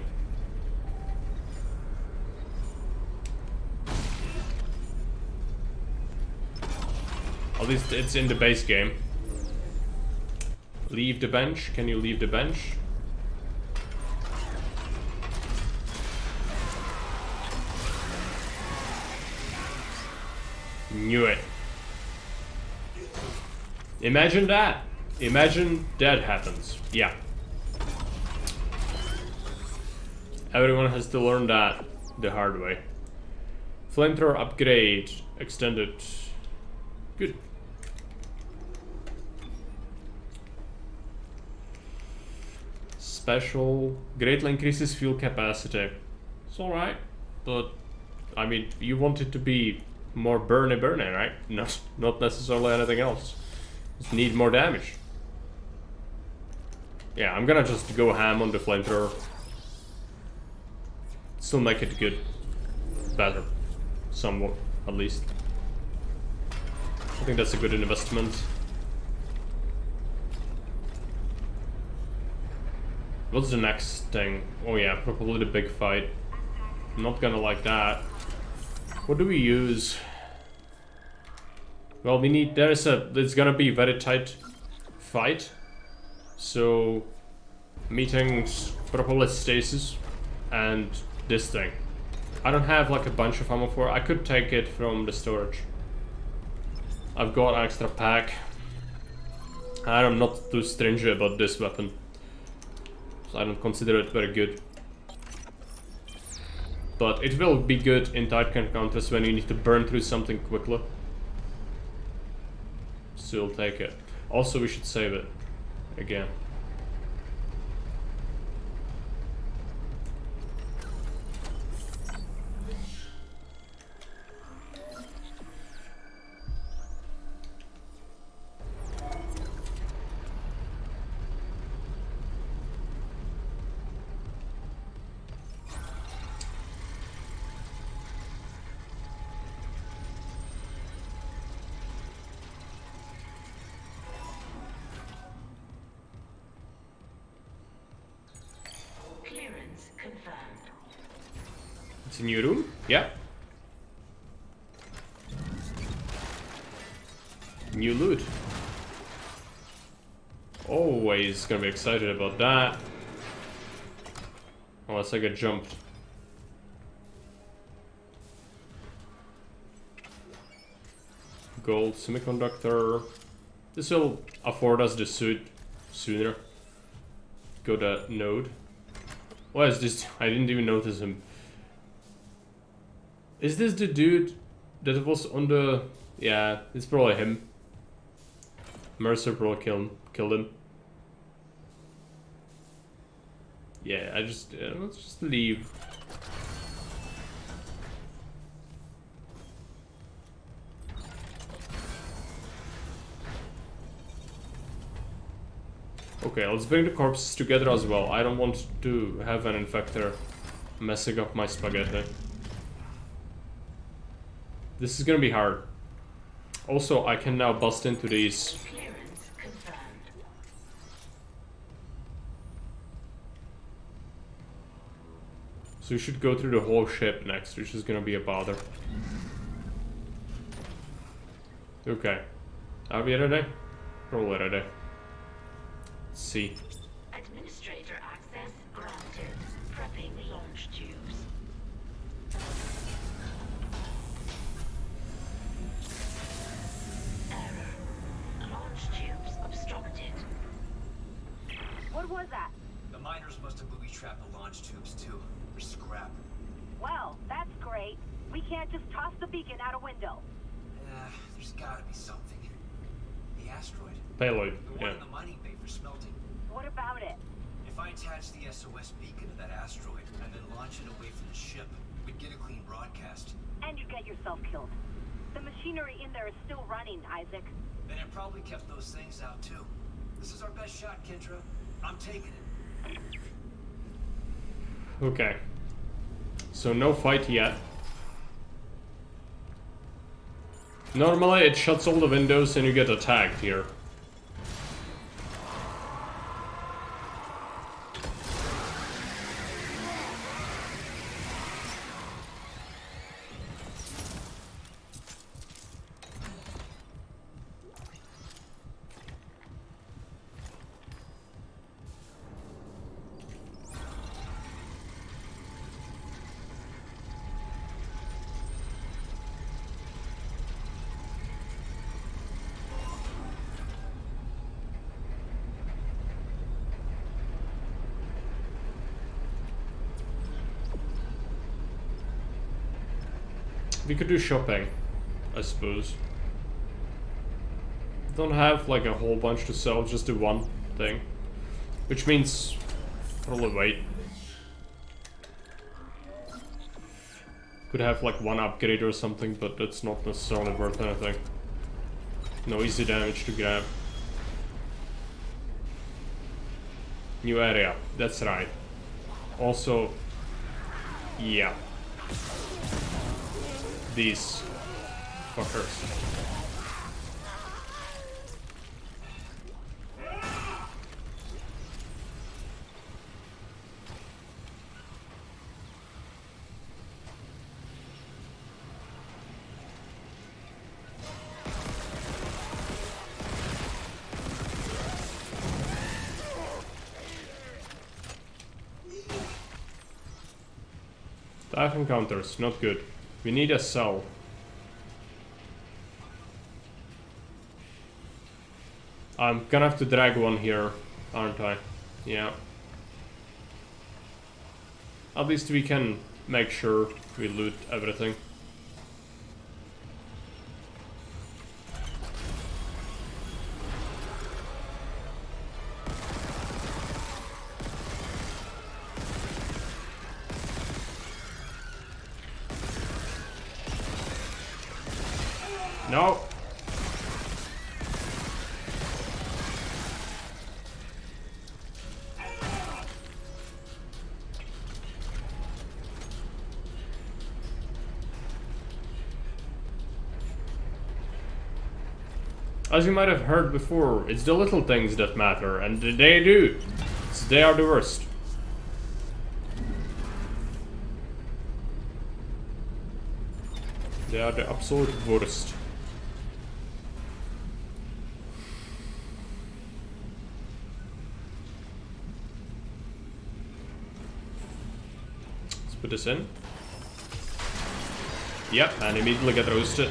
At least it's in the base game. Leave the bench. Can you leave the bench? Knew it. Imagine that. Imagine that happens. Yeah. Everyone has to learn that the hard way. Flamethrower upgrade extended. Good. Special greatly increases fuel capacity. It's alright, but I mean, you want it to be more burny, right? Not necessarily anything else. Just need more damage. Yeah, I'm gonna just go ham on the flamethrower. Still make it good. Better. Somewhat, at least. I think that's a good investment. What's the next thing? Oh yeah, probably the big fight. I'm not gonna like that. What do we use? Well, we need... It's gonna be a very tight fight. So... meetings, probably stasis, and this thing. I don't have like a bunch of ammo for it. I could take it from the storage. I've got an extra pack. I'm not too stringent about this weapon. So I don't consider it very good. But it will be good in tight encounters when you need to burn through something quickly. So we'll take it. Also, we should save it. Again. Clearance confirmed. It's a new room? Yeah. New loot. Always gonna be excited about that. Unless I get jumped. Gold semiconductor. This will afford us the suit sooner. Go to node. What is this? I didn't even notice him. Is this the dude that was on the... Yeah, it's probably him. Mercer probably killed him. Yeah, let's just leave. Okay, let's bring the corpses together as well. I don't want to have an infector messing up my spaghetti. This is gonna be hard. Also, I can now bust into these. Clearance confirmed. So we should go through the whole ship next, which is gonna be a bother. Okay. Are we ready? Probably ready. Let's see. Administrator access granted. Prepping launch tubes. Error. Launch tubes obstructed. What was that? The miners must have booby-trapped the launch tubes too. They're scrap. Well, that's great. We can't just toss the beacon out a window. There's gotta be something. The asteroid. Payload, The one yeah. in the mining bay for smelting. What about it? If I attach the SOS beacon to that asteroid and then launch it away from the ship, we'd get a clean broadcast. And you get yourself killed. The machinery in there is still running, Isaac. Then it probably kept those things out too. This is our best shot, Kendra. I'm taking it. Okay. So no fight yet. Normally it shuts all the windows and you get attacked here. We could do shopping, I suppose. Don't have like a whole bunch to sell, just do one thing. Which means probably wait. Could have like one upgrade or something, but that's not necessarily worth anything. No easy damage to grab. New area, that's right. Also, yeah. These fuckers. Dive encounters, not good. We need a cell. I'm gonna have to drag one here, aren't I? Yeah. At least we can make sure we loot everything. No. As you might have heard before, it's the little things that matter, and they do. They are the worst. They are the absolute worst. Let's put this in. Yep, and immediately get roasted.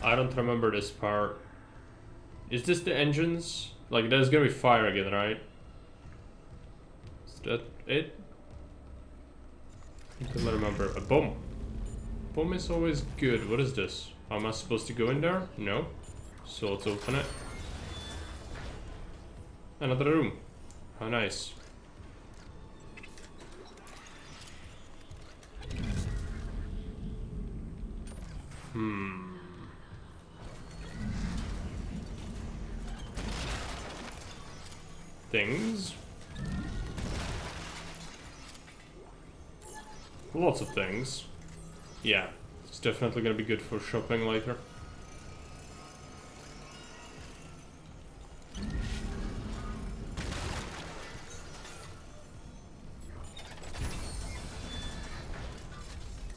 I don't remember this part. Is this the engines? Like, there's gonna be fire again, right? Is that it? I don't remember. A bomb. Bomb is always good. What is this? How am I supposed to go in there? No. So let's open it. Another room. How nice. Things. Lots of things. Yeah, it's definitely gonna be good for shopping later.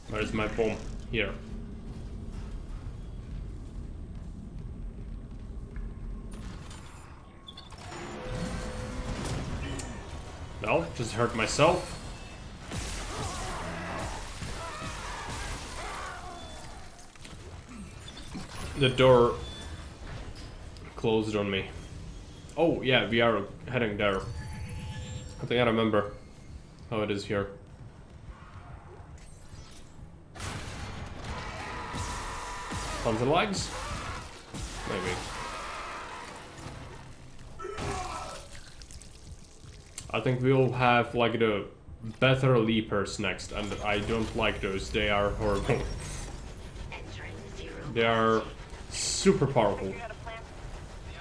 Where's my bomb? Here. Well, just hurt myself. The door closed on me. Oh, yeah, we are heading there. I think I remember how it is here. Tons of lags? Maybe. I think we'll have like the better leapers next, and I don't like those. They are horrible. They are super powerful. The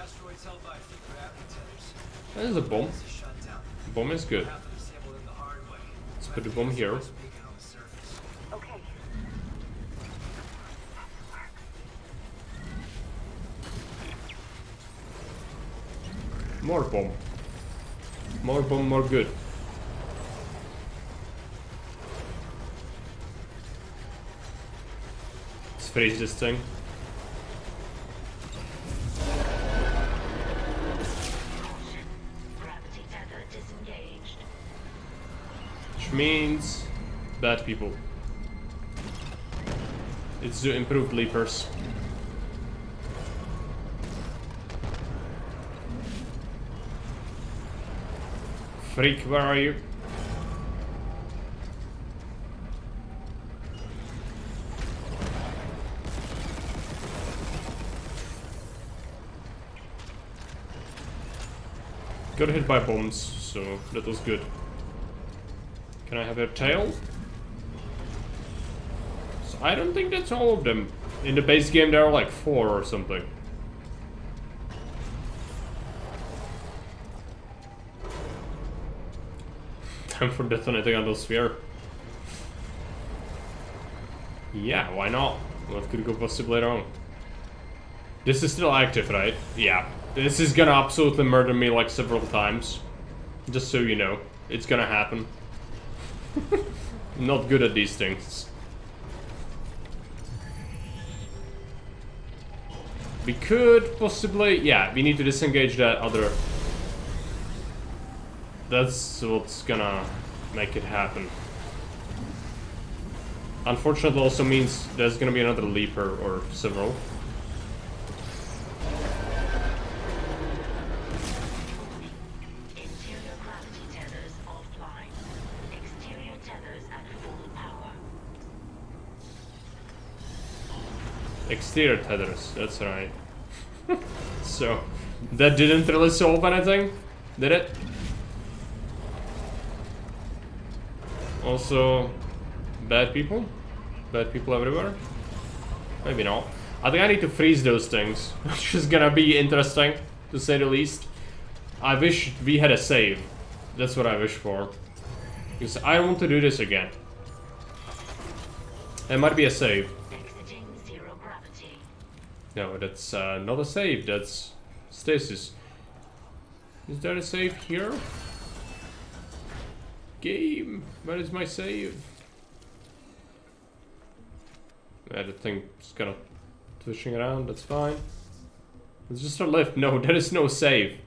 asteroid's held by a few gravity tethers. That is a bomb. It's a shutdown. Bomb is good. We'll have to disable them the hard way. Let's put the bomb here. SOS beacon on the surface. Okay. More bomb. More bomb, more good. Let's freeze this thing. Gravity tether disengaged. Which means bad people. It's the improved leapers. Freak, where are you? Got hit by bombs, so that was good. Can I have a tail? So I don't think that's all of them. In the base game there are like 4 or something. Time for detonating Endosphere. Yeah, why not? What could go possibly wrong? This is still active, right? Yeah. This is gonna absolutely murder me like several times. Just so you know. It's gonna happen. Not good at these things. We could possibly... Yeah, we need to disengage that other... That's what's gonna make it happen. Unfortunately, also means there's gonna be another leaper or several. Interior gravity tethers offline. Exterior tethers at full power. Exterior tethers, that's right. So, that didn't really solve anything, did it? Also, bad people? Bad people everywhere? Maybe not. I think I need to freeze those things, which is gonna be interesting, to say the least. I wish we had a save. That's what I wish for. Because I don't want to do this again. There might be a save. Exiting zero gravity. No, that's not a save, that's stasis. Is there a save here? Game, where is my save? Yeah, the thing's kind of twitching around, that's fine. It's just a lift. No, there is no save.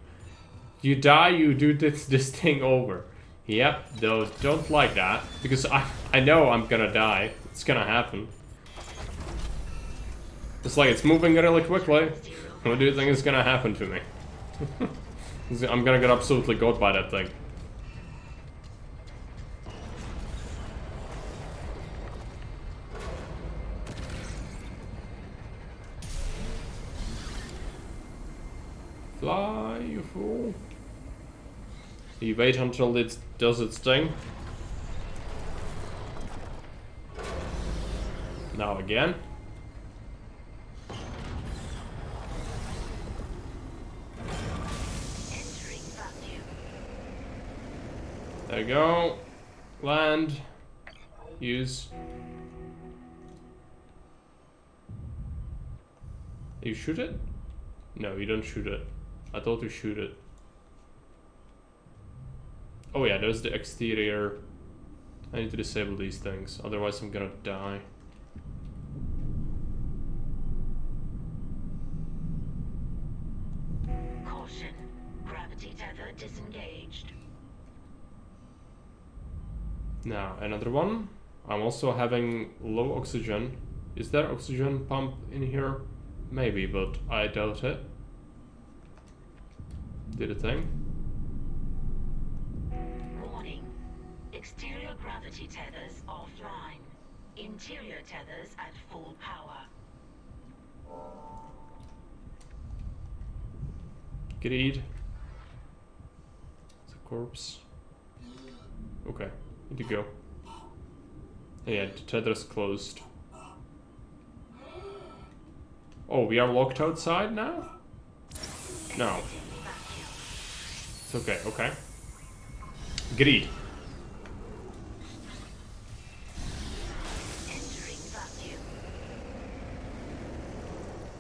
You die, you do this thing over. Yep, though, don't like that. Because I know I'm gonna die. It's gonna happen. It's like it's moving really quickly. What do you think is gonna happen to me? I'm gonna get absolutely got by that thing. Fly, you fool. You wait until it does its thing. Now again. There you go. Land. Use. You shoot it? No, you don't shoot it. I thought you shoot it. Oh yeah, there's the exterior. I need to disable these things, otherwise I'm gonna die. Caution. Gravity tether disengaged. Now, another one. I'm also having low oxygen. Is there oxygen pump in here? Maybe, but I doubt it. Did a thing. Warning. Exterior gravity tethers offline. Interior tethers at full power. Greed. It's a corpse. Okay. Need to go. Yeah, the tether's closed. Oh, we are locked outside now? No. It's okay, okay. Greed.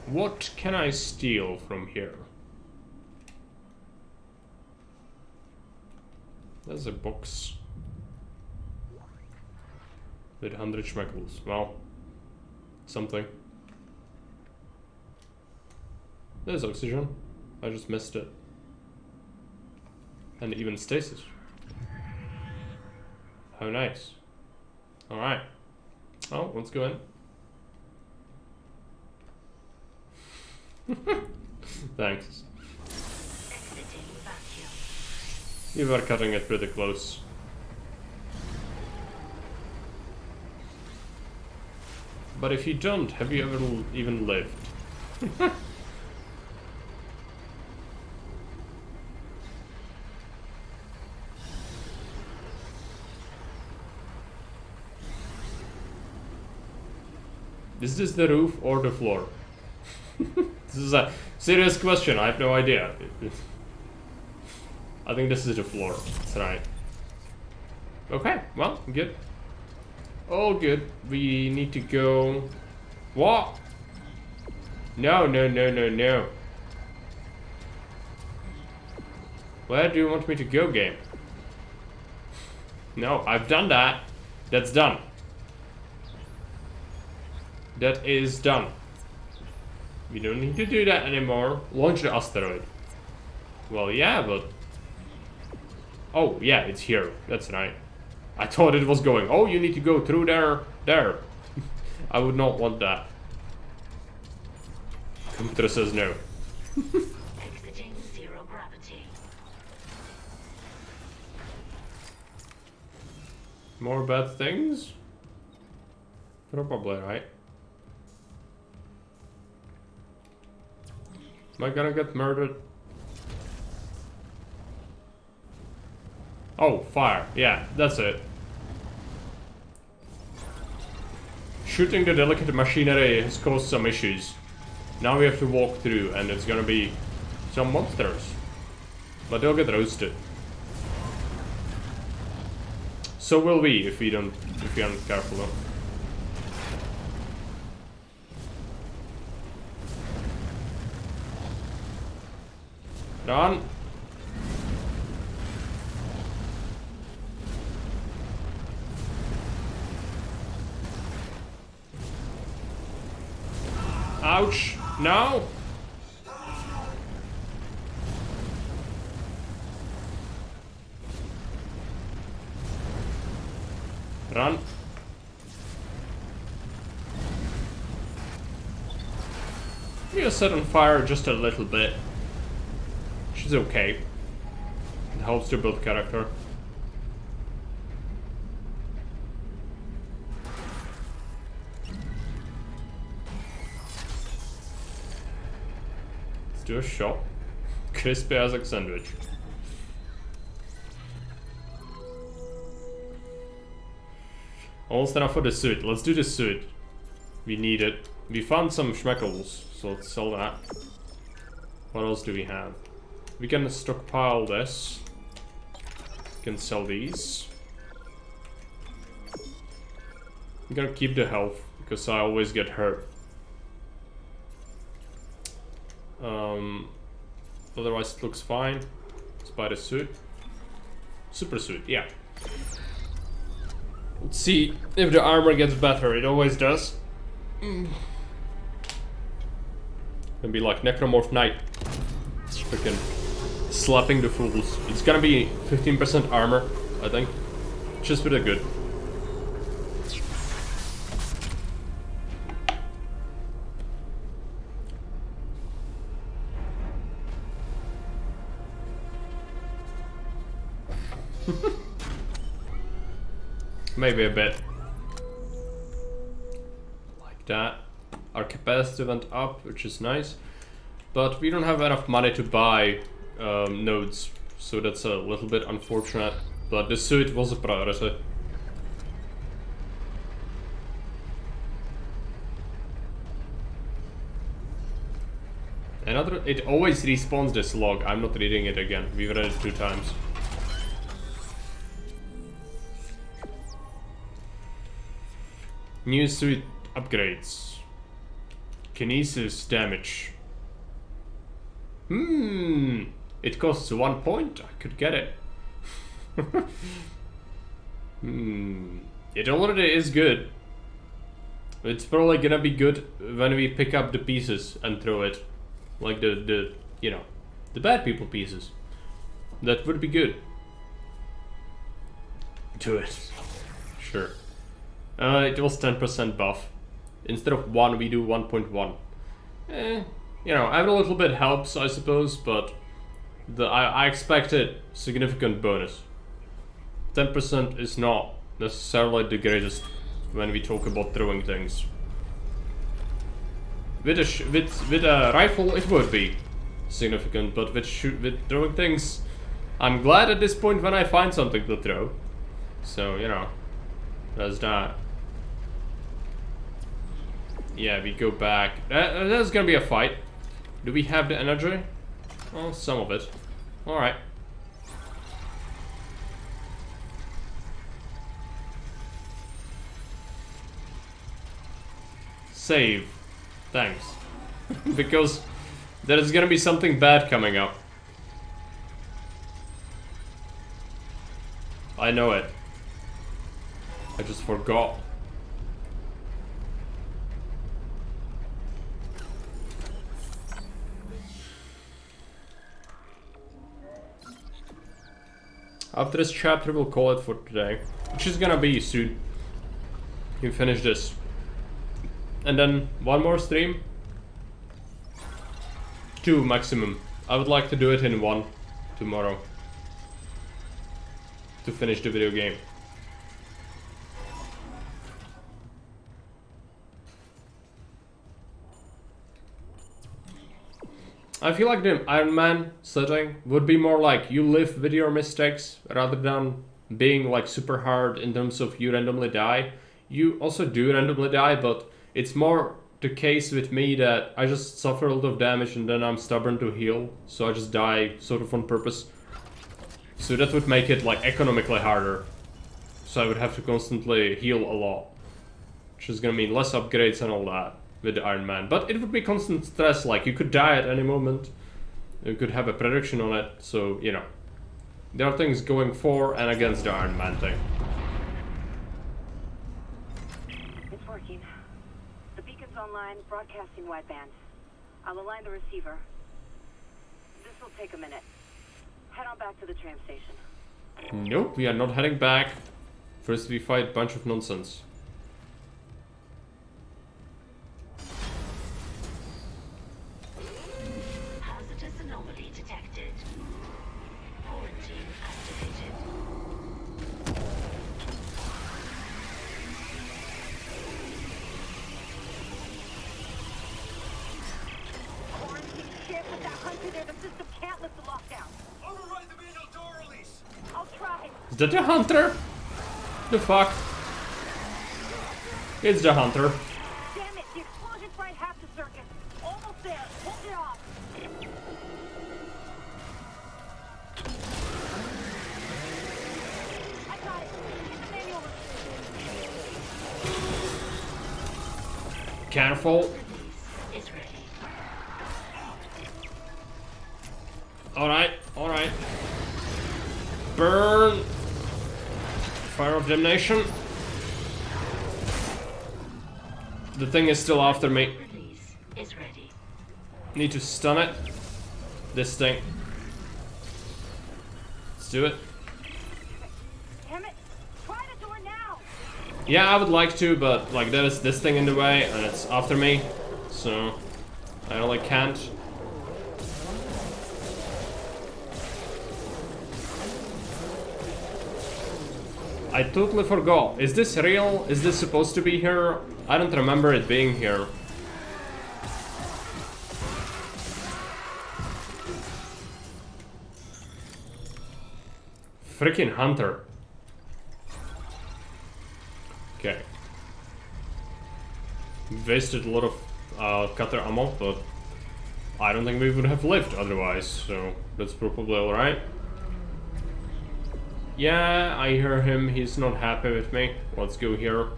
What can I steal from here? There's a box. With 100 schmeckles. Well, something. There's oxygen. I just missed it. And even stasis. How nice. Alright. Oh, let's go in. Thanks. You were cutting it pretty close. But if you don't, have you ever even lived? Is this the roof or the floor? This is a serious question, I have no idea. I think this is the floor. That's right. Okay, well, good. All good. We need to go... What? No, no, no, no, no. Where do you want me to go, game? No, I've done that. That's done. That is done. We don't need to do that anymore. Launch the asteroid. Well, yeah, but... Oh, yeah, it's here. That's right. I thought it was going, oh, you need to go through there. I would not want that. Computer says no. Exiting zero gravity. More bad things? Probably, right? Am I gonna get murdered? Oh, fire. Yeah, that's it. Shooting the delicate machinery has caused some issues. Now we have to walk through and it's gonna be some monsters. But they'll get roasted. So will we if we aren't careful though. Run! Ouch! No! Run! You set on fire just a little bit. She's okay. It helps to build character. Let's do a shot. Crispy as a sandwich. Almost enough for the suit. Let's do the suit. We need it. We found some schmeckles, so let's sell that. What else do we have? We can stockpile this. We can sell these. I'm gonna keep the health, because I always get hurt. Otherwise it looks fine. Let's buy the suit. Super suit, yeah. Let's see if the armor gets better. It always does. Gonna be like Necromorph Knight. Freaking slapping the fools. It's gonna be 15% armor, I think. Just pretty good. Maybe a bit. Like that. Our capacity went up, which is nice. But we don't have enough money to buy nodes, so that's a little bit unfortunate. But the suit was a priority. another. It always respawns this log. I'm not reading it again. We've read it 2 times. New suit upgrades. Kinesis damage. It costs 1 point. I could get it. It already is good. It's probably gonna be good when we pick up the pieces and throw it. Like the you know, the bad people pieces. That would be good. Do it. Sure. It was 10% buff. Instead of 1, we do 1.1. You know, every little bit helps, I suppose, but I expected significant bonus. 10% is not necessarily the greatest when we talk about throwing things. With a rifle, it would be significant, but with throwing things, I'm glad at this point when I find something to throw. So, you know, there's that. Yeah, we go back. There's gonna be a fight. Do we have the energy? Oh, some of it. Alright. Save. Thanks. Because there is gonna be something bad coming up. I know it. I just forgot. After this chapter, we'll call it for today. Which is gonna be soon. You finish this. And then one more stream. 2 maximum. I would like to do it in 1 tomorrow. To finish the video game. I feel like the Iron Man setting would be more like you live with your mistakes rather than being like super hard in terms of you randomly die. You also do randomly die, but it's more the case with me that I just suffer a lot of damage and then I'm stubborn to heal, so I just die sort of on purpose. So that would make it like economically harder. So I would have to constantly heal a lot, which is gonna mean less upgrades and all that with the Iron Man. But it would be constant stress, like you could die at any moment. You could have a prediction on it, so you know. There are things going for and against the Iron Man thing. It's working. The beacon's online, broadcasting wideband. I'll align the receiver. This will take a minute. Head on back to the tram station. Nope, we are not heading back. First we fight a bunch of nonsense. Hazardous anomaly detected. Quarantine activated. Quarantine shit with that hunter there. The system can't lift the lockdown. Override the manual door release. I'll try. Is that the hunter? The fuck? It's the hunter. Damn it, the explosion fried half the circuit. Almost there. Hold it off. I got it. Get the manual. Careful. Is ready. Alright, alright. Burn! Fire of damnation. The thing is still after me. Release is ready. Need to stun it. This thing. Let's do it. Damn it. Try the door now. Yeah, I would like to, but like there is this thing in the way and it's after me. So I really can't. I totally forgot. Is this real? Is this supposed to be here? I don't remember it being here. Freaking hunter. Okay. Wasted a lot of cutter ammo, but I don't think we would have lived otherwise, so that's probably alright. Yeah, I hear him, he's not happy with me. Let's go here.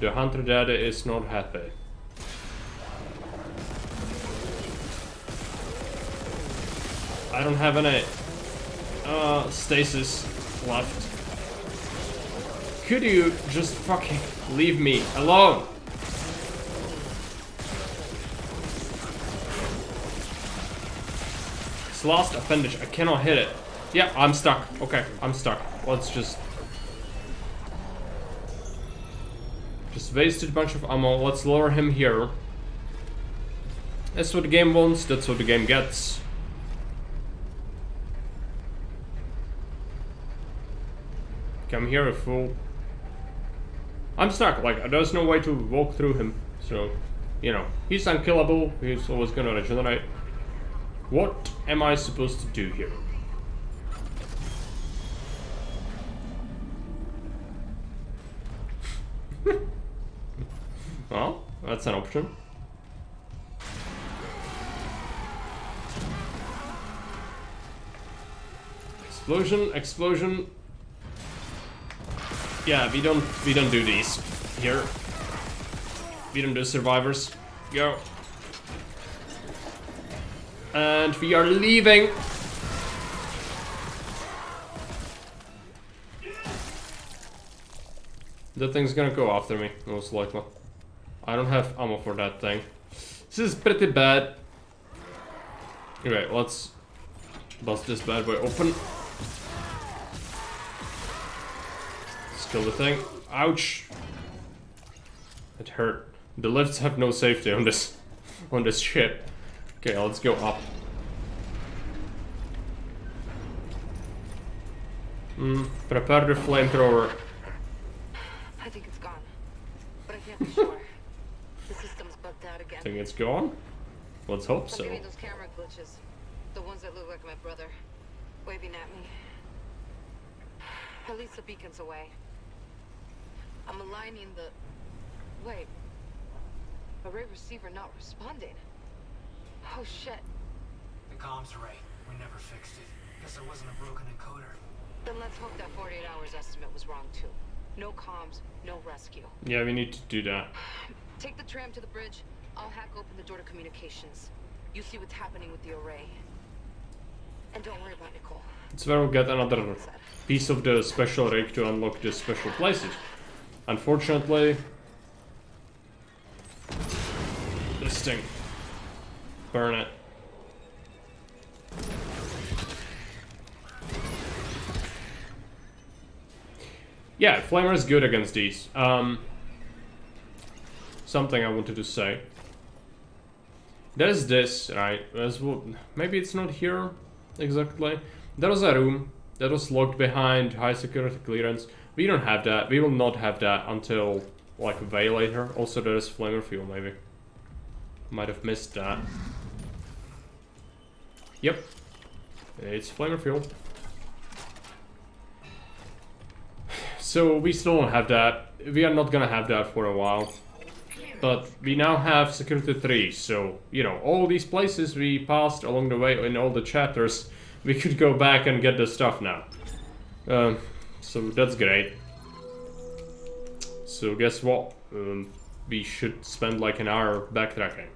The Hunter Daddy is not happy. I don't have any stasis left. Could you just fucking leave me alone? It's last appendage, I cannot hit it. Yeah, I'm stuck. Okay, I'm stuck. Let's just wasted a bunch of ammo. Let's lure him here. That's what the game wants, that's what the game gets. Come here, fool. I'm stuck, like, there's no way to walk through him. So, you know, he's unkillable, he's always gonna regenerate. What am I supposed to do here? Well, that's an option. Explosion, explosion. Yeah, we don't do these here. We don't do survivors. Go. And we are leaving. That thing's gonna go after me, most likely. I don't have ammo for that thing. This is pretty bad. Okay, let's bust this bad boy open. Let's kill the thing. Ouch! It hurt. The lifts have no safety on this ship. Okay, let's go up. Prepare the flamethrower. I think it's gone, but I can't be sure. The system's bugged out again. Think it's gone? Let's hope so. I'm getting those camera glitches. The ones that look like my brother, waving at me. At least the beacon's away. I'm aligning the... Wait. Array receiver not responding. Oh shit. The comms array. We never fixed it. Guess there wasn't a broken encoder. Then let's hope that 48 hours estimate was wrong too. No comms, no rescue. Yeah, we need to do that. Take the tram to the bridge. I'll hack open the door to communications. You see what's happening with the array. And don't worry about Nicole. It's where we'll get another piece of the special rig to unlock the special places. Unfortunately, this thing. Burn it. Yeah, Flamer is good against these. Something I wanted to say. There's this, right? Maybe it's not here exactly. There was a room that was locked behind high security clearance. We don't have that. We will not have that until like way later. Also, there's Flamer fuel, maybe. Might have missed that. Yep. It's Flamer fuel. So we still don't have that. We are not gonna have that for a while. But we now have Security 3, so, you know, all these places we passed along the way in all the chapters, we could go back and get the stuff now. So that's great. So guess what? We should spend like an hour backtracking.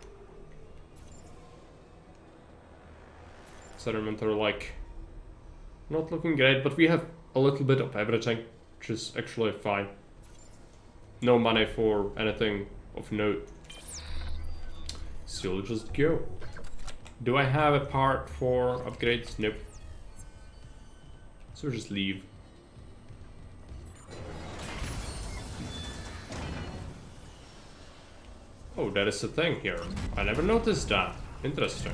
Settlement are like not looking great, but we have a little bit of everything, which is actually fine. No money for anything of note. So we'll just go. Do I have a part for upgrades? Nope. So we'll just leave. Oh, that is a thing here. I never noticed that. Interesting.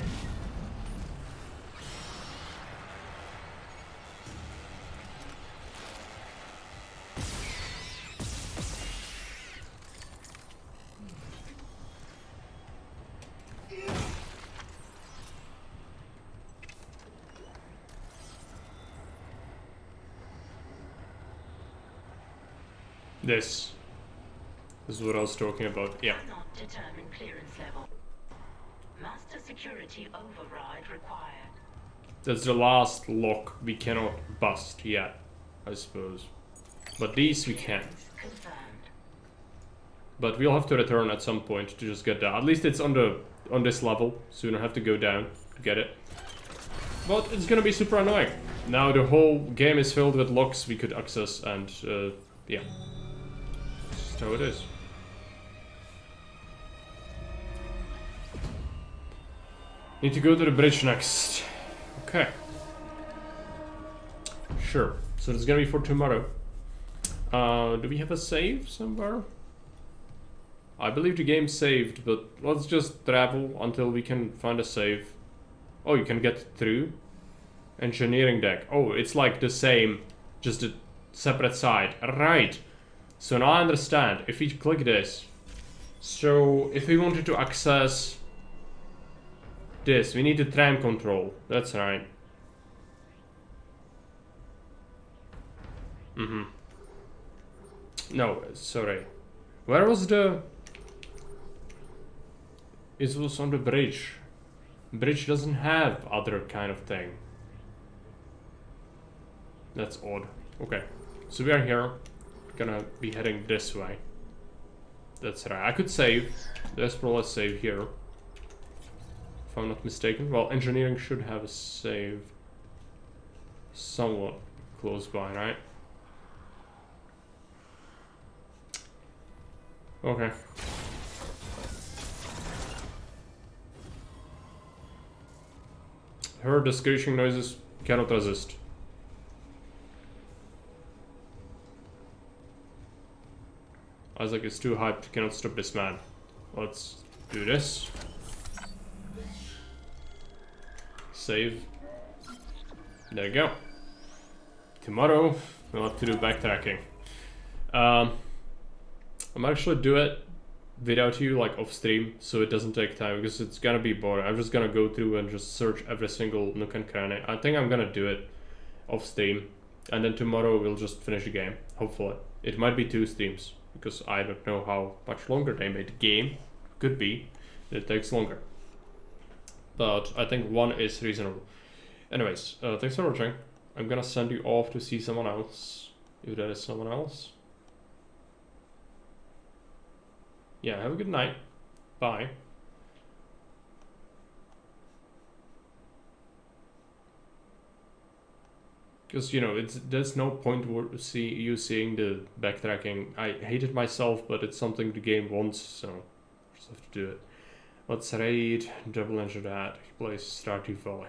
This. This is what I was talking about. Yeah. Cannot determine clearance level. Master security override required. That's the last lock we cannot bust yet, I suppose. But these we can. Confirmed. But we'll have to return at some point to just get that. At least it's on this level, so you don't have to go down to get it. But it's gonna be super annoying. Now the whole game is filled with locks we could access, and yeah. That's just how it is. Need to go to the bridge next. Okay. Sure. So it's gonna be for tomorrow. Do we have a save somewhere? I believe the game saved, but let's just travel until we can find a save. Oh, you can get through? Engineering deck. Oh, it's like the same, just a separate side. Right. So now I understand. If we click this. So, if we wanted to access this, we need the tram control. That's right. No, sorry. Where was the... It was on the bridge. Bridge doesn't have other kind of thing. That's odd. Okay. So we are here. Gonna be heading this way. That's right. I could save. There's probably a save here. If I'm not mistaken. Well, engineering should have a save somewhat close by, right? Okay. Heard the screeching noises, cannot resist. Isaac is too hyped, cannot stop this man. Let's do this. Save. There you go. Tomorrow, we'll have to do backtracking. I might actually do it without you, like off stream, so it doesn't take time, because it's gonna be boring. I'm just gonna go through and just search every single nook and cranny. I think I'm gonna do it off stream, and then tomorrow we'll just finish the game, hopefully. It might be 2 streams, because I don't know how much longer they made the game. Could be that it takes longer, but I think 1 is reasonable. Anyways, thanks for watching. I'm gonna send you off to see someone else, if there is someone else. Yeah, have a good night. Bye. Because, you know, there's no point seeing the backtracking. I hate it myself, but it's something the game wants, so just have to do it. Let's raid Double Engine that. He plays Stardew Valley.